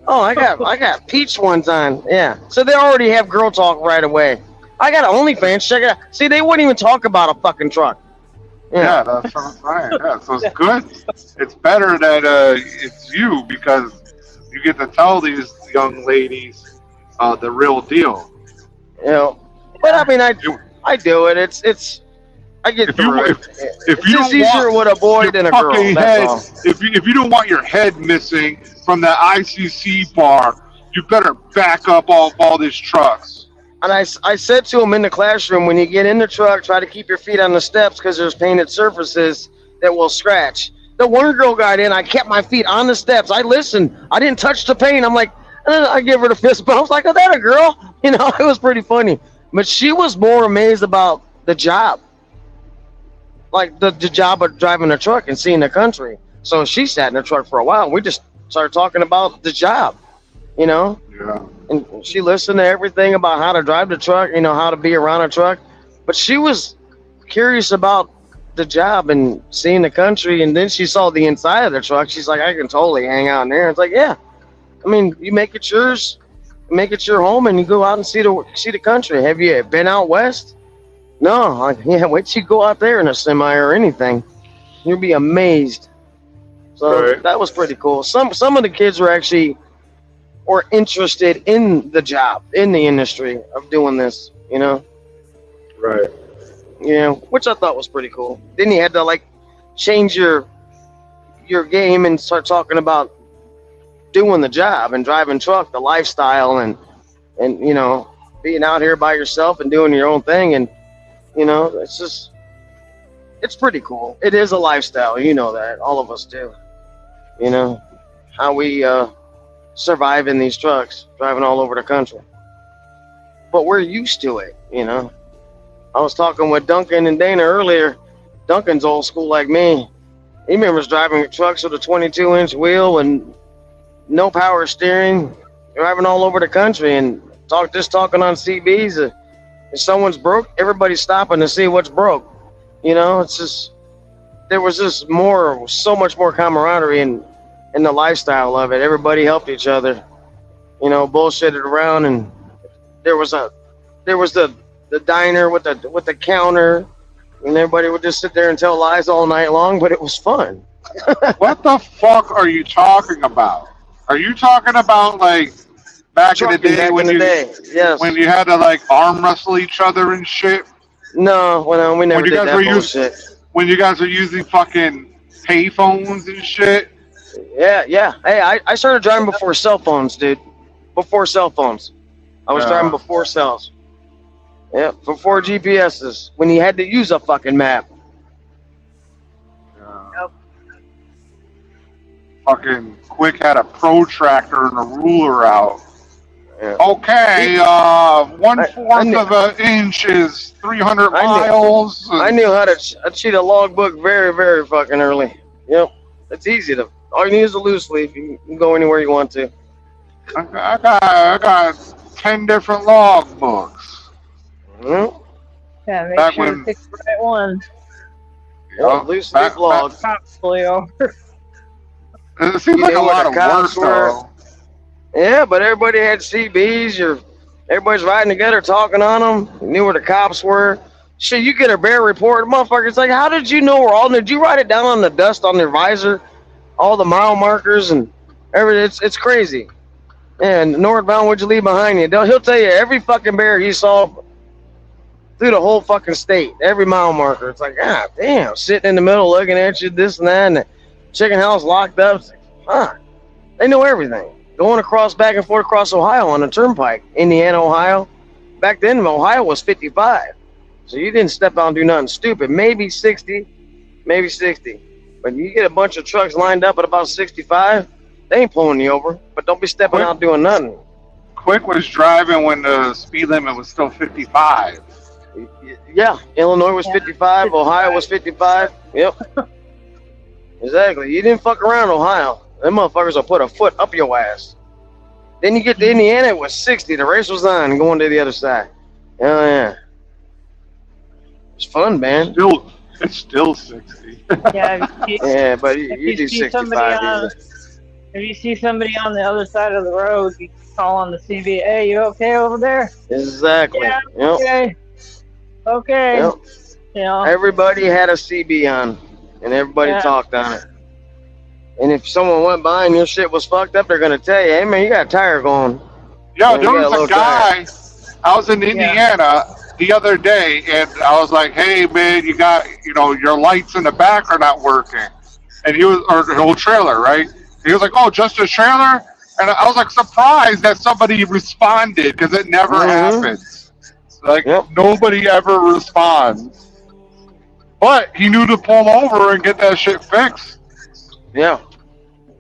[SPEAKER 6] Oh, I got peach ones on. Yeah. So they already have girl talk right away. I got OnlyFans. Check it out. See, they wouldn't even talk about a fucking truck.
[SPEAKER 2] Yeah, that's what I'm saying. Yeah, so it's good. It's better that it's you because you get to tell these young ladies the real deal.
[SPEAKER 6] But I mean, I do it. It's I get through it.
[SPEAKER 2] If you
[SPEAKER 6] it's easier with a boy than a girl.
[SPEAKER 2] Head, if you don't want your head missing from the ICC bar, you better back up all these trucks.
[SPEAKER 6] And I said to him in the classroom, when you get in the truck, try to keep your feet on the steps because there's painted surfaces that will scratch. The one girl got in, I kept my feet on the steps. I listened. I didn't touch the paint. I'm like, I give her the fist bump. I was like, oh, that a girl? It was pretty funny. But she was more amazed about the job. Like the job of driving a truck and seeing the country. So she sat in the truck for a while. We just started talking about the job, Yeah. And she listened to everything about how to drive the truck, how to be around a truck. But she was curious about the job and seeing the country. And then she saw the inside of the truck. She's like, I can totally hang out in there. It's like, yeah. I mean, you make it yours, make it your home, and you go out and see the country. Have you been out west? No. Wait till you go out there in a semi or anything. You'll be amazed. So that was pretty cool. Some of the kids were actually interested in the job, in the industry of doing this,
[SPEAKER 2] Right.
[SPEAKER 6] Which I thought was pretty cool. Then you had to change your game and start talking about doing the job and driving truck, the lifestyle and being out here by yourself and doing your own thing. And, it's pretty cool. It is a lifestyle. That all of us do, how we, survive in these trucks, driving all over the country. But we're used to it, I was talking with Duncan and Dana earlier. Duncan's old school like me. He remembers driving trucks with a 22-inch wheel and no power steering, driving all over the country and talking on CBs. If someone's broke, everybody's stopping to see what's broke. It's just, there was just so much more camaraderie and the lifestyle of it. Everybody helped each other, bullshitted around, and there was the diner with the counter, and everybody would just sit there and tell lies all night long, but it was fun.
[SPEAKER 2] What the fuck are you talking about? Are you talking about back in the day when you had to arm wrestle each other and shit?
[SPEAKER 6] No, we never did that bullshit.
[SPEAKER 2] When you guys were using fucking payphones and shit?
[SPEAKER 6] Yeah. Hey, I started driving before cell phones, dude. Before cell phones. I was driving before cells. Yeah, before GPSs. When you had to use a fucking map.
[SPEAKER 2] Yeah. Yep. Fucking Quick had a protractor and a ruler out.
[SPEAKER 6] Yeah.
[SPEAKER 2] Okay, one-fourth of an inch is 300 miles.
[SPEAKER 6] I knew how to cheat a logbook very, very fucking early. Yep. It's easy to. All you need is a loose leaf. You can go anywhere you want to.
[SPEAKER 2] I got 10 different log books.
[SPEAKER 6] Mm-hmm.
[SPEAKER 7] Yeah, make
[SPEAKER 2] Back
[SPEAKER 7] sure
[SPEAKER 2] when-
[SPEAKER 7] you pick the right one.
[SPEAKER 6] Loose leaf logs.
[SPEAKER 7] Possibly over.
[SPEAKER 2] It seems
[SPEAKER 6] You
[SPEAKER 2] like a
[SPEAKER 6] knew where
[SPEAKER 2] lot
[SPEAKER 6] the
[SPEAKER 2] of
[SPEAKER 6] cops
[SPEAKER 2] work,
[SPEAKER 6] were.
[SPEAKER 2] though.
[SPEAKER 6] Yeah, but everybody had CBs. Everybody's riding together, talking on them. You knew where the cops were. Shit, you get a bear report, motherfuckers. Like, how did you know where all? Did you write it down on the dust on their visor, all the mile markers and everything? It's crazy. And northbound, what'd you leave behind you? He'll tell you every fucking bear he saw through the whole fucking state, every mile marker. It's like, God damn, sitting in the middle, looking at you, this and that, and the chicken house locked up. It's like, fuck, they know everything. Going across back and forth across Ohio on the turnpike, Indiana, Ohio. Back then, Ohio was 55. So you didn't step out and do nothing stupid. Maybe 60, maybe 60. But you get a bunch of trucks lined up at about 65, they ain't pulling you over. But don't be stepping out doing nothing.
[SPEAKER 2] Quick was driving when the speed limit was still 55.
[SPEAKER 6] Yeah, Illinois was 55, Ohio was 55. Yep. Exactly. You didn't fuck around Ohio. Them motherfuckers will put a foot up your ass. Then you get to Indiana, it was 60. The race was on, going to the other side. Oh, yeah. It's fun, man.
[SPEAKER 2] It's still 60.
[SPEAKER 7] Yeah,
[SPEAKER 6] Yeah, but you do 65.
[SPEAKER 7] If you see somebody on the other side of the road, you call on the CB. Hey, you okay over there?
[SPEAKER 6] Exactly.
[SPEAKER 7] Yeah.
[SPEAKER 6] Yep.
[SPEAKER 7] Okay. Okay.
[SPEAKER 6] Yep.
[SPEAKER 7] You know.
[SPEAKER 6] Everybody had a CB on, and everybody talked on it. And if someone went by and your shit was fucked up, they're gonna tell you, "Hey man, you got a tire going."
[SPEAKER 2] Yo, there was a guy. I was in Indiana the other day, and I was like, "Hey man, you got, your lights in the back are not working," and he was, or the whole trailer, right? He was like, "Oh, just a trailer," and I was like surprised that somebody responded because it never happens. Like nobody ever responds. But he knew to pull over and get that shit fixed.
[SPEAKER 6] Yeah.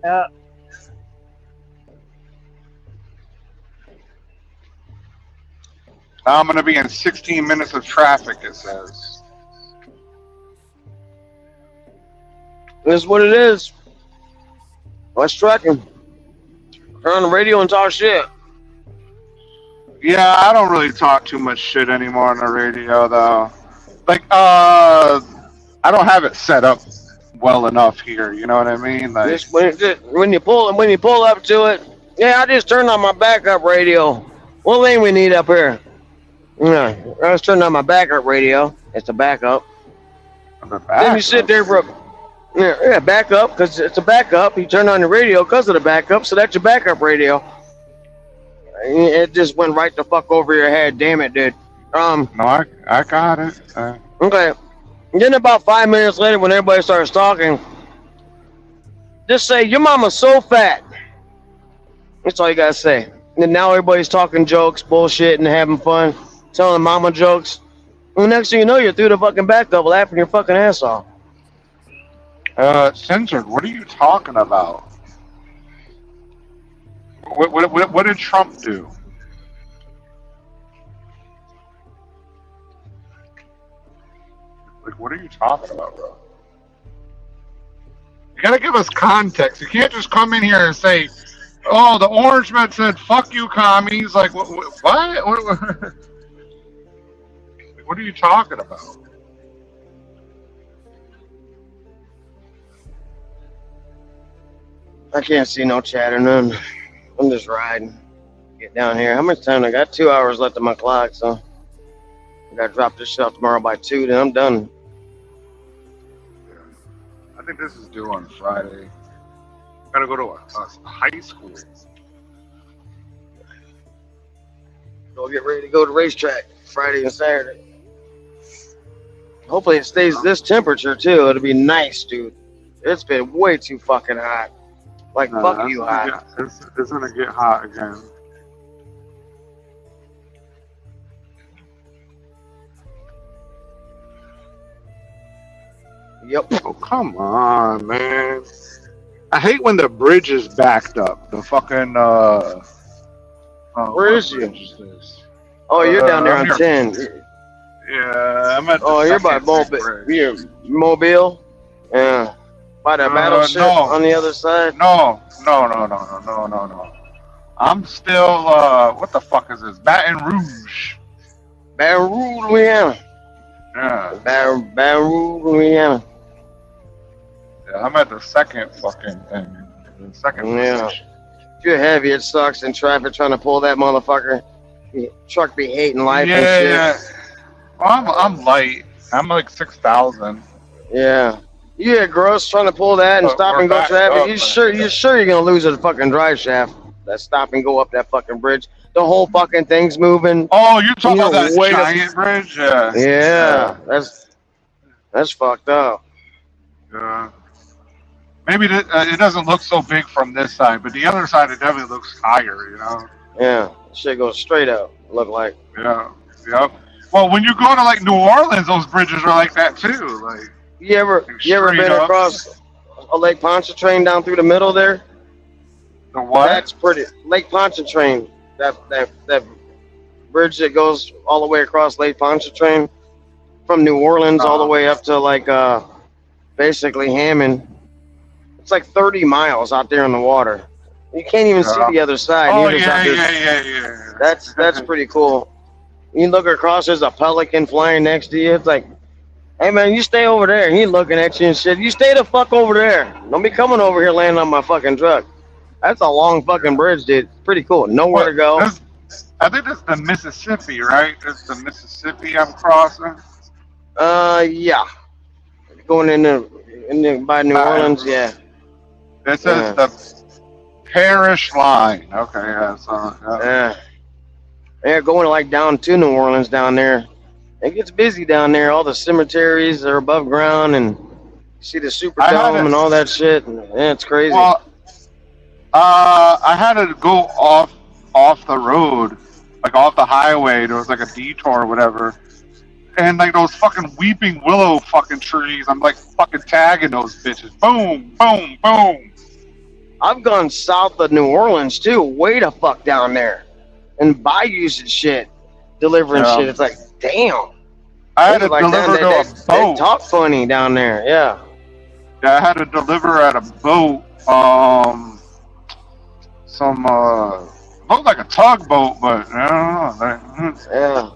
[SPEAKER 7] Yeah.
[SPEAKER 2] Now I'm going to be in 16 minutes of traffic, it says.
[SPEAKER 6] That's what it is. What's trucking? Turn on the radio and talk shit.
[SPEAKER 2] Yeah, I don't really talk too much shit anymore on the radio, though. Like, I don't have it set up well enough here. You know what I mean? Like,
[SPEAKER 6] Just when you pull up to it, I just turned on my backup radio. What lane we need up here? Yeah, I was turning on my backup radio. It's a backup. Then you sit there for backup, because it's a backup. You turn on the radio because of the backup, so that's your backup radio. It just went right the fuck over your head. Damn it, dude.
[SPEAKER 2] No, I got it.
[SPEAKER 6] Okay. And then about 5 minutes later, when everybody starts talking, just say, "Your mama's so fat." That's all you gotta say. And now everybody's talking jokes, bullshit, and having fun, telling mama jokes. And the next thing you know, you're through the fucking backup laughing your fucking ass off.
[SPEAKER 2] Censored, what are you talking about? What did Trump do? Like, what are you talking about, bro? You gotta give us context. You can't just come in here and say, "Oh, the orange man said, 'Fuck you, commies.'" Like, what? What are you talking about?
[SPEAKER 6] I can't see no chat or none. I'm just riding. Get down here. How much time I got? 2 hours left on my clock, so I gotta drop this shit off tomorrow by 2, then I'm done.
[SPEAKER 2] I think this is due on Friday. Gotta go to a high school.
[SPEAKER 6] Go get ready to go to racetrack Friday and Saturday. Hopefully it stays this temperature too. It'll be nice, dude. It's been way too fucking hot. Like, fuck you hot.
[SPEAKER 2] It's gonna get hot again.
[SPEAKER 6] Yep.
[SPEAKER 2] Oh, come on, man. I hate when the bridge is backed up. The fucking, Oh,
[SPEAKER 6] Where
[SPEAKER 2] what
[SPEAKER 6] is you?
[SPEAKER 2] bridge is this?
[SPEAKER 6] Oh, you're down there
[SPEAKER 2] I'm
[SPEAKER 6] on
[SPEAKER 2] here.
[SPEAKER 6] 10.
[SPEAKER 2] Yeah, I'm at the
[SPEAKER 6] Oh, you're by
[SPEAKER 2] second big bridge.
[SPEAKER 6] You're Mobile? Yeah. By the battleship
[SPEAKER 2] No.
[SPEAKER 6] on the other side?
[SPEAKER 2] No. I'm still, what the fuck is this? Baton Rouge.
[SPEAKER 6] Baton Rouge, Louisiana.
[SPEAKER 2] Yeah.
[SPEAKER 6] Baton Rouge, Louisiana.
[SPEAKER 2] Yeah, I'm at the second fucking thing. The second
[SPEAKER 6] Yeah.
[SPEAKER 2] bridge.
[SPEAKER 6] If you're heavy, it sucks in traffic trying to pull that motherfucker. Truck be hating life and shit.
[SPEAKER 2] Yeah. Well, I'm light. I'm like 6,000.
[SPEAKER 6] Yeah. You get gross trying to pull that and stop
[SPEAKER 2] We're
[SPEAKER 6] and go
[SPEAKER 2] back
[SPEAKER 6] traffic.
[SPEAKER 2] up.
[SPEAKER 6] You're sure you're gonna lose a fucking drive shaft. That stop and go up that fucking bridge. The whole fucking thing's moving.
[SPEAKER 2] Oh, you're talking
[SPEAKER 6] You're
[SPEAKER 2] about that
[SPEAKER 6] way to-
[SPEAKER 2] giant bridge? Yeah.
[SPEAKER 6] Yeah. That's fucked up.
[SPEAKER 2] Yeah. Maybe it doesn't look so big from this side, but the other side it definitely looks higher, you know?
[SPEAKER 6] Yeah. Shit goes straight up, look like.
[SPEAKER 2] Yeah. Yep. Well, when you go to like New Orleans, those bridges are like that too. Like
[SPEAKER 6] You ever
[SPEAKER 2] straight
[SPEAKER 6] been
[SPEAKER 2] up.
[SPEAKER 6] across a Lake Pontchartrain down through the middle there?
[SPEAKER 2] The what?
[SPEAKER 6] That's pretty. Lake Pontchartrain, that bridge that goes all the way across Lake Pontchartrain from New Orleans all the way up to like basically Hammond. It's like 30 miles out there in the water. You can't even see the other side.
[SPEAKER 2] Oh
[SPEAKER 6] You're just out there.
[SPEAKER 2] yeah.
[SPEAKER 6] That's pretty cool. You look across, there's a pelican flying next to you. It's like, hey man, you stay over there. He's looking at you and shit. You stay the fuck over there. Don't be coming over here landing on my fucking truck. That's a long fucking bridge, dude. It's pretty cool. Nowhere to go.
[SPEAKER 2] I think that's the Mississippi, right? That's the Mississippi I'm crossing.
[SPEAKER 6] Yeah. Going in by New Orleans, yeah.
[SPEAKER 2] This is the parish line. Okay, yeah. So,
[SPEAKER 6] Yeah, going like down to New Orleans down there. It gets busy down there. All the cemeteries are above ground, and you see the Superdome and all that shit. And, yeah, it's crazy.
[SPEAKER 2] Well, I had to go off the road, like off the highway. There was like a detour or whatever. And like those fucking weeping willow fucking trees, I'm like fucking tagging those bitches. Boom, boom, boom.
[SPEAKER 6] I've gone south of New Orleans too, way the fuck down there, and bayous and shit, delivering shit. It's like, damn.
[SPEAKER 2] I had to deliver to a boat.
[SPEAKER 6] They talk funny down there, yeah.
[SPEAKER 2] Yeah, I had to deliver at a boat. Looked like a tugboat, but I don't know.
[SPEAKER 6] Yeah.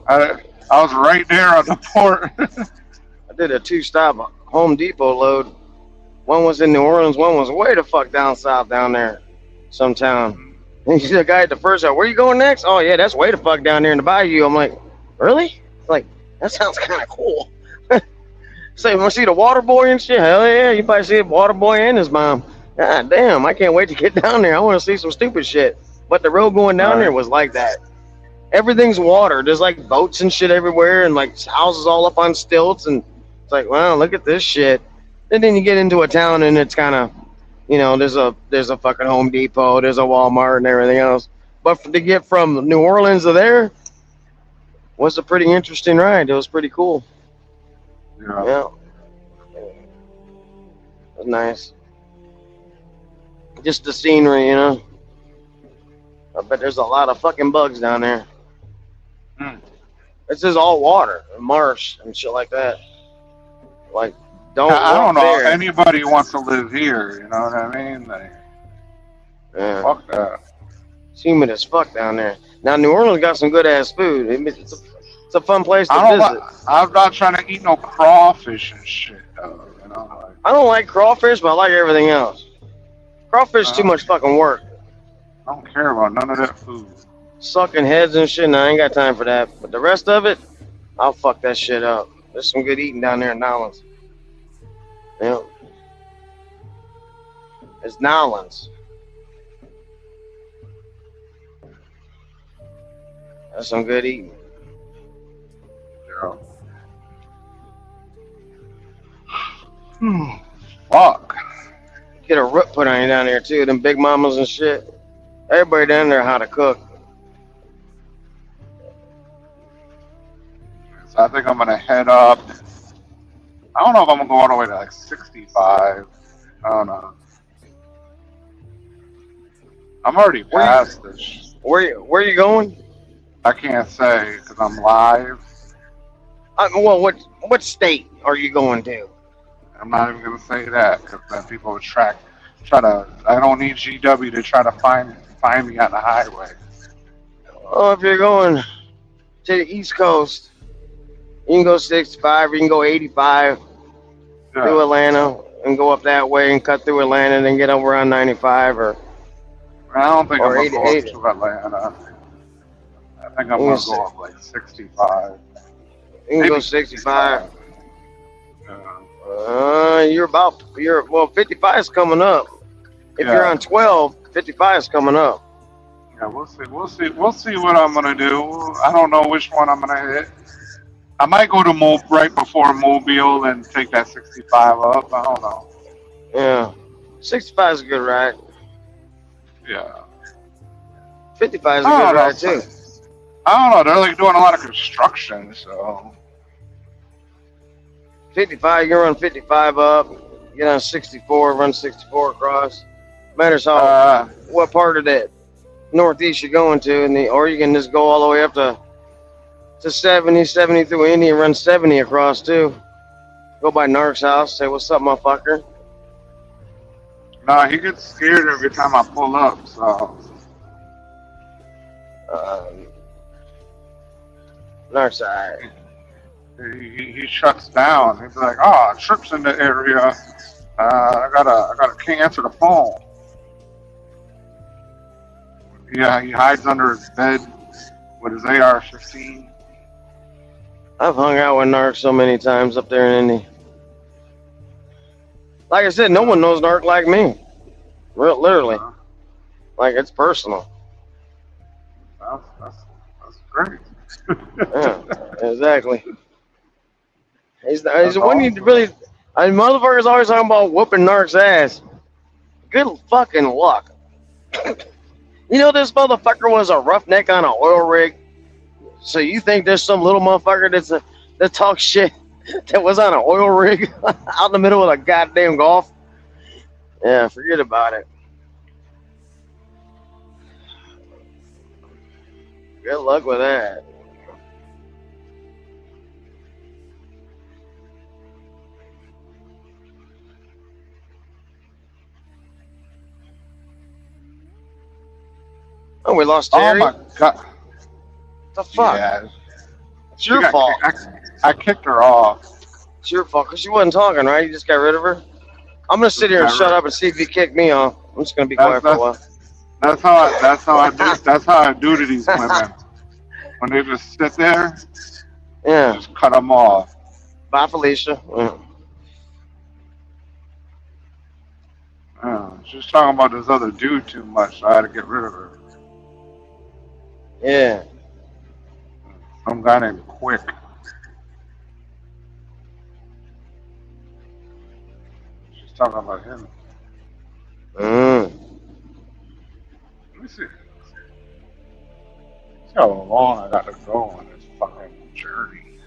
[SPEAKER 2] I was right there on the port.
[SPEAKER 6] I did a 2-stop Home Depot load. One was in New Orleans, one was way the fuck down south down there, some town. And you see the guy at the first hour, where you going next? Oh yeah, that's way the fuck down there in the bayou. I'm like, really? Like, that sounds kind of cool. Say, want to see the water boy and shit? Hell yeah, you probably see the water boy and his mom. God damn, I can't wait to get down there. I want to see some stupid shit. But the road going down there was like that. Everything's water. There's like boats and shit everywhere, and like houses all up on stilts, and it's like, wow, look at this shit. And then you get into a town, and it's kind of, you know, there's a fucking Home Depot, there's a Walmart, and everything else. But to get from New Orleans to there was a pretty interesting ride. It was pretty cool. Yeah. It was nice. Just the scenery, you know. I bet there's a lot of fucking bugs down there. This is all water, and marsh, and shit like that. Like,
[SPEAKER 2] I don't know
[SPEAKER 6] there.
[SPEAKER 2] if anybody wants to live here, you know what I mean? Like, fuck that.
[SPEAKER 6] It's humid as fuck down there. Now, New Orleans got some good ass food. It's a fun place to visit.
[SPEAKER 2] I'm not trying to eat no crawfish and shit, though, you know? Like,
[SPEAKER 6] I don't like crawfish, but I like everything else. Crawfish is too much fucking work.
[SPEAKER 2] I don't care about none of that food.
[SPEAKER 6] Sucking heads and shit, and I ain't got time for that. But the rest of it, I'll fuck that shit up. There's some good eating down there in Nolans. Yeah. It's Nolans. That's some good eating.
[SPEAKER 2] Yeah. Fuck.
[SPEAKER 6] Get a root put on you down there too. Them big mamas and shit. Everybody down there how to cook.
[SPEAKER 2] So I think I'm gonna head up. I don't know if I'm gonna go all the way to like 65. I don't know. I'm already past this.
[SPEAKER 6] Where you going?
[SPEAKER 2] I can't say because I'm live.
[SPEAKER 6] Well, what state are you going to?
[SPEAKER 2] I'm not even gonna say that because then people would try to. I don't need GW to try to find me on the highway.
[SPEAKER 6] Oh, if you're going to the East Coast, you can go 65, or you can go 85 through
[SPEAKER 2] Yeah,
[SPEAKER 6] Atlanta and go up that way and cut through Atlanta and then get over on 95
[SPEAKER 2] I don't think I'm
[SPEAKER 6] or
[SPEAKER 2] gonna go up
[SPEAKER 6] 88.
[SPEAKER 2] to Atlanta. I think I'm
[SPEAKER 6] You
[SPEAKER 2] gonna go up like 65,
[SPEAKER 6] can go
[SPEAKER 2] maybe
[SPEAKER 6] 65.
[SPEAKER 2] 65. Yeah.
[SPEAKER 6] Well, 55 is coming up. If you're on 12, 55 is coming up.
[SPEAKER 2] Yeah, we'll see. We'll see what I'm gonna do. I don't know which one I'm gonna hit. I might go to right before Mobile and take that 65 up. I don't know.
[SPEAKER 6] Yeah, 65 is a good ride.
[SPEAKER 2] Yeah.
[SPEAKER 6] 55 is a
[SPEAKER 2] I
[SPEAKER 6] good
[SPEAKER 2] don't
[SPEAKER 6] ride
[SPEAKER 2] know.
[SPEAKER 6] too.
[SPEAKER 2] I don't know. They're like doing a lot of construction, so
[SPEAKER 6] 55, you run 55 up, get on 64, run 64 across. Matters how what part of that northeast you're going to, or you can just go all the way up to 70 through Indy and run 70 across too. Go by Nark's house, say what's up, motherfucker.
[SPEAKER 2] nah, he gets scared every time I pull up. So
[SPEAKER 6] Nark's alright.
[SPEAKER 2] he shuts down. He's like, "Oh, trips in the area. I can't answer the phone." Yeah, he hides under his bed with his AR-15.
[SPEAKER 6] I've hung out with Nark so many times up there in Indy. Like I said, no one knows Nark like me. Literally. Like, it's personal.
[SPEAKER 2] That's great.
[SPEAKER 6] Yeah, exactly. He's
[SPEAKER 2] That's
[SPEAKER 6] when you
[SPEAKER 2] awesome.
[SPEAKER 6] really. Motherfuckers always talking about whooping Nark's ass. Good fucking luck. You know this motherfucker was a roughneck on an oil rig. So you think there's some little motherfucker that talks shit that was on an oil rig out in the middle of a goddamn golf? Yeah, forget about it. Good luck with that. Oh, we lost Terry.
[SPEAKER 2] Oh my god!
[SPEAKER 6] The fuck?
[SPEAKER 2] Yeah,
[SPEAKER 6] It's your fault.
[SPEAKER 2] I kicked her off.
[SPEAKER 6] It's your fault because she wasn't talking, right? You just got rid of her. I'm gonna sit here and shut up and see if you kick me off. I'm just gonna be quiet for a while.
[SPEAKER 2] That's how I do to these women. When they just sit there,
[SPEAKER 6] Yeah.
[SPEAKER 2] just cut them off.
[SPEAKER 6] Bye, Felicia.
[SPEAKER 2] She's talking about this other dude too much, so I had to get rid of her.
[SPEAKER 6] Yeah.
[SPEAKER 2] Some guy named Quick. She's talking about him. Let me see. See how long I got to go on this fucking journey.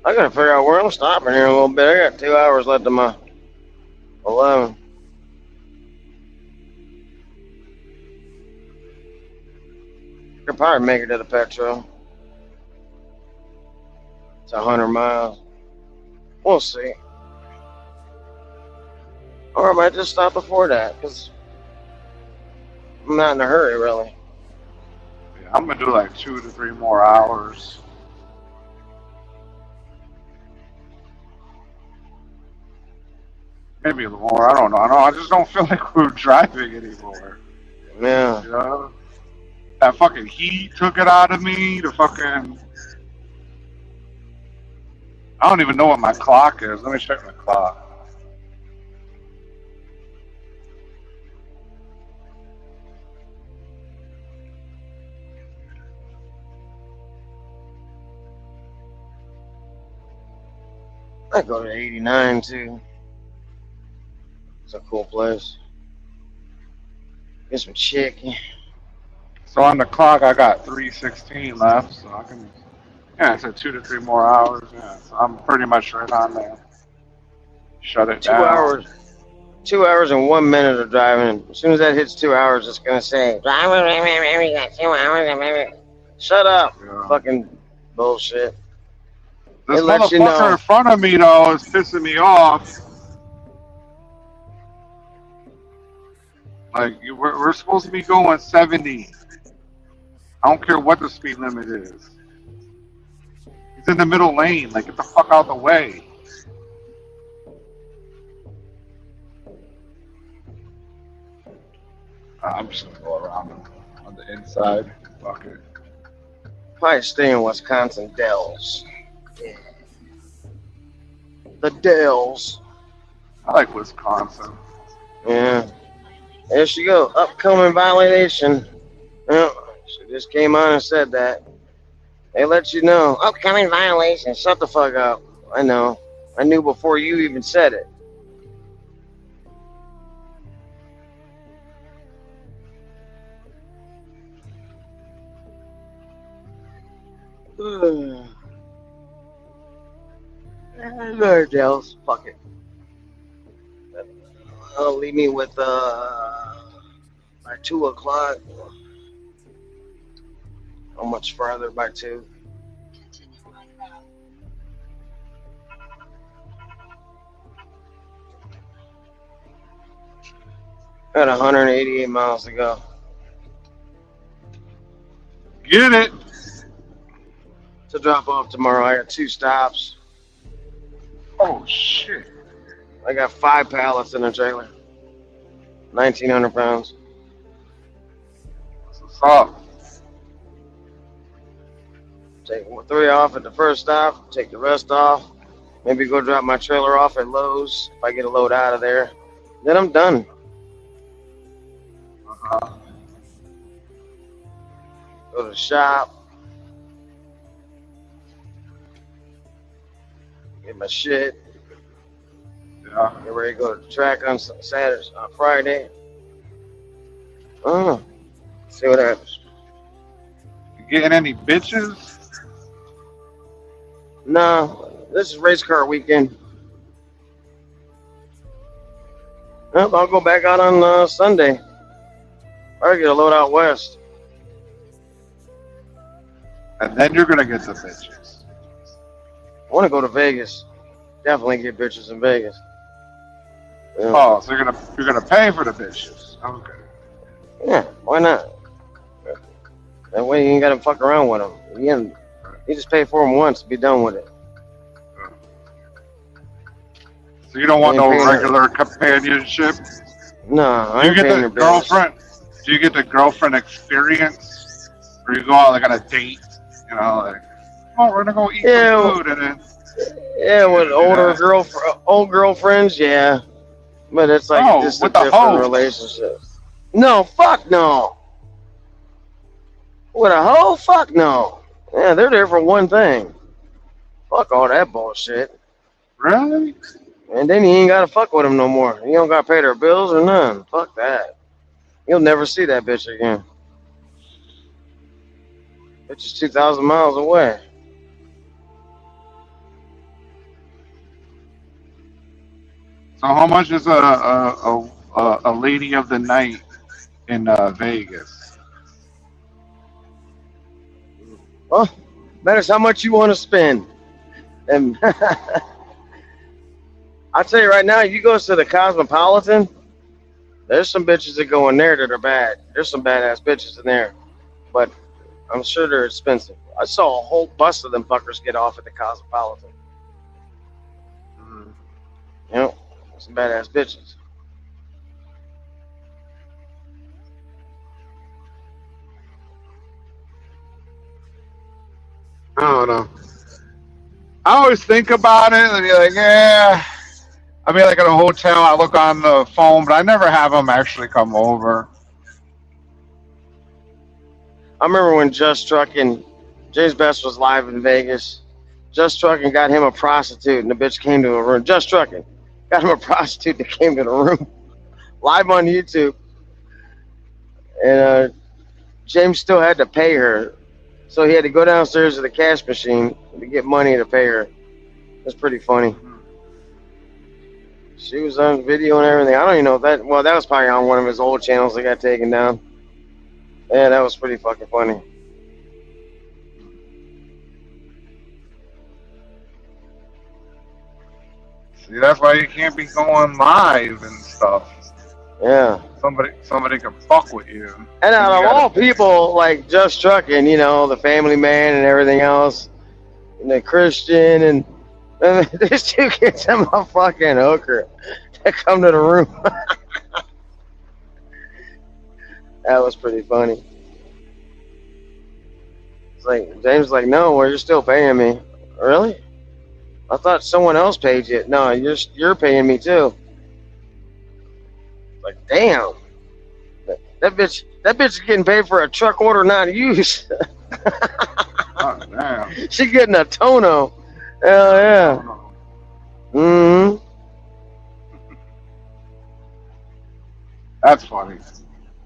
[SPEAKER 6] I gotta figure out where I'm stopping here in a little bit. I got 2 hours left of my 11. Could probably make it to the petrol. It's 100 miles. We'll see. Or I might just stop before that, because I'm not in a hurry, really.
[SPEAKER 2] Yeah, I'm gonna do like 2 to 3 more hours. Maybe more. I don't know. I just don't feel like we're driving anymore.
[SPEAKER 6] Yeah.
[SPEAKER 2] You know? That fucking heat took it out of me. The fucking. I don't even know what my clock is. Let me check my clock.
[SPEAKER 6] I go to 89 too. It's a cool place. Get some chicken.
[SPEAKER 2] So on the clock, I got 3:16 left, so I can. Yeah, it's 2 to 3 more hours. Yeah, so I'm pretty much right on there. Shut it
[SPEAKER 6] 2
[SPEAKER 2] down.
[SPEAKER 6] hours. 2 hours and 1 minute of driving. As soon as that hits 2 hours, it's gonna say, "Driver, we got 2 hours." Shut up,
[SPEAKER 2] Yeah.
[SPEAKER 6] fucking bullshit.
[SPEAKER 2] This
[SPEAKER 6] It lets you
[SPEAKER 2] motherfucker
[SPEAKER 6] know.
[SPEAKER 2] in front of me though is pissing me off. Like we're supposed to be going 70. I don't care what the speed limit is. He's in the middle lane. Like get the fuck out of the way. I'm just gonna go around on the inside. Fuck it.
[SPEAKER 6] Probably stay in Wisconsin Dells. Yeah. The Dells.
[SPEAKER 2] I like Wisconsin.
[SPEAKER 6] Yeah. There she go. Upcoming violation. Well, she just came on and said that. They let you know. Upcoming violation. Shut the fuck up. I know. I knew before you even said it. Dells. Fuck it. Leave me with by 2 o'clock. How much farther by 2? Got 188 miles to go.
[SPEAKER 2] Get it.
[SPEAKER 6] To drop off tomorrow. I got 2 stops.
[SPEAKER 2] Oh shit.
[SPEAKER 6] I got 5 pallets in a trailer. 1,900 pounds.
[SPEAKER 2] What's up?
[SPEAKER 6] Take 3 off at the first stop. Take the rest off. Maybe go drop my trailer off at Lowe's if I get a load out of there. Then I'm done. Go to the shop. Get my shit.
[SPEAKER 2] Yeah.
[SPEAKER 6] Get ready to go to the track on Saturday, on Friday. See what happens.
[SPEAKER 2] You getting any bitches?
[SPEAKER 6] No, this is race car weekend. Well, I'll go back out on Sunday. Or get a load out west.
[SPEAKER 2] And then you're gonna get the bitches.
[SPEAKER 6] I want to go to Vegas. Definitely get bitches in Vegas. Yeah.
[SPEAKER 2] Oh, so you're gonna pay for the bitches? Okay.
[SPEAKER 6] Yeah, why not? That way you ain't gotta fuck around with them. You just pay for them once and be done with it.
[SPEAKER 2] So you don't want
[SPEAKER 6] You
[SPEAKER 2] no
[SPEAKER 6] ain't paying
[SPEAKER 2] regular companionship?
[SPEAKER 6] No, I
[SPEAKER 2] Do you
[SPEAKER 6] ain't
[SPEAKER 2] get
[SPEAKER 6] paying
[SPEAKER 2] the
[SPEAKER 6] their bills.
[SPEAKER 2] girlfriend? Do you get the girlfriend experience? Or you go out like on a date? You know, like, oh, we're gonna go eat some food and then.
[SPEAKER 6] Yeah, with
[SPEAKER 2] Yeah.
[SPEAKER 6] old girlfriends, yeah. But it's like
[SPEAKER 2] No,
[SPEAKER 6] just a
[SPEAKER 2] with the
[SPEAKER 6] different
[SPEAKER 2] hoe.
[SPEAKER 6] relationship. No, fuck no. With a hoe? Fuck no. Yeah, they're there for one thing. Fuck all that bullshit.
[SPEAKER 2] Really?
[SPEAKER 6] And then you ain't gotta fuck with them no more. You don't gotta pay their bills or none. Fuck that. You'll never see that bitch again. Bitch is 2,000 miles away.
[SPEAKER 2] So how much is a lady of the night in Vegas?
[SPEAKER 6] Well, matters how much you want to spend. And I'll tell you right now, you go to the Cosmopolitan, there's some bitches that go in there that are bad. There's some badass bitches in there. But I'm sure they're expensive. I saw a whole bus of them fuckers get off at the Cosmopolitan. You know, some badass bitches.
[SPEAKER 2] I don't know. I always think about it and be like, yeah. I mean, like at a hotel, I look on the phone, but I never have them actually come over.
[SPEAKER 6] I remember when Just Truckin', James Best was live in Vegas. Just Truckin' got him a prostitute, and the bitch came to a room. Just Truckin' got him a prostitute that came to the room, live on YouTube. And James still had to pay her, so he had to go downstairs to the cash machine to get money to pay her. It's pretty funny. She was on video and everything. I don't even know if that. Well, that was probably on one of his old channels that got taken down. Yeah, that was pretty fucking funny.
[SPEAKER 2] See, that's why you can't be going live and stuff.
[SPEAKER 6] Yeah.
[SPEAKER 2] Somebody can fuck with you.
[SPEAKER 6] And out of all people, like Just Trucking, you know, the family man and everything else, and the Christian, and there's two kids in my fucking hooker that come to the room. That was pretty funny. It's like, James was like, no, well, you're still paying me. Really? I thought someone else paid you. No, you're paying me too. Like, damn. That bitch is getting paid for a truck order not used.
[SPEAKER 2] Oh, damn.
[SPEAKER 6] She getting a tono. Hell yeah. Mm-hmm.
[SPEAKER 2] That's funny.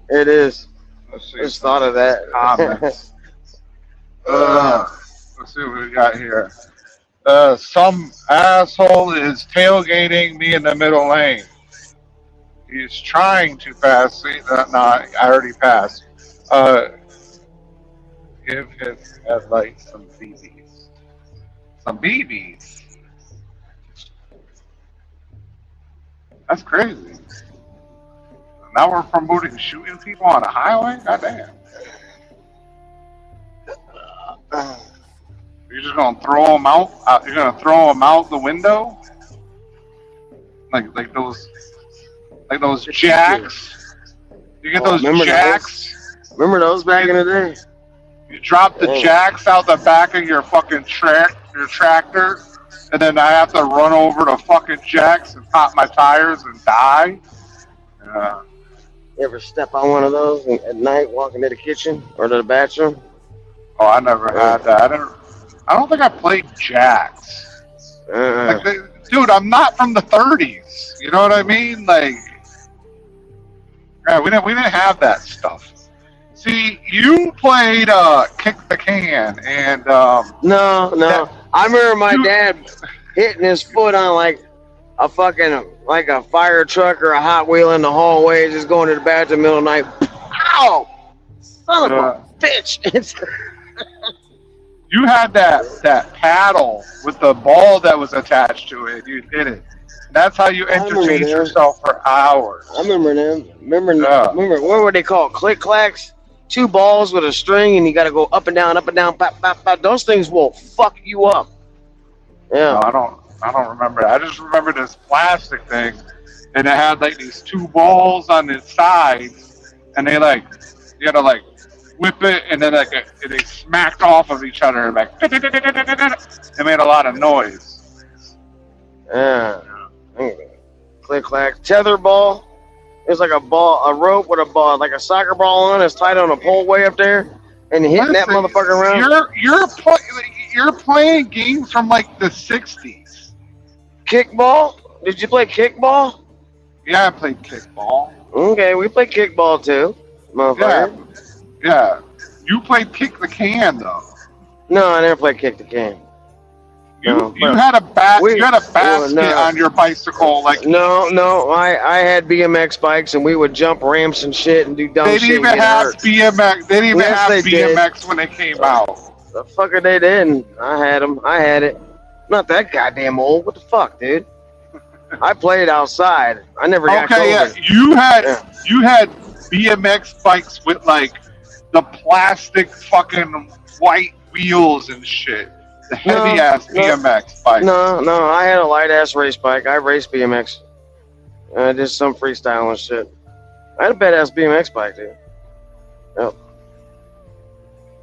[SPEAKER 6] It is.
[SPEAKER 2] Let's see.
[SPEAKER 6] Just thought of that.
[SPEAKER 2] Comments. Let's see what we got here. Some asshole is tailgating me in the middle lane. He's trying to pass. See, no, I already passed. Give his headlights some BBs. Some BBs. That's crazy. Now we're promoting shooting people on a highway? Goddamn. You're just gonna throw them out? You're gonna throw them out the window? Like those jacks? You get those jacks?
[SPEAKER 6] Remember those back in the day?
[SPEAKER 2] You drop the jacks out the back of your fucking your tractor, and then I have to run over the fucking jacks and pop my tires and die? Yeah.
[SPEAKER 6] You ever step on one of those at night walking to the kitchen or to the bathroom?
[SPEAKER 2] Oh, I never had that. I don't think I played jacks. Dude, I'm not from the 30s. You know what I mean? Like, yeah, we didn't have that stuff. See, you played Kick the Can and
[SPEAKER 6] No. I remember my dad hitting his foot on like a fire truck or a Hot Wheel in the hallway, just going to the bathroom in the middle of the night. Ow! Son of a bitch!
[SPEAKER 2] You had that paddle with the ball that was attached to it. You did it. That's how you entertained yourself for hours.
[SPEAKER 6] I remember them. Remember what were they called? Click clacks? 2 balls with a string, and you got to go up and down, pop, pop, pop. Those things will fuck you up. Yeah.
[SPEAKER 2] No, I don't remember that. I just remember this plastic thing, and it had like these 2 balls on its sides, and they you had to whip it, and then they smacked off of each other, they made a lot of noise.
[SPEAKER 6] Yeah. Click clack. Tether ball. It's like a rope with a ball, like a soccer ball on. It's tied on a pole way up there, and hitting that motherfucker around.
[SPEAKER 2] You're playing games from like the 60s.
[SPEAKER 6] Kickball? Did you play kickball?
[SPEAKER 2] Yeah, I played kickball.
[SPEAKER 6] Okay, we played kickball too, motherfucker.
[SPEAKER 2] Yeah. You played Kick the Can though.
[SPEAKER 6] No, I never played Kick the Can.
[SPEAKER 2] You had a basket on your bicycle,
[SPEAKER 6] No, I had BMX bikes, and we would jump ramps and shit and do dumb shit.
[SPEAKER 2] They didn't even have BMX. They didn't even have BMX when they came out.
[SPEAKER 6] The fucker they didn't. I had them. I had it. not that goddamn old. What the fuck, dude? I played outside. I never got COVID.
[SPEAKER 2] Yeah. You had BMX bikes with like the plastic fucking white wheels and shit. The heavy ass BMX bike.
[SPEAKER 6] No, I had a light ass race bike. I raced BMX. I did some freestyle and shit. I had a badass BMX bike, dude. Yep.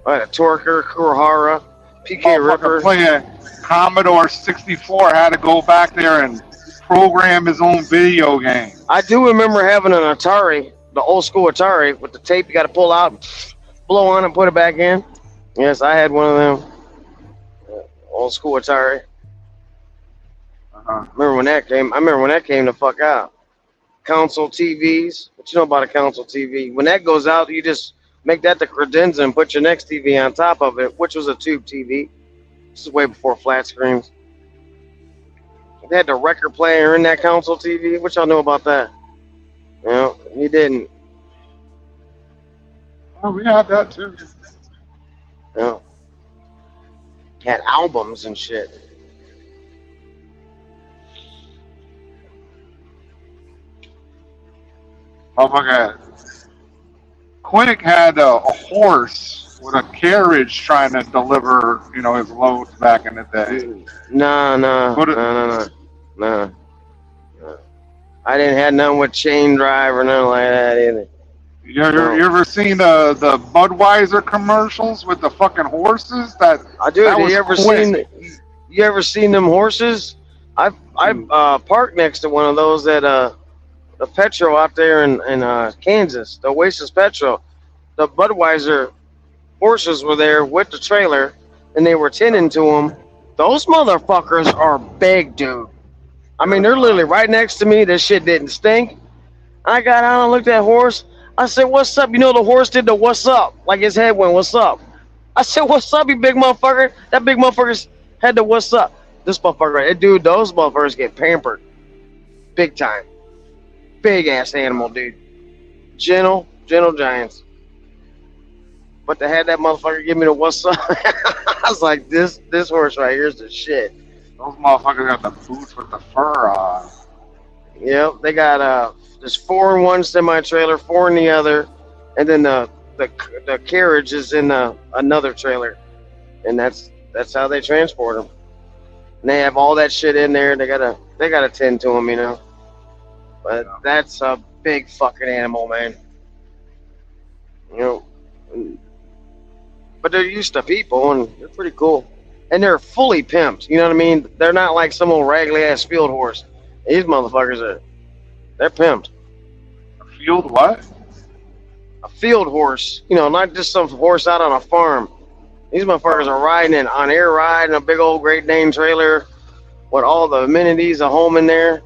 [SPEAKER 6] I had a Torker, Kurahara, PK Ripper.
[SPEAKER 2] Playing Commodore 64 had to go back there and program his own video game.
[SPEAKER 6] I do remember having an Atari, the old school Atari, with the tape you got to pull out, blow on and put it back in. Yes, I had one of them. Old school Atari. Remember when that came? I remember when that came the fuck out. Console TVs. What you know about a console TV? When that goes out, you just make that the credenza and put your next TV on top of it, which was a tube TV. This is way before flat screens. They had the record player in that console TV. What y'all know about that? No, you didn't.
[SPEAKER 2] Oh, we had that too.
[SPEAKER 6] No. Had albums and shit.
[SPEAKER 2] Oh my god. Quick had a horse with a carriage trying to deliver, his loads back in the day.
[SPEAKER 6] Nah. I didn't have nothing with chain drive or nothing like that either.
[SPEAKER 2] You ever seen the Budweiser commercials with the fucking horses? That
[SPEAKER 6] You ever seen them horses? I parked next to one of those at the Petro out there in Kansas, the Oasis Petro. The Budweiser horses were there with the trailer, and they were tending to them. Those motherfuckers are big, dude. I mean, they're literally right next to me. This shit didn't stink. I got out and looked at that horse. I said, "What's up?" You know, the horse did the "What's up?" Like his head went, "What's up?" I said, "What's up, you big motherfucker?" That big motherfucker had the "What's up?" This motherfucker, dude, those motherfuckers get pampered, big time. Big ass animal, dude. Gentle giants. But to have that motherfucker give me the "What's up?" I was like, this horse right here is the shit.
[SPEAKER 2] Those motherfuckers got the boots with the fur on.
[SPEAKER 6] Yep, they got there's 4 in one semi-trailer, 4 in the other, and then the carriage is in another trailer, and that's how they transport them. And they have all that shit in there. They gotta tend to them, But that's a big fucking animal, man. But they're used to people, and they're pretty cool. And they're fully pimped. You know what I mean? They're not like some old raggedy ass field horse. These motherfuckers they're pimped.
[SPEAKER 2] A field what?
[SPEAKER 6] A field horse. Not just some horse out on a farm. These motherfuckers are riding on air ride in a big old Great Dane trailer with all the amenities of home in there.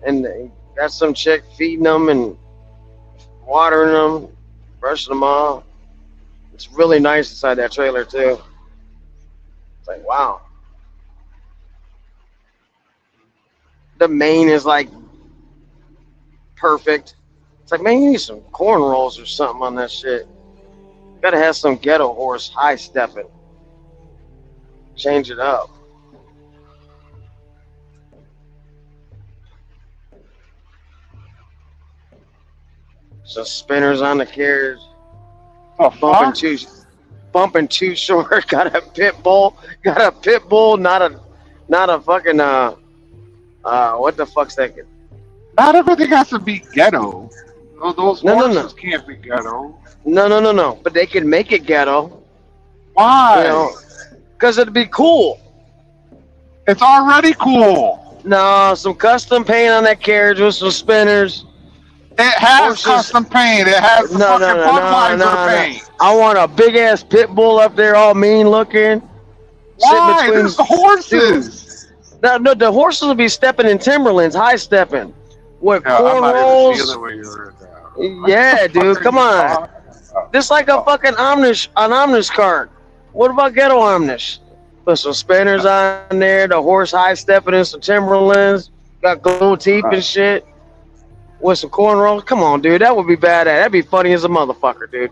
[SPEAKER 6] And they got some chick feeding them and watering them, brushing them off. It's really nice inside that trailer too. It's like, wow. The mane is like perfect. It's like, man, you need some cornrows or something on that shit. Gotta have some ghetto horse high stepping. Change it up. Some spinners on the carriage.
[SPEAKER 2] Oh,
[SPEAKER 6] Bumping too short. Got a pit bull, not a fucking what the fuck's that?
[SPEAKER 2] Not everything has to be ghetto. Those horses can't be ghetto.
[SPEAKER 6] No. But they can make it ghetto.
[SPEAKER 2] Why?
[SPEAKER 6] Because it'd be cool.
[SPEAKER 2] It's already cool.
[SPEAKER 6] No, some custom paint on that carriage with some spinners.
[SPEAKER 2] It has custom paint. It has Budweiser paint.
[SPEAKER 6] I want a big ass pit bull up there, all mean looking.
[SPEAKER 2] Why? There's the horses.
[SPEAKER 6] No, the horses will be stepping in Timberlands, high stepping, with cornrows. Yeah, dude, come on. This like a fucking Omnis cart. What about ghetto Omnis? Put some spinners on there. The horse high stepping in some Timberlands. Got gold teeth and shit. With some cornrows. Come on, dude. That would be badass. That'd be funny as a motherfucker, dude.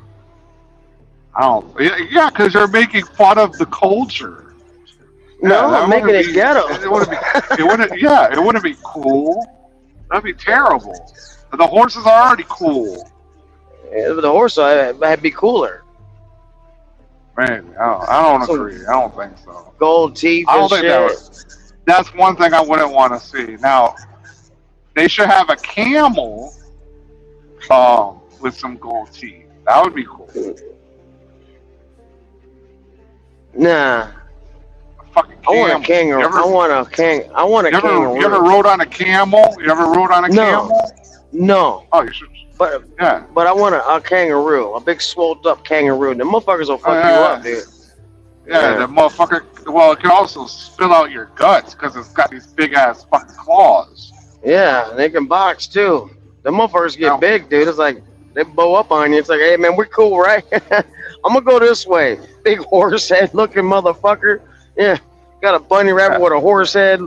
[SPEAKER 2] Yeah, because you're making fun of the culture.
[SPEAKER 6] No, I'm making it ghetto.
[SPEAKER 2] It wouldn't be cool. That'd be terrible. The horses are already cool.
[SPEAKER 6] Yeah, the horse would be cooler.
[SPEAKER 2] Man, I don't agree. I don't think so.
[SPEAKER 6] Gold teeth
[SPEAKER 2] I don't
[SPEAKER 6] and
[SPEAKER 2] think
[SPEAKER 6] shit.
[SPEAKER 2] that's one thing I wouldn't want to see. Now, they should have a camel with some gold teeth. That would be cool.
[SPEAKER 6] Nah.
[SPEAKER 2] Fucking camel.
[SPEAKER 6] I want a kangaroo. I want a kangaroo.
[SPEAKER 2] You ever rode on a camel? Camel?
[SPEAKER 6] No.
[SPEAKER 2] Oh, you should.
[SPEAKER 6] But I want a kangaroo, a big swolled up kangaroo. The motherfuckers will fuck you up, dude.
[SPEAKER 2] Yeah, the motherfucker. Well, it can also spill out your guts because it's got these big ass fucking claws.
[SPEAKER 6] Yeah, they can box too. The motherfuckers get big, dude. It's like they bow up on you. It's like, hey man, we're cool, right? I'm gonna go this way. Big horse head looking motherfucker. Yeah, got a bunny rabbit with a horse head.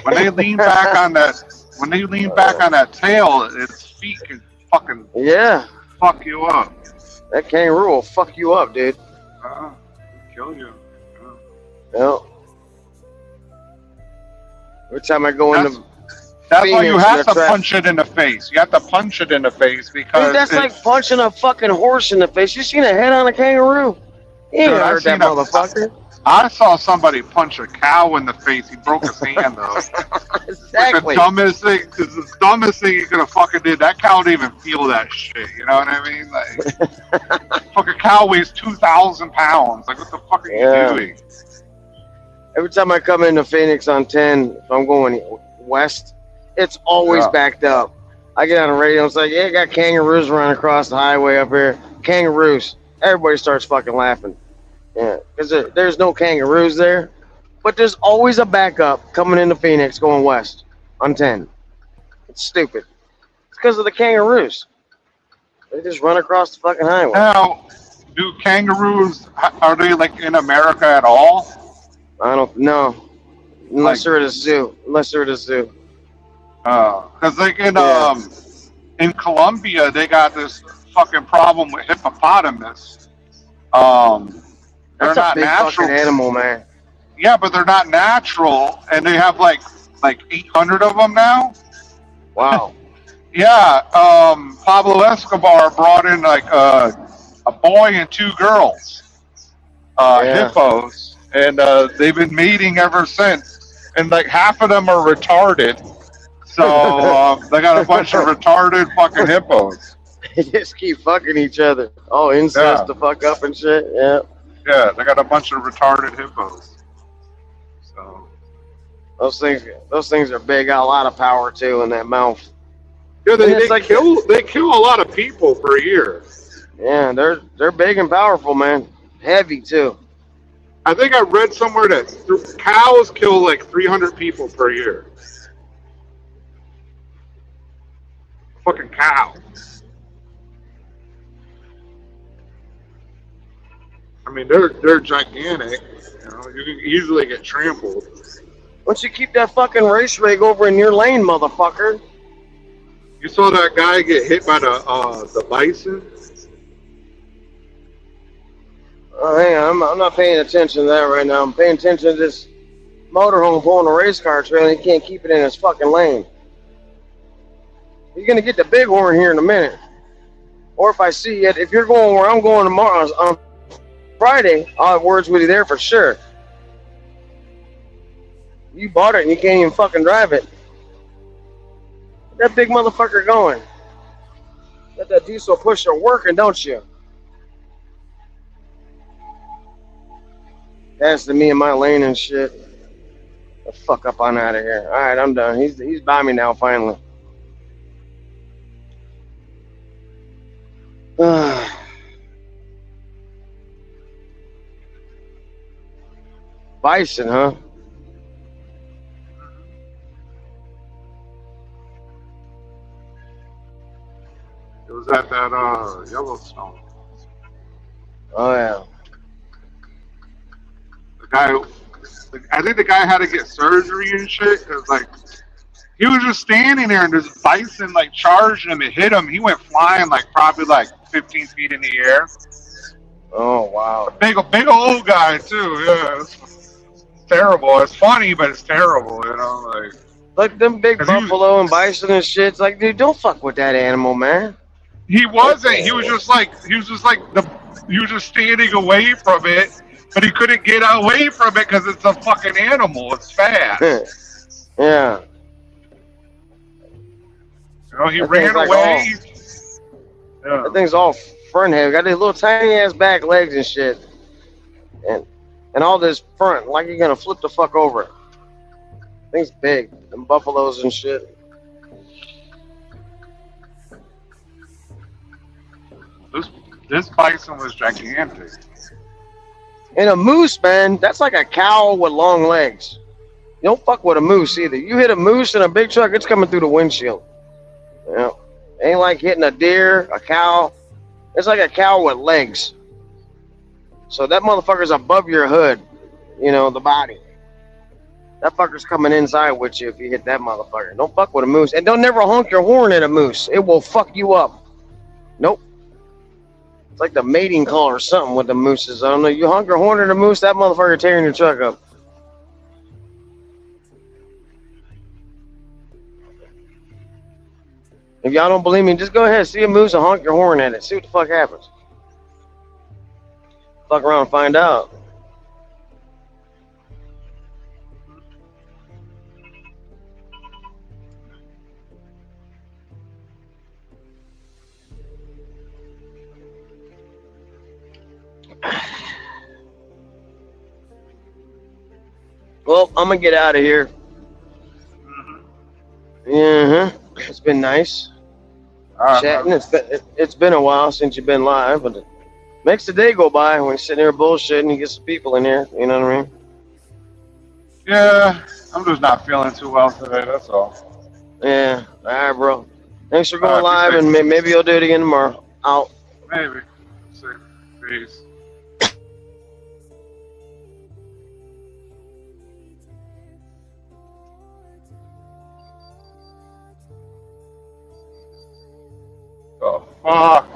[SPEAKER 2] When they lean back on that tail, its feet can fucking fuck you up.
[SPEAKER 6] That kangaroo will fuck you up, dude.
[SPEAKER 2] Kill you.
[SPEAKER 6] Yeah. Every time I go into
[SPEAKER 2] That's why you have to punch it in the face. You have to punch it in the face because
[SPEAKER 6] dude, that's like punching a fucking horse in the face. You seen a head on a kangaroo? You ain't heard that motherfucker.
[SPEAKER 2] I saw somebody punch a cow in the face. He broke his hand though.
[SPEAKER 6] Exactly.
[SPEAKER 2] Like the dumbest thing you could have fucking did. That cow didn't even feel that shit. You know what I mean? Like, fucking cow weighs 2,000 pounds. Like, what the fuck are you doing?
[SPEAKER 6] Every time I come into Phoenix on 10, if I'm going west, it's always backed up. I get on the radio and it's like, yeah, got kangaroos running across the highway up here. Kangaroos. Everybody starts fucking laughing. Yeah, because there's no kangaroos there. But there's always a backup coming into Phoenix going west on 10. It's stupid. It's because of the kangaroos. They just run across the fucking highway.
[SPEAKER 2] Now, do kangaroos, are they like in America at all?
[SPEAKER 6] I don't know. Unless they're at a zoo.
[SPEAKER 2] Because like in Colombia, they got this fucking problem with hippopotamus. They're
[SPEAKER 6] That's
[SPEAKER 2] not
[SPEAKER 6] a big
[SPEAKER 2] natural
[SPEAKER 6] fucking animal, man.
[SPEAKER 2] Yeah, but they're not natural, and they have like 800 of them now.
[SPEAKER 6] Wow.
[SPEAKER 2] Yeah, Pablo Escobar brought in like a boy and 2 girls, hippos, and they've been mating ever since. And like half of them are retarded, so they got a bunch of retarded fucking hippos.
[SPEAKER 6] They just keep fucking each other. Oh, incest to fuck up and shit. Yeah.
[SPEAKER 2] Yeah, they got a bunch of retarded hippos. So
[SPEAKER 6] those things are big. Got a lot of power too in that mouth.
[SPEAKER 2] Yeah, they kill a lot of people per year.
[SPEAKER 6] Yeah, they're big and powerful, man. Heavy too.
[SPEAKER 2] I think I read somewhere that cows kill like 300 people per year. Fucking cow. I mean, they're gigantic. You know, you can easily get trampled.
[SPEAKER 6] Once you keep that fucking race rig over in your lane, motherfucker.
[SPEAKER 2] You saw that guy get hit by the bison?
[SPEAKER 6] Oh, hang on. I'm not paying attention to that right now. I'm paying attention to this motorhome pulling a race car trailer. He can't keep it in his fucking lane. He's gonna get the bighorn here in a minute. Or if I see it, if you're going where I'm going tomorrow on Friday, I'll have words with you there for sure. You bought it and you can't even fucking drive it. That big motherfucker going. Got that diesel pusher working, don't you? That's to me in my lane and shit. The fuck up on out of here. Alright, I'm done. He's by me now finally. Bison, huh?
[SPEAKER 2] It was at that Yellowstone.
[SPEAKER 6] Oh yeah.
[SPEAKER 2] I think the guy had to get surgery and shit because like he was just standing there and this bison like charged him and hit him. He went flying like probably like 15 feet in the air.
[SPEAKER 6] Oh wow.
[SPEAKER 2] Big old guy too. Yeah, it's terrible. It's funny, but it's terrible. You know,
[SPEAKER 6] like them big buffalo and bison and shit. It's like, dude, don't fuck with that animal, man.
[SPEAKER 2] He wasn't. He was just standing away from it. But he couldn't get away from it because it's a fucking animal. It's fast.
[SPEAKER 6] Yeah.
[SPEAKER 2] You know, he ran away.
[SPEAKER 6] That thing's all front heavy. Got these little tiny ass back legs and shit. And all this front, like you're gonna flip the fuck over it. Thing's big. Them buffaloes and shit.
[SPEAKER 2] This bison was gigantic.
[SPEAKER 6] And a moose, man, that's like a cow with long legs. You don't fuck with a moose either. You hit a moose in a big truck, it's coming through the windshield. Yeah. Ain't like hitting a deer, a cow. It's like a cow with legs. So that motherfucker's above your hood, you know, the body. That fucker's coming inside with you if you hit that motherfucker. Don't fuck with a moose. And don't never honk your horn at a moose. It will fuck you up. Nope. It's like the mating call or something with the mooses. I don't know. You honk your horn at a moose, that motherfucker tearing your truck up. If y'all don't believe me, just go ahead, see a moose and honk your horn at it. See what the fuck happens. Fuck around and find out. Well, I'm gonna get out of here. It's been nice chatting. It's been a while since you've been live, but it makes the day go by when you sit here bullshitting. You get some people in here. You know what I mean?
[SPEAKER 2] Yeah, I'm just not feeling too well today. That's all.
[SPEAKER 6] Yeah. All right, bro. Thanks for going live, and maybe you'll do it again tomorrow. Out.
[SPEAKER 2] Maybe. Peace. Oh, fuck.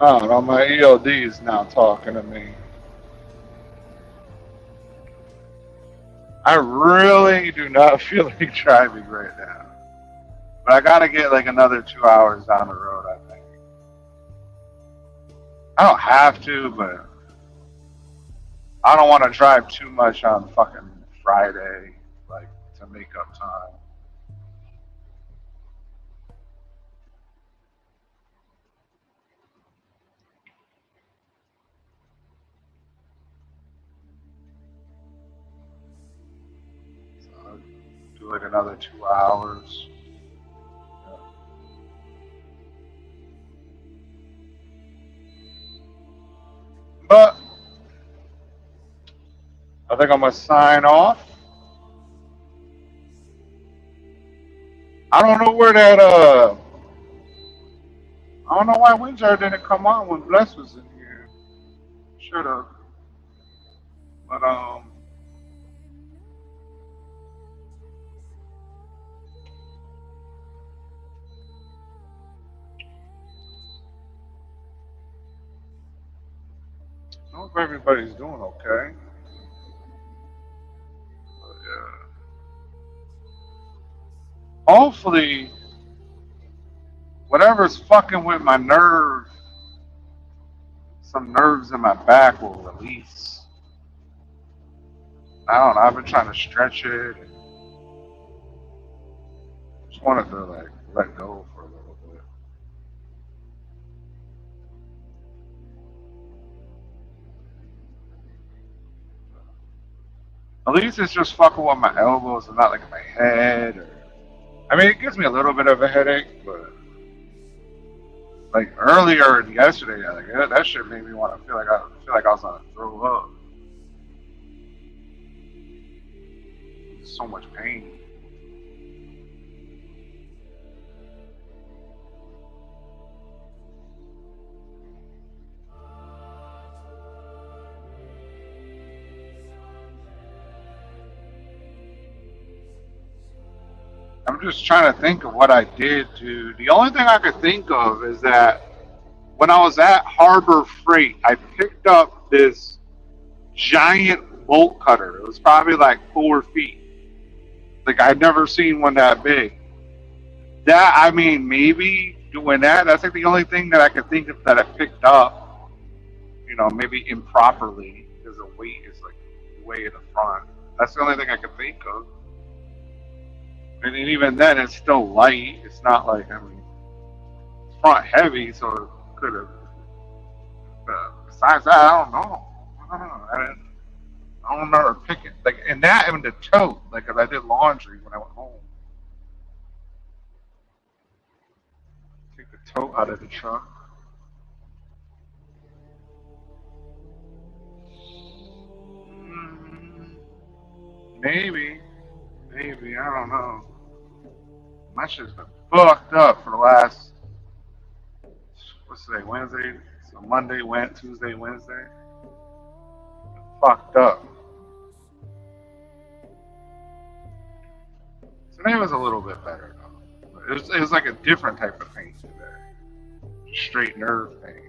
[SPEAKER 2] I don't know, my EOD is now talking to me. I really do not feel like driving right now. But I gotta get like another 2 hours down the road, I think. I don't have to, but I don't want to drive too much on fucking Friday, like, to make up time. Do like another 2 hours. Yeah. But I think I'm gonna sign off. I don't know where that I don't know why Windsor didn't come on when Bless was in here. Should have. But I hope everybody's doing okay. But, yeah. Hopefully, whatever's fucking with my nerve, some nerves in my back will release. I don't know. I've been trying to stretch it. And just wanted to like let go for a little bit. At least it's just fucking with my elbows and not like my head. Or, I mean, it gives me a little bit of a headache, but like earlier yesterday, like, that shit made me want to feel like I was gonna throw up. So much pain. I'm just trying to think of what I did, dude. The only thing I could think of is that when I was at Harbor Freight, I picked up this giant bolt cutter. It was probably like 4 feet. Like, I'd never seen one that big. That, I mean, maybe doing that, that's like the only thing that I could think of that I picked up, you know, maybe improperly, because the weight is like way in the front. That's the only thing I could think of. And even then, it's still light. It's not like, I mean, it's front heavy, so it could have. Besides that, I don't know. I don't don't remember picking. Like, and that in the tote, like, 'cause I did laundry when I went home. Take the tote out of the truck. Maybe. Maybe. I don't know. My shit's been fucked up for the last, what's today, Wednesday? So Monday, Tuesday, Wednesday. Fucked up. Today was a little bit better though. It was like a different type of pain today. Straight nerve pain.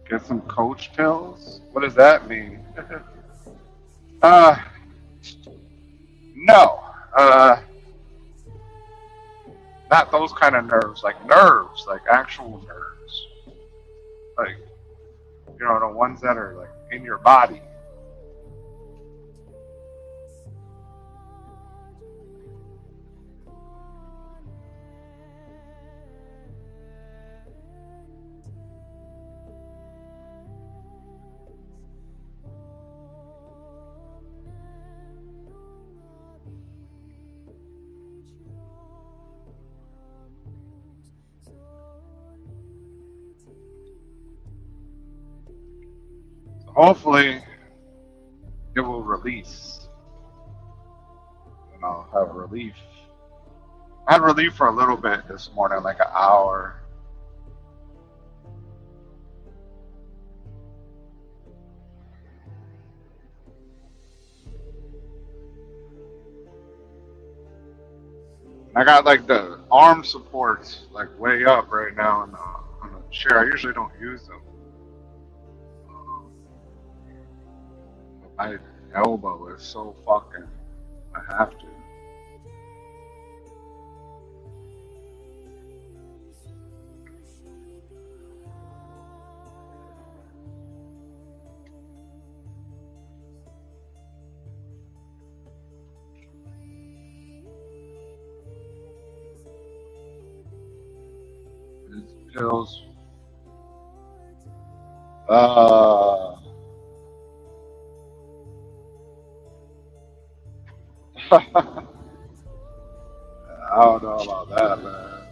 [SPEAKER 2] Get some coach pills? What does that mean? No. Not those kind of nerves, like actual nerves. Like, you know, the ones that are like in your body. Hopefully, it will release. And I'll have relief. I had relief for a little bit this morning, like an hour. I got like the arm supports like way up right now on the chair. I usually don't use them. My elbow is so fucking, I have to. These pills. I don't know about that, man.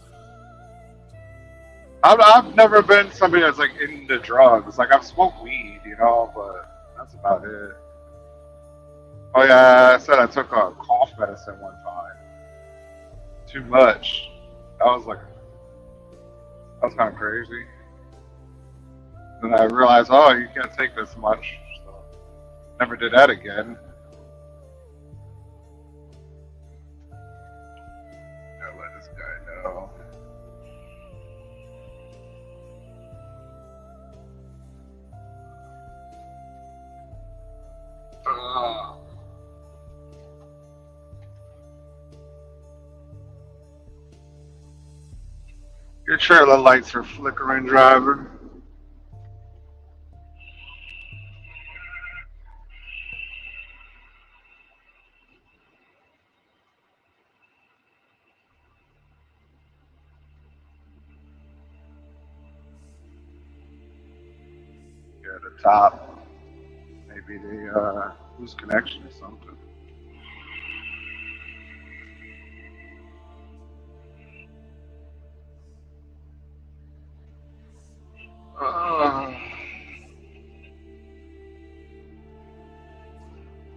[SPEAKER 2] I've never been somebody that's like into drugs. Like I've smoked weed, you know, but that's about it. Oh yeah, I said I took a cough medicine one time. Too much. That was kind of crazy. Then I realized, oh, you can't take this much. So never did that again. Your trailer lights are flickering, driver. Yeah, the top. Maybe they lose connection or something.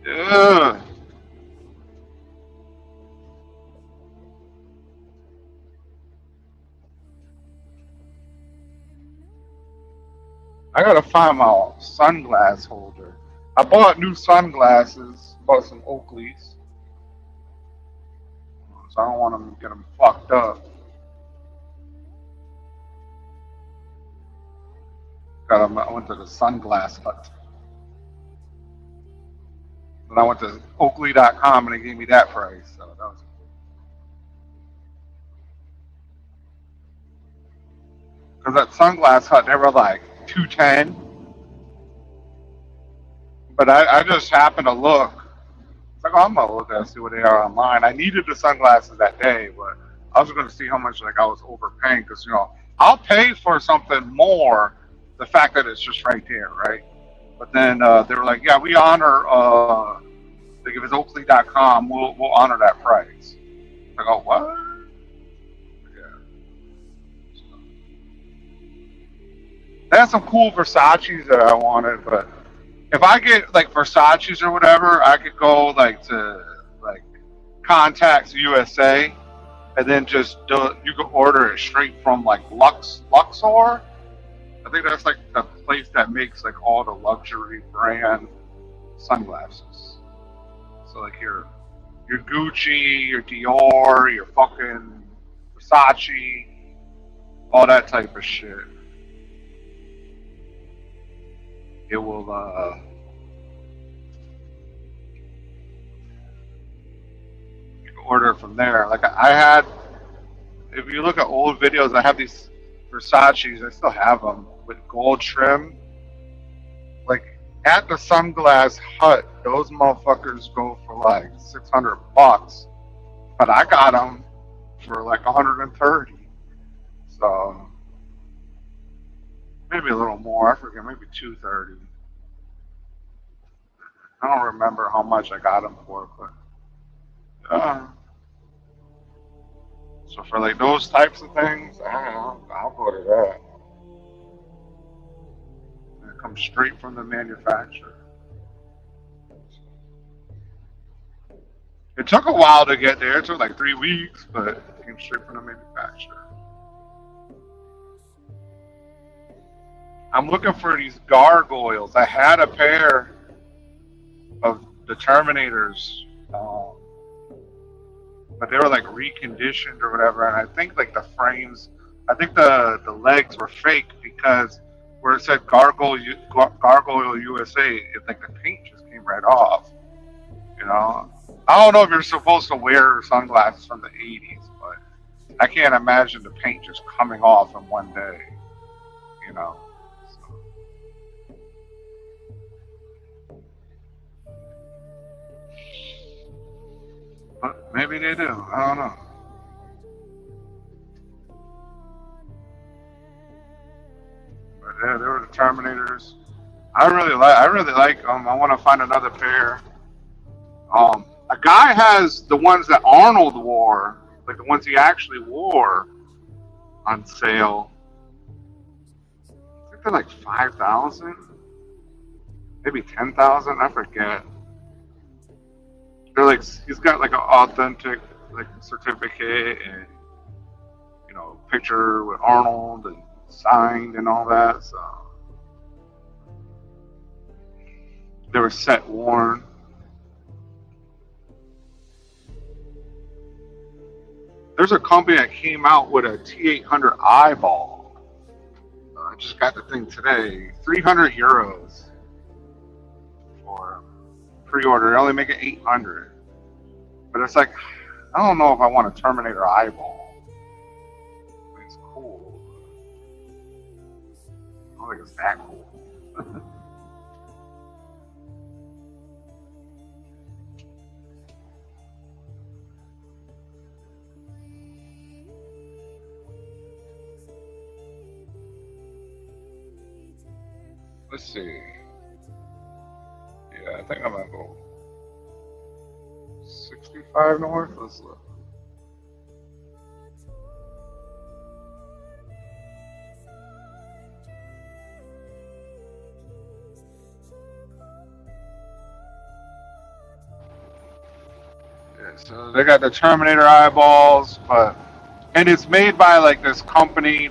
[SPEAKER 2] Yeah. I gotta find my sunglass holder. I bought new sunglasses, bought some Oakleys. So I don't want them to get them fucked up. I went to the sunglass hut. And I went to Oakley.com and they gave me that price. So that was because at Sunglass Hut they were like $210. But I just happened to look. It's like, oh, I'm gonna look and see what they are online. I needed the sunglasses that day, but I was going to see how much like I was overpaying because I'll pay for something more. The fact that it's just right there, right? But then they were like, yeah, we honor like if it's Oakley.com, we'll honor that price. I go, what? Yeah. They had some cool Versace's that I wanted, but if I get like Versace's or whatever, I could go like to like Contacts USA, and then just do you can order it straight from like Luxor. I think that's like the place that makes like all the luxury brand sunglasses. So like your Gucci, your Dior, your fucking Versace, all that type of shit. It will you can order it from there. Like I had, if you look at old videos, I have these Versace's. I still have them with gold trim. Like at the Sunglass Hut, those motherfuckers go for like $600, but I got them for like 130. So maybe a little more. I forget, maybe 230. I don't remember how much I got them for, but so for like those types of things, I don't know, I'll go to that. It comes straight from the manufacturer. It took a while to get there. It took like 3 weeks, but it came straight from the manufacturer. I'm looking for these gargoyles. I had a pair of the Terminators, but they were like reconditioned or whatever. And I think like the frames, I think the legs were fake because where it said Gargoyle USA, it like the paint just came right off. I don't know if you're supposed to wear sunglasses from the 80s, but I can't imagine the paint just coming off in one day. So. But maybe they do. I don't know. But yeah, they were the Terminators. I really like them. I want to find another pair. A guy has the ones that Arnold wore, like the ones he actually wore, on sale. I think they're like 5,000, maybe 10,000. I forget. They're like, he's got like an authentic like certificate and picture with Arnold and signed and all that. So they were set worn. There's a company that came out with a T800 eyeball. I just got the thing today. 300 euros for pre-order. They only make it 800. But it's like, I don't know if I want a Terminator eyeball. It's cool. I don't think it's that cool. Let's see. Yeah, I think I'm gonna go 65 north. Let's look. Yeah, so they got the Terminator eyeballs, and it's made by like this company.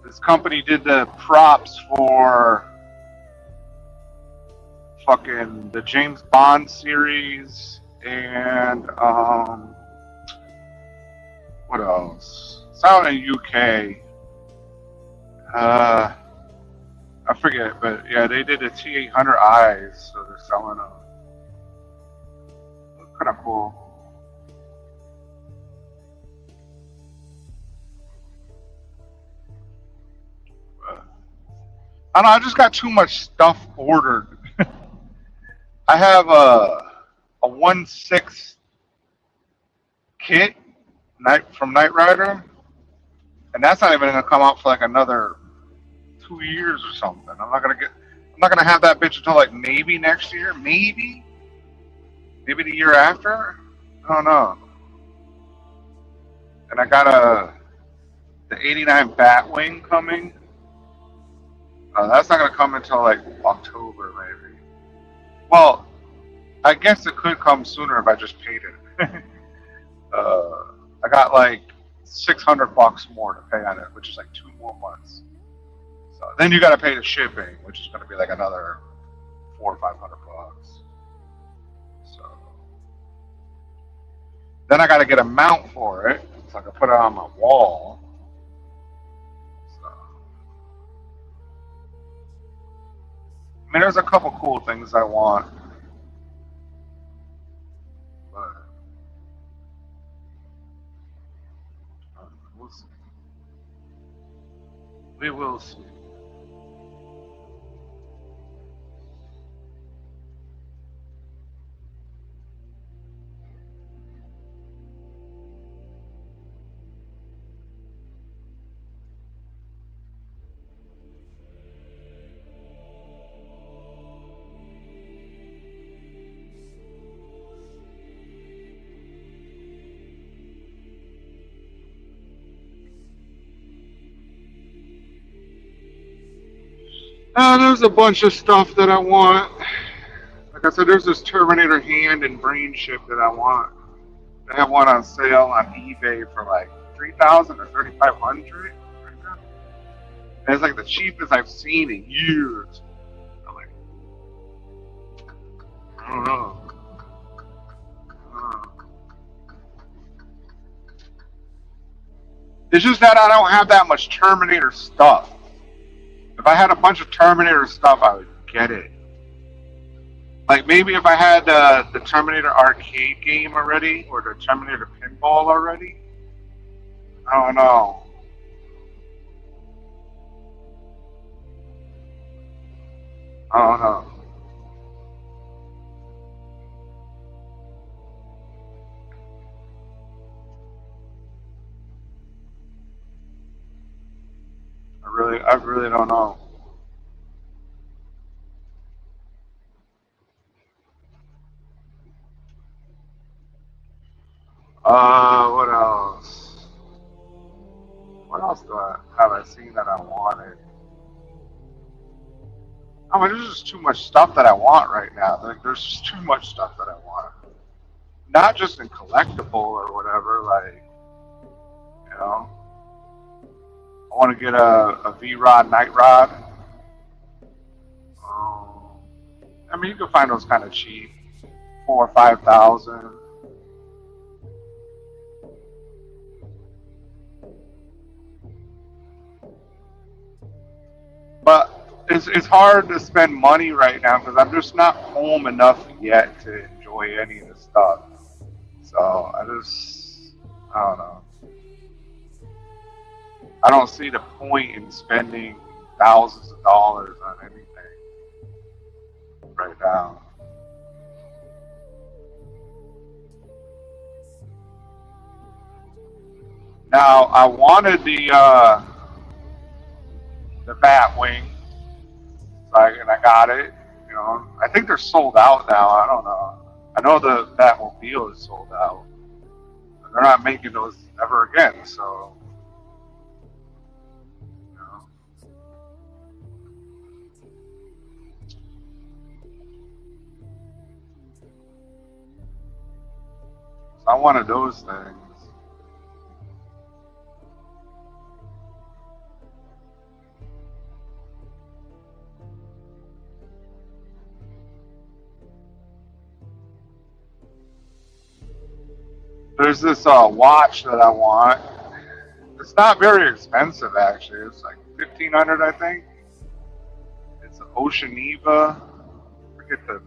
[SPEAKER 2] This company did the props for fucking the James Bond series and what else? It's out in UK. I forget, but yeah, they did the T800 eyes, so they're selling them. Kind of cool. I don't know, I just got too much stuff ordered. I have a 1/6 kit from Knight Rider, and that's not even gonna come out for like another 2 years or something. I'm not gonna have that bitch until like maybe next year, maybe the year after. I don't know. And I got the '89 Batwing coming. That's not gonna come until like October maybe. Well, I guess it could come sooner if I just paid it. I got like $600 more to pay on it, which is like 2 more months. So then you got to pay the shipping, which is going to be like another $400 or $500. So then I got to get a mount for it, so I can put it on my wall. So I mean, there's a couple cool things I want, but we'll see. We will see. There's a bunch of stuff that I want. Like I said, there's this Terminator hand and brain chip that I want. They have one on sale on eBay for like $3,000 or $3,500 right now. And it's like the cheapest I've seen in years. I'm like, I don't know. It's just that I don't have that much Terminator stuff. If I had a bunch of Terminator stuff, I would get it. Like maybe if I had the Terminator arcade game already, or the Terminator pinball already. I don't know. I don't know. I really don't know. What else? What else have I seen that I wanted? I mean, there's just too much stuff that I want right now. Like, there's just too much stuff that I want. Not just in collectible or whatever. Like, you know, I want to get a V-Rod Night Rod. I mean, you can find those kind of cheap, 4,000 or 5,000. But it's hard to spend money right now because I'm just not home enough yet to enjoy any of the stuff. So I don't know. I don't see the point in spending thousands of dollars on anything right now. Now I wanted the Batwing, and I got it. You know, I think they're sold out now. I don't know. I know the Batmobile is sold out. They're not making those ever again. So, you know. So I wanted those things. There's this watch that I want. It's not very expensive actually. It's like $1,500, I think. It's an Oceaniva. I forget the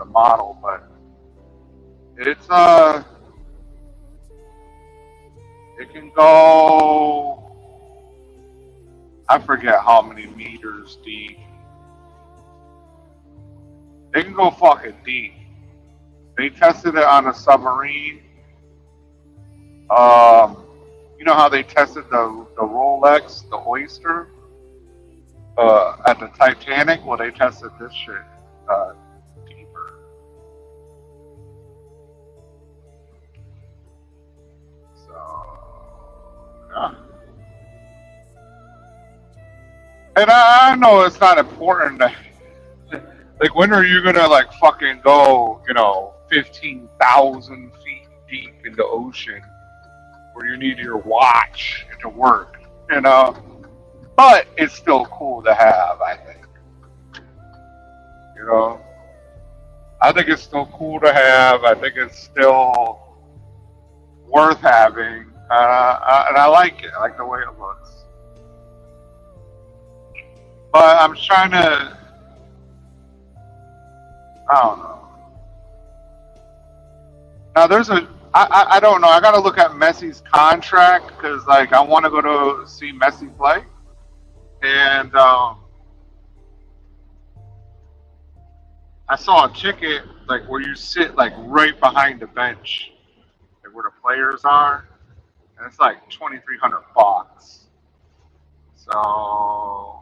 [SPEAKER 2] model, but it's it can go. I forget how many meters deep. It can go fucking deep. They tested it on a submarine. You know how they tested the Rolex, the Oyster, at the Titanic? Well, they tested this shit deeper. So, yeah. And I know it's not important to, like, when are you gonna like fucking go, 15,000 feet deep in the ocean where you need your watch to work, But it's still cool to have, I think. You know, I think it's still cool to have. I think it's still worth having, and I like it. I like the way it looks. But I'm trying to. I don't know. Now there's I don't know. I got to look at Messi's contract because like I want to go to see Messi play, and I saw a ticket like where you sit like right behind the bench, like where the players are, and it's like $2,300. So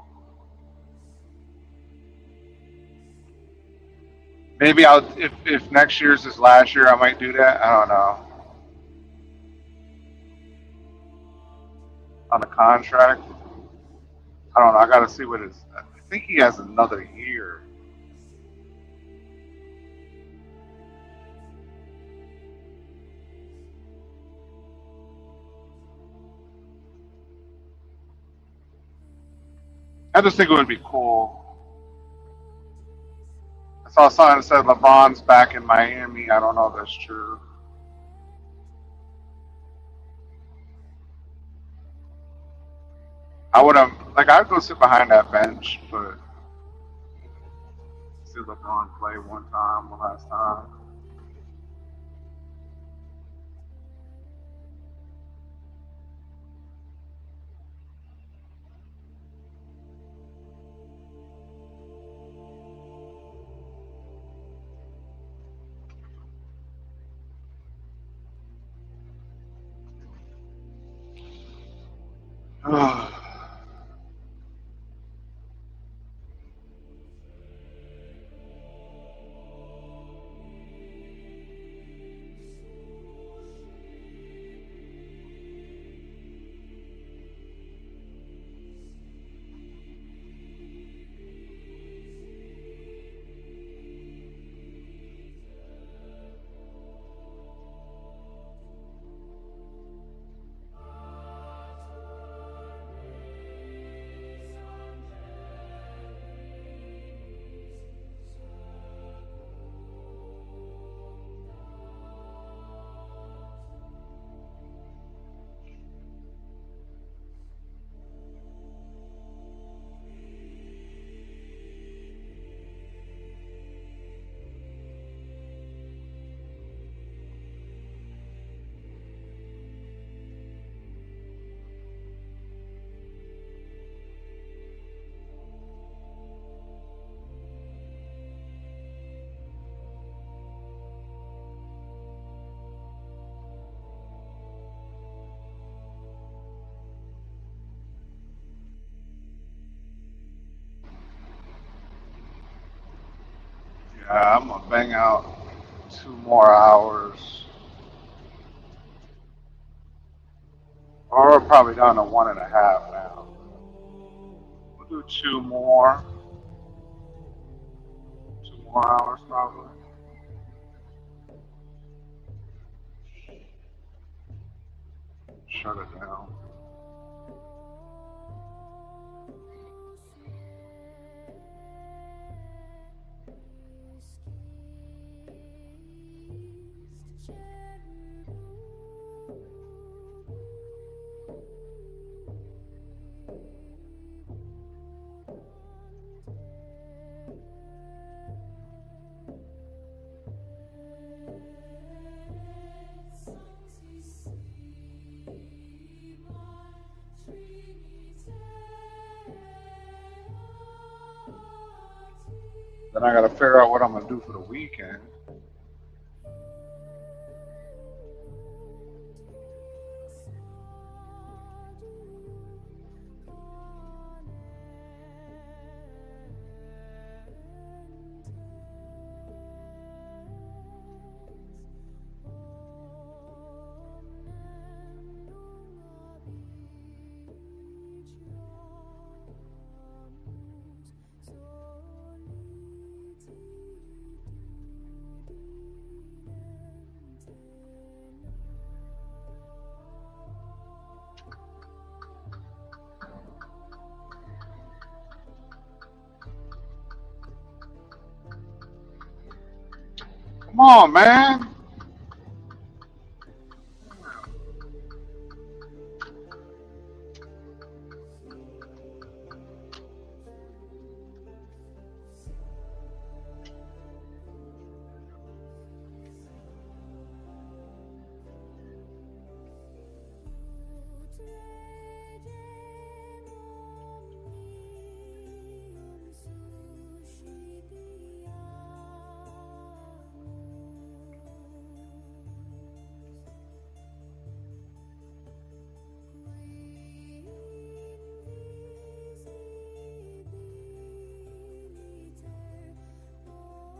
[SPEAKER 2] maybe if next year's is last year, I might do that. I don't know. On the contract, I don't know. I got to see what his. I think he has another year. I just think it would be cool. I saw something that said LeBron's back in Miami. I don't know if that's true. I wouldn't like. I'd go sit behind that bench, but see LeBron play one last time. Yeah, I'm gonna bang out 2 more hours, or we're probably down to 1.5 now. We'll do 2 more hours probably. Shut it down. Then I gotta figure out what I'm gonna do for the weekend. Come on, man.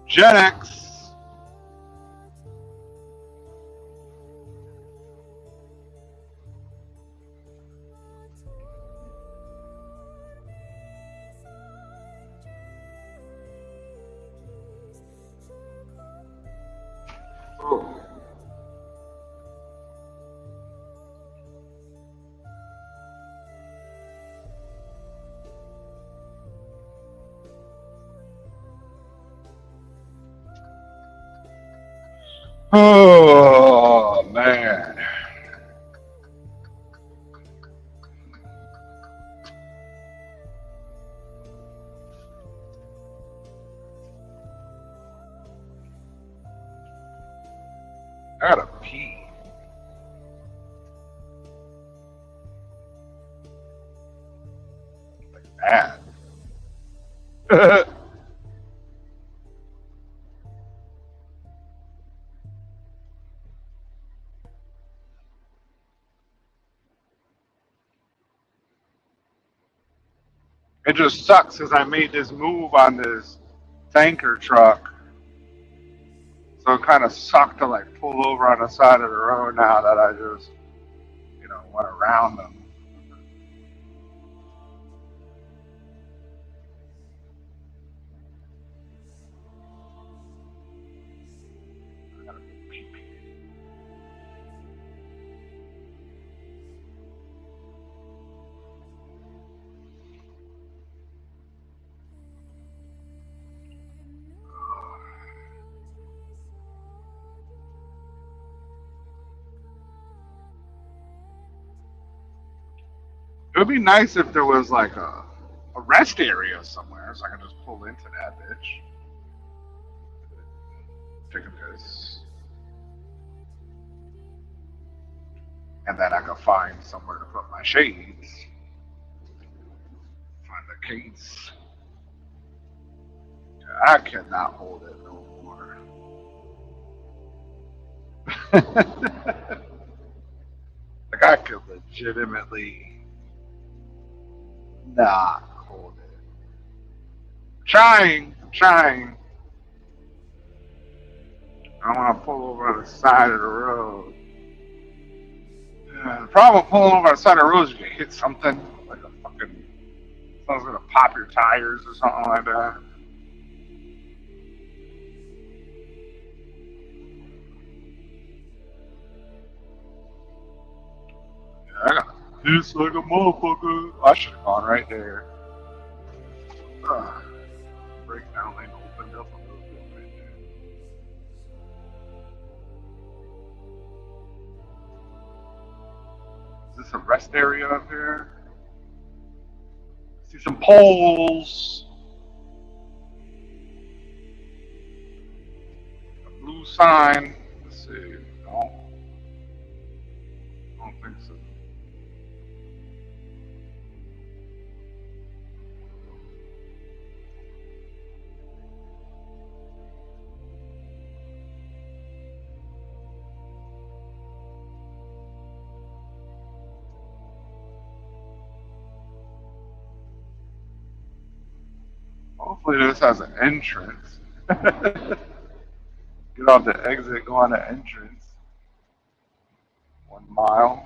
[SPEAKER 2] Gen X. Oh, man. I gotta pee. Like that. It just sucks because I made this move on this tanker truck. So it kind of sucked to like pull over on the side of the road now that I just, went around them. It would be nice if there was like a rest area somewhere so I could just pull into that bitch. Take a piss. And then I could find somewhere to put my shades. Find the case. I cannot hold it no more. Like I could legitimately not hold it. Trying. I want to pull over on the side of the road. The problem with pulling over on the side of the road is you can hit something, like a fucking, someone's gonna pop your tires or something like that. Yeah, I got this like a motherfucker. I should have gone right there. Breakdown lane opened up a little bit right there. Is this a rest area up here? I see some poles. A blue sign. Let's see. No. I don't think so. Hopefully this has an entrance. Get off the exit, go on the entrance. 1 mile.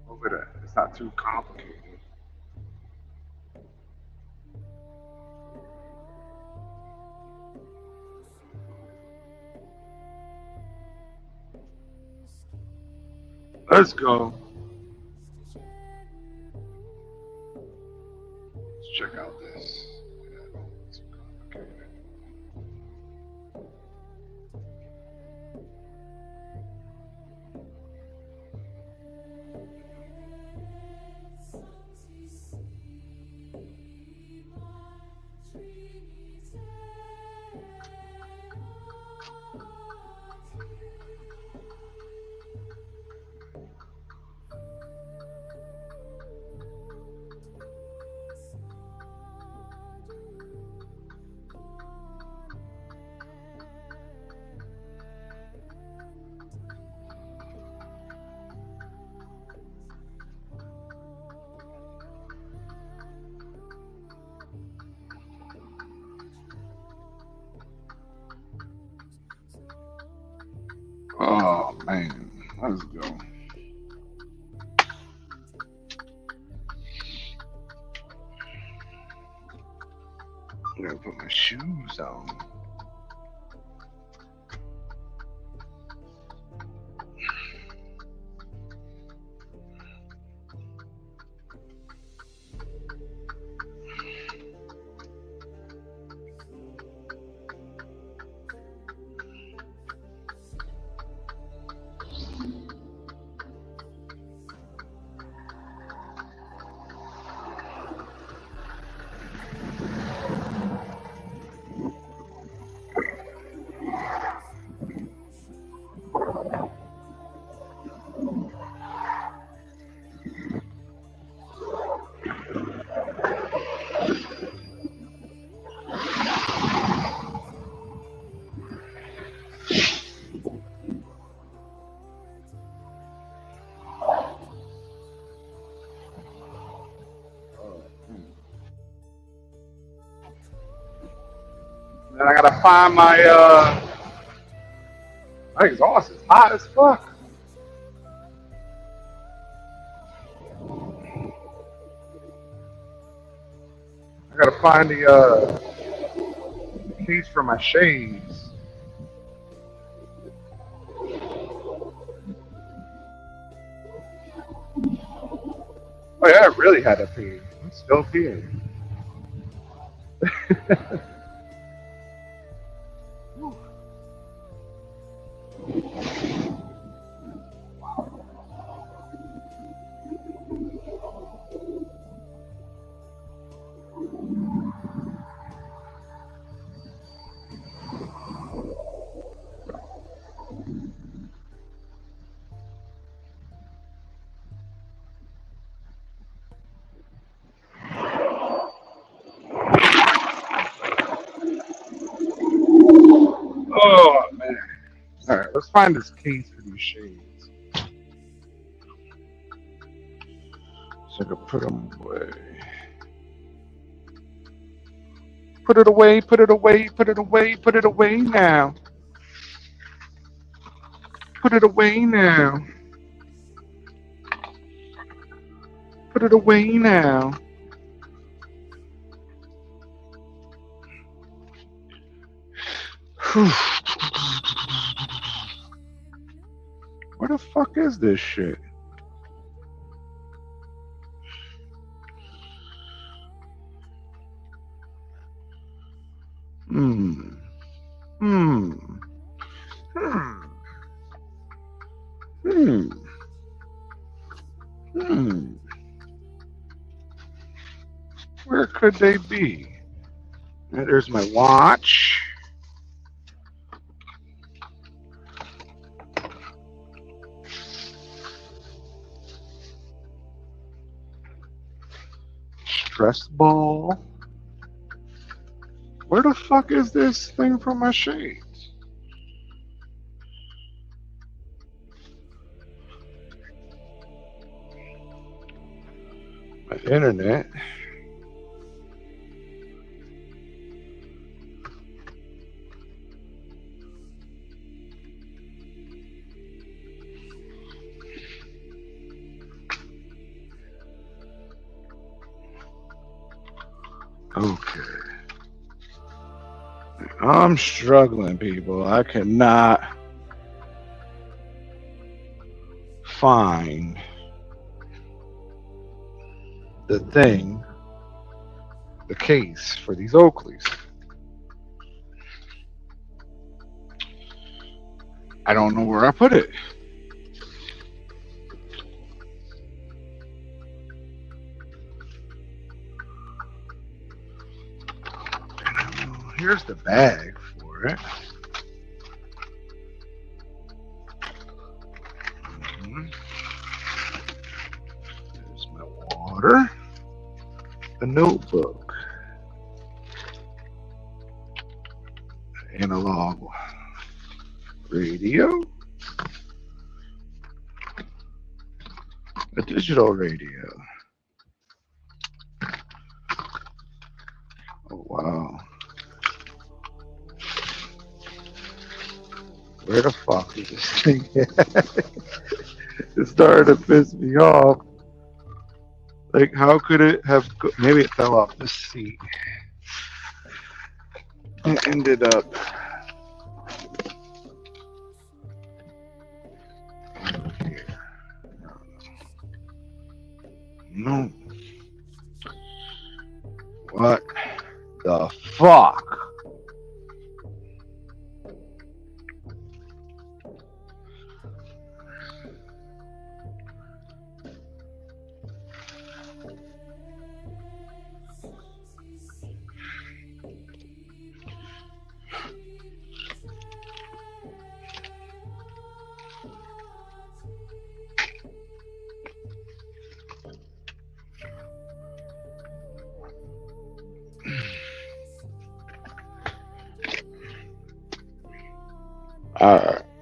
[SPEAKER 2] Hopefully it's not too complicated. Let's go. Let's check out this. Okay. Oh man, let's go. I'm gonna put my shoes on. Then I gotta find my my exhaust is hot as fuck. I gotta find the case for my shades. Oh yeah, I really had to pee. I'm still peeing. Oh man. Alright, let's find this case for these shades. So I can put them away. Put it away, put it away, put it away, put it away now. Put it away now. Put it away now. Where the fuck is this shit? Where could they be? There's my watch. Stress ball. Where the fuck is this thing for my shades? My internet. Okay. I'm struggling, people. I cannot find the thing, the case for these Oakleys. I don't know where I put it. Here's the bag for it. There's my water, the notebook, analog radio, a digital radio. Oh, wow. Where the fuck is this thing at? It started to piss me off. Like, how could it have... Maybe it fell off the seat. It ended up... here. No. What the fuck?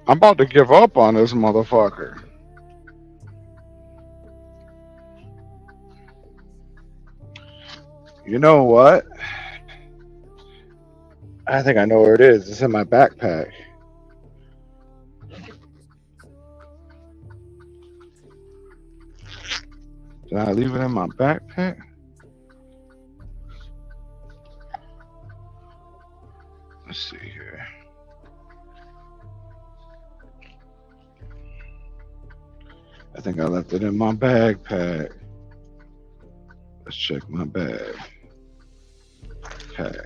[SPEAKER 2] I'm about to give up on this motherfucker. You know what? I think I know where it is. It's in my backpack. Did I leave it in my backpack? Let's see here. I think I left it in my backpack. Let's check my bag. Okay.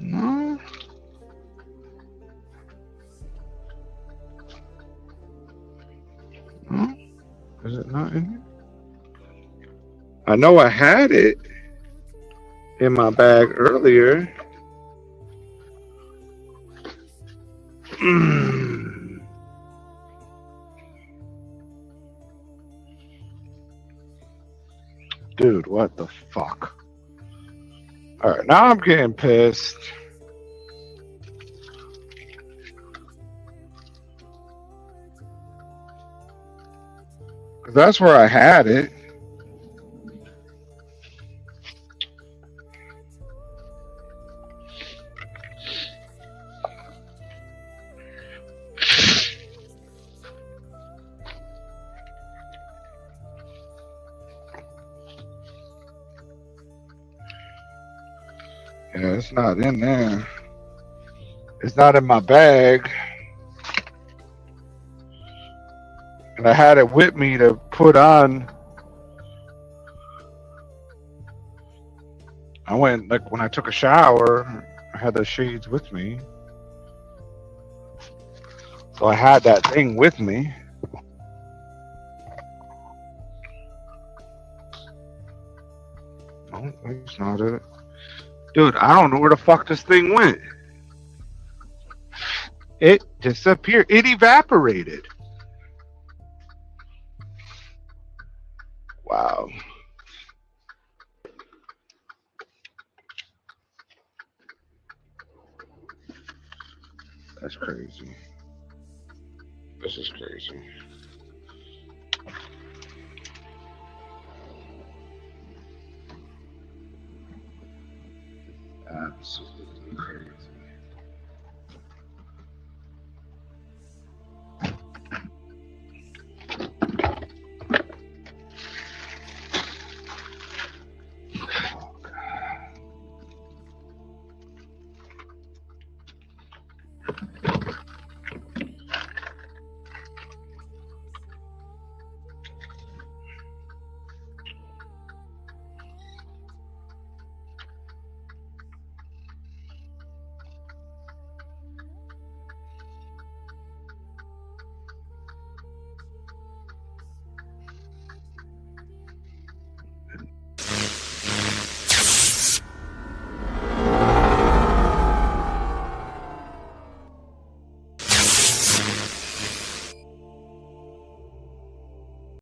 [SPEAKER 2] No. No. Is it not in here? I know I had it in my bag earlier. Dude, what the fuck? Alright, now I'm getting pissed. Cause that's where I had it. Yeah, it's not in there. It's not in my bag. And I had it with me to put on. I went, like, when I took a shower, I had the shades with me. So I had that thing with me. No, that's not it. Dude, I don't know where the fuck this thing went. It disappeared. It evaporated. Wow. That's crazy. This is crazy. Absolutely crazy.